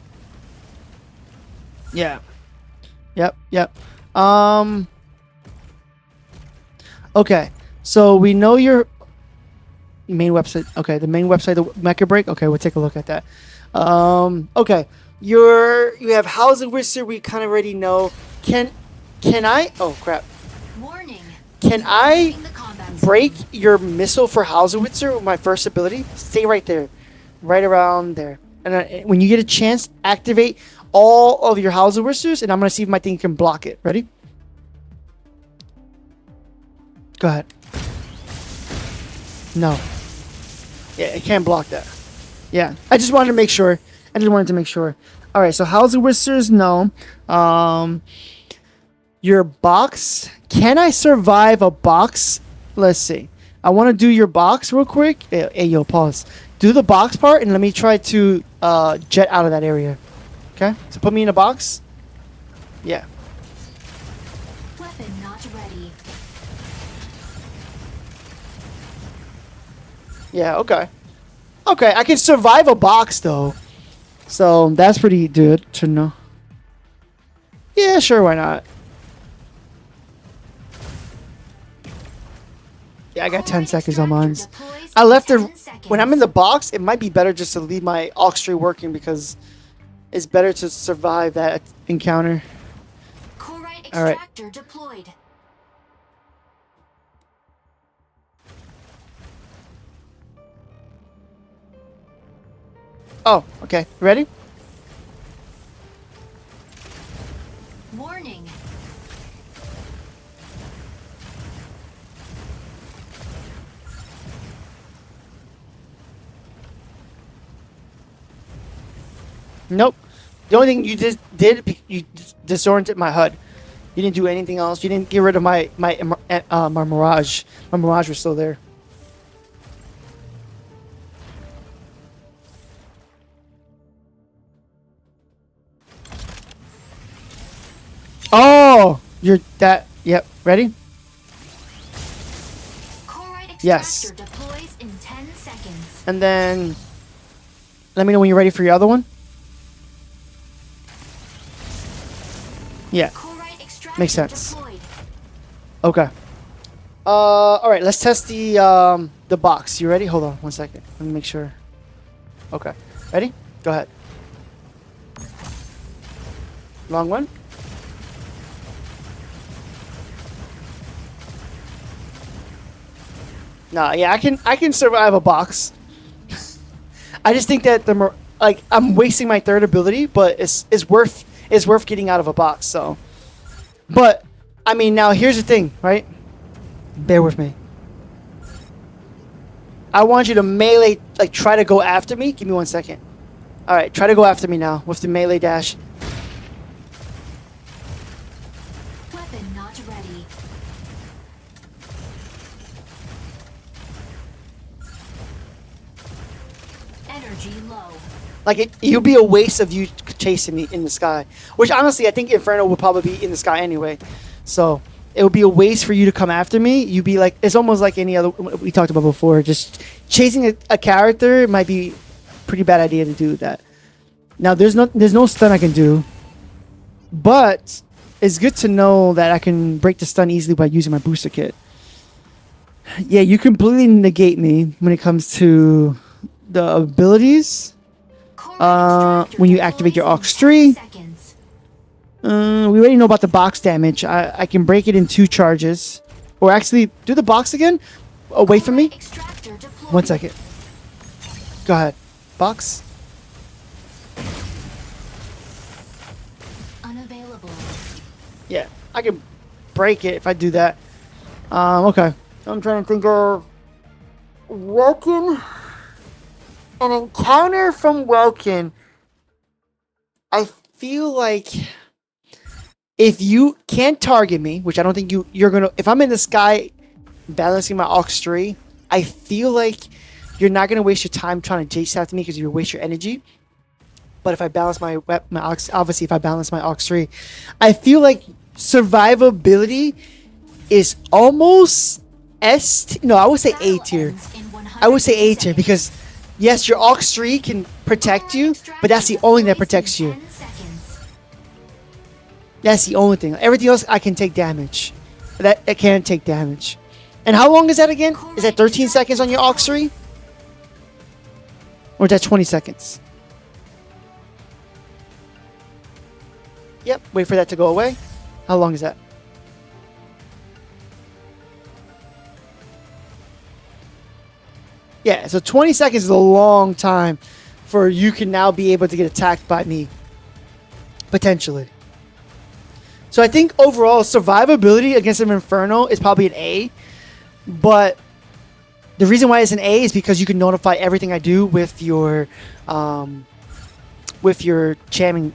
Yeah. Yep. Okay. So we know your main website. Okay, the main website, the Mecha Break. Okay, we'll take a look at that. Okay. You have Housing Wizard, we kind of already know. Can I? Oh crap. Warning. Can You are I leaving the combat zone. break your missile for Hausewitzer with my first ability? Stay right there. Right around there. And when you get a chance, activate all of your Hausewitzers, and I'm going to see if my thing can block it. Ready? Go ahead. No. Yeah, it can't block that. Yeah. I just wanted to make sure. All right, so Hausewitzers, no. Your box. Can I survive a box? Let's see. I want to do your box real quick. Hey, yo, pause. Do the box part, and let me try to jet out of that area. Okay? So put me in a box. Yeah. Weapon not ready. Yeah, okay. Okay, I can survive a box, though. So, that's pretty good to know. Yeah, sure, why not? Yeah, I got 10 seconds on mine. I left it. When I'm in the box, it might be better just to leave my aux tree working because it's better to survive that encounter. Corite All right. extractor deployed. Oh, okay. Ready? Warning. Nope. The only thing you just did, you disoriented my HUD. You didn't do anything else. You didn't get rid of my mirage. My mirage was still there. Oh, you're that. Yep. Ready? Corite extractor Yes. deploys in 10 seconds. And then let me know when you're ready for your other one. Yeah. Corite extractor Makes sense. deployed. Okay. All right. Let's test the box. You ready? Hold on 1 second. Let me make sure. Okay. Ready? Go ahead. Long one. Nah, yeah, I can survive a box. I just think that I'm wasting my third ability, but it's worth getting out of a box. So, but I mean, now here's the thing, right? Bear with me. I want you to melee, like try to go after me. Give me 1 second. All right, try to go after me now with the melee dash. Weapon not ready. Energy low. Like it'll be a waste of you chasing me in the sky. Which honestly, I think Inferno would probably be in the sky anyway. So it would be a waste for you to come after me. You'd be like, it's almost like any other we talked about before. Just chasing a character might be a pretty bad idea to do that. Now there's no stun I can do, but it's good to know that I can break the stun easily by using my booster kit. Yeah, you completely negate me when it comes to the abilities. When you activate your Aux 3. We already know about the box damage. I can break it in 2 charges. Or actually, do the box again? Away from me? 1 second. Go ahead. Box. Unavailable. Yeah, I can break it if I do that. Okay. I'm trying to think of Welkin. An encounter from Welkin. I feel like if you can't target me, which I don't think you're gonna. If I'm in the sky balancing my Aux 3, I feel like you're not gonna waste your time trying to chase after me because you waste your energy. But if I balance my Aux, obviously if I balance my Aux 3, I feel like survivability is almost No, I would say A tier. I would say A tier because yes, your Aux 3 can protect you, but that's the only thing that protects you. That's the only thing. Everything else, I can take damage. That can't take damage. And how long is that again? Is that 13 seconds on your Aux 3? Or is that 20 seconds? Yep, wait for that to go away. How long is that? Yeah, so 20 seconds is a long time for you can now be able to get attacked by me. Potentially. So I think overall survivability against an Inferno is probably an A. But the reason why it's an A is because you can notify everything I do with your jamming,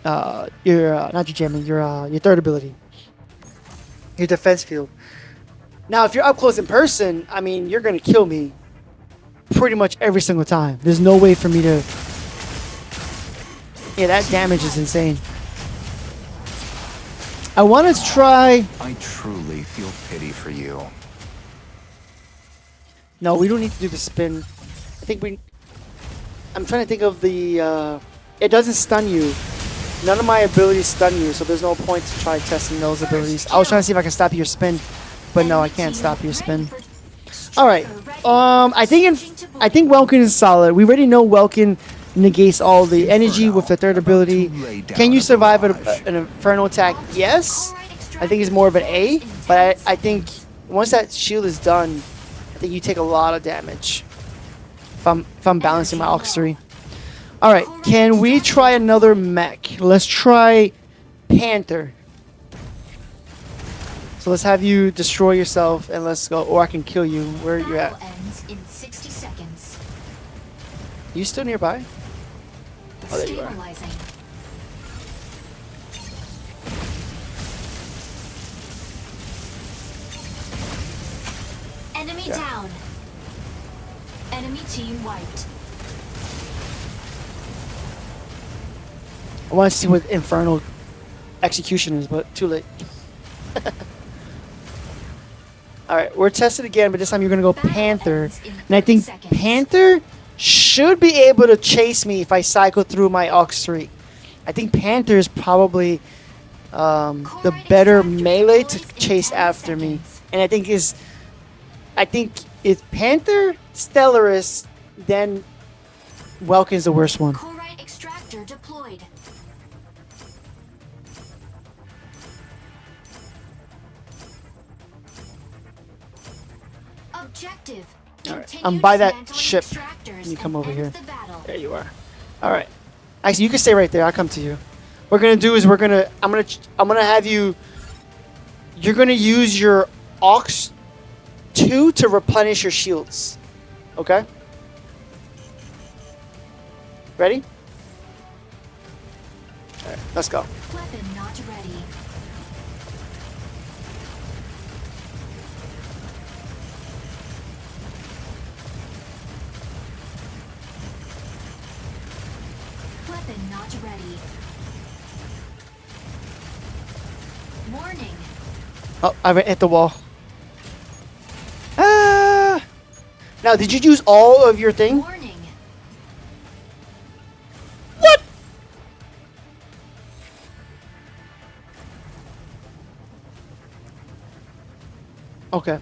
not your jamming, your third ability, your defense field. Now, if you're up close in person, I mean, you're gonna kill me pretty much every single time. There's no way for me to. Yeah, that damage is insane. I want to try. I truly feel pity for you. No, we don't need to do the spin. I think we. I'm trying to think of the. It doesn't stun you. None of my abilities stun you, so there's no point to try testing those abilities. I was trying to see if I can stop your spin, but no, I can't stop your spin. All right. I think Welkin is solid. We already know Welkin negates all the energy with the third ability. Can you survive an Inferno attack? Yes. I think it's more of an A, but I think once that shield is done, I think you take a lot of damage. If I'm balancing my Aux 3. All right. Can we try another mech? Let's try Panther. So let's have you destroy yourself and let's go. Or I can kill you. Where you at? Ends in 60 seconds. You still nearby? Oh, there you are. Stabilizing. Okay. down. Enemy team wiped. I want to see what Infernal execution is, but too late. Alright, we're tested again, but this time you're going to go Battle Panther. ends in And I think 30 seconds. Panther should be able to chase me if I cycle through my Aux 3. I think Panther is probably the better melee to chase after me. And I think it's Panther, Stellaris, then Welkin's the worst one. Corite extractor deployed. Objective. Alright, Continue I'm by that dismantling ship. extractors You come and over end here. the battle. There you are. All right. Actually, you can stay right there. I'll come to you. What we're gonna do is I'm gonna have you. You're gonna use your Aux 2 to replenish your shields. Okay. Ready? All right. Let's go. Weapon not ready. Weapon not ready. Warning. Oh, I hit the wall. Ah! Now, did you use all of your thing? Warning. What? Okay.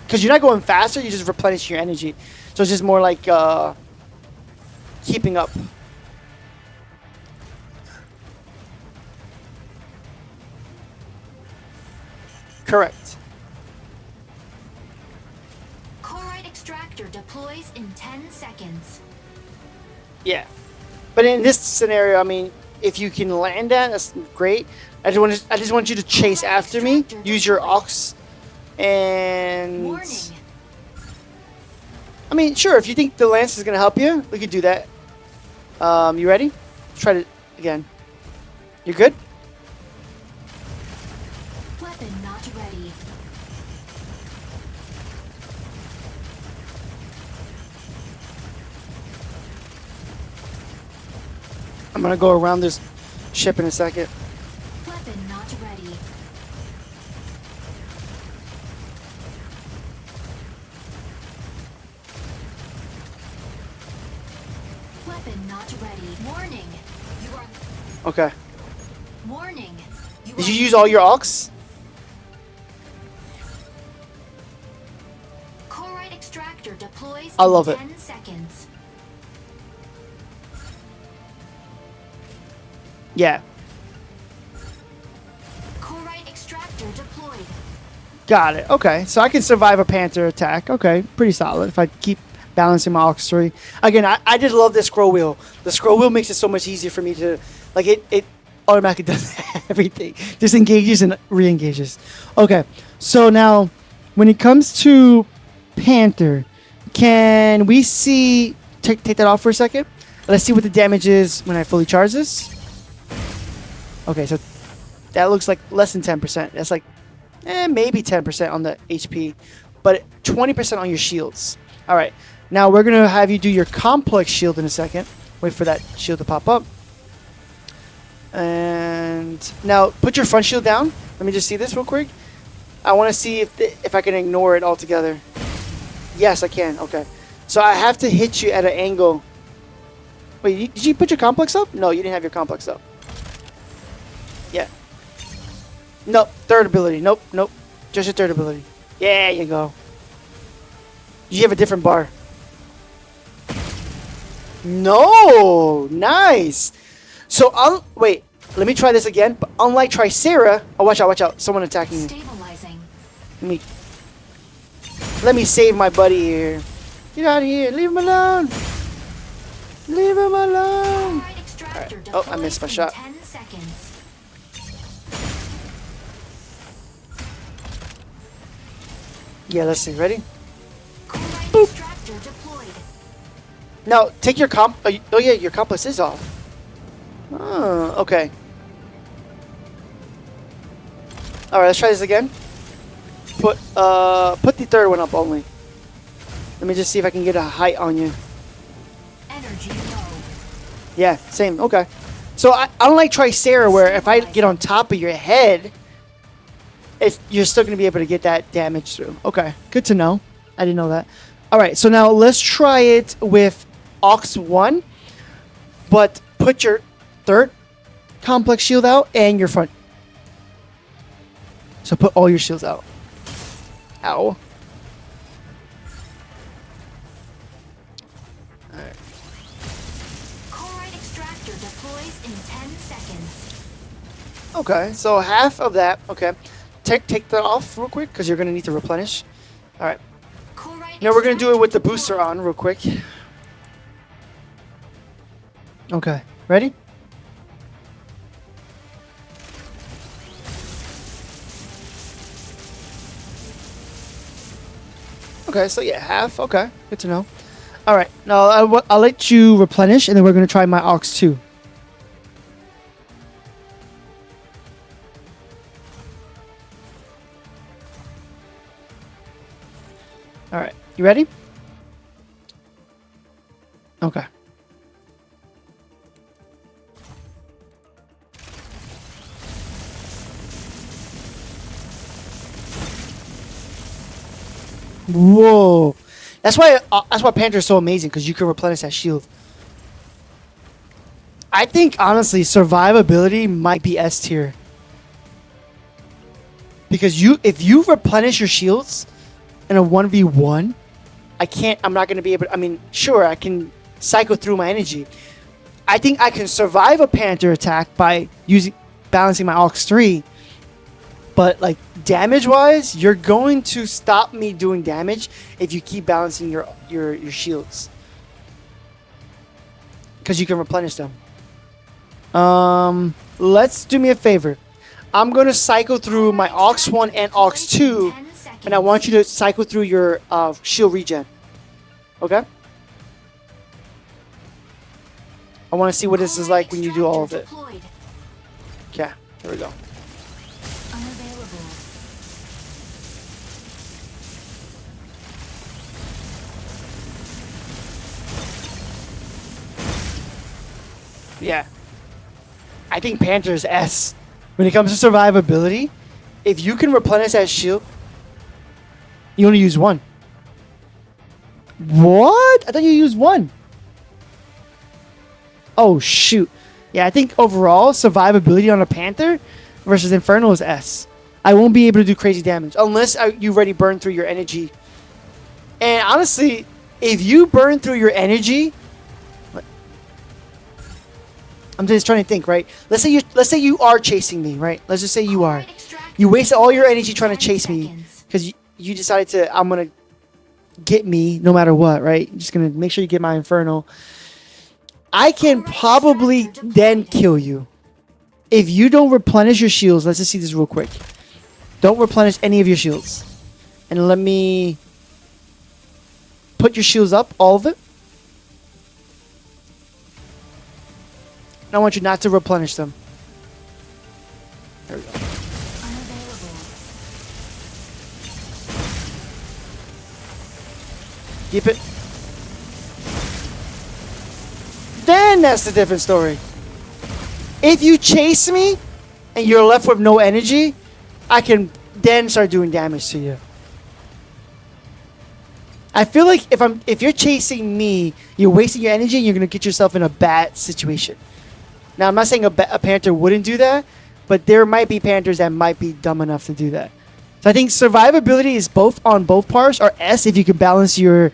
Because you're not going faster, you just replenish your energy. So it's just more like keeping up. Correct. Corite extractor deploys in 10 seconds. Yeah. But in this scenario, I mean, if you can land that, that's great. I just want you to chase after me. Use your Aux. And Warning. I mean, sure, if you think the lance is gonna help you, we could do that. You ready? Let's try it again. You good? Weapon not ready. I'm gonna go around this ship in a second. Weapon not ready. Weapon not ready. Warning. You are. Okay. Warning. Did you use all your Aux? Corite extractor deploys I love in it. 10 seconds. Yeah. Corite extractor deployed. Got it. Okay. So I can survive a Panther attack. Okay. Pretty solid if I keep balancing my Aux 3. Again, I just love the scroll wheel. The scroll wheel makes it so much easier for me to, like, it automatically does everything. Disengages and re-engages. Okay. So now, when it comes to Panther, can we see... Take that off for a second. Let's see what the damage is when I fully charge this. Okay, so that looks like less than 10%. That's like maybe 10% on the HP, but 20% on your shields. All right, now we're going to have you do your complex shield in a second. Wait for that shield to pop up. And now put your front shield down. Let me just see this real quick. I want to see if I can ignore it altogether. Yes, I can. Okay. So I have to hit you at an angle. Wait, did you put your complex up? No, you didn't have your complex up. Yeah. Nope. Third ability. Nope. Nope. Just your third ability. Yeah, you go. You have a different bar. No. Nice. So, wait. Let me try this again. But unlike Tricera... Oh, watch out, watch out. Someone attacking me. Stabilizing. Let me save my buddy here. Get out of here. Leave him alone. Leave him alone. Corite extractor Alright. Oh, I deploys missed my in shot. 10 seconds. Yeah, let's see. Ready? Corite extractor deployed. Now, take your comp... Oh, yeah, your complex is off. Oh, okay. Alright, let's try this again. Put the third one up only. Let me just see if I can get a height on you. Energy low. Yeah, same. Okay. So I don't like Tricera where if I get on top of your head, you're still going to be able to get that damage through. Okay. Good to know. I didn't know that. All right. So now let's try it with Aux 1, but put your third complex shield out and your front. So put all your shields out. Ow. Corite extractor deploys in 10 seconds. Okay, so half of that. Okay, take that off real quick because you're gonna need to replenish. All right. Corite Now we're gonna do it with the extractor booster deployed. on real quick. Okay, ready? Okay, so yeah, half. Okay, good to know. All right, now I'll let you replenish, and then we're gonna try my Aux 2. All right, you ready? Okay. Whoa, that's why Panther's so amazing because you can replenish that shield. I think honestly, survivability might be S tier because if you replenish your shields in a 1v1, I'm not gonna be able. I mean, sure, I can cycle through my energy. I think I can survive a Panther attack by balancing my Aux 3. But like damage wise, you're going to stop me doing damage if you keep balancing your shields. Because you can replenish them. Let's do me a favor. I'm gonna cycle through my Aux 1 and Aux 2, and I want you to cycle through your shield regen. Okay? I want to see what this is like when you do all of it. Deployed. Okay, here we go. Unavailable. Yeah. I think Panther's S. When it comes to survivability, if you can replenish that shield, you only use one. What? I thought you used one. Oh, shoot. Yeah, I think overall, survivability on a Panther versus Inferno is S. I won't be able to do crazy damage unless you already burn through your energy. And honestly, if you burn through your energy, I'm just trying to think, right? Let's say you are chasing me, right? Let's just say you are. You wasted all your energy trying to chase me because you decided to. I'm gonna get me no matter what, right? You're just gonna make sure you get my Inferno. I can probably then kill you if you don't replenish your shields. Let's just see this real quick. Don't replenish any of your shields, and let me put your shields up, all of it. And I want you not to replenish them. There we go. Unavailable. Keep it. Then that's the different story. If you chase me and you're left with no energy, I can then start doing damage to you. I feel like if you're chasing me, you're wasting your energy and you're gonna get yourself in a bad situation. Now I'm not saying a Panther wouldn't do that, but there might be Panthers that might be dumb enough to do that. So I think survivability is on both parts, or S if you can balance your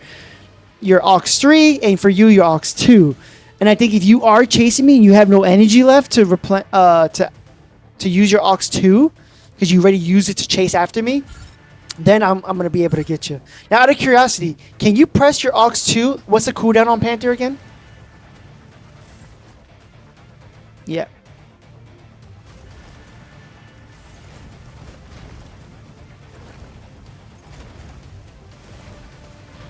Aux 3 and for you your Aux 2. And I think if you are chasing me and you have no energy left to use your Aux 2 because you already used it to chase after me, then I'm gonna be able to get you. Now, out of curiosity, can you press your Aux 2? What's the cooldown on Panther again? Yeah.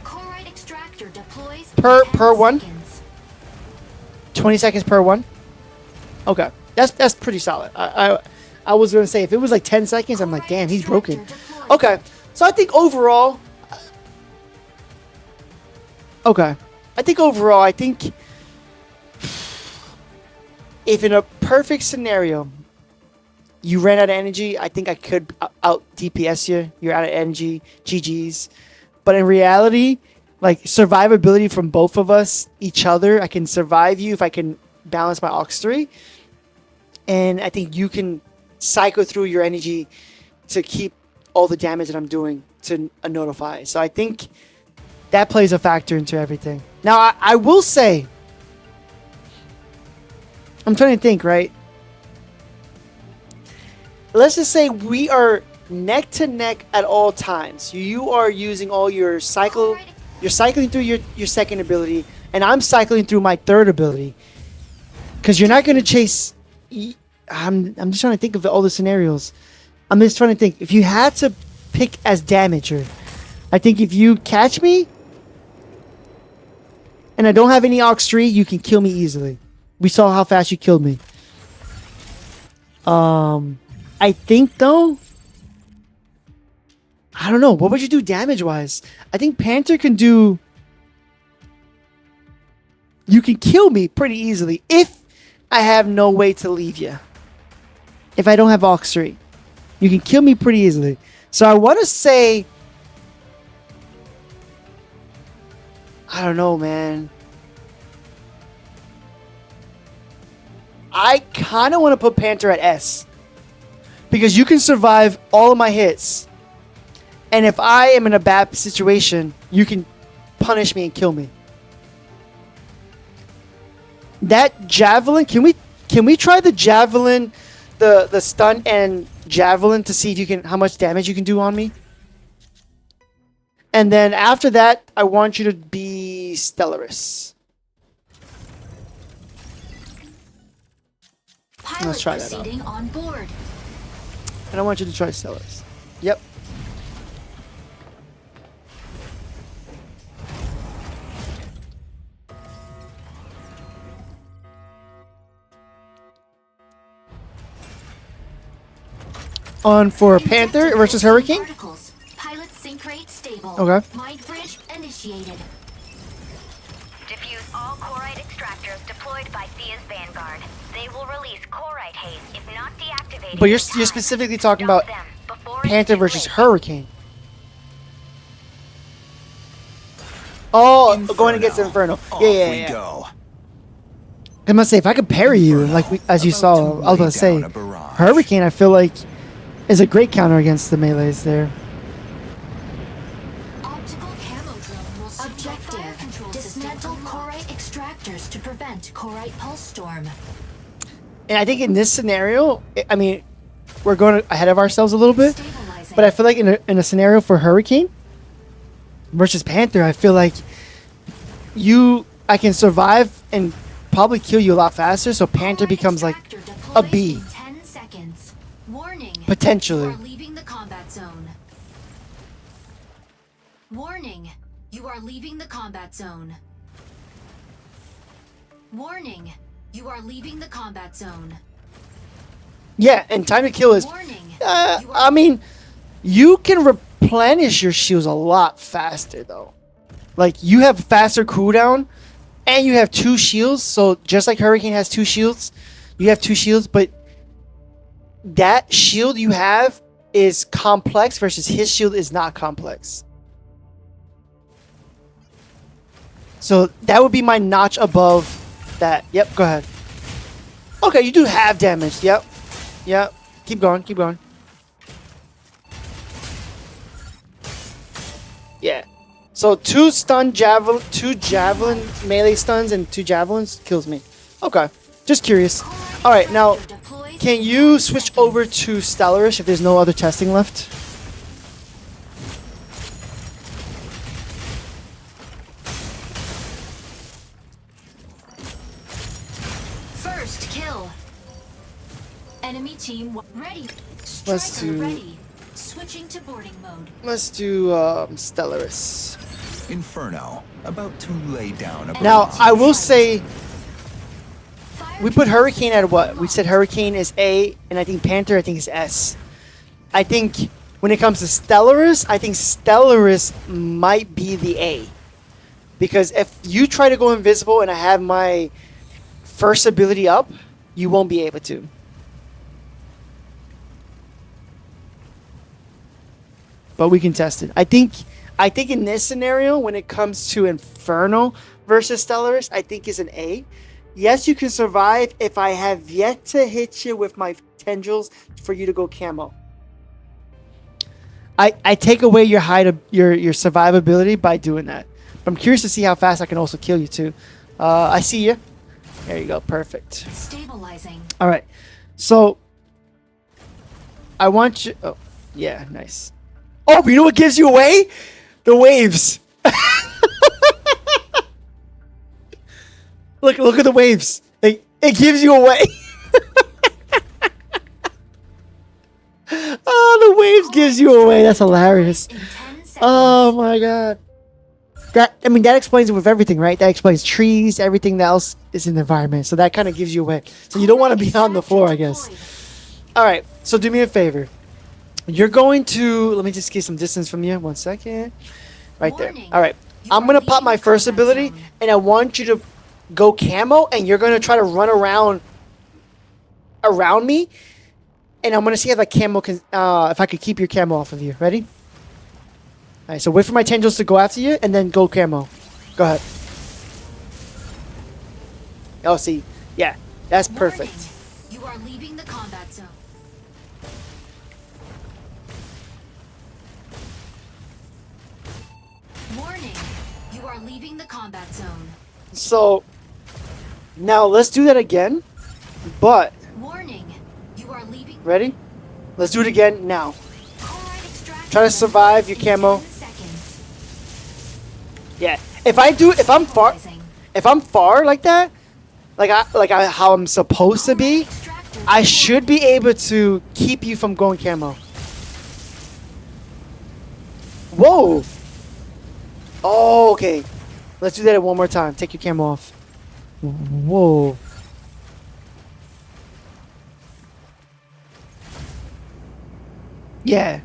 Corite extractor deploys Per- in 10 per one? seconds. 20 seconds per one. Okay, that's pretty solid. I was gonna say if it was like 10 seconds, I'm like, damn, he's broken. Okay, so I think overall, Okay. I think overall, I think if in a perfect scenario you ran out of energy, I think I could out DPS you. You're out of energy, GG's. But in reality, like survivability from both of us, each other, I can survive you if I can balance my Ox 3. And I think you can cycle through your energy to keep all the damage that I'm doing to notify. So I think that plays a factor into everything. Now, I will say, I'm trying to think, right? Let's just say we are neck to neck at all times. You are using all your cycle. You're cycling through your second ability, and I'm cycling through my third ability. Because you're not going to chase... I'm just trying to think of all the scenarios. I'm just trying to think. If you had to pick as damager, I think if you catch me, and I don't have any Ox 3, you can kill me easily. We saw how fast you killed me. I think, though... I don't know. What would you do damage-wise? I think Panther can do... You can kill me pretty easily if I have no way to leave you. If I don't have Ox 3. You can kill me pretty easily. So I want to say... I don't know, man. I kind of want to put Panther at S. Because you can survive all of my hits. And if I am in a bad situation, you can punish me and kill me. That javelin, can we try the javelin, the stun and javelin to see if you can how much damage you can do on me? And then after that, I want you to be Stellaris. Let's try that out. On board. And I want you to try Stellaris. Yep. On for Panther versus Hurricane. Pilot sync rate stable. Okay. Mind bridge initiated. Diffuse all Corite extractors deployed by Thea's Vanguard. They will release Corite haze if not deactivated. But you're in time. specifically talking Stop about them before Panther it's too versus late. Hurricane. Oh, going against Inferno. Off Yeah. we go. I must say, if I could parry you, like as you About saw, to I was about to lay say, down a barrage. Hurricane, I feel like, is a great counter against the melees there. Optical camo drone will Objective: dismantle Corite extractors to prevent Corite pulse storm. And I think in this scenario, I mean, we're going ahead of ourselves a little bit, Stabilizing. but I feel like in a scenario for Hurricane versus Panther, I feel like I can survive and probably kill you a lot faster, so Panther Corite becomes like extractor a deploys B. in 10 seconds. Warning. Potentially. You are leaving the combat zone. Warning. You are leaving the combat zone. Warning. You are leaving the combat zone. Yeah, and time to kill is... Warning. You are I mean, you can replenish your shields a lot faster, though. Like, you have faster cooldown, and you have 2 shields, so just like Hurricane has 2 shields, you have 2 shields, but that shield you have is complex versus his shield is not complex. So that would be my notch above that. Yep, go ahead. Okay, you do have damage. Yep. Yep. Keep going, keep going. Yeah. So 2 javelin melee stuns and 2 javelins kills me. Okay. Just curious. Alright, now deployed can you switch over to Stellaris if there's no other testing left? First kill. Enemy team ready. Let's Striker do- ready. Switching to boarding mode. Let's do Stellaris. Inferno, about to lay down a Now, barrage. I will say Fire we put Hurricane at what? We said Hurricane is A, and I think Panther, I think, is S. I think when it comes to Stellaris, I think Stellaris might be the A. Because if you try to go invisible and I have my first ability up, you won't be able to. But we can test it. I think in this scenario, when it comes to Inferno versus Stellaris, I think is an A. Yes, you can survive if I have yet to hit you with my tendrils for you to go camo. I take away your your survivability by doing that. But I'm curious to see how fast I can also kill you too. I see you. There you go. Perfect. Stabilizing. All right. So I want you. Oh, yeah, nice. Oh, you know what gives you away? The waves. Look at the waves. It gives you away. Oh, the waves gives you away. That's hilarious. In 10 seconds. Oh my god. That explains it with everything, right? That explains trees, everything else is in the environment. So that kind of gives you away. So you don't want to be on the floor, I guess. All right. So do me a favor. You're going to, let me just get some distance from you. 1 second. Right there. Warning. All right. You I'm are going to pop my leaving first combat ability, zone. and I want you to go camo, and you're going to try to run around me, and I'm going to see if I camo can, if I could keep your camo off of you. Ready? All right. So wait for my tendrils to go after you, and then go camo. Go ahead. Oh, see. Yeah. That's perfect. Warning. You are leaving the combat zone. Warning. You are leaving the combat zone. So now let's do that again, but Warning. You are leaving. ready? Let's do it again now. Chloride extraction Try to survive your in camo. 10 seconds. Yeah. If I'm far like that, how I'm supposed to be, Extractor I deployed. should be able to keep you from going camo. Whoa. Oh, okay. Let's do that one more time. Take your camo off. Whoa. Yeah.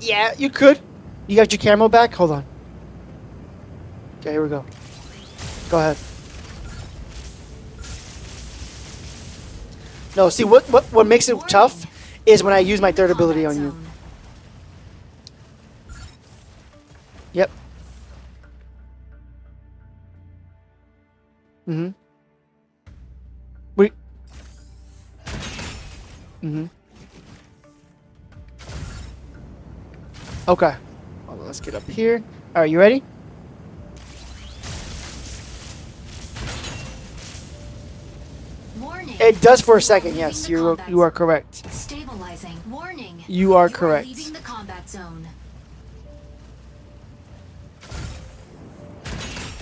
Yeah, you could. You got your camo back? Hold on. Okay, here we go. Go ahead. No, see what makes it Warning. tough is when I use my Leaving the third ability on combat you. zone. Yep. Mm-hmm. Wait. Mm-hmm. Okay. Hold on, let's get up here. All right, you ready? Warning. It does for You a are second. leaving Yes, the you combat are zone. correct. Stabilizing. Warning. You are correct. Leaving the combat zone.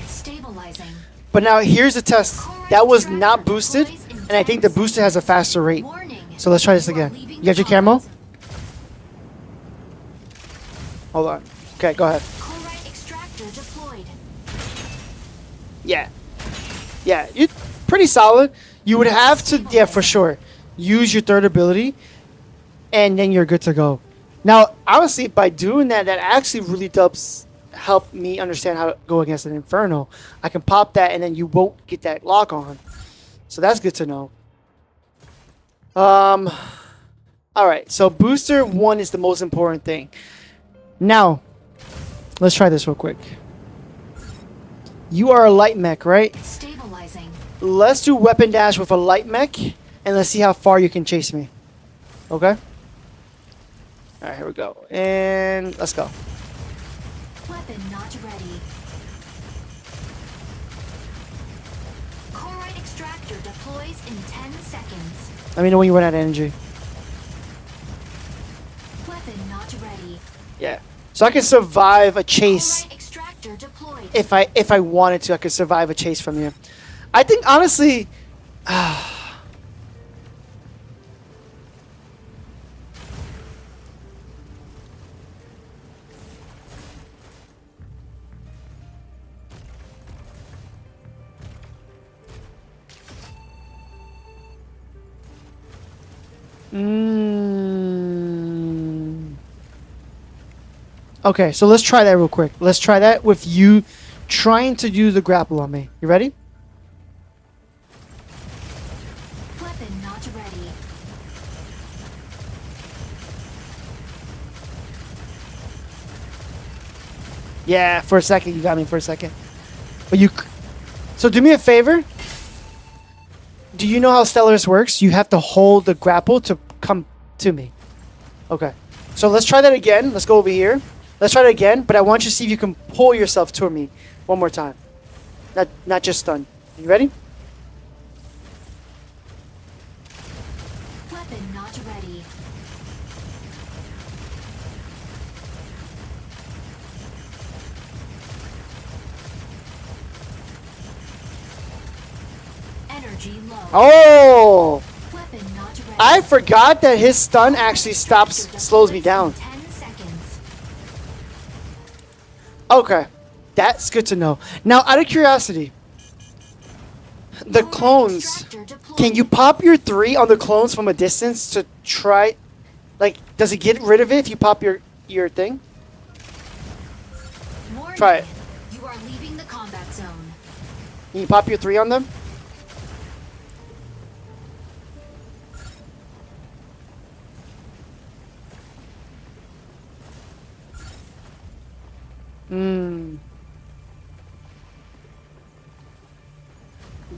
Stabilizing. But now here's the test. That was not boosted, and I think the booster has a faster rate. Warning. So let's try this You are again. leaving You got the your camo? combat- Hold on. Okay, go ahead. Chloride extractor deployed. Yeah. Yeah, you're pretty solid. You would have to, yeah, for sure, use your third ability, and then you're good to go. Now, honestly, by doing that, that actually really does help me understand how to go against an Inferno. I can pop that, and then you won't get that lock on. So that's good to know. All right, so booster 1 is the most important thing. Now, let's try this real quick. You are a light mech, right? Stabilizing. Let's do weapon dash with a light mech, and let's see how far you can chase me. Okay? Alright, here we go. And let's go. Weapon not ready. Chloride extractor deploys in 10 seconds. Let me know when you run out of energy. Weapon not ready. Yeah. So I can survive a chase Chloride extractor deployed. if I wanted to. I could survive a chase from you. I think honestly, Okay, so let's try that real quick. Let's try that with you trying to do the grapple on me. You ready? Weapon not ready. Yeah, for a second. You got me for a second. But you... So do me a favor. Do you know how Stellaris works? You have to hold the grapple to come to me. Okay. So let's try that again. Let's go over here. Let's try that again, but I want you to see if you can pull yourself toward me one more time. Not just stun. You ready? Weapon not ready. Energy low. Oh! Weapon not ready. I forgot that his stun actually slows me down. 10 seconds. Okay. That's good to know. Now, out of curiosity, the Core clones, extractor deployed. can you pop your 3 on the clones from a distance to try, like, does it get rid of it if you pop your thing? Warning. Try it. You are leaving the combat zone. Can you pop your 3 on them?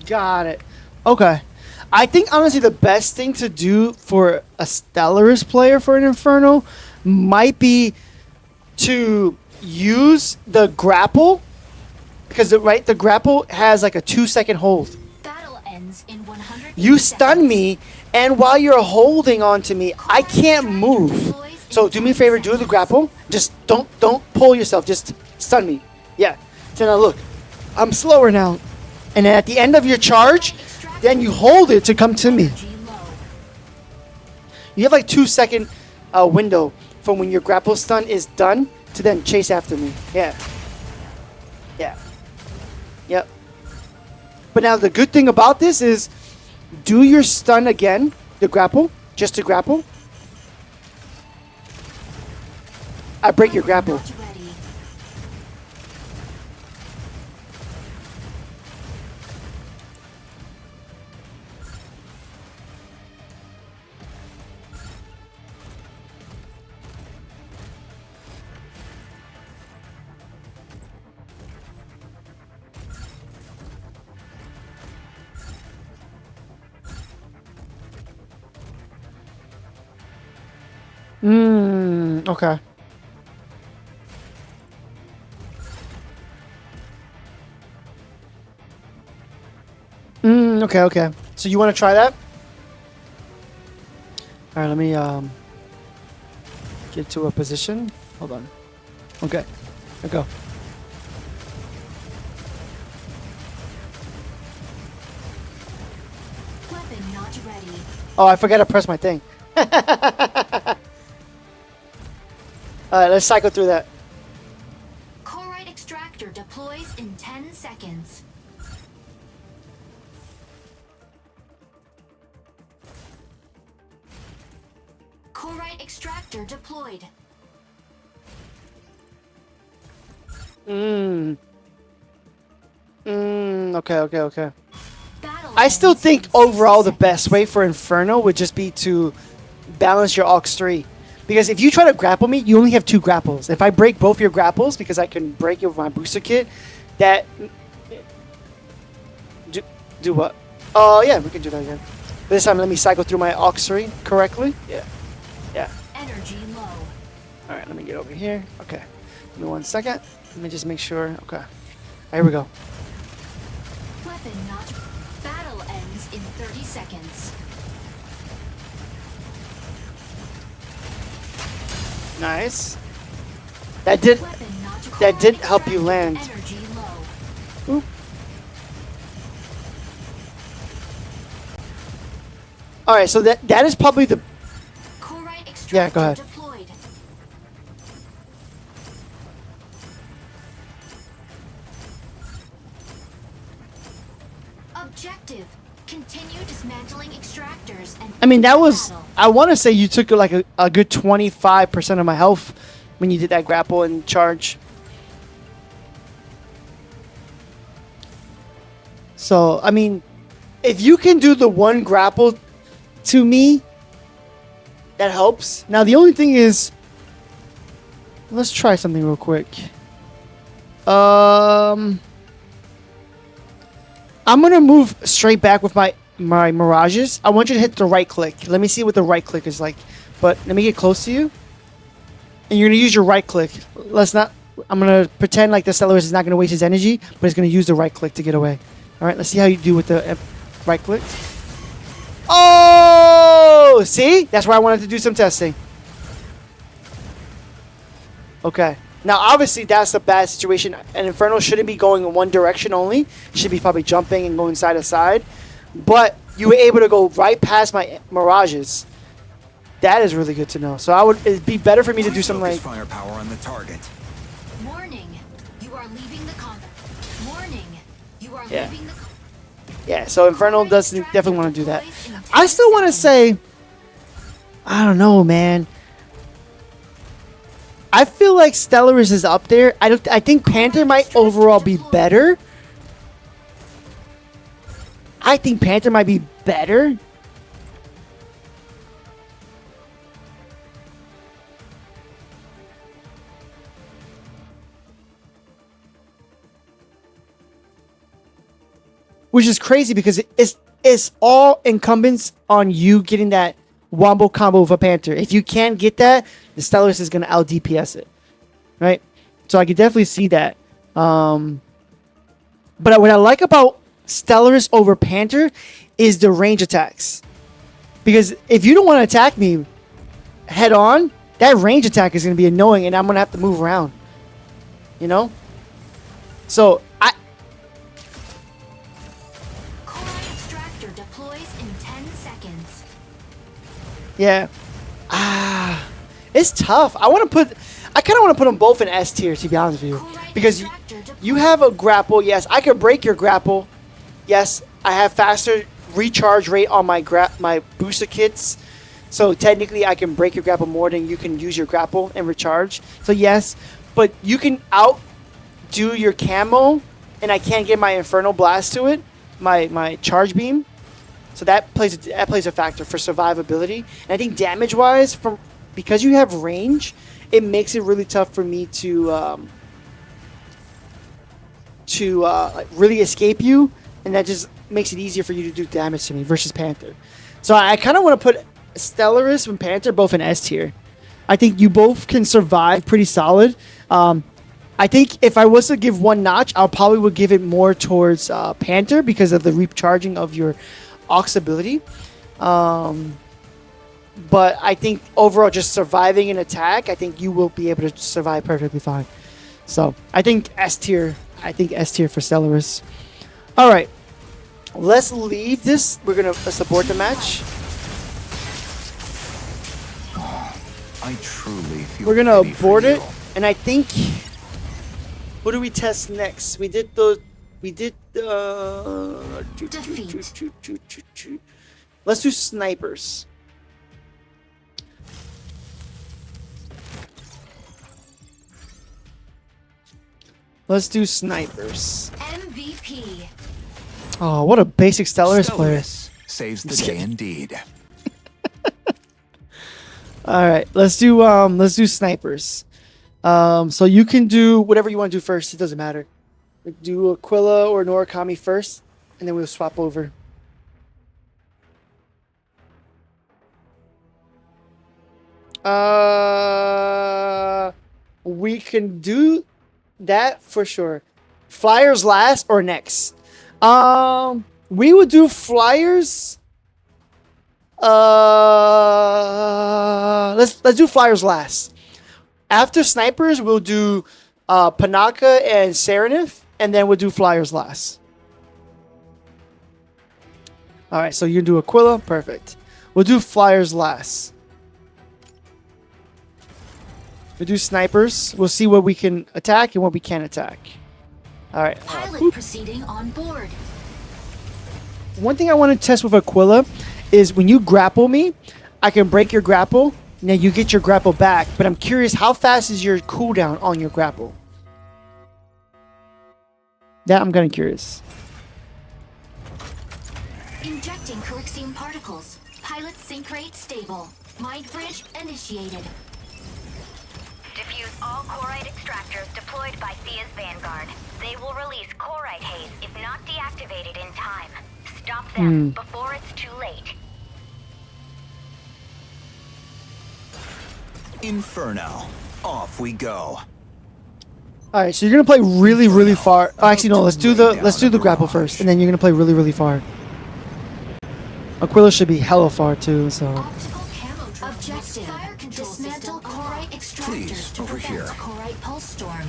Got it. Okay. I think honestly the best thing to do for a Stellaris player for an Inferno might be to use the grapple, because the grapple has like a 2-second hold. Battle ends in 100. You stun me, and while you're holding on to me, I can't move. So do me a favor, do the grapple. Just don't pull yourself. Just stun me. Yeah. So now look, I'm slower now, and then at the end of your charge, then you hold it to come to me. Energy low. You have like 2-second window from when your grapple stun is done to then chase after me. Yeah. Yeah. Yep. But now the good thing about this is, do your stun again, the grapple, just to grapple. I break your grapple. Not ready. Okay. Okay. So you want to try that? All right, let me get to a position. Hold on. Okay. Here we go. Weapon not ready. Oh, I forgot to press my thing. All right, let's cycle through that. Corite extractor deploys in 10 seconds. Corite extractor deployed. Okay. Battle I still ends think in 6 overall the seconds. best way for Inferno would just be to balance your Aux 3. Because if you try to grapple me, you only have 2 grapples. If I break both your grapples, because I can break it with my booster kit, that... Do what? Oh, yeah, we can do that again. This time, let me cycle through my Aux 3 correctly. Yeah. Energy low. All right, let me get over here. Okay. Give me 1 second. Let me just make sure. Okay. Here we go. Weapon not. Battle ends in 30 seconds. Nice. That did... Weapon not. That did Corite help you extractor land. Energy low. Oop. All right, so that is probably the... Corite extractor Yeah, go ahead. deployed. Objective. Continue dismantling extractors and I mean, that was, battle. I want to say you took like a good 25% of my health when you did that grapple and charge. So, I mean, if you can do the one grapple to me, that helps. Now, the only thing is, let's try something real quick. I'm gonna move straight back with my mirages. I want you to hit the right click. Let me see what the right click is like. But let me get close to you. And you're gonna use your right click. Let's not. I'm gonna pretend like the Stellaris is not gonna waste his energy, but he's gonna use the right click to get away. All right. Let's see how you do with the right click. Oh, see? That's why I wanted to do some testing. Okay. Now, obviously, that's a bad situation. An Inferno shouldn't be going in one direction only. It should be probably jumping and going side to side. But you were able to go right past my mirages. That is really good to know. So it'd be better for me to do something like... firepower on the target. Warning, you are leaving the combat. Warning, you are Yeah. leaving the Yeah, so Inferno doesn't definitely want to do that. I still want to say... I don't know, man. I feel like Stellaris is up there. I think Panther might overall be better. I think Panther might be better. Which is crazy because it's all incumbents on you getting that wombo combo with a Panther. If you can't get that, the Stellaris is going to out DPS it. Right? So I could definitely see that. But what I like about Stellaris over Panther is the range attacks. Because if you don't want to attack me head on, that range attack is going to be annoying and I'm going to have to move around. You know? So Core extractor deploys in 10 seconds. yeah. It's tough. I kind of want to put them both in S tier, to be honest with you. Because you have a grapple. Yes, I can break your grapple. Yes, I have faster recharge rate on my booster kits. So technically, I can break your grapple more than you can use your grapple and recharge. So yes, but you can outdo your camo, and I can't get my Inferno Blast to it, my charge beam. So that plays a factor for survivability. And I think damage-wise, because you have range, it makes it really tough for me to really escape you, and that just makes it easier for you to do damage to me versus Panther. So I kind of want to put Stellaris and Panther both in S tier. I think you both can survive pretty solid. I think if I was to give one notch, I probably would give it more towards Panther because of the recharging of your Ox ability. But I think overall, just surviving an attack, I think you will be able to survive perfectly fine. So I think S tier. I think S tier for Stellaris. All right, let's leave this. We're gonna support the match. I truly feel We're gonna pity for abort it, you. and I think. What do we test next? We did the. Defeat. Let's do snipers. Let's do snipers. MVP. Oh, what a basic Stellaris player. Stellaris saves the Just day kidding. indeed. All right, let's do snipers. So you can do whatever you want to do first. It doesn't matter. Do Aquila or Norakami first, and then we'll swap over. We can do that for sure. Flyers last or next? We would do Flyers. Let's do Flyers last. After snipers, we'll do Panaka and Serenith, and then we'll do Flyers last. All right, so you do Aquila, perfect. We'll do Flyers last. We'll do snipers. We'll see what we can attack and what we can't attack. All right. Pilot proceeding on board. one thing I want to test with Aquila is when you grapple me, I can break your grapple. Now you get your grapple back, but I'm curious, how fast is your cooldown on your grapple? That I'm kind of curious. Injecting Corixine particles. Pilot sync rate stable. Mind bridge initiated. Diffuse all Corite extractors deployed by Thea's Vanguard. They will release Corite haze if not deactivated in time. Stop them before it's too late. Inferno. Off we go. All right, so you're gonna play really, really far. Oh, actually, no. Let's do the grapple first, and then you're gonna play really, really far. Aquila should be hella far too. So Optical camo drone. Objective. Fire control dismantle Corite extractors Please, to over prevent here. Corite pulse storm.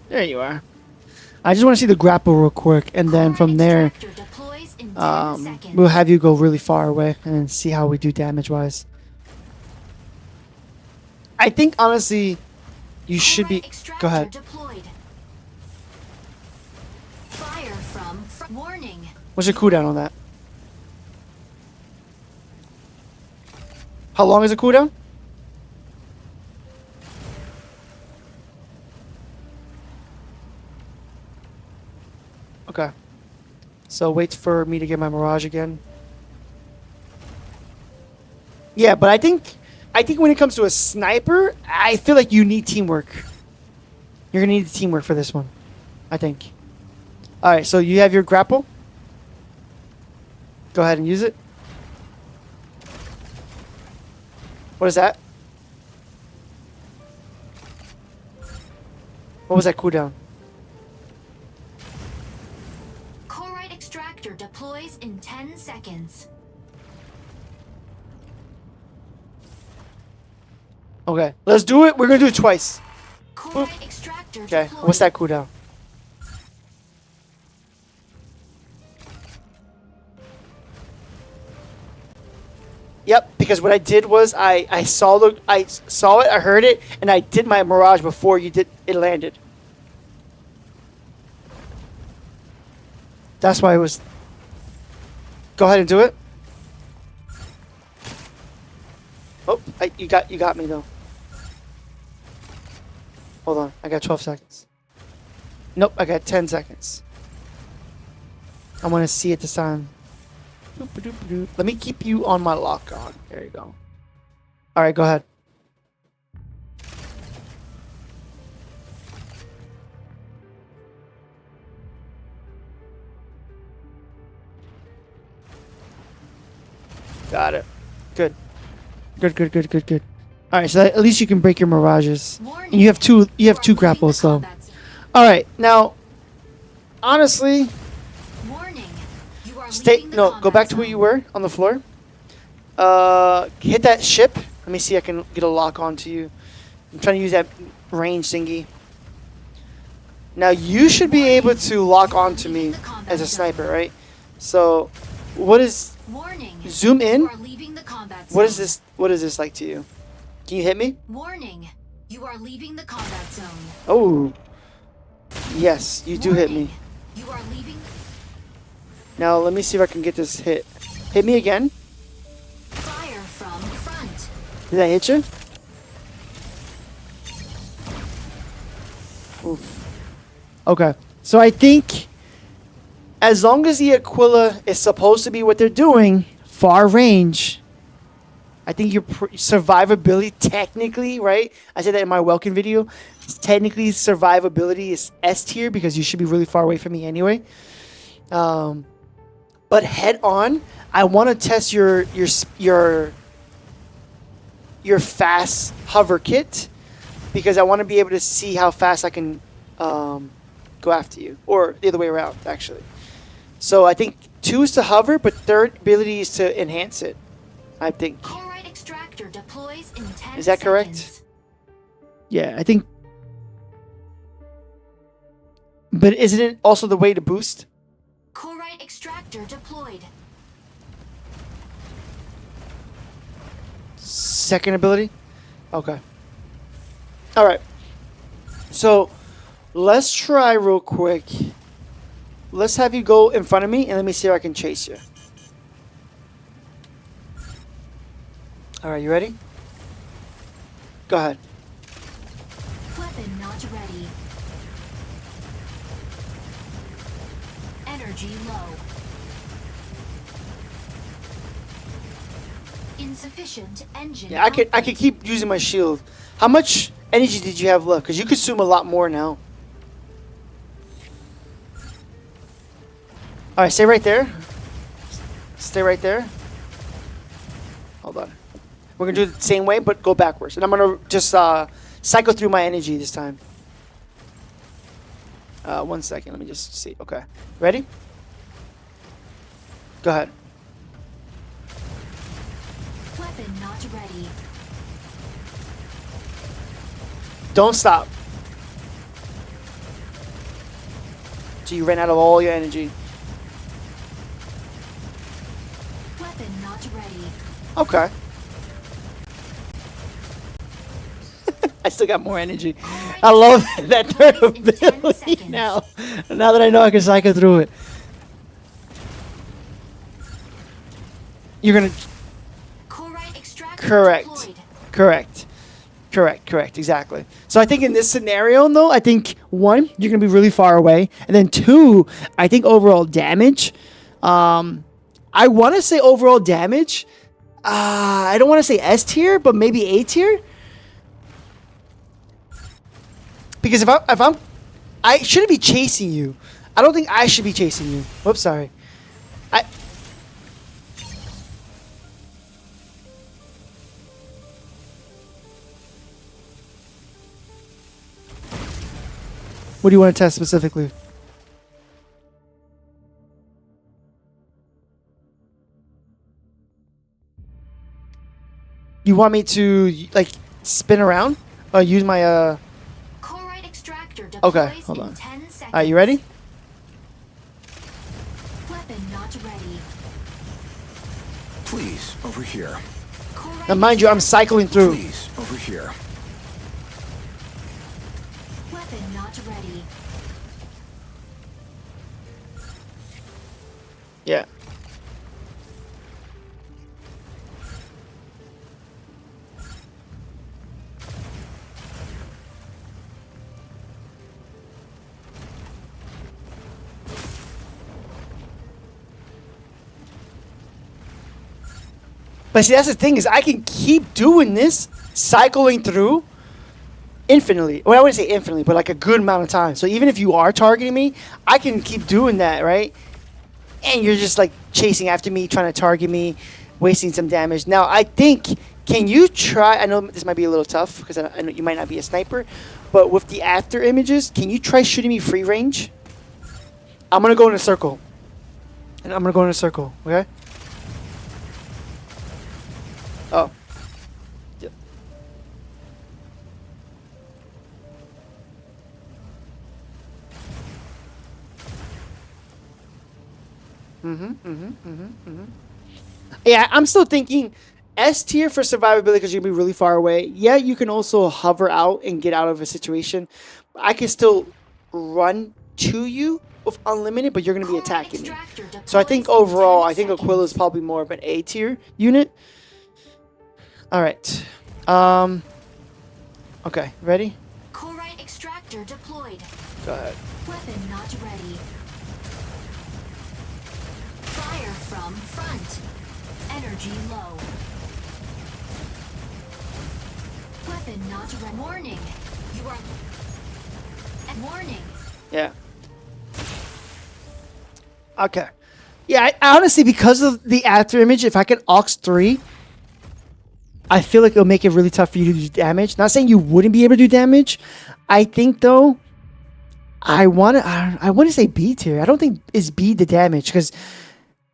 there you are. I just want to see the grapple real quick, and then Corite from there, extractor deploys in 10 seconds. we'll have you go really far away and see how we do damage-wise. I think honestly, you should be. Corite extractor Go ahead. Deployed. Fire from warning. What's your cooldown on that? How long is the cooldown? Okay. So wait for me to get my Mirage again. Yeah, but I think when it comes to a sniper, I feel like you need teamwork. You're gonna need teamwork for this one, I think. All right, so you have your grapple. Go ahead and use it. What is that? What was that cooldown? Corite extractor deploys in 10 seconds. Okay, let's do it. We're gonna do it twice. Corite extractor Okay, deployed. what's that cooldown? Yep, because what I did was I saw it, I heard it, and I did my Mirage before it landed. That's why it was. Go ahead and do it. Oh, you got me though. Hold on, I got 12 seconds. Nope, I got 10 seconds. I want to see it this time. Let me keep you on my lock on. There you go. All right, go ahead. Got it. Good. Good. All right, so at least you can break your mirages. Warning. And you have two You are grapples leaving though. the combat zone. All right, now honestly, Warning. You are stay leaving the no, go combat back to where zone. you were on the floor. Hit that ship. Let me see if I can get a lock onto you. I'm trying to use that range thingy. Now you should be able to lock onto me as a sniper, right? So, what is Warning. zoom in? You are leaving the combat zone. What is this? What is this like to you? Can you hit me? Warning. You are leaving the combat zone. Oh, yes, you do hit me. Warning. You are leaving. Now let me see if I can get this hit. Hit me again. Fire from front. Did I hit you? Oof. Okay, so I think as long as the Aquila is supposed to be what they're doing, far range, I think your survivability technically, right? I said that in my Welkin video. Technically, survivability is S tier because you should be really far away from me anyway. But head on, I want to test your fast hover kit because I want to be able to see how fast I can go after you, or the other way around, actually. So I think 2 is to hover, but third ability is to enhance it. I think. Corite extractor deploys in 10 Is that correct? seconds. Yeah, I think. But isn't it also the way to boost? Corite extractor deployed. second ability? Okay. All right. So let's try real quick. Let's have you go in front of me and let me see if I can chase you. All right, you ready? Go ahead. Weapon not ready. Energy low. Insufficient engine. Yeah, I could keep using my shield. How much energy did you have left? Because you consume a lot more now. All right, stay right there. Stay right there. Hold on. We're gonna do it the same way, but go backwards. And I'm gonna just cycle through my energy this time. 1 second. Let me just see. Okay. Ready? Go ahead. Weapon not ready. Don't stop. So you ran out of all your energy. Weapon not ready. Okay. I still got more energy. I love that third ability now. Now that I know I can cycle through it. You're gonna... Corite extractor Correct. deployed. Correct. Correct. Exactly. So I think in this scenario, though, I think 1, you're gonna be really far away, and then 2, I think overall damage. I want to say overall damage. I don't want to say S tier, but maybe A tier. Because if I shouldn't be chasing you. I don't think I should be chasing you. Whoops, sorry. What do you want to test specifically? You want me to like spin around or use my Corite extractor deploys Okay, hold in on. 10 seconds. All right, you ready? Weapon not ready. Please, over here. Corite Now mind you, I'm cycling through. Please, over here. Weapon not ready. Yeah. But see, that's the thing is I can keep doing this, cycling through infinitely. Well, I wouldn't say infinitely, but like a good amount of time. So even if you are targeting me, I can keep doing that, right? And you're just like chasing after me, trying to target me, wasting some damage. Now, I think, can you try, I know this might be a little tough because I know you might not be a sniper, but with the after images, can you try shooting me free range? I'm going to go in a circle. And I'm going to go in a circle, okay? Oh. Yeah. Yeah, I'm still thinking S tier for survivability because you're gonna be really far away. Yeah, you can also hover out and get out of a situation. I can still run to you with unlimited, but you're gonna be attacking me. So I think overall, I think Aquila is probably more of an A tier unit. All right. Okay, ready? Corite extractor deployed. Go ahead. Weapon not ready. Fire from front. Energy low. Weapon not ready. Warning. You are... Warning. Yeah. Okay. Yeah, I honestly, because of the after image, if I can aux 3, I feel like it'll make it really tough for you to do damage. Not saying you wouldn't be able to do damage. I think though, I want to say B tier. I don't think it's B the damage because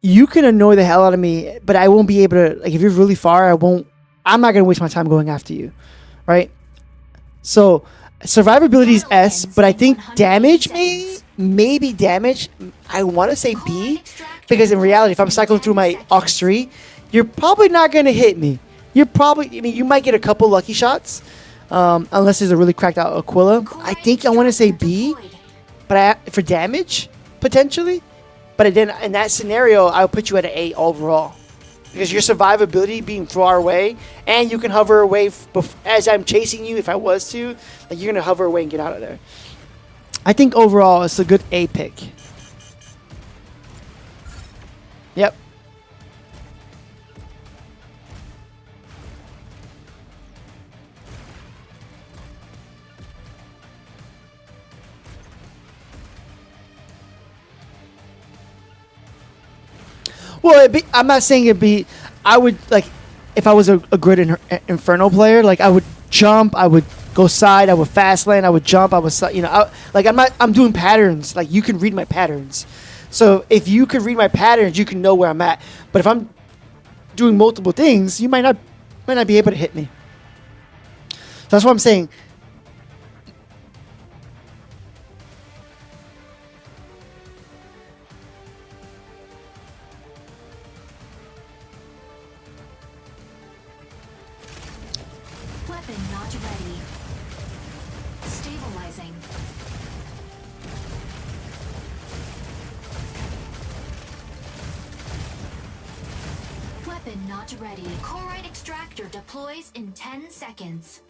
you can annoy the hell out of me, but I won't be able to. Like if you're really far, I'm not gonna waste my time going after you, right? So survivability is S, but I think damage maybe damage. I want to say B because in reality, if I'm cycling through my aux 3, you're probably not gonna hit me. you're probably, I mean, you might get a couple lucky shots, unless there's a really cracked out Aquila. I think I want to say B, but for damage, potentially. But then in that scenario, I'll put you at an A overall. Because your survivability being far away, and you can hover away as I'm chasing you if I was to. Like, you're going to hover away and get out of there. I think overall, it's a good A pick. Yep. Well, I'm not saying it'd be. I would like if I was a good Inferno player. Like I would jump, I would go side, I would fast lane, I would jump, I would I'm doing patterns. Like you can read my patterns. So if you can read my patterns, you can know where I'm at. But if I'm doing multiple things, you might not be able to hit me. So that's what I'm saying. Weapon not ready. Stabilizing. Weapon not ready. Corite extractor deploys in 10 seconds.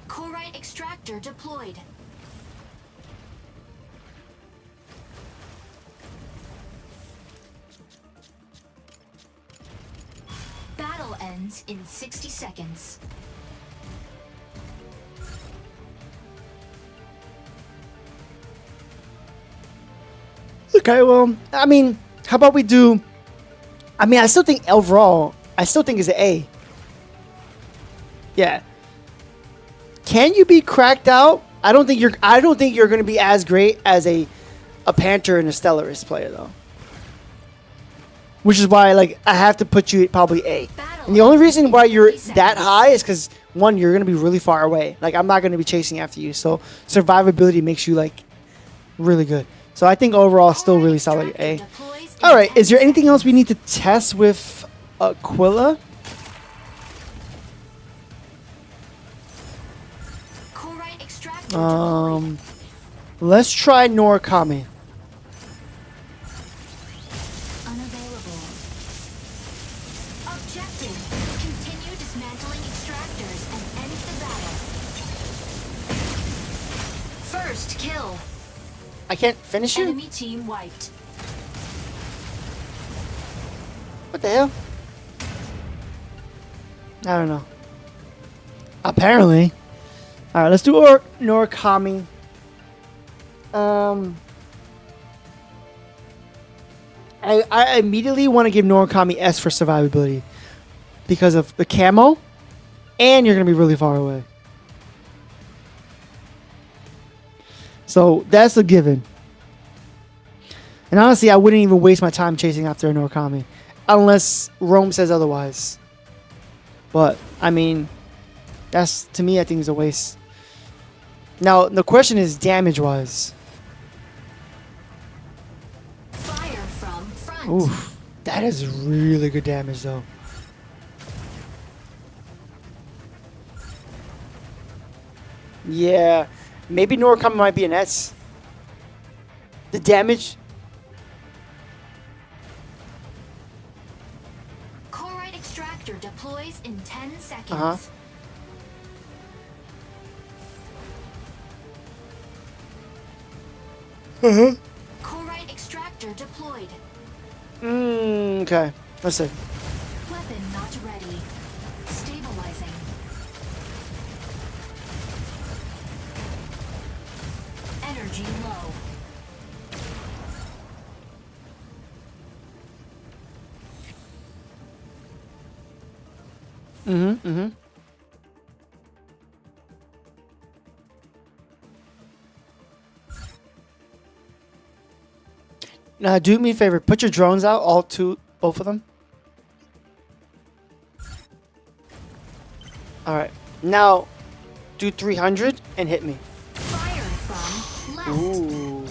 Corite extractor deployed. Battle ends in 60 seconds. Okay, well, I mean, how about we do? I mean, I still think overall, it's an A. Yeah. Can you be cracked out? I don't think you're going to be as great as a Panther and a Stellaris player though. Which is why, like, I have to put you at probably A. And the only reason why you're that high is because, one, you're going to be really far away. Like, I'm not going to be chasing after you. So, survivability makes you, like, really good. So, I think overall, still really solid A. All right. Is there anything else we need to test with Aquila? Let's try Norakami. Unavailable. Objective. Continue dismantling extractors and end the battle. First kill. I can't finish you? Enemy team wiped. What the hell? I don't know. Apparently. Alright, let's do Norakami. I immediately want to give Norakami S for survivability. Because of the camo. And you're going to be really far away. So, that's a given. And honestly, I wouldn't even waste my time chasing after a Norakami. Unless Rome says otherwise. But, I mean, that's, to me, I think is a waste. Now, the question is damage-wise. Fire from front. Oof. That is really good damage, though. Yeah. Maybe Norakami might be an S. The damage... Corite extractor deploys in 10 seconds. Uh-huh. Corite extractor deployed. Okay. Let's see. Weapon not ready. Stabilizing. Energy low. Now, do me a favor. Put your drones out, both of them. Alright. Now, do 300 and hit me. Fire from left. Ooh.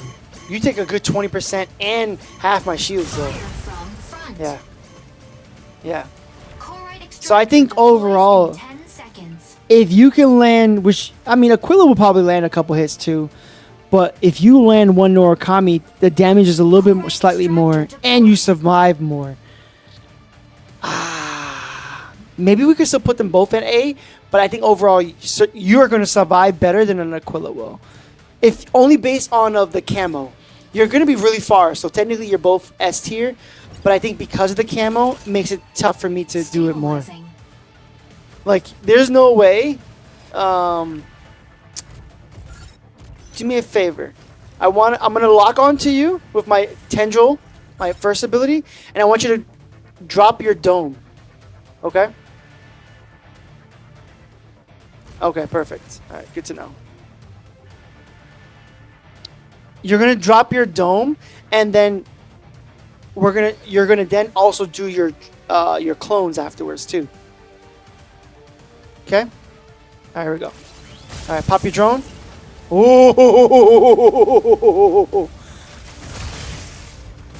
You take a good 20% and half my shields though. Fire from front. Yeah. Yeah. Corite So I think extractor deploys overall, in 10 seconds. if you can land, which I mean, Aquila will probably land a couple hits too, but if you land one Norakami, the damage is a little bit more, slightly more, and you survive more. Maybe we could still put them both at A, but I think overall you are going to survive better than an Aquila will. If only based on of the camo, you're going to be really far. So technically you're both S tier, but I think because of the camo, it makes it tough for me to do it more. Stabilizing. Like, there's no way. Do me a favor. I'm gonna lock onto you with my tendril, my first ability, and I want you to drop your dome. Okay? Okay, perfect. All right, good to know. You're gonna drop your dome, and then you're gonna then also do your clones afterwards too. Okay. All right, here we go. All right, pop your drone. Oh,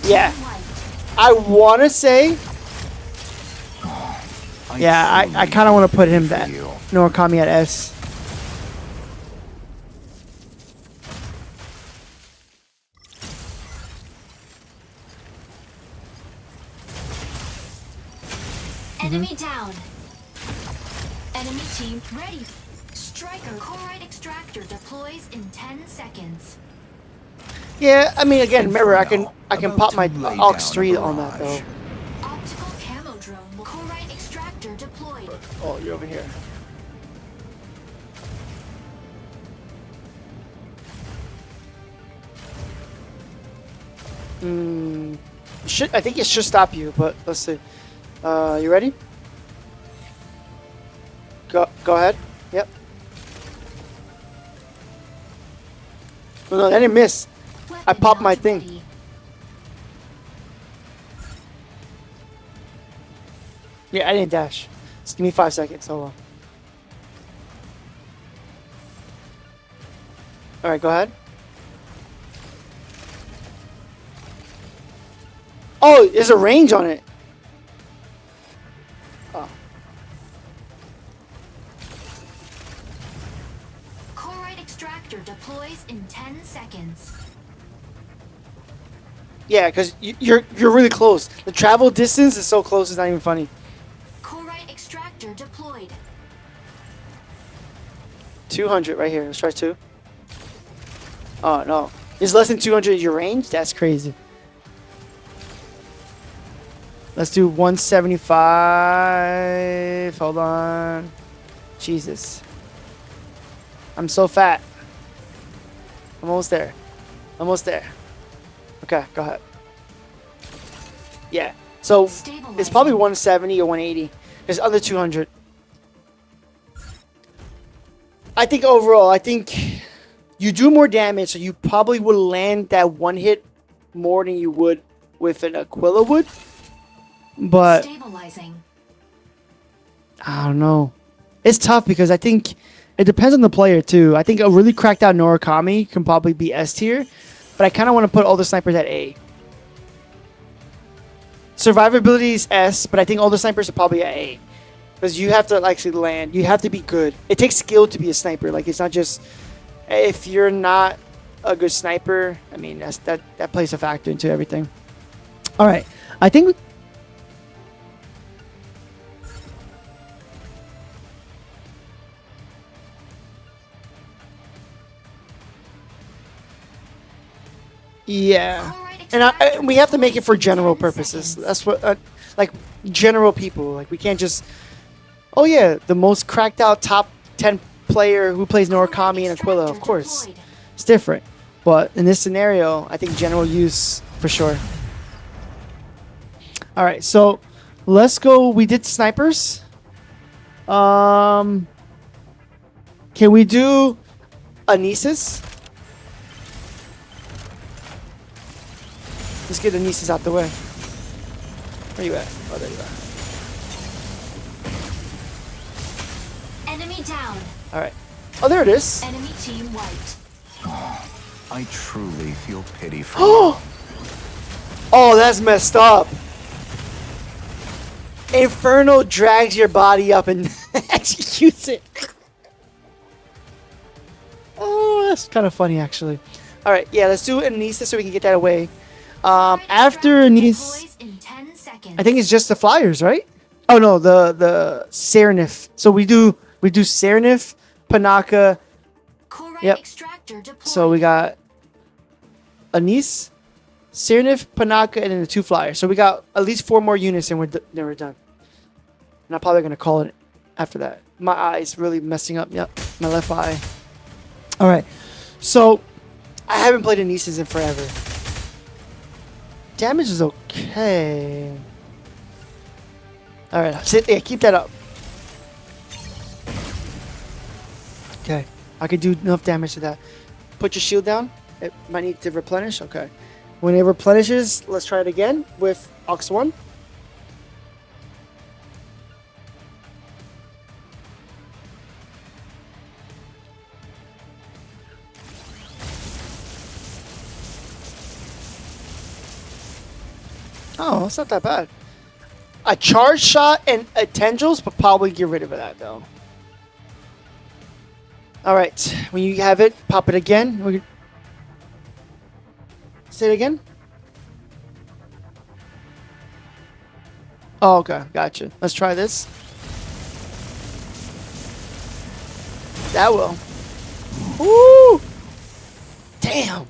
yeah. I want to say, yeah, I kind of want to put him that Norakami at S. Enemy down. Enemy team ready. Striker Corite extractor deploys in 10 seconds. Yeah, I mean, again, remember, I Inferno, can about pop to my lay Aux down a 3 on that though. barrage. Optical camo drone. Corite extractor deployed. Oh, you're over here. I think it should stop you, but let's see. You ready? Go ahead. Yep. Oh, no, I didn't miss. I Weapon popped my not thing. ready. Yeah, I didn't dash. Just give me 5 seconds. Hold on. All right, go ahead. Oh, there's a range on it. Oh. Corite extractor deploys in 10 seconds. Yeah, because you're really close. The travel distance is so close, it's not even funny. Corite extractor deployed. 200 right here. Let's try 2. Oh, no. It's less than 200 your range? That's crazy. Let's do 175. Hold on. Jesus. I'm so fat. I'm almost there. Almost there. Okay, go ahead. Yeah. So it's probably 170 or 180. It's under 200. I think overall, you do more damage, so you probably would land that one hit more than you would with an Aquila would. But Stabilizing. I don't know. It's tough because I think it depends on the player too. I think a really cracked out Norakami can probably be S tier, but I kind of want to put all the snipers at A. Survivability is S, but I think all the snipers are probably at A because you have to actually land. You have to be good. It takes skill to be a sniper. Like, it's not just if you're not a good sniper. I mean, that plays a factor into everything. All right, I think. Yeah, and we have to make it for general purposes. That's what, like, general people. Like, we can't just, oh yeah, the most cracked out top 10 player who plays Norakami and Aquila. Of course, it's different. But in this scenario, I think general use for sure. All right, so let's go. We did snipers. Can we do Anesis? Let's get Anesis out the way. Where you at? Oh, there you are. Enemy down. All right. Oh, there it is. Enemy team wiped. I truly feel pity for you. Oh, that's messed up. Inferno drags your body up and executes it. Oh, that's kind of funny, actually. All right, yeah, let's do Anissa so we can get that away. After Anissa, Deploys in 10 seconds. I think it's just the flyers, right? Oh no, the Serenif. So we do Serenif, Panaka. Corite Yep. extractor deployed. So we got Anise, Serenif, Panaka, and then the 2 flyers. So we got at least 4 more units, and then we're done. And I'm probably gonna call it after that. My eye's really messing up. Yep, my left eye. All right, so I haven't played Anises in forever. Damage is okay. All right, sit there. Keep that up. Okay, I could do enough damage to that. Put your shield down. It might need to replenish. Okay. When it replenishes, let's try it again with Ox 1. Oh, it's not that bad. A charge shot and a tendrils, but probably get rid of that though. Alright, when you have it, pop it again. Say it again. Oh, okay, gotcha. Let's try this. That will. Woo! Damn!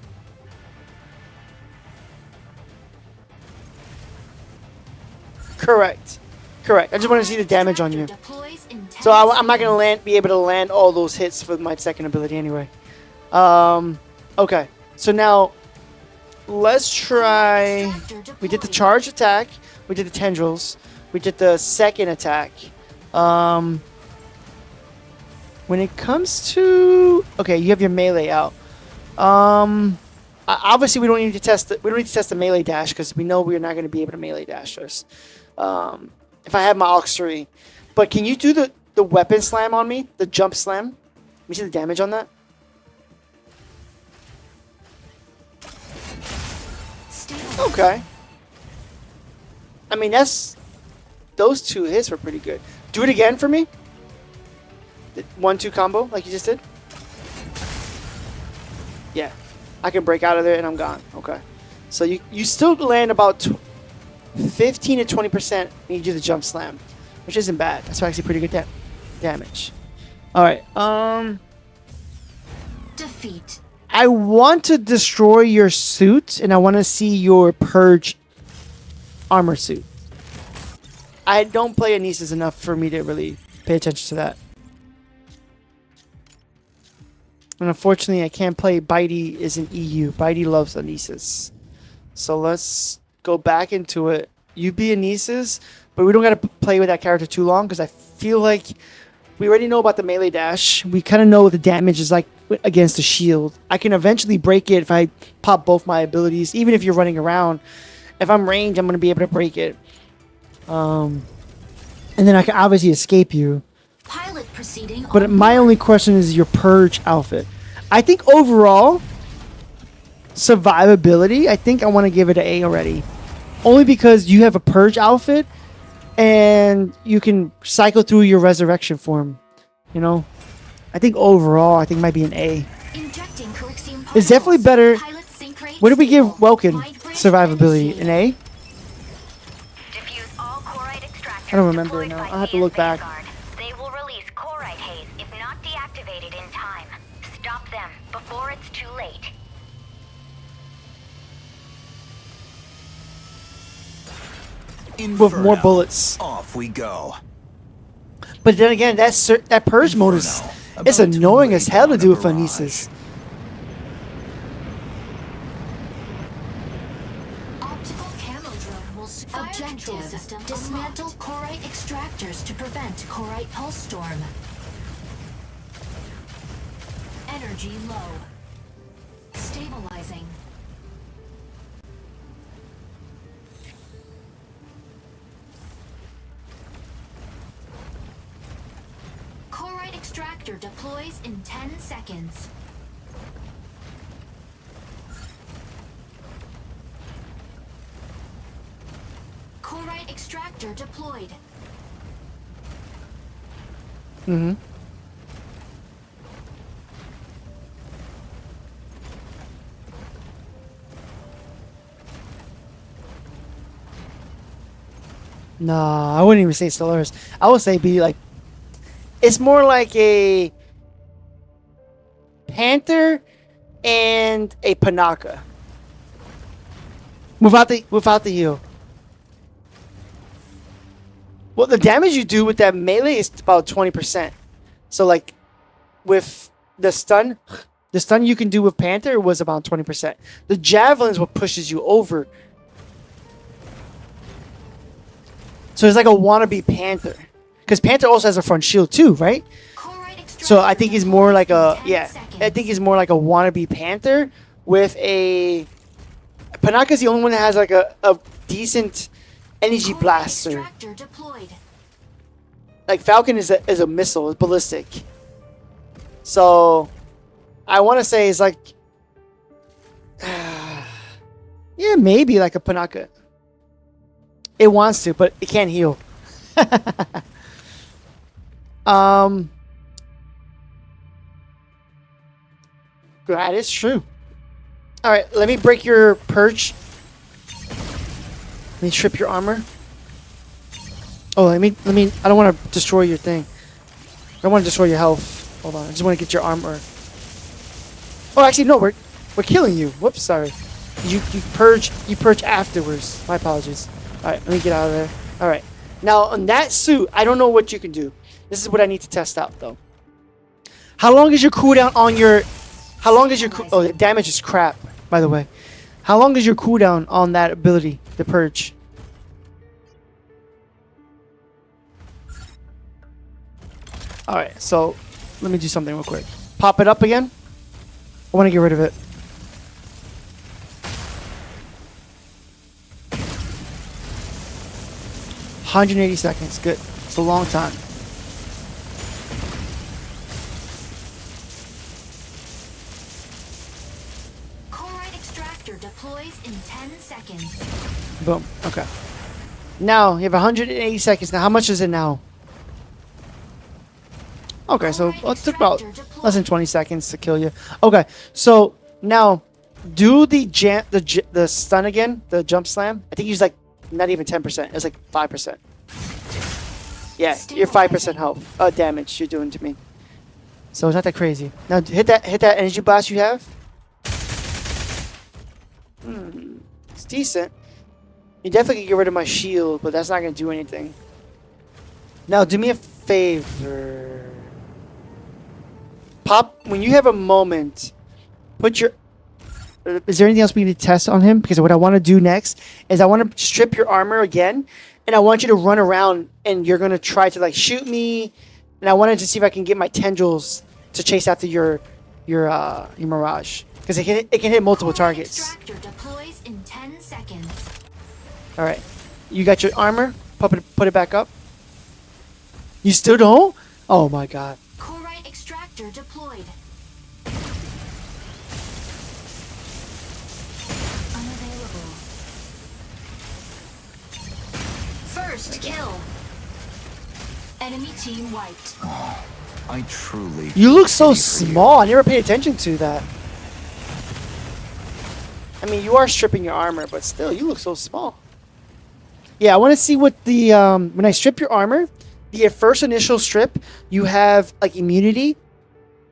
Correct. Correct. I just want to see the damage on you. Deploys in 10 So I'm not gonna be able to land all those hits for my second ability anyway. Okay. So now let's try. We did the charge attack. We did the tendrils. We did the second attack. When it comes to you have your melee out. Obviously we don't need to test the melee dash because we know we're not going to be able to melee dash us. If I have my Ox 3, but can you do the weapon slam on me? The jump slam? Let me see the damage on that. Okay. I mean, those 2 hits were pretty good. Do it again for me. The 1-2 combo like you just did. Yeah. I can break out of there and I'm gone. Okay. So you still land about 15 to 20% when you do the jump slam, which isn't bad. That's actually pretty good damage. All right. Defeat. I want to destroy your suit, and I want to see your purge armor suit. I don't play Anisis enough for me to really pay attention to that. And unfortunately, I can't play. Bitey is an EU. Bitey loves Anisis. So let's go back into it. You be Anisis, but we don't got to play with that character too long because I feel like we already know about the melee dash. We kind of know what the damage is like against the shield. I can eventually break it if I pop both my abilities. Even if you're running around, if I'm ranged, I'm going to be able to break it. And then I can obviously escape you. Pilot proceeding. But my only question is your purge outfit. I think overall survivability, I think I want to give it an A already. Only because you have a purge outfit and you can cycle through your resurrection form. You know? I think overall, I think it might be an A. Injecting Corexium It's definitely better. Pilot sync rate What did we give stable. Welkin Wide bridge survivability? An A? Diffuse all Corite extractors I don't remember deployed now. by I'll have to Thea's look back. Vanguard. They will release Corite haze if not deactivated in time. Stop them before it's too late. With more bullets. Off we go. But then again, that purge mode is it's About to annoying as lay hell to down do a with barrage. Anisis. Optical camo drone will fire control system. Dismantle Corite extractors to prevent Corite pulse storm. Energy low. Stabilizing. Corite extractor deploys in 10 seconds. extractor deployed. Mm-hmm. Nah, I wouldn't even say Stellaris. I would say be like, it's more like a Panther and a Panaka. Without the heal. Well, the damage you do with that melee is about 20%. So like with the stun you can do with Panther was about 20%. The javelin is what pushes you over. So it's like a wannabe Panther. Because Panther also has a front shield too, right? So I think he's more like a I think he's more like a wannabe Panther with a Panaka's the only one that has like a decent energy blaster. Like Falcon is a missile, it's ballistic. So I want to say it's like yeah, maybe like a Panaka. It wants to, but it can't heal. That is true. All right, let me break your perch. Let me strip your armor. Oh, let me. I don't want to destroy your thing. I don't want to destroy your health. Hold on, I just want to get your armor. Oh, actually, no, we're killing you. Whoops, sorry. You purge afterwards. My apologies. All right, let me get out of there. All right, now on that suit, I don't know what you can do. This is what I need to test out though. How long is your cooldown on your? How long is your? Oh, the damage is crap. By the way, how long is your cooldown on that ability, the purge? All right, so let me do something real quick. Pop it up again. I want to get rid of it. $180 seconds. Good. It's a long time. Deploys in 10 seconds. Boom. Okay. Now you have 180 seconds. Now how much is it now? Okay, so it took about less than 20 seconds to kill you. Okay, so now do the stun again, the jump slam. I think he's like not even 10%. It's like 5%. Yeah, you're 5% health damage you're doing to me. So it's not that crazy. Now hit that energy blast you have. It's decent. You definitely can get rid of my shield, but that's not going to do anything. Now, do me a favor. Pop, when you have a moment, put your... Is there anything else we need to test on him? Because what I want to do next is I want to strip your armor again, and I want you to run around, and you're going to try to, like, shoot me, and I wanted to see if I can get my tendrils to chase after your Mirage. Because it can hit multiple targets. Deploys in 10 seconds. All right, you got your armor. Put it back up. You still don't? Oh my god. Corite extractor deployed. Unavailable. First kill. Enemy team wiped. I truly... You look so small. I never paid attention to that. I mean, you are stripping your armor, but still, you look so small. Yeah, I want to see what the... when I strip your armor, the first initial strip, you have, like, immunity.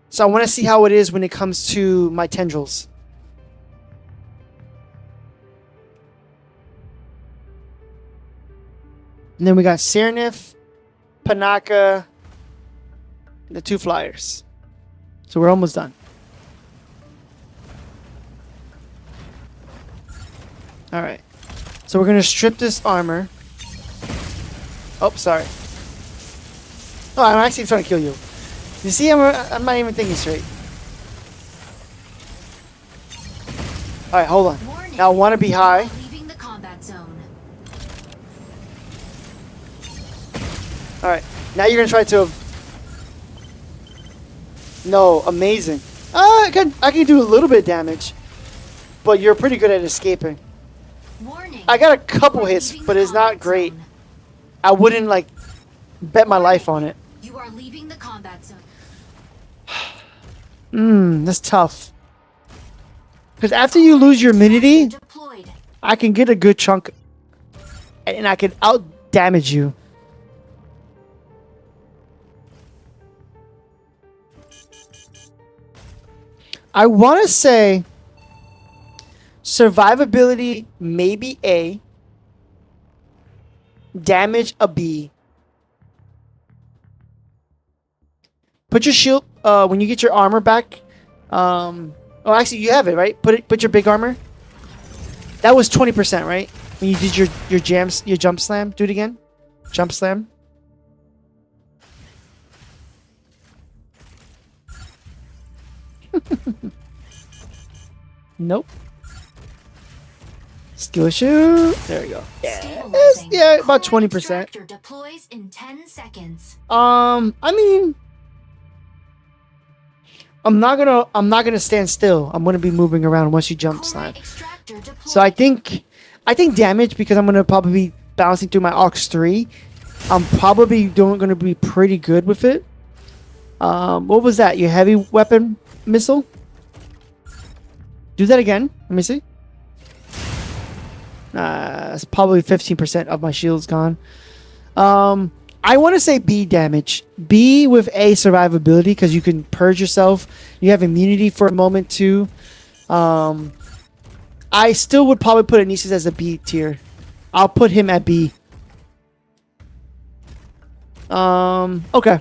So I want to see how it is when it comes to my tendrils. And then we got Cernif, Panaka, and the 2 flyers. So we're almost done. Alright. So we're going to strip this armor. Oh, sorry. Oh, I'm actually trying to kill you. You see, I'm not even thinking straight. Alright, hold on. Warning. Now I want to be high. Leaving the combat zone. Alright. Now you're going to try to... No, amazing. I can do a little bit of damage. But you're pretty good at escaping. Warning. I got a couple hits, but it's not great. I wouldn't like bet my life on it. You are leaving the combat zone. That's tough. Because after you lose your immunity, Deployed. I can get a good chunk, and I can out damage you. I want to say survivability maybe A, damage a B. Put your shield when you get your armor back. Oh, actually, you have it right. Put your big armor. That was 20%, right? When you did your jump slam. Do it again. Jump slam. Nope. Skill shoot. There we go. Stabilizing. Yeah, about Core 20%. extractor deploys in 10 seconds. I mean, I'm not gonna stand still. I'm gonna be moving around once you jump Core slam. extractor deployed. So I think damage, because I'm gonna probably be bouncing through my Aux 3. I'm probably gonna be pretty good with it. What was that? Your heavy weapon missile? Do that again. Let me see. It's probably 15% of my shield's gone. I want to say B damage. B with A survivability, because you can purge yourself. You have immunity for a moment too. I still would probably put Anisis as a B tier. I'll put him at B. Okay.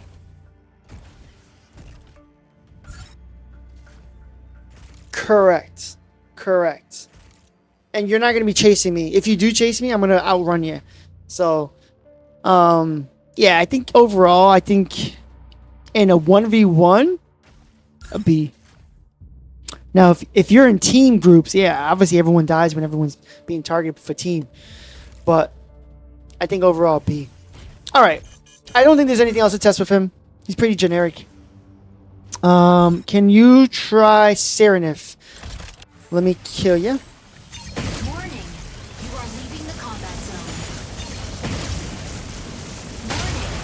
Correct. And you're not going to be chasing me. If you do chase me, I'm going to outrun you. So, yeah, I think overall, in a 1v1, a B. Now, if you're in team groups, yeah, obviously everyone dies when everyone's being targeted for team. But I think overall, B. All right. I don't think there's anything else to test with him. He's pretty generic. Can you try Serenif? Let me kill you. Warning. You are leaving the combat zone. Warning.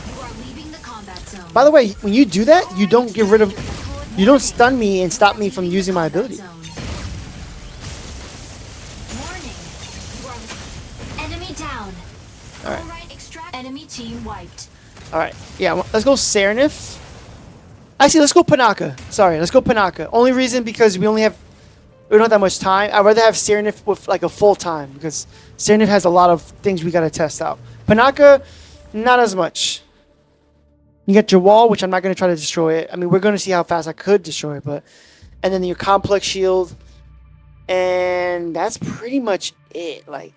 You are leaving the combat zone. By the way, when you do that, you don't get rid of... You don't stun me and stop me from using my ability. Warning. You are... Enemy down. All right. Alright, extract. Enemy team wiped. All right. Yeah, let's go Serenif. Actually, let's go Panaka. Sorry, let's go Panaka. Only reason because we don't have that much time. I'd rather have Serenif with like a full time, because Serenif has a lot of things we got to test out. Panaka, not as much. You got your wall, which I'm not going to try to destroy it. I mean, we're going to see how fast I could destroy it, but... And then your complex shield. And that's pretty much it. Like...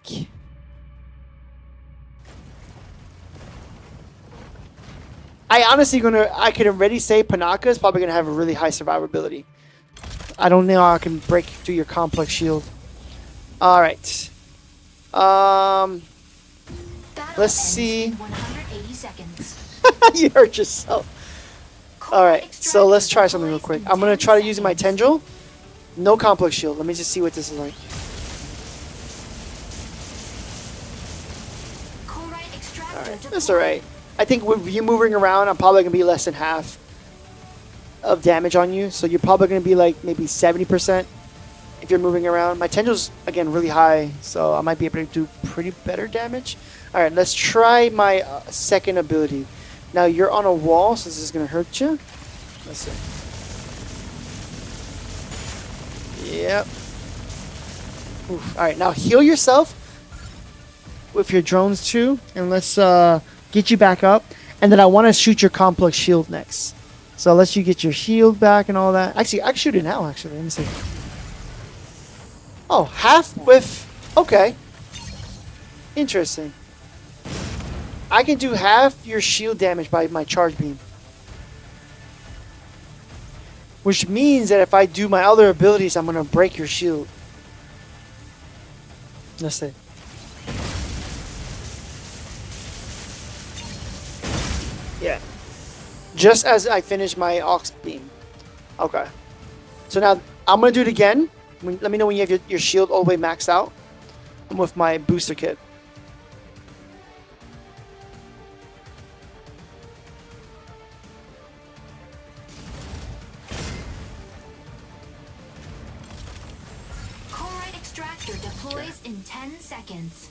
I can already say Panaka is probably going to have a really high survivability. I don't know how I can break through your complex shield. Alright. Let's see. 180 seconds. You hurt yourself. Alright, so let's try something real quick. I'm going to try to use my tendril. No complex shield. Let me just see what this is like. Alright, that's alright. I think with you moving around, I'm probably going to be less than half of damage on you. So you're probably going to be like maybe 70% if you're moving around. My tendril's, again, really high, so I might be able to do pretty better damage. Alright, let's try my second ability. Now, you're on a wall, so this is going to hurt you. Let's see. Yep. Alright, now heal yourself with your drones too, and let's get you back up. And then I want to shoot your complex shield next. So I'll let you get your shield back and all that. Actually, I can shoot it now, actually. Let me see. Oh, half with... Okay. Interesting. I can do half your shield damage by my charge beam. Which means that if I do my other abilities, I'm going to break your shield. Let's see. Yeah. Just as I finish my Aux beam. Okay. So now, I'm going to do it again. Let me know when you have your shield all the way maxed out. I'm with my booster kit. extractor deploys in 10 seconds.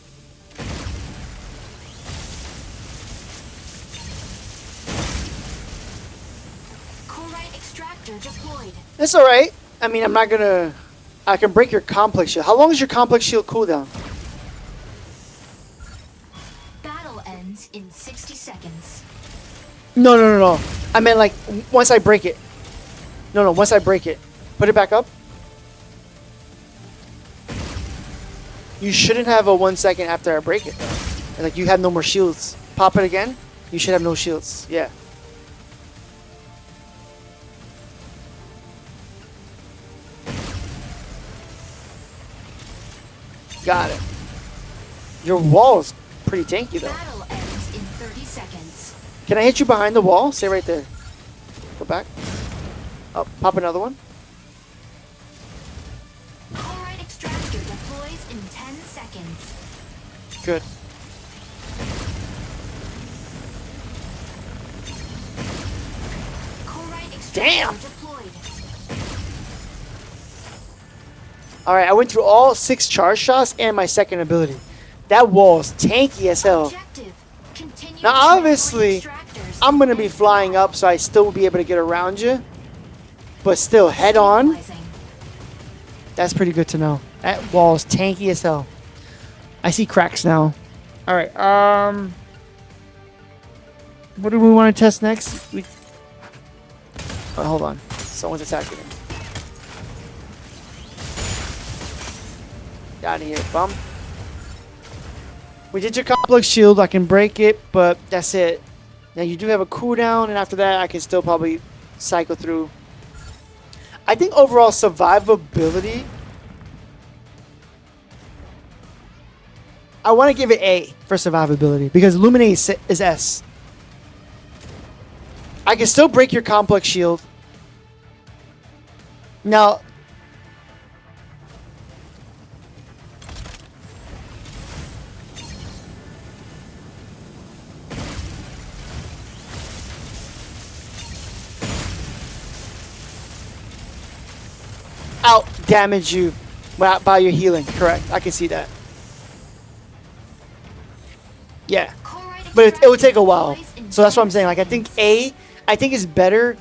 Corite extractor deployed. It's alright. I mean, I'm not gonna... I can break your complex shield. How long is your complex shield cooldown? Battle ends in 60 seconds. No, no, no, no. I meant like, once I break it. No, no, once I break it. Put it back up. You shouldn't have a 1 second after I break it, though. Like, you have no more shields. Pop it again. You should have no shields. Yeah. Got it. Your wall is pretty tanky, though. Battle ends in 30 seconds. Can I hit you behind the wall? Stay right there. Go back. Oh, pop another one. Corite extractor deploys in 10 seconds. Good. Corite extractor Damn! deployed. Alright, I went through all 6 charge shots and my second ability. That wall is tanky as hell. Objective. Continue Now, to obviously, deploy extractors I'm going to be and flying up, so I still will be able to get around you. But still, head on. stabilizing. That's pretty good to know. That wall is tanky as hell. I see cracks now. Alright, what do we want to test next? Oh, hold on. Someone's attacking him. Get out of here, bum. We did your complex shield. I can break it, but that's it. Now, you do have a cooldown, and after that, I can still probably cycle through. I think overall survivability, I want to give it A for survivability because Illuminate is S. I can still break your complex shield. Now, out damage you by your healing. Correct. I can see that. Yeah. Corite But it would take a extractor while. deploys in So that's what I'm 10 saying. Like, I think seconds. I think is better.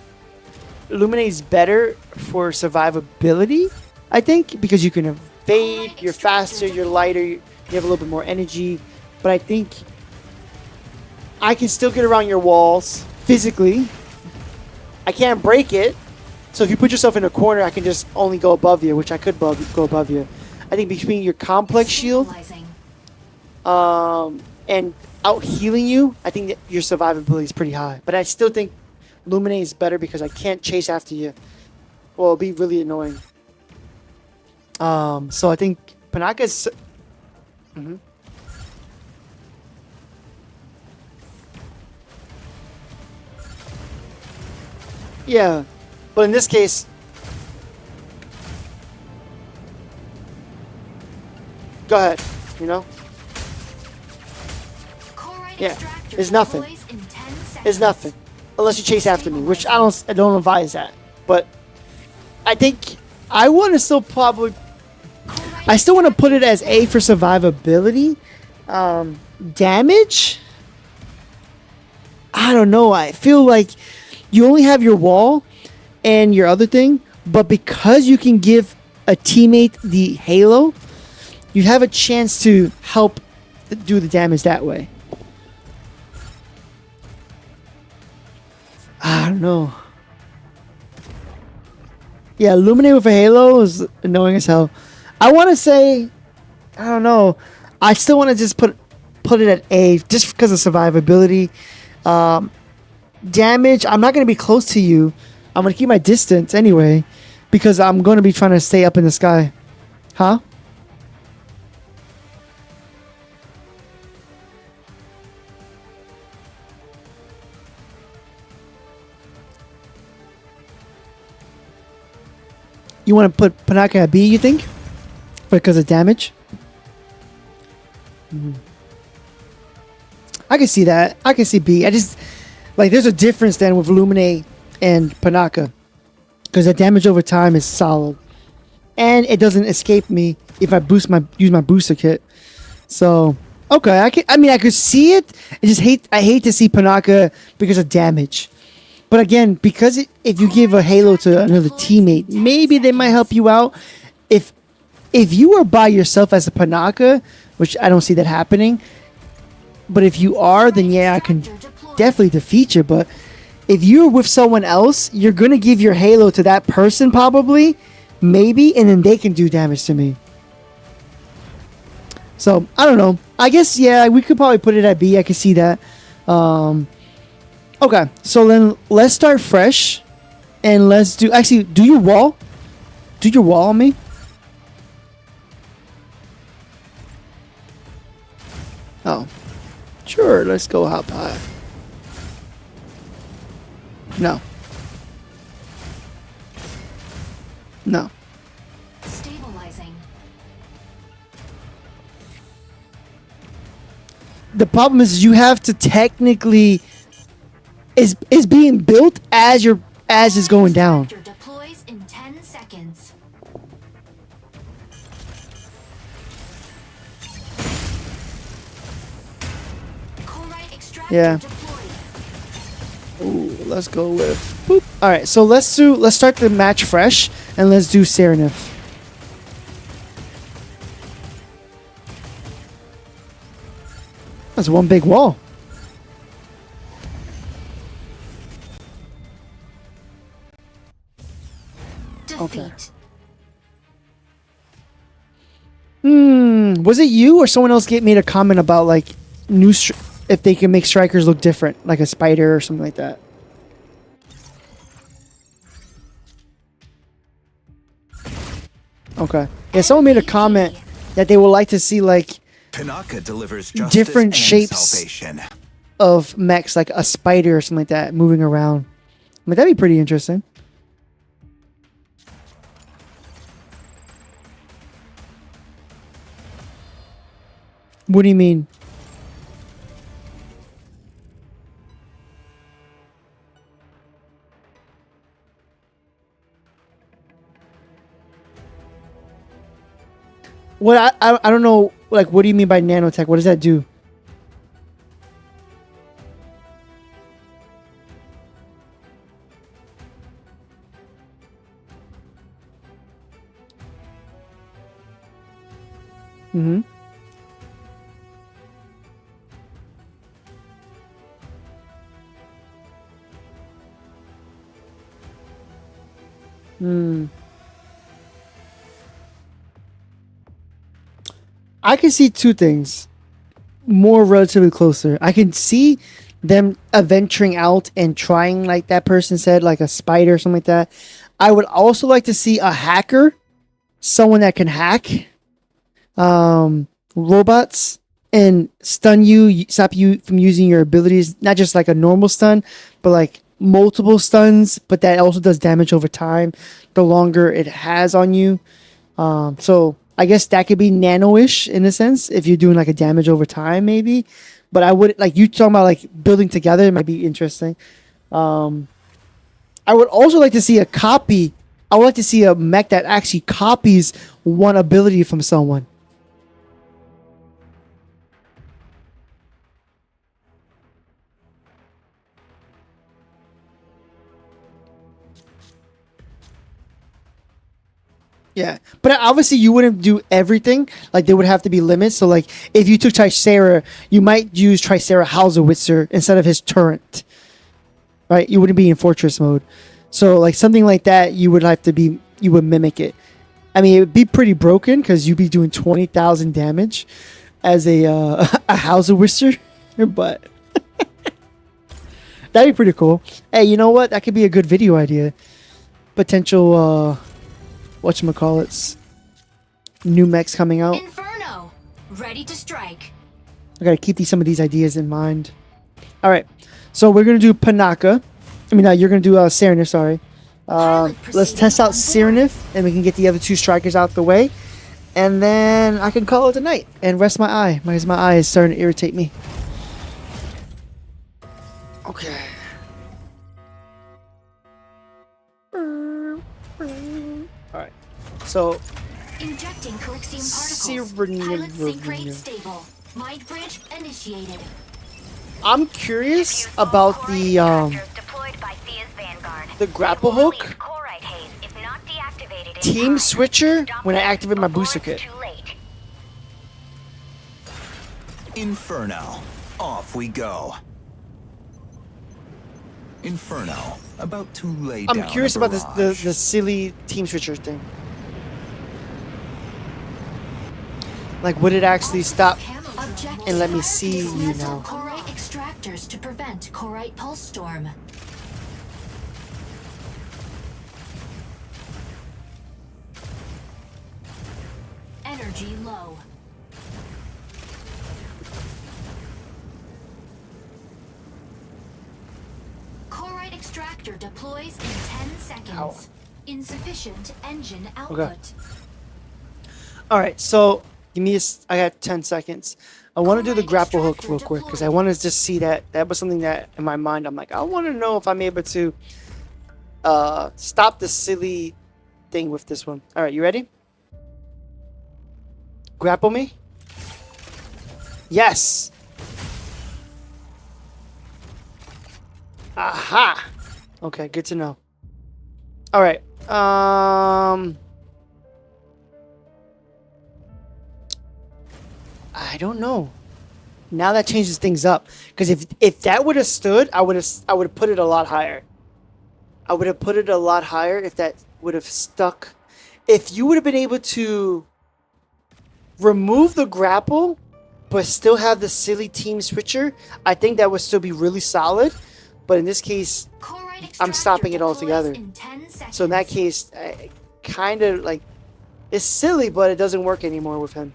Illuminate is better for survivability, I think, because you can evade, you're faster, you're lighter, you have a little bit more energy. But I think I can still get around your walls physically. I can't break it. So if you put yourself in a corner, I can just only go above you, which I could go above you. I think between your complex shield Stabilizing. and out healing you, I think that your survivability is pretty high. But I still think Illuminate is better because I can't chase after you. Well, it'll be really annoying. So I think Panaka's... Mhm. Yeah, but in this case... Go ahead, you know? Corite Yeah, extractor it's nothing. deploys in 10 seconds. It's nothing. Unless you chase after me, which I don't advise that. But I think I want to still probably... Corite I still want to put it as A for survivability. Damage? I don't know. I feel like you only have your wall and your other thing, but because you can give a teammate the halo, you have a chance to help do the damage that way. I don't know. Yeah, Illuminate with a halo is annoying as hell. I want to say, I don't know. I still want to just put it at A just because of survivability. Damage, I'm not going to be close to you. I'm going to keep my distance anyway because I'm going to be trying to stay up in the sky. Huh? You want to put Panaka at B, you think? Because of damage? I can see that. I can see B. I just... Like, there's a difference then with Illuminate and Panaka. Because the damage over time is solid. and it doesn't escape me if I use my booster kit. So okay, I could see it. I hate to see Panaka because of damage. But again, because if you give a halo to another teammate, maybe they might help you out. If you are by yourself as a Panaka, which I don't see that happening, but if you are, then yeah, I can definitely defeat you. But if you're with someone else, you're gonna give your halo to that person probably, maybe, and then they can do damage to me. So I don't know. I guess yeah, we could probably put it at B. I can see that. Okay, so then let's start fresh, and let's do your wall. Do your wall on me. Oh, sure. Let's go hop high. No. No. Stabilizing. The problem is you have to technically is being built as it's going down. Extractor deploys in 10 seconds. Corite extractor Yeah. deployed. Ooh, let's go with boop. All right, so let's start the match fresh and let's do Serenif. That's one big wall. Defeat. Was it you or someone else made a comment about like if they can make strikers look different, like a spider or something like that? Okay. Yeah, someone made a comment that they would like to see like Panaka delivers justice different and shapes salvation. of mechs, like a spider or something like that, moving around. I mean, that'd be pretty interesting. What do you mean? What I don't know. Like, what do you mean by nanotech? What does that do? Mm-hmm. I can see two things more relatively closer. I can see them venturing out and trying, like that person said, like a spider or something like that. I would also like to see a hacker, someone that can hack robots and stun you, stop you from using your abilities, not just like a normal stun, but like multiple stuns, but that also does damage over time the longer it has on you. So I guess that could be nano-ish in a sense if you're doing like a damage over time maybe. But I would like you talking about like building together, it might be interesting. I would also like to see a copy. I would like to see a mech that actually copies one ability from someone. Yeah, but obviously you wouldn't do everything. Like there would have to be limits. So like if you took Tricera, you might use Tricera Hausowitzer instead of his turret. Right? You wouldn't be in fortress mode. So like something like that, you would mimic it. I mean, it would be pretty broken because you'd be doing 20,000 damage as a Hausowitzer, but that'd be pretty cool. Hey, you know what? That could be a good video idea. Potential whatchamacallits, new mechs coming out. Inferno, ready to strike. I gotta keep some of these ideas in mind. All right, so we're gonna do Panaka. I mean, you're gonna do Serenif. Sorry. Let's test out Serenif, and we can get the other two strikers out the way, and then I can call it a night and rest my eye because my eye is starting to irritate me. Okay. So Injecting Colixium particles. Pilot sync rate Serenity. stable. Mind bridge initiated. I'm curious Diffuse all about Corite extractors deployed by Thea's Vanguard. the They grapple will hook release Corite haze if not deactivated in team time. switcher Stop when I them activate my before booster it's kit. too late. Inferno. Off we go. Inferno. About to lay down I'm curious a about barrage. the silly team switcher thing. Like, would it actually stop Objective. and let me see you Dismantle now? Corite extractors to prevent Corite pulse storm. Energy low. Corite extractor deploys in 10 seconds. Ow. Insufficient engine output. All right, so give me I got 10 seconds. I want to do the grapple hook real quick because I want to just see that. That was something that in my mind I'm like, I want to know if I'm able to stop the silly thing with this one. All right, you ready? Grapple me. Yes. Aha. Okay, good to know. All right. I don't know. Now that changes things up because if that would have stood, I would have put it a lot higher. I would have put it a lot higher if that would have stuck. If you would have been able to remove the grapple but still have the silly team switcher, I think that would still be really solid. But in this case, I'm stopping it altogether. So in that case, kind of like it's silly, but it doesn't work anymore with him.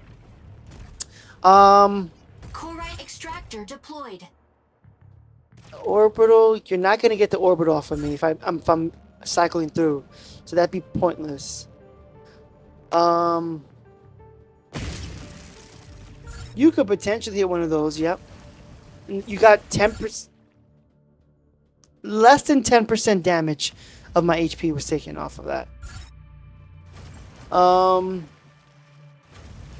Corite extractor deployed. Orbital. You're not gonna get the orbital off of me if I'm cycling through, so that'd be pointless. You could potentially hit one of those. Yep. You got 10%. Less than 10% damage of my HP was taken off of that.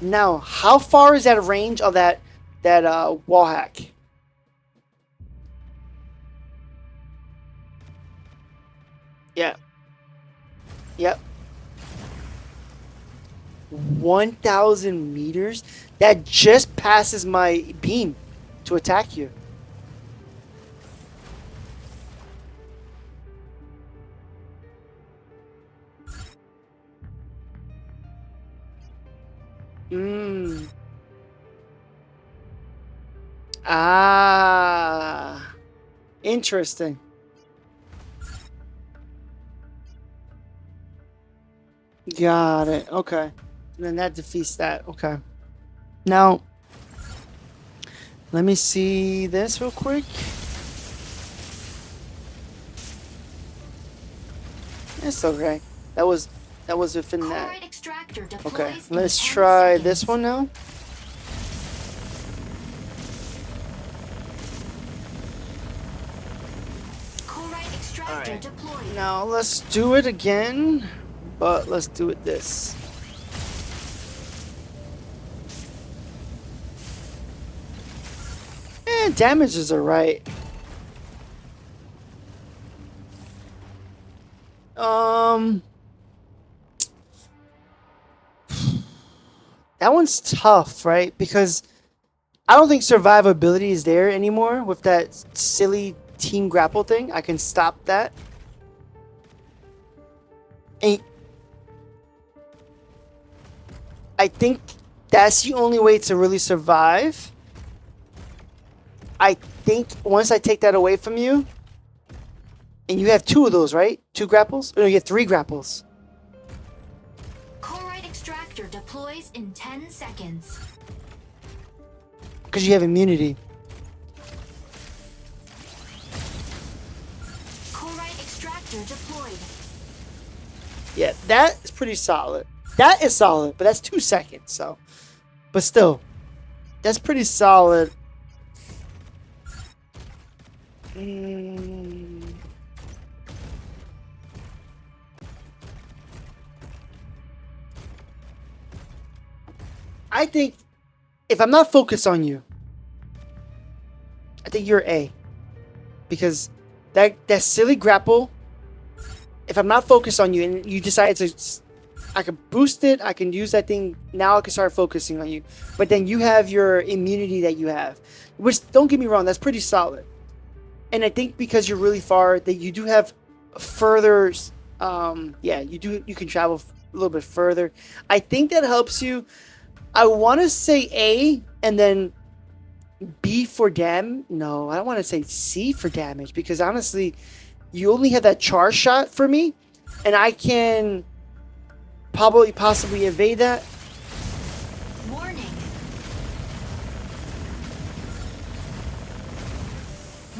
Now, how far is that range of that wall hack? Yeah. Yep. 1,000 meters? That just passes my beam to attack you. Ah. Interesting. Got it. Okay. And then that defeats that. Okay. Now, let me see this real quick. It's okay. That was within that. Okay. Let's try this one now. Alright. Now let's do it again. But let's do it this. Damages are right. That one's tough, right? Because I don't think survivability is there anymore with that silly team grapple thing. I can stop that. And I think that's the only way to really survive. I think once I take that away from you, and you have 2 of those, right? 2 grapples? No, you have 3 grapples. Corite extractor deploys in 10 seconds. Because you have immunity. Corite extractor deployed. Yeah, that is pretty solid. That is solid, but that's 2 seconds, so. But still, that's pretty solid. I think if I'm not focused on you, I think you're A. Because that silly grapple, if I'm not focused on you and you decide to, I can boost it, I can use that thing, now I can start focusing on you. But then you have your immunity that you have, which, don't get me wrong, that's pretty solid. And I think because you're really far, that you do have further, you can travel a little bit further. I think that helps you. I want to say A and then B for No, I don't want to say C for damage because honestly, you only have that charge shot for me, and I can possibly evade that. Warning.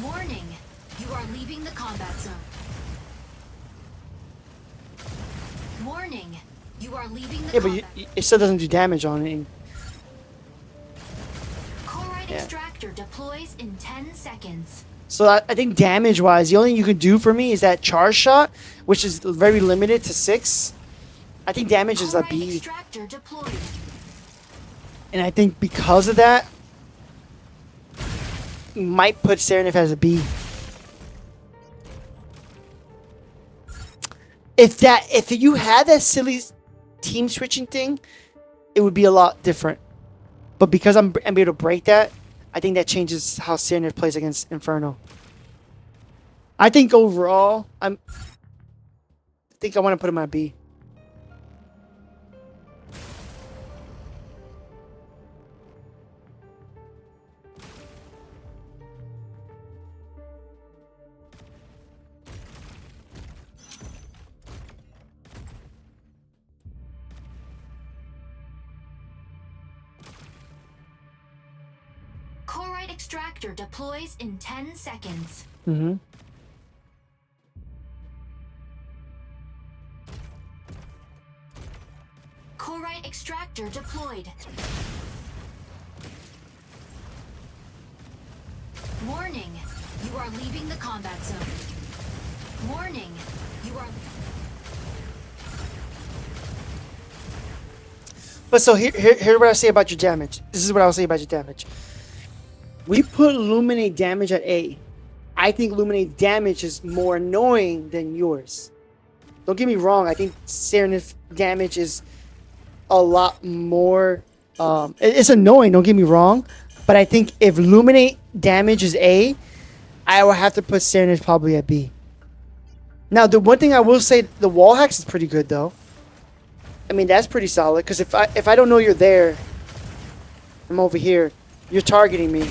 Warning. You are leaving the combat zone. Warning. You are leaving the Yeah, but combat. it still doesn't do damage on it. Corite Yeah. extractor deploys in 10 seconds. So I think damage-wise, the only thing you can do for me is that charge shot, which is very limited to 6. I think damage is a Corite B. extractor deployed. And I think because of that, might put Serenif as a B. If you had that silly team switching thing, it would be a lot different. But because I'm able to break that, I think that changes how Serenif plays against Inferno. I think overall, I think I want to put him at B. Corite extractor deploys in 10 seconds. Mm-hmm. Corite extractor deployed. Warning. You are leaving the combat zone. Warning. You are... But so here's what I say about your damage. This is what I'll say about your damage. We put Illuminate damage at A. I think Illuminate damage is more annoying than yours. Don't get me wrong. I think Serenif damage is a lot more. It's annoying. Don't get me wrong. But I think if Illuminate damage is A, I will have to put Serenif probably at B. Now, the one thing I will say, the wall hacks is pretty good though. I mean, that's pretty solid. Because if I don't know you're there, I'm over here. You're targeting me.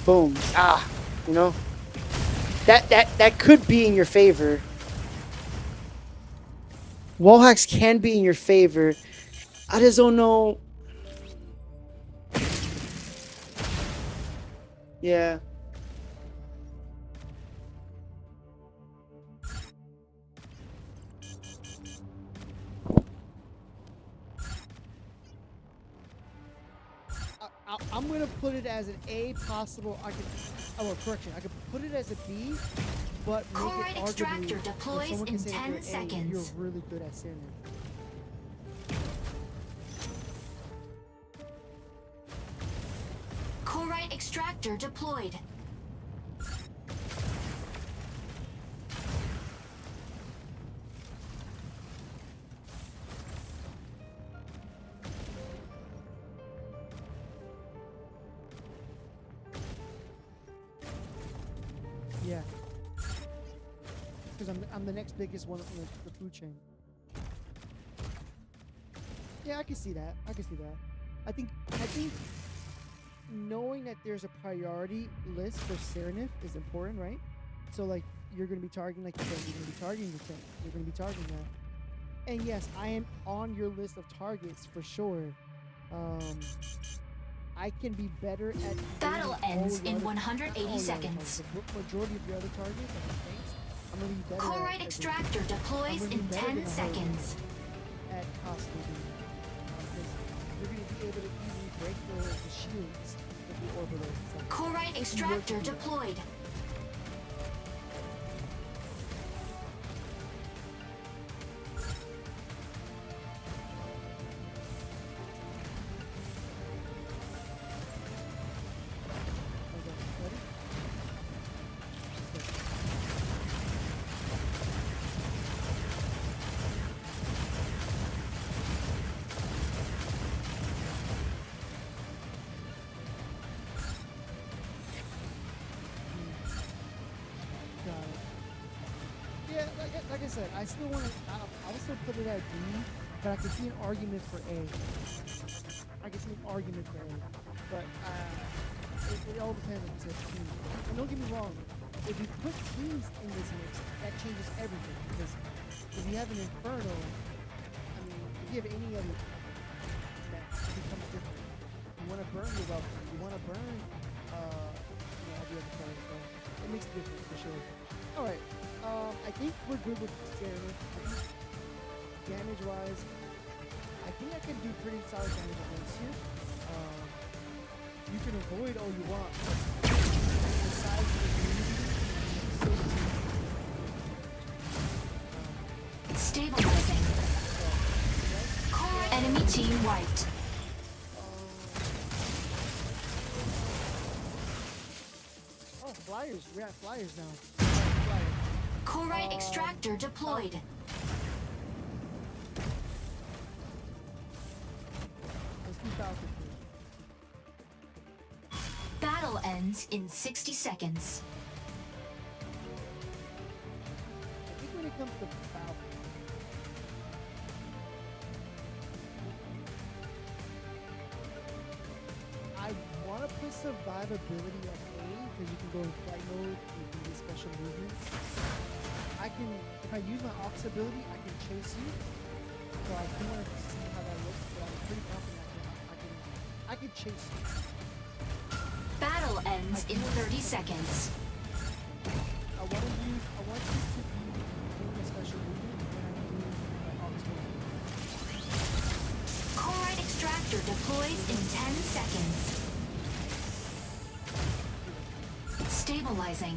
Boom. Ah, you know. That could be in your favor. Wall hacks can be in your favor. I just don't know. Yeah. I'm gonna put it as an A possible. Correction. I could put it as a B, but make Corite it extractor arguably. deploys Someone can in say that 10 you're A, seconds. You're really good at Sandman. Corite extractor deployed. Yeah. Because I'm the next biggest one on the food chain. Yeah, I can see that. I can see that. I think knowing that there's a priority list for Serenif is important, right? So like you're gonna be targeting, like you said, you're gonna be targeting the thing. You're gonna be targeting that. And yes, I am on your list of targets for sure. I can be better at Battle doing all ends the in other- 180 not all the other seconds. targets, the majority of the other targets, like the tanks, I'm gonna be better Corite at extractor deploys in 10 seconds. at constantly doing that. Because you're gonna be able to easily break the shields with the orbital. So Corite extractor deployed. said, I still want to. I will still put it at B, but I can see an argument for A. I can see an argument for A, but it all depends on the team. And don't get me wrong, if you put teams in this mix, that changes everything. Because if you have an Inferno, I mean, if you have any other, that becomes different. You want to burn your weapon. You want to burn, the other players. So it makes a difference for sure. All right. I think we're good with Sarah. Damage-wise, I think I can do pretty solid damage against you. You can avoid all you want, but the size of the community is so Stabilizing. Enemy team wiped. Oh, flyers. We're at flyers now. Flyers. Corite extractor deployed. Let's do Falcon. Battle ends in 60 seconds. I think when it comes to Falcon, I want to put survivability at A because you can go in flight mode, you can do special movements. I can, if I use my Ox ability, I can chase you. So I do want to see how that looks, but I'm pretty confident I can chase you. Battle ends in 30 seconds. I want you to be doing a special movement when I use my Ox movement. Corite extractor deploys in 10 seconds. Stabilizing.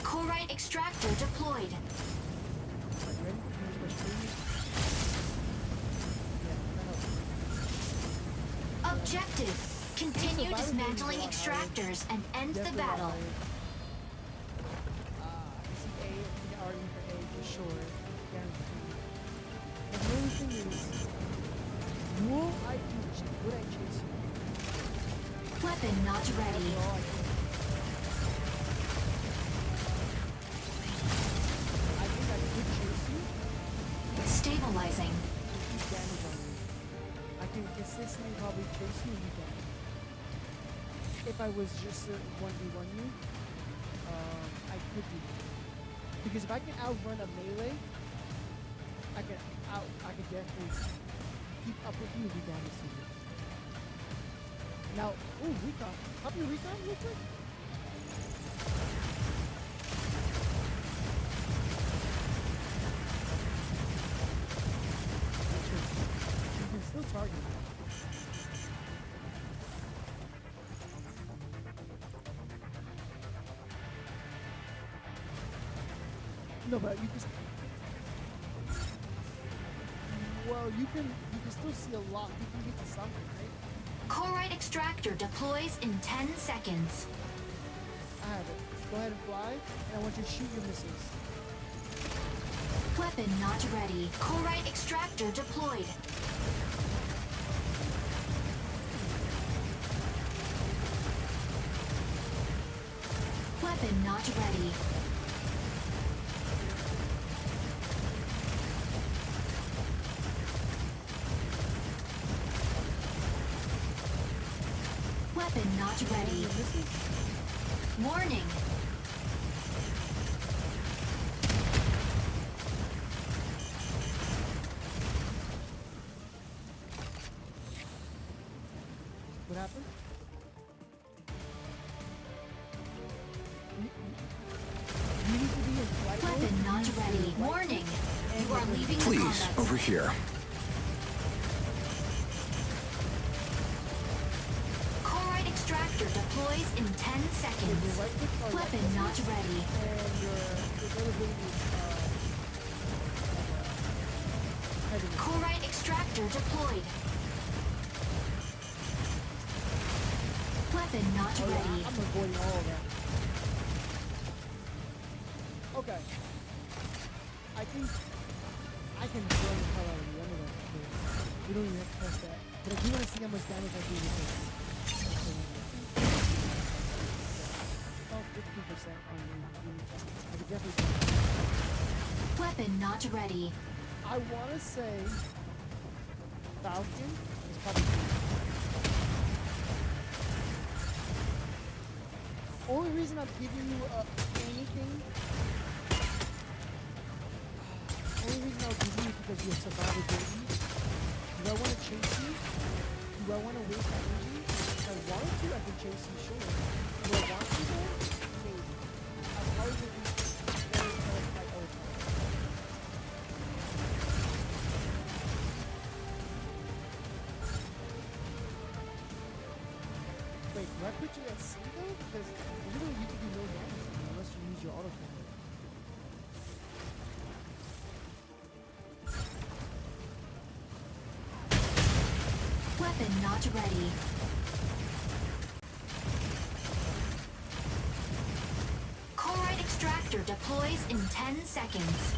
Corite extractor deployed. Like ready? Use special movement. Yeah, that helps. Objective. Continue dismantling extractors and end the battle. I see A, the argument for A for sure. Guaranteed. And the only thing is, will I chase you? Weapon not ready. That's all I can. I think I could chase you. Stabilizing. You do damage on me. I can consistently probably chase you and you damage. If I was just to 1v1 you, I could do that. Because if I can outrun a melee, I can definitely keep up with you and do damage to you. Now, ooh, recon. Pop your recon real quick. You can still target me. No, but you can. Well, you can still see a lot. You can get to something, right? Corite extractor deploys in 10 seconds. I have it. Go ahead and fly, and I want you to shoot your missiles. Weapon not ready. Corite extractor deployed. Weapon not ready. Weapon not ready. Warning. What happened? You need to be in flight mode. Weapon not ready. Warning. You are leaving the Please, combat over zone. here. Corite extractor deploys in 10 seconds. Weapon not ready. And your availability is heavy. Corite extractor deployed. Weapon not Oh, yeah, ready. I'm avoiding all of that. Okay. I think I can throw the hell out of you anyway. We don't even have to test that. But I do want to see how much damage I do with this. Oh, 15%. on you. I could definitely do Weapon not ready. it. I want to say Falcon is probably only reason I'm giving you anything. Only reason I'll give you is because you have survivability. Do I want to chase you? Do I want to waste my energy? If I wanted to, I can chase you, sure. Do I want to though? Maybe. I probably would be very like all the time. Wait, do I put you at C though? Because literally you can do no damage to me unless you use your auto cannon. Weapon not ready. Corite extractor deploys in 10 seconds.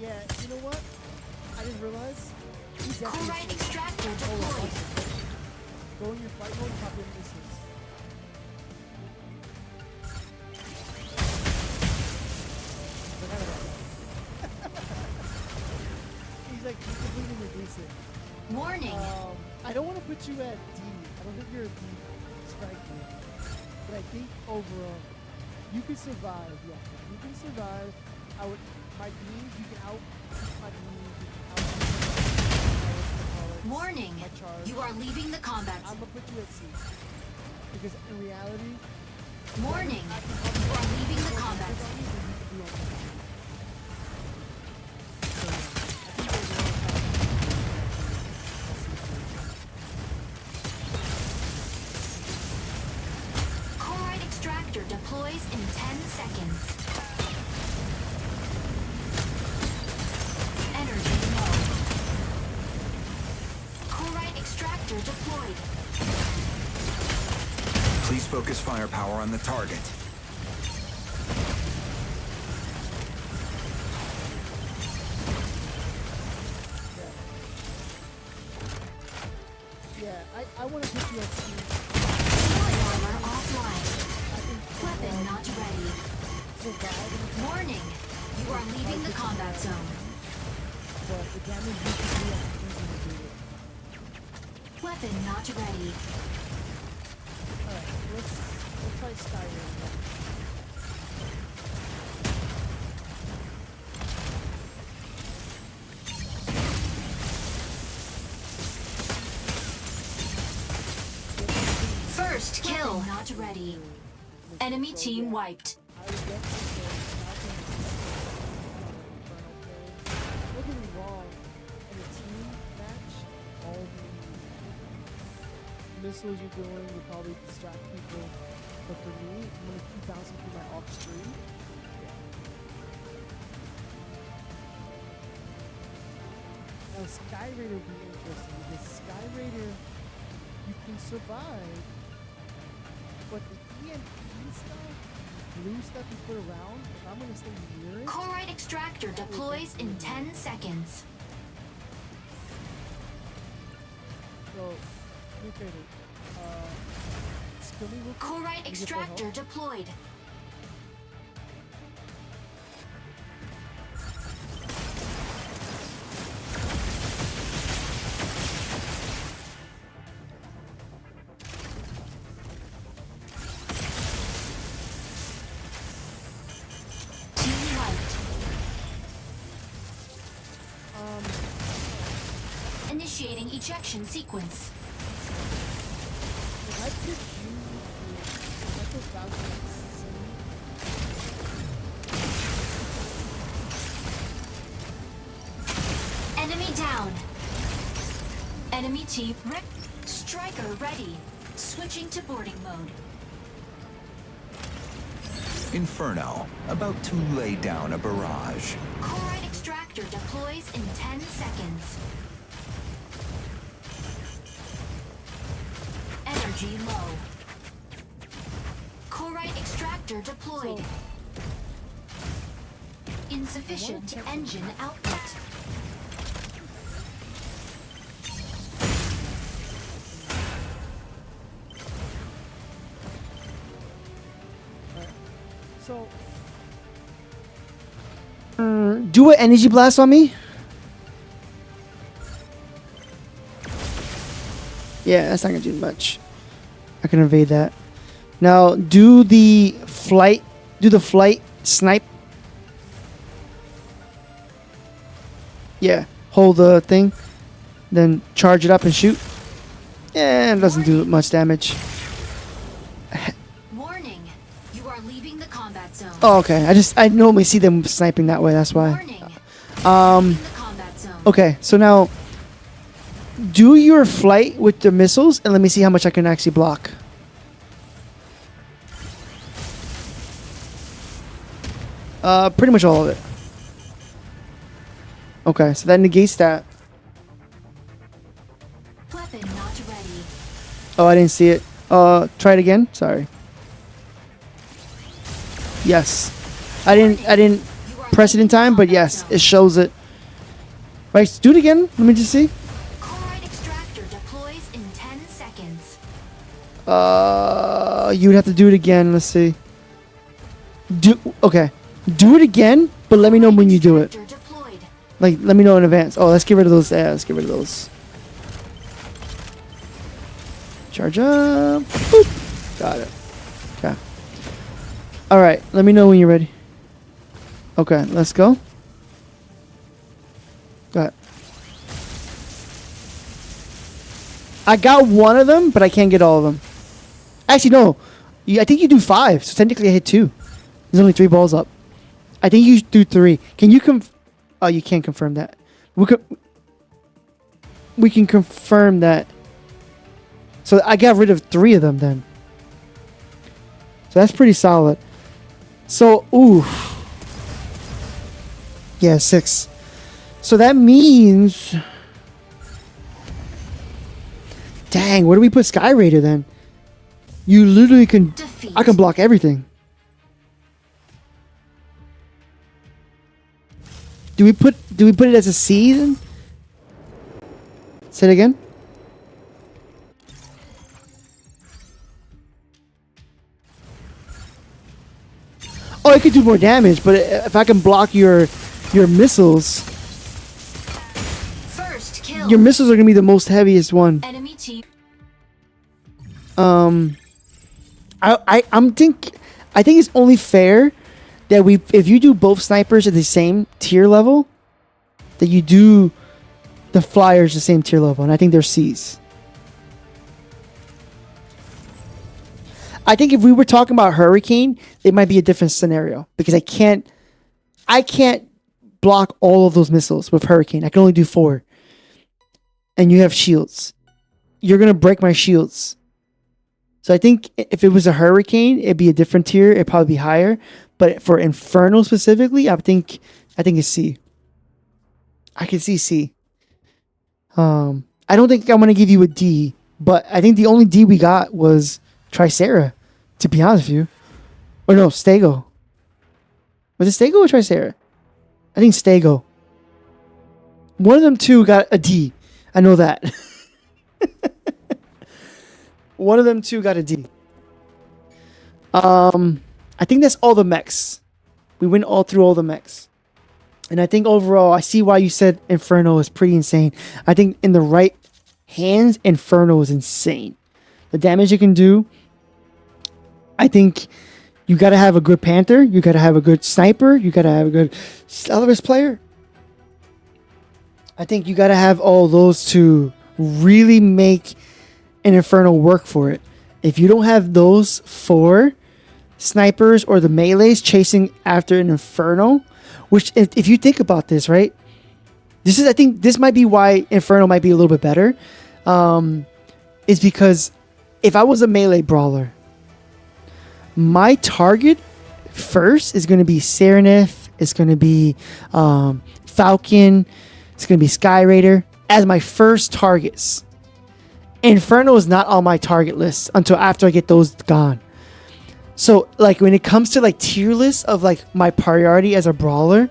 Yeah, you know what? I didn't realize. He's definitely Corite safe. extractor Hold on, deployed. go in your fight mode, pop in distance. Forgot about that. He's like completely reducing. Warning. I don't want to put you at D. I don't think you're a D striker. But I think overall, you can survive. Yeah, you can survive. My beams, you can out my beams, you can out Warning. my charge. You are leaving the combat. I'm gonna put you at C. Because in reality, Warning. You are leaving the combat. Corite extractor deploys in 10 seconds. Energy low. Corite extractor deployed. Please focus firepower on the target. Yeah, I want to put you at C. Body armor offline. I think Weapon not ready. survive in the Warning. You are leaving the combat zone. but the damage you can do, I think easy to do it. Weapon not ready. Alright, let's try Skyrim. First kill. Not ready. Enemy team wiped. I would definitely say Infernal play. Don't get me wrong, in a team match, all the missiles you're doing will probably distract people. But for me, I'm gonna keep bouncing through my off stream. Now Sky Raider would be interesting because Sky Raider, you can survive, but the EMP stuff, blue stuff you put around, if I'm gonna stay near it, Corite extractor deploys in 10 seconds. so do me a favor, skill me real quick. Corite Can you get full extractor health? deployed. Team wiped. Initiating ejection sequence. If I put you, if I put Falcon in Enemy down. Enemy team striker ready. Switching to boarding mode. Inferno, about to lay down a barrage. Corite extractor deploys in 10 seconds. Energy low. Corite extractor deployed. Insufficient engine output. do an energy blast on me. Yeah, that's not gonna do much. I can evade that. Now do the flight. Do the flight snipe. Yeah, hold the thing, then charge it up and shoot. Yeah, it doesn't do much damage. Warning. You are leaving the combat zone. Oh, okay. I normally see them sniping that way. That's why. Warning. Leaving the combat zone. Okay, so now do your flight with the missiles and let me see how much I can actually block. Pretty much all of it. Okay, so that negates that. Weapon not ready. Oh, I didn't see it. Try it again. Sorry. Yes. I didn't press it in time, but yes, it shows it. Right, do it again. Let me just see. Chloride extractor deploys in 10 seconds. You'd have to do it again. Let's see. Okay. Do it again, but let me know when you do it. Extractor deployed. Like, let me know in advance. Oh, let's get rid of those. Yeah, let's get rid of those. Charge up. Boop. Got it. Okay. All right. Let me know when you're ready. Okay, let's go. Got it. I got one of them, but I can't get all of them. Actually, no. I think you do 5, so technically I hit 2. There's only 3 balls up. I think you do 3. Can you Oh, you can't confirm that. We can confirm that. So I got rid of 3 of them then. So that's pretty solid. So, ooh. Yeah, 6. So that means... Dang, where do we put Sky Raider then? You literally can... Defeat. I can block everything. Do we put it as a C then? Say it again. Oh, it could do more damage, but if I can block your missiles, First kill. your missiles are gonna be the most heaviest one. Enemy team. I think it's only fair that if you do both snipers at the same tier level, that you do the flyers the same tier level, and I think they're C's. I think if we were talking about Hurricane, it might be a different scenario because I can't block all of those missiles with Hurricane. I can only do 4. And you have shields. You're gonna break my shields. So I think if it was a Hurricane, it'd be a different tier. It'd probably be higher. But for Inferno specifically, I think it's C. I can see C. I don't think I'm gonna give you a D, but I think the only D we got was Tricera, to be honest with you. Or no, Stego. Was it Stego or Tricera? I think Stego. One of them two got a D. I know that. One of them two got a D. I think that's all the mechs. We went all through all the mechs. And I think overall, I see why you said Inferno is pretty insane. I think in the right hands, Inferno is insane. The damage it can do. I think you got to have a good Panther. You got to have a good Sniper. You got to have a good Stellaris player. I think you got to have all those to really make an Inferno work for it. If you don't have those 4 snipers or the melees chasing after an Inferno, which if you think about this, right? I think this might be why Inferno might be a little bit better. Is because if I was a melee brawler, my target first is going to be Serenith. It's going to be Falcon. It's going to be Sky Raider as my first targets. Inferno is not on my target list until after I get those gone. So, like, when it comes to, like, tier lists of, like, my priority as a brawler,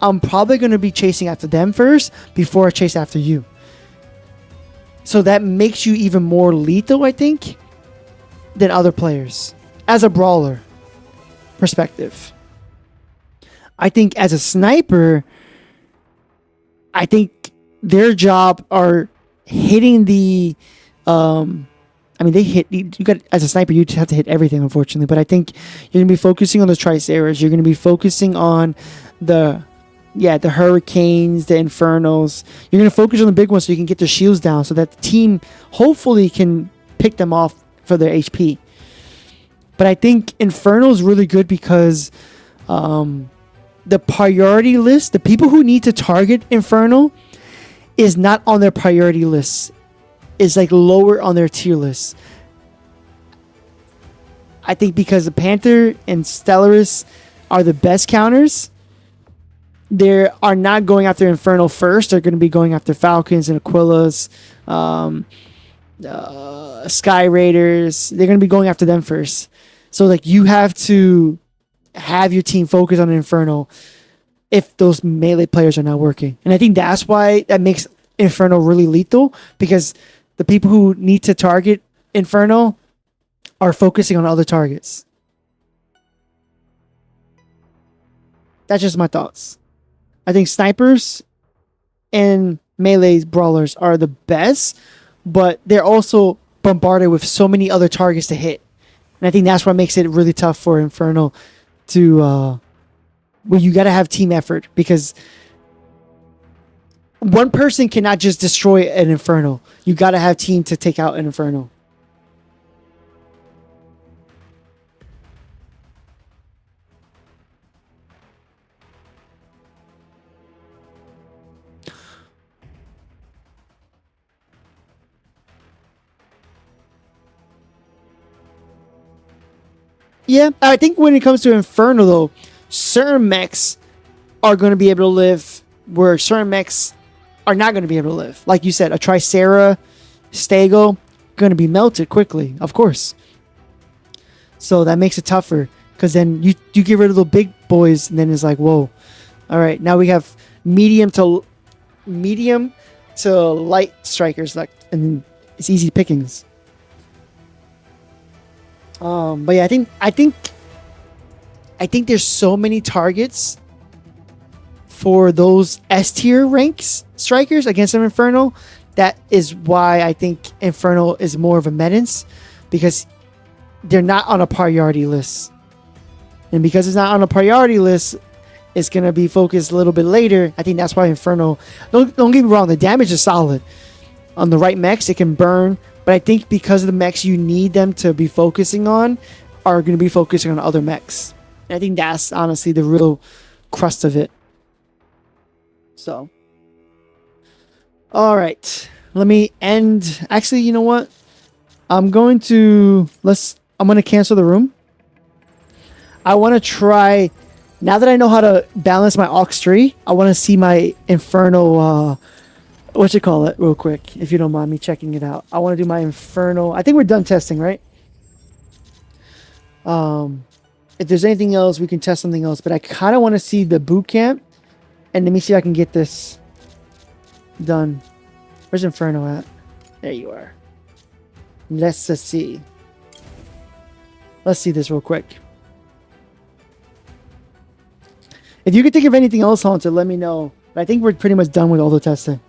I'm probably going to be chasing after them first before I chase after you. So that makes you even more lethal, I think, than other players. As a brawler perspective. I think as a sniper, I think their job are hitting the. I mean, they hit. You got as a sniper, you just have to hit everything, unfortunately. But I think you're gonna be focusing on the Triceras. You're gonna be focusing on the hurricanes, the infernos. You're gonna focus on the big ones so you can get their shields down, so that the team hopefully can pick them off for their HP. But I think Inferno is really good because the priority list, the people who need to target Inferno, is not on their priority list. Is like lower on their tier list. I think because the Panther and Stellaris are the best counters, they are not going after Inferno first. They're going to be going after Falcons and Aquilas, Sky Raiders. They're going to be going after them first. So like you have to have your team focus on Inferno if those melee players are not working. And I think that's why that makes Inferno really lethal, because the people who need to target Inferno are focusing on other targets. That's just my thoughts. I think snipers and melee brawlers are the best, but they're also bombarded with so many other targets to hit. And I think that's what makes it really tough for Inferno to... well, you got to have team effort, because one person cannot just destroy an Inferno. You got to have team to take out an Inferno. Yeah, I think when it comes to Inferno, though, certain mechs are going to be able to live where certain mechs are not going to be able to live. Like you said, a Tricera, Stego, going to be melted quickly, of course. So that makes it tougher, because then you get rid of the big boys, and then it's like, whoa. All right, now we have medium to light strikers, like, and it's easy pickings. But yeah, I think there's so many targets for those S tier ranks strikers against an Inferno. That is why I think Inferno is more of a menace, because they're not on a priority list. And because it's not on a priority list, it's going to be focused a little bit later. I think that's why Inferno, don't get me wrong, the damage is solid. On the right mechs, it can burn. But I think because of the mechs you need them to be focusing on are going to be focusing on other mechs. And I think that's honestly the real crust of it. So. All right. Let me end. Actually, you know what? I'm going to cancel the room. I want to try, now that I know how to balance my aux tree, I want to see my Inferno real quick, if you don't mind me checking it out. I want to do my Inferno. I think we're done testing, right? If there's anything else, we can test something else, but I kind of want to see the boot camp, and let me see if I can get this done. Where's Inferno at? There you are. Let's just see. Let's see this real quick. If you could think of anything else, Haunter, let me know. But I think we're pretty much done with all the testing.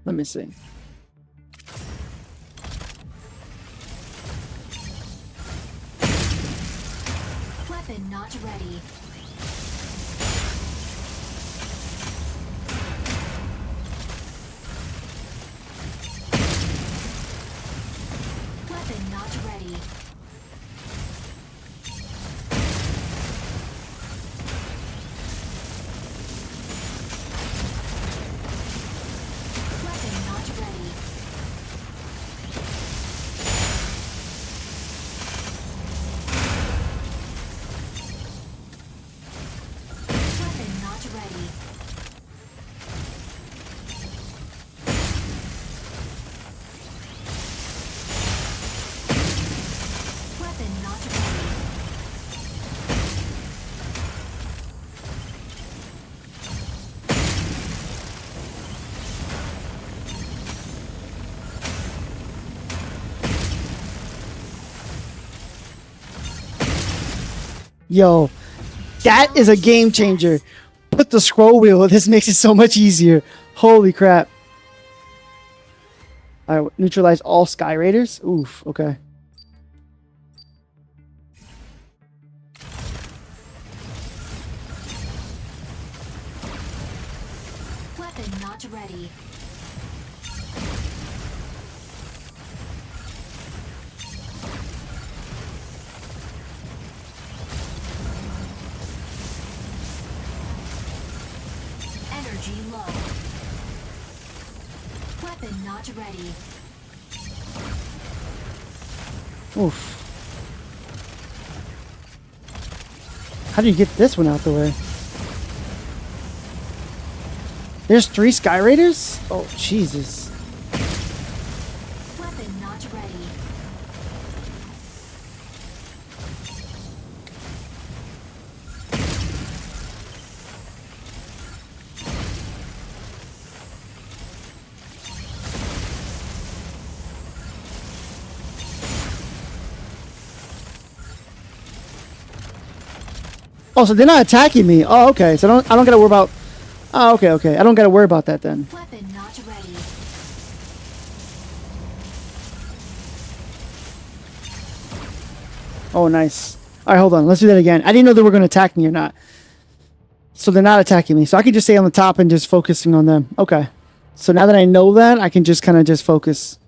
Let me see. Weapon not ready. Weapon not ready. Weapon not ready. Weapon not ready. Weapon not ready. Yo, That is a game changer. Put the scroll wheel. This makes it so much easier. Holy crap. All right, neutralize all Sky Raiders. Oof, okay. Weapon not ready. Energy low. Weapon not ready. Oof. How do you get this one out the way? There's 3 Sky Raiders? Oh, Jesus. Weapon not ready. Oh, so they're not attacking me. Oh, okay. So I don't gotta worry about. Oh, okay, okay. I don't gotta worry about that then. Weapon not ready. Oh, nice. All right, hold on. Let's do that again. I didn't know they were gonna attack me or not. So they're not attacking me. So I can just stay on the top and just focusing on them. Okay. So now that I know that, I can just kind of just focus.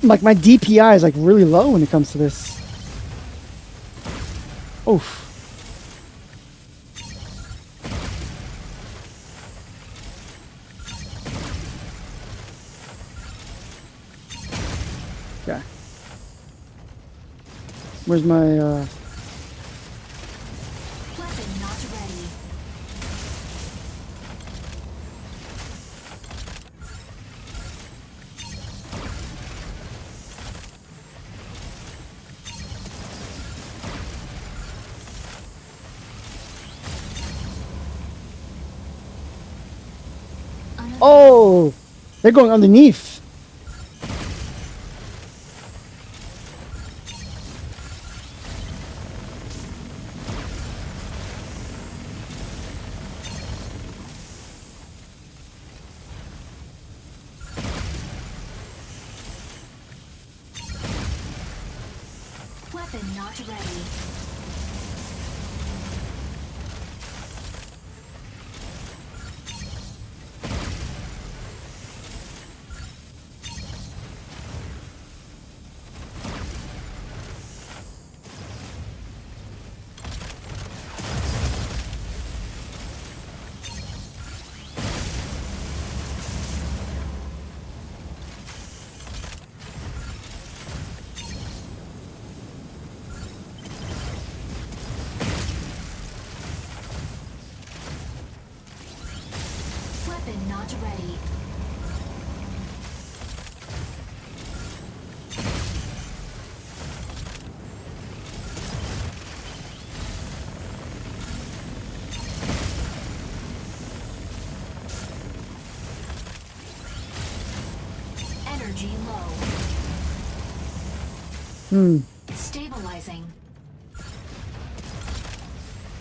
Like my DPI is like really low when it comes to this. Oof. Okay. Where's my Weapon not ready. Oh, they're going underneath. Weapon not ready. Weapon not ready. Energy low. Stabilizing.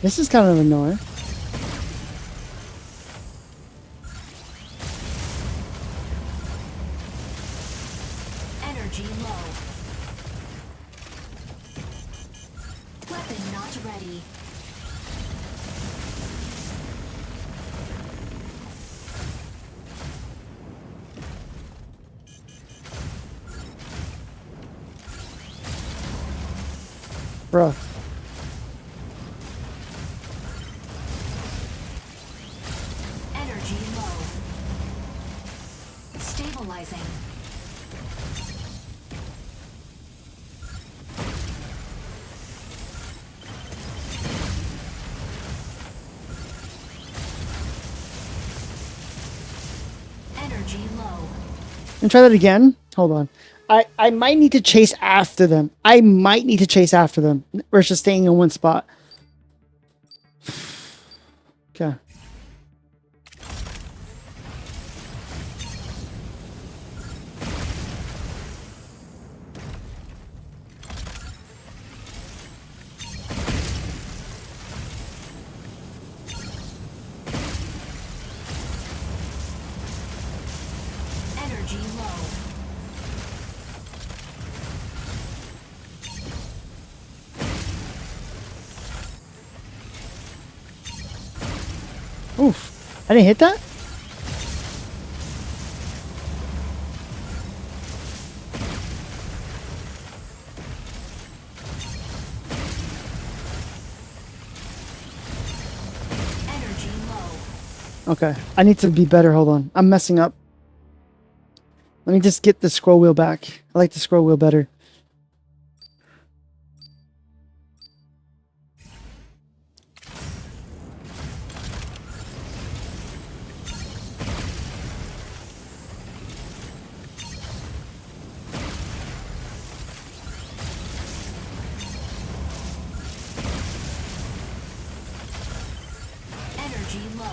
This is kind of annoying. Energy low. Weapon not ready. Bruh. Stabilizing. Energy low. And try that again. Hold on. I might need to chase after them. I might need to chase after them versus staying in one spot. Okay. Energy low. Oof. I didn't hit that? Energy low. Okay. I need to be better. Hold on. I'm messing up. Let me just get the scroll wheel back. I like the scroll wheel better. Energy low.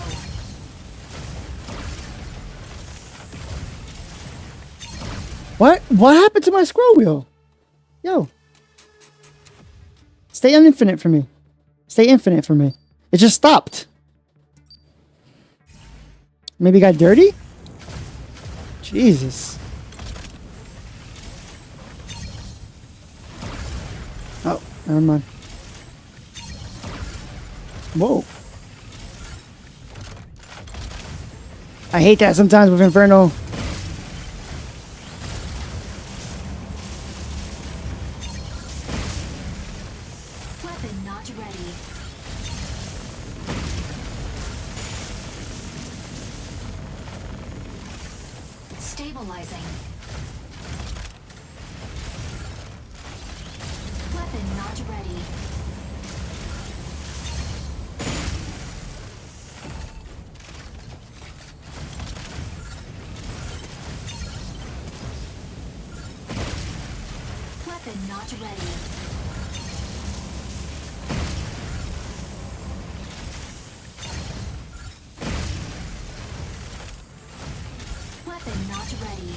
What? What happened to my scroll wheel? Yo. Stay on infinite for me. Stay infinite for me. It just stopped. Maybe it got dirty? Jesus. Oh, never mind. Whoa. I hate that sometimes with Inferno. Weapon not ready. Stabilizing. Weapon not ready. Weapon not ready. Weapon not ready.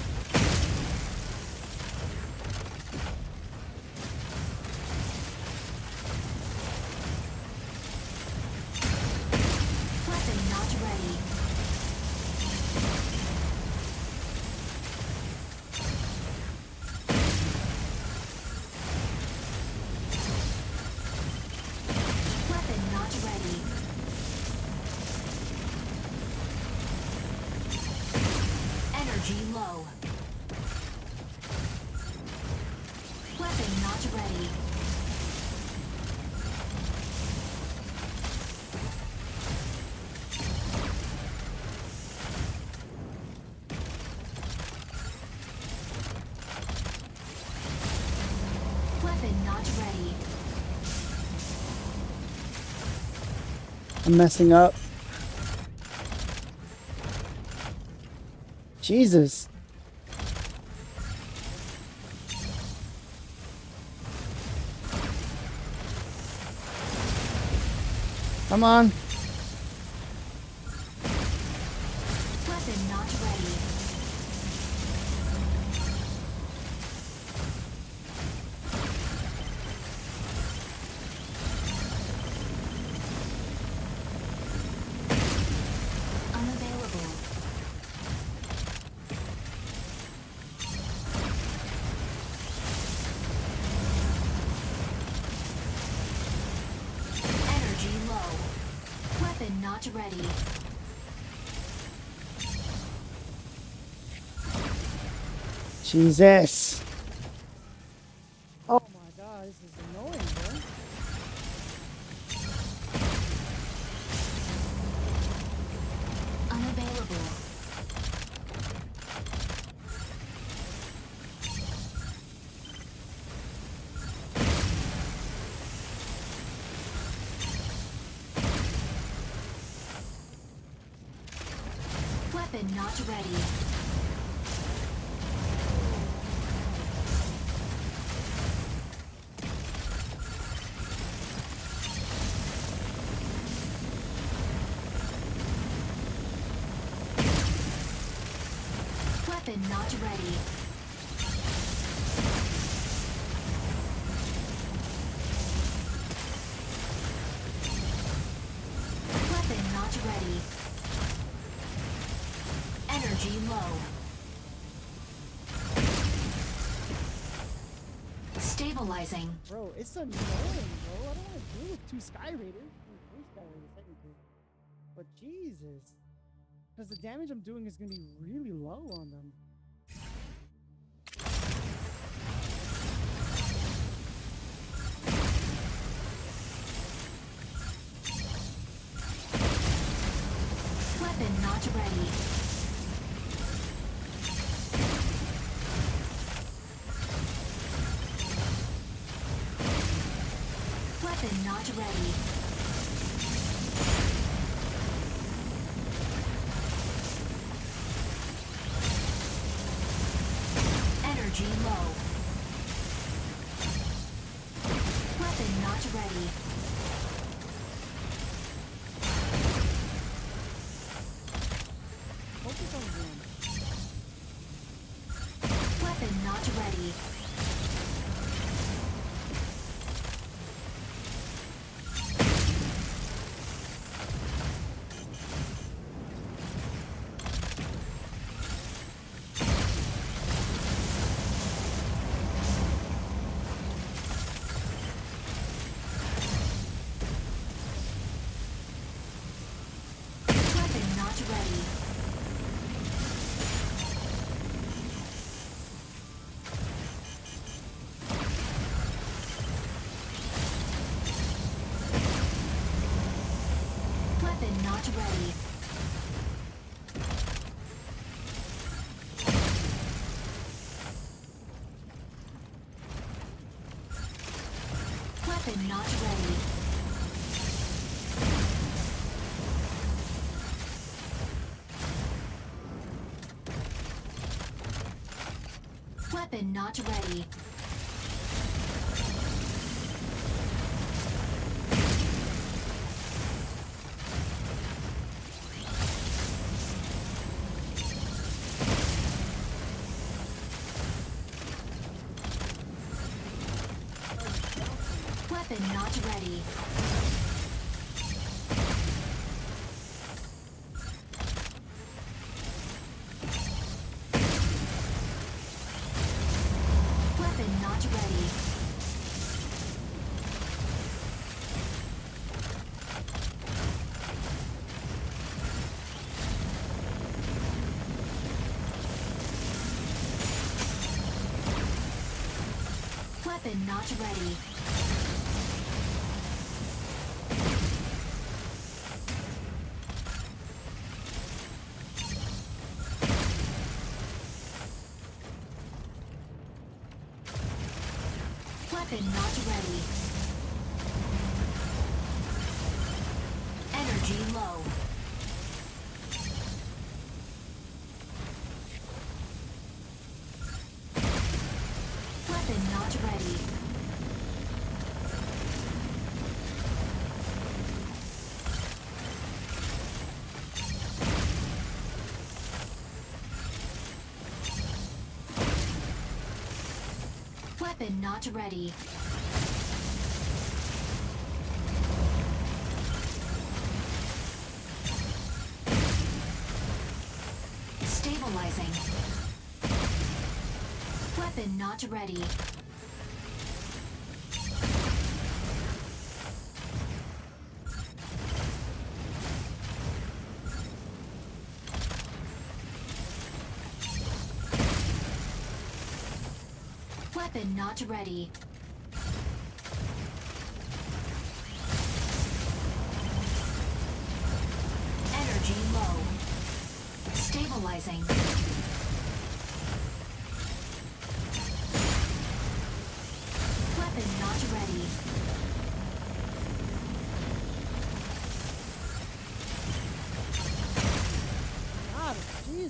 Weapon not ready. Weapon not ready. Energy low. Weapon not ready. Weapon not ready. I'm messing up. Jesus. Come on. Weapon not ready. Unavailable. Energy low. Weapon not ready. Jesus. Oh my god, this is annoying, bro. Unavailable. Weapon not ready. Weapon not ready. Weapon not ready. Energy low. Stabilizing. Bro, it's annoying, bro. I don't want to deal with 2 Sky Raiders. Three Sky Raiders, technically. But Jesus. Because the damage I'm doing is going to be really low on them. Weapon not ready. Weapon not ready. Energy low. Weapon not ready. Focus on one. Weapon not ready. Weapon not ready. Weapon not ready. Weapon not ready. Weapon not ready. Weapon not ready. Weapon not ready. Weapon not ready. Weapon not ready. Energy low. Weapon not ready. Weapon not ready. Stabilizing. Weapon not ready. Weapon not ready. Energy low. Stabilizing. Weapon not ready. God, Jesus.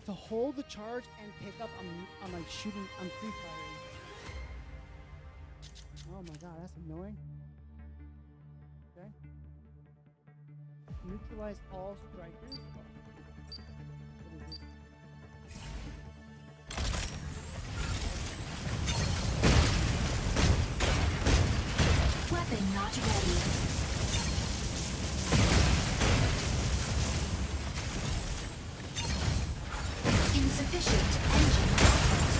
to hold the charge and pick up, I'm like shooting, I'm free firing. Oh my god, that's annoying. Okay. Neutralize all strikers. What is this? Weapon not ready. Insufficient engine output.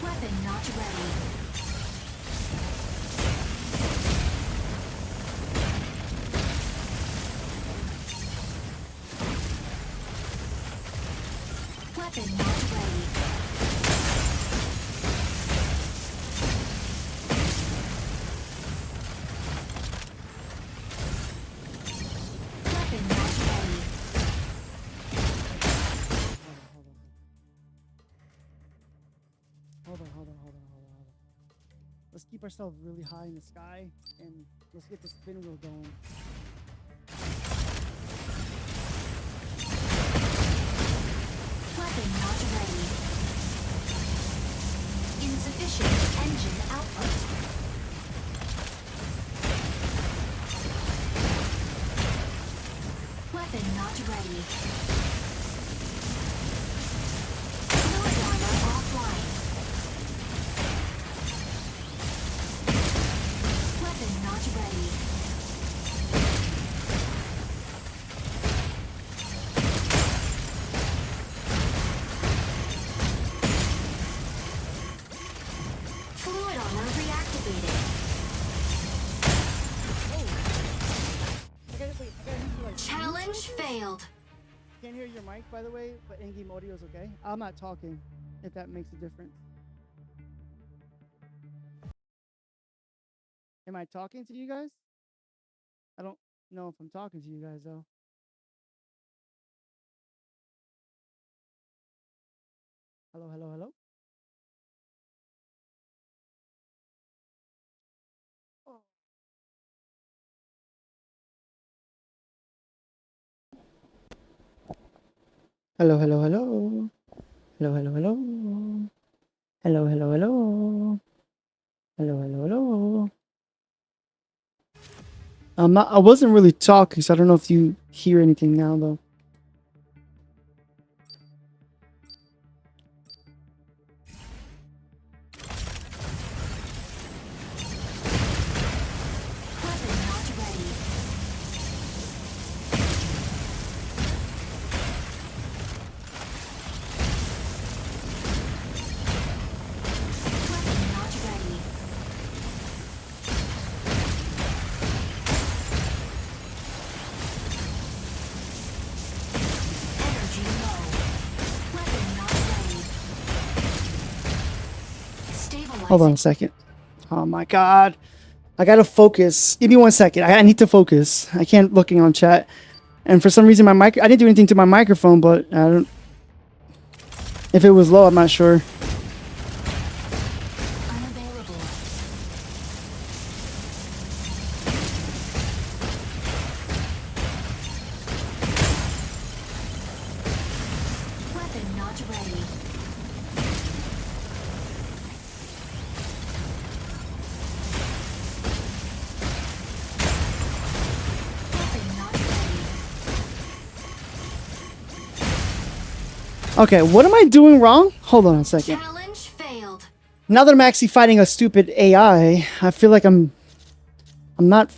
Weapon not ready. Weapon not ready. Weapon not ready. Hold on. Let's keep ourselves really high in the sky and let's get the spin wheel going. Weapon not ready. Insufficient engine output. Weapon not ready. Fluid armor offline. Weapon not ready. Fluid armor reactivated. I gotta neutralize. Challenge failed. Can't hear your mic, by the way, but in-game audio is okay. I'm not talking, if that makes a difference. Am I talking to you guys? I don't know if I'm talking to you guys, though. Hello? Oh. Hello. Hello. I wasn't really talking, so I don't know if you hear anything now, though. Weapon not ready. Weapon not ready. Energy low. Weapon not ready. Stabilizing. Hold on a second. Oh my god. I gotta focus. Give me 1 second. I need to focus. I can't looking on chat. And for some reason my mic I didn't do anything to my microphone, but I don't if it was low, I'm not sure. Unavailable. Weapon not ready. Weapon not ready. Okay, what am I doing wrong? Hold on a second. Challenge failed. Now that I'm actually fighting a stupid AI, I feel like I'm not.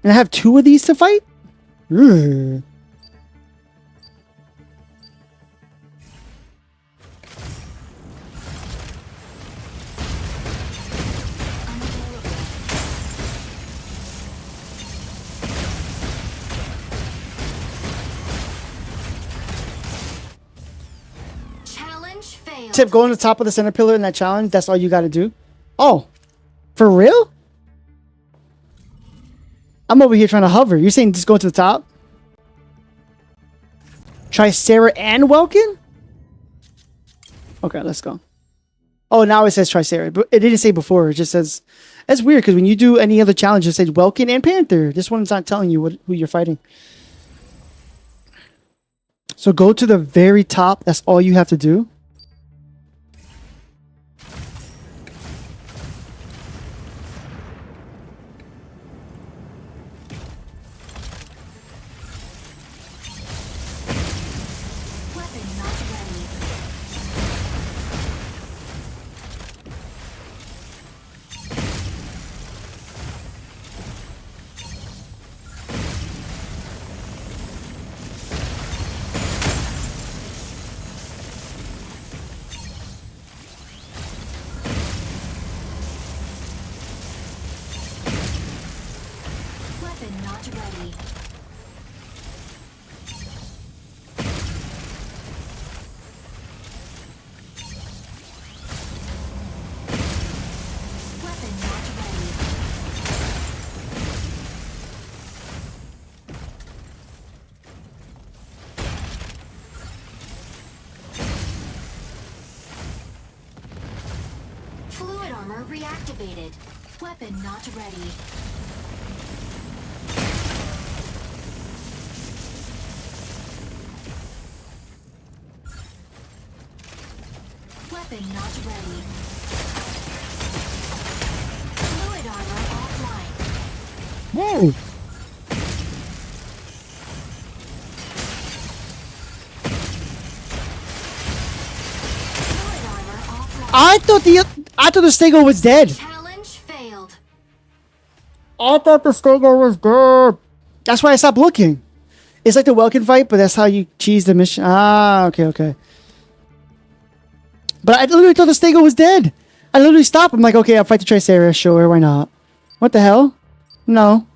And I have 2 of these to fight? Ugh. Unavailable. Challenge failed. Tip, go on the top of the center pillar in that challenge. That's all you gotta do. Oh, for real? I'm over here trying to hover. You're saying just go to the top? Try Sarah and Welkin? Okay, let's go. Oh, now it says try Sarah, but it didn't say before. It just says... That's weird, because when you do any other challenge, it says Welkin and Panther. This one's not telling you who you're fighting. So go to the very top. That's all you have to do. Weapon not ready. Weapon not ready. Weapon not ready. Fluid armor reactivated. Weapon not ready. Weapon not ready. Fluid armor offline. Whoa! Fluid armor offline. I thought the Stego was dead. Challenge failed. I thought the Stego was dead. That's why I stopped looking. It's like the Welkin fight, but that's how you cheese the mission. Ah, okay, okay. But I literally thought the Stego was dead. I literally stopped. I'm like, okay, I'll fight the Triceras. Sure, why not? What the hell? No.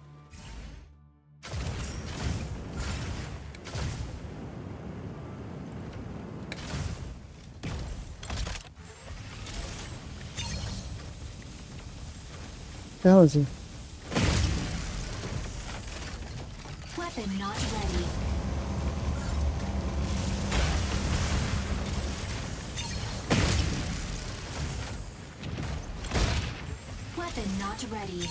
The hell is he? Weapon not ready. Weapon not ready.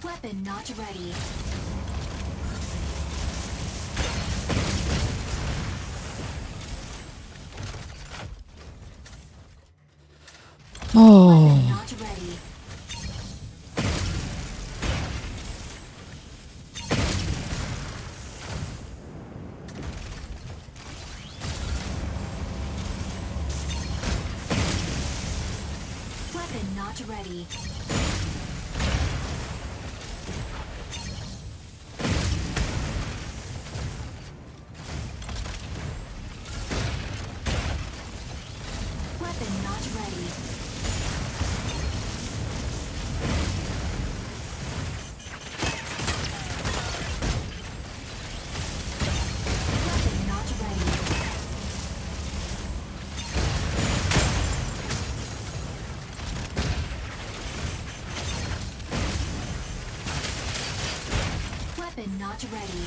Weapon not ready. Oh. Not ready. Weapon not ready. Weapon not ready. Weapon not ready. Weapon not ready.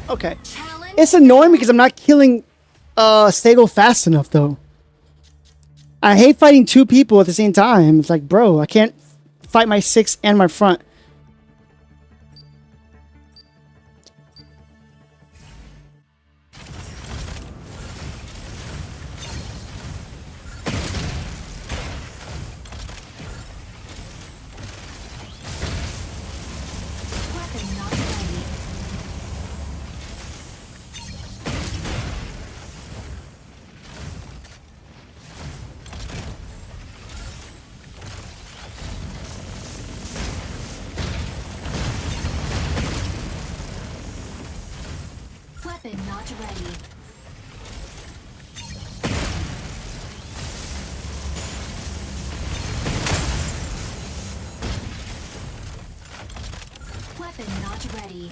Okay. Challenge It's annoying because I'm not killing Stego fast enough though. I hate fighting two people at the same time. It's like, bro, I can't fight my 6 and my front. Weapon not ready. Weapon not ready. Weapon not ready.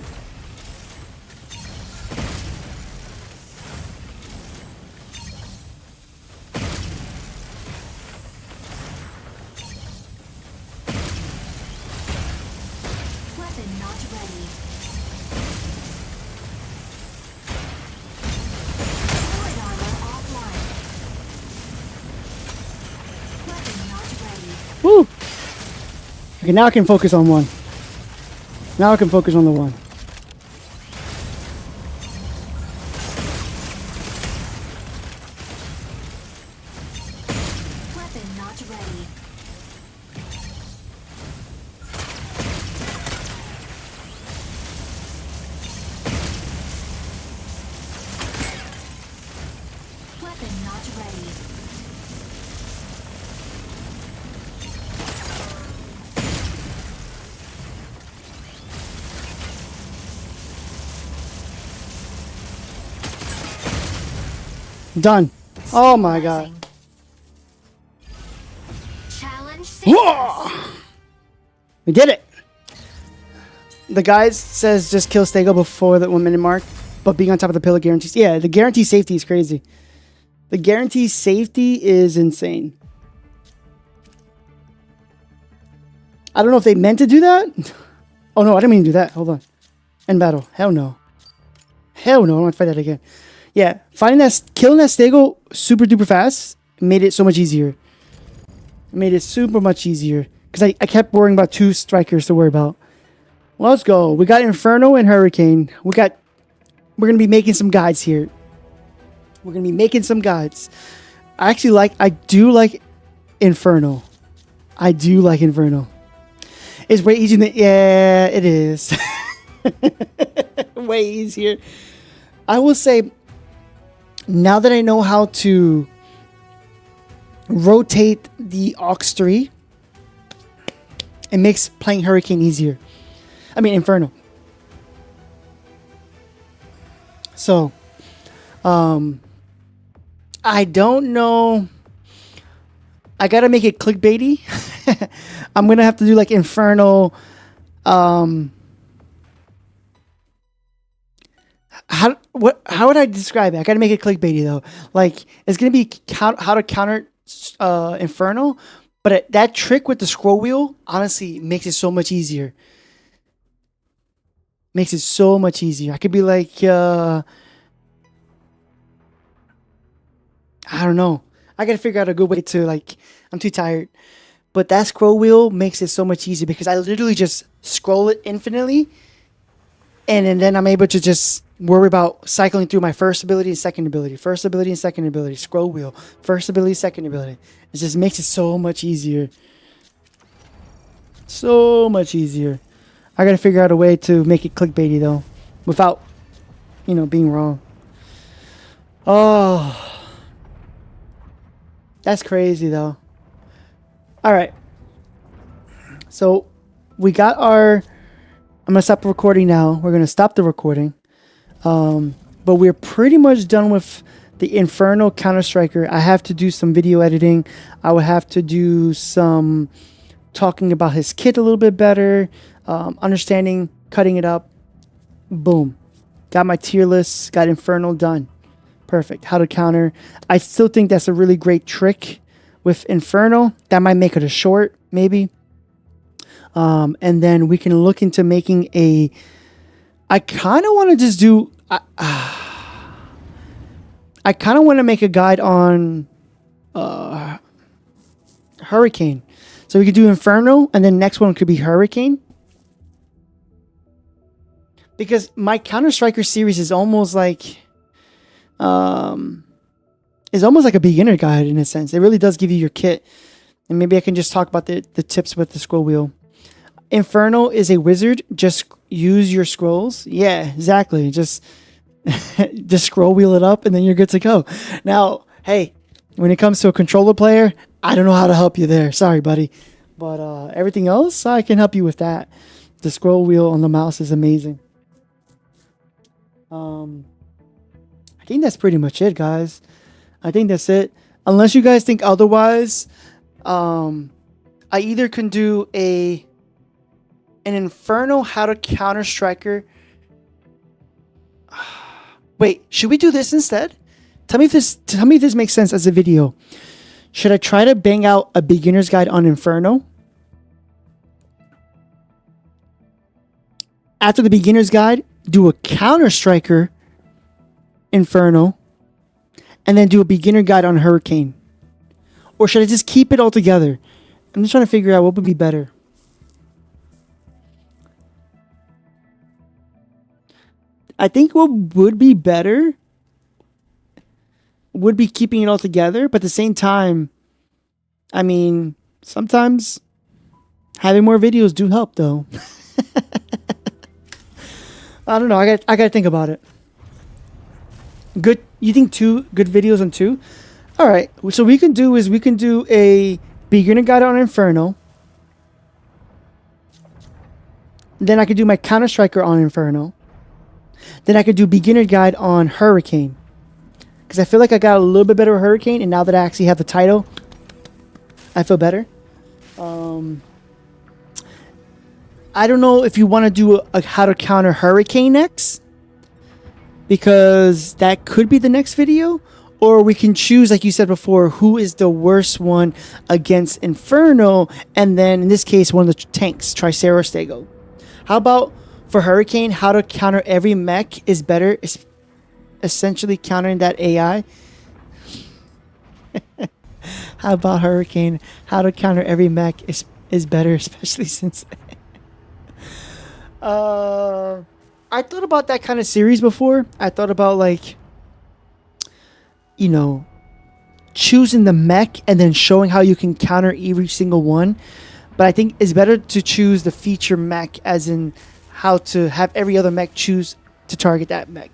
Weapon not ready. Okay, now I can focus on one. Now I can focus on the one. Weapon not ready. Weapon not ready. Done. Oh my god. Challenge success. Whoa! We did it. The guy says just kill Stego before the 1 minute mark, but being on top of the pillar guarantees. Yeah, the guarantee safety is crazy. The guarantee safety is insane. I don't know if they meant to do that. Oh no, I didn't mean to do that. Hold on. End battle. Hell no. Hell no, I don't want to fight that again. Yeah, killing that Stego super duper fast made it so much easier. It made it super much easier. Because I kept worrying about 2 strikers to worry about. Let's go. We got Inferno and Hurricane. We're going to be making some guides here. We're going to be making some guides. I do like Inferno. I do like Inferno. It's way easier than... Yeah, it is. Way easier. I will say, now that I know how to rotate the Aux 3, it makes playing Hurricane easier. I mean, Inferno. So, I don't know. I gotta make it clickbaity. I'm gonna have to do like Inferno. How would I describe it? I gotta make it clickbaity though. Like it's gonna be how to counter Inferno, but that trick with the scroll wheel honestly makes it so much easier. Makes it so much easier. I could be like, I don't know. I gotta figure out a good way to like. I'm too tired, but that scroll wheel makes it so much easier because I literally just scroll it infinitely, and then I'm able to just worry about cycling through my first ability and second ability, first ability and second ability, scroll wheel, first ability, second ability. It just makes it so much easier. So much easier. I gotta figure out a way to make it clickbaity though, without, being wrong. Oh, that's crazy though. All right. So we got I'm gonna stop the recording now. We're gonna stop the recording. But we're pretty much done with the Inferno Counter-Striker. I have to do some video editing. I will have to do some talking about his kit a little bit better, understanding, cutting it up. Boom. Got my tier list, got Inferno done. Perfect. How to counter. I still think that's a really great trick with Inferno. That might make it a short, maybe. And then we can look into making I kind of want to just do... I kind of want to make a guide on Hurricane. So we could do Inferno, and then next one could be Hurricane. Because my Counter-Striker series is almost like... is almost like a beginner guide in a sense. It really does give you your kit. And maybe I can just talk about the tips with the scroll wheel. Inferno is a wizard. Just use your scrolls. Yeah, exactly. Just scroll wheel it up and then you're good to go. Now, hey, when it comes to a controller player, I don't know how to help you there. Sorry, buddy. But everything else, I can help you with that. The scroll wheel on the mouse is amazing. I think that's pretty much it, guys. I think that's it. Unless you guys think otherwise, I either can do an Inferno how to counter striker. Wait, should we do this instead? Tell me if this makes sense as a video. Should I try to bang out a beginner's guide on Inferno? After the beginner's guide, do a counter striker Inferno, and then do a beginner guide on Hurricane? Or should I just keep it all together? I'm just trying to figure out what would be better. I think what would be better would be keeping it all together, but at the same time, I mean, sometimes having more videos do help, though. I don't know. I got to think about it. Good. You think 2 good videos on 2? All right. So we can do a beginner guide on Inferno. Then I could do my Counter Striker on Inferno. Then I could do beginner guide on Hurricane. Because I feel like I got a little bit better with Hurricane, and now that I actually have the title, I feel better. I don't know if you want to do a how to counter Hurricane next, because that could be the next video. Or we can choose, like you said before, who is the worst one against Inferno, and then in this case, one of the tanks, Tricera Stego. How about for Hurricane, how to counter every mech is better, essentially countering that AI? How about Hurricane, how to counter every mech is better, especially since... I thought about that kind of series before. I thought about, like, you know, choosing the mech and then showing how you can counter every single one. But I think it's better to choose the feature mech, as in how to have every other mech choose to target that mech.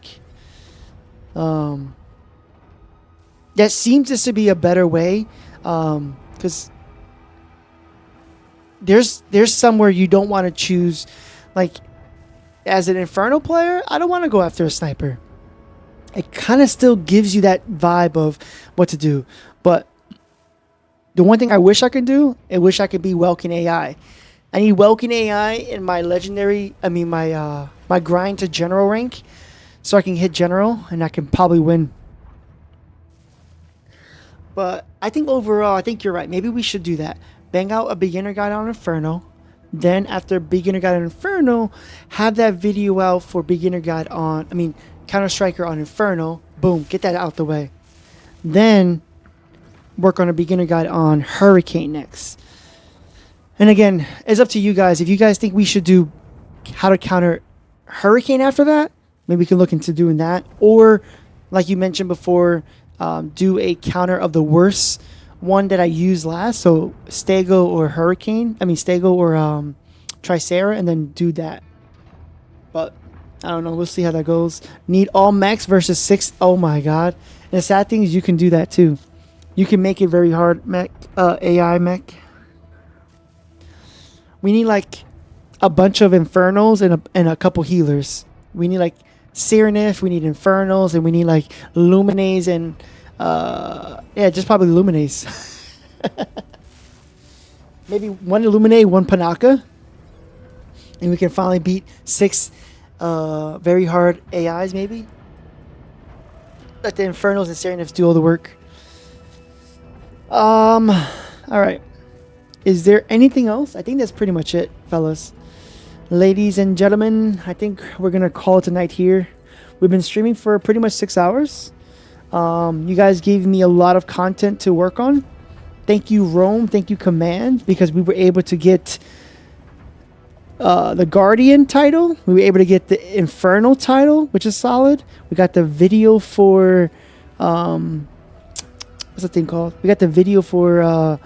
That seems just to be a better way, because there's somewhere you don't want to choose. Like, as an Inferno player, I don't want to go after a sniper. It kind of still gives you that vibe of what to do. But the one thing I wish I could do, I wish I could be Welkin AI. I need Welkin AI in my legendary, my grind to general rank, so I can hit general and I can probably win. But I think overall, I think you're right. Maybe we should do that. Bang out a beginner guide on Inferno. Then after beginner guide on Inferno, have that video out for beginner guide on, Counter Striker on Inferno. Boom, get that out the way. Then work on a beginner guide on Hurricane next. And again, it's up to you guys. If you guys think we should do how to counter Hurricane after that, maybe we can look into doing that. Or, like you mentioned before, do a counter of the worst one that I used last. So Stego or Hurricane. Stego or Tricera, and then do that. But I don't know. We'll see how that goes. Need all mechs versus 6. Oh my god. And the sad thing is you can do that too. You can make it very hard mech, AI mech. We need like a bunch of Infernos and a couple healers. We need like Cyranif, we need Infernos, and we need like Luminays and just probably Luminays. Maybe one Illuminate, one Panaka. And we can finally beat 6 very hard AIs maybe. Let the Infernos and Cyranifs do all the work. Alright. Is there anything else? I think that's pretty much it, fellas. Ladies and gentlemen, I think we're going to call it a night here. We've been streaming for pretty much 6 hours. You guys gave me a lot of content to work on. Thank you, Rome. Thank you, Command, because we were able to get the Guardian title. We were able to get the Infernal title, which is solid. We got the video for... what's the thing called? We got the video for...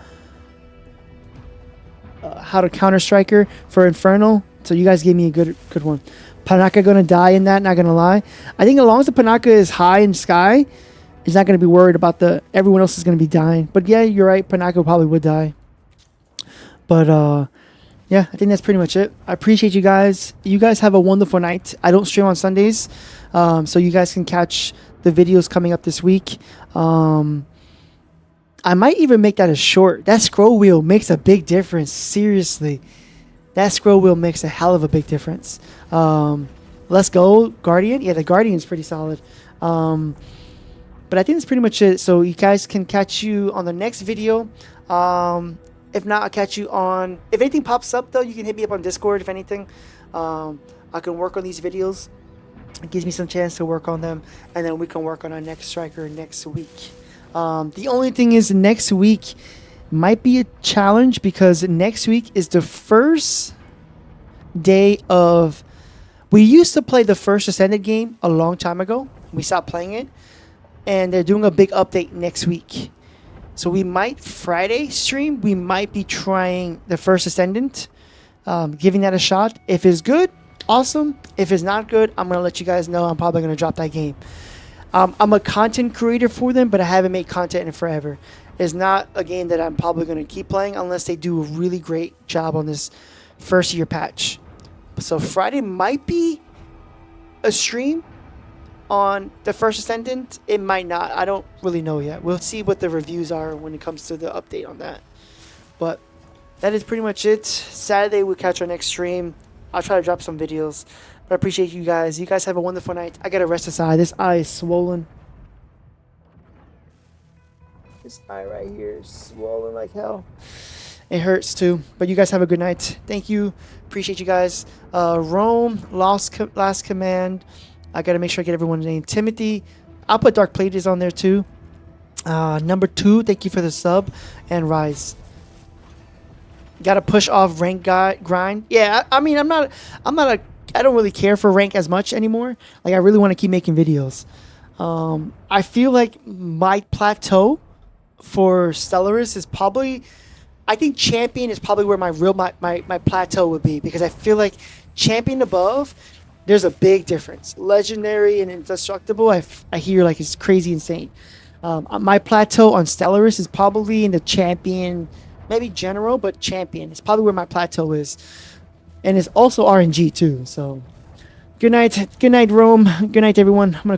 how to Counter Striker for Inferno. So you guys gave me a good one. Panaka gonna die in that, not gonna lie. I think as long as the Panaka is high in sky, he's not gonna be worried about everyone else is gonna be dying. But yeah, you're right, Panaka probably would die. But yeah, I think that's pretty much it. I appreciate you guys. You guys have a wonderful night. I don't stream on Sundays, so you guys can catch the videos coming up this week. I might even make that a short. That scroll wheel makes a big difference. Seriously. That scroll wheel makes a hell of a big difference. Let's go, Guardian. Yeah, the Guardian's pretty solid. But I think that's pretty much it. So you guys can catch you on the next video. If not, I'll catch you on... If anything pops up, though, you can hit me up on Discord, if anything. I can work on these videos. It gives me some chance to work on them. And then we can work on our next striker next week. The only thing is next week might be a challenge because next week is the first day of We used to play the first Ascended game a long time ago. We stopped playing it, and they're doing a big update next week. So we might Friday stream. We might be trying the first Ascendant, giving that a shot. If it's good, awesome. If it's not good, I'm gonna let you guys know. I'm probably gonna drop that game. I'm a content creator for them, but I haven't made content in forever. It's not a game that I'm probably gonna keep playing unless they do a really great job on this first year patch. So Friday might be a stream on the first Ascendant. It might not. I don't really know yet. We'll see what the reviews are when it comes to the update on that. But that is pretty much it. Saturday we'll catch our next stream. I'll try to drop some videos. But I appreciate you guys. You guys have a wonderful night. I gotta rest this eye. This eye is swollen. This eye right here is swollen like hell. It hurts too. But you guys have a good night. Thank you. Appreciate you guys. Rome, last command. I gotta make sure I get everyone's name. Timothy. I'll put Dark Plated on there too. Number 2, thank you for the sub. And Rise. Gotta push off rank grind. Yeah, I mean, I don't really care for rank as much anymore. Like, I really want to keep making videos. I feel like my plateau for Stellaris is probably, I think Champion is probably where my plateau would be, because I feel like Champion above, there's a big difference. Legendary and Indestructible, I hear like it's crazy insane. My plateau on Stellaris is probably in the Champion, maybe General, but Champion. It's probably where my plateau is. And it's also RNG too. So good night, Rome. Good night, everyone. I'm gonna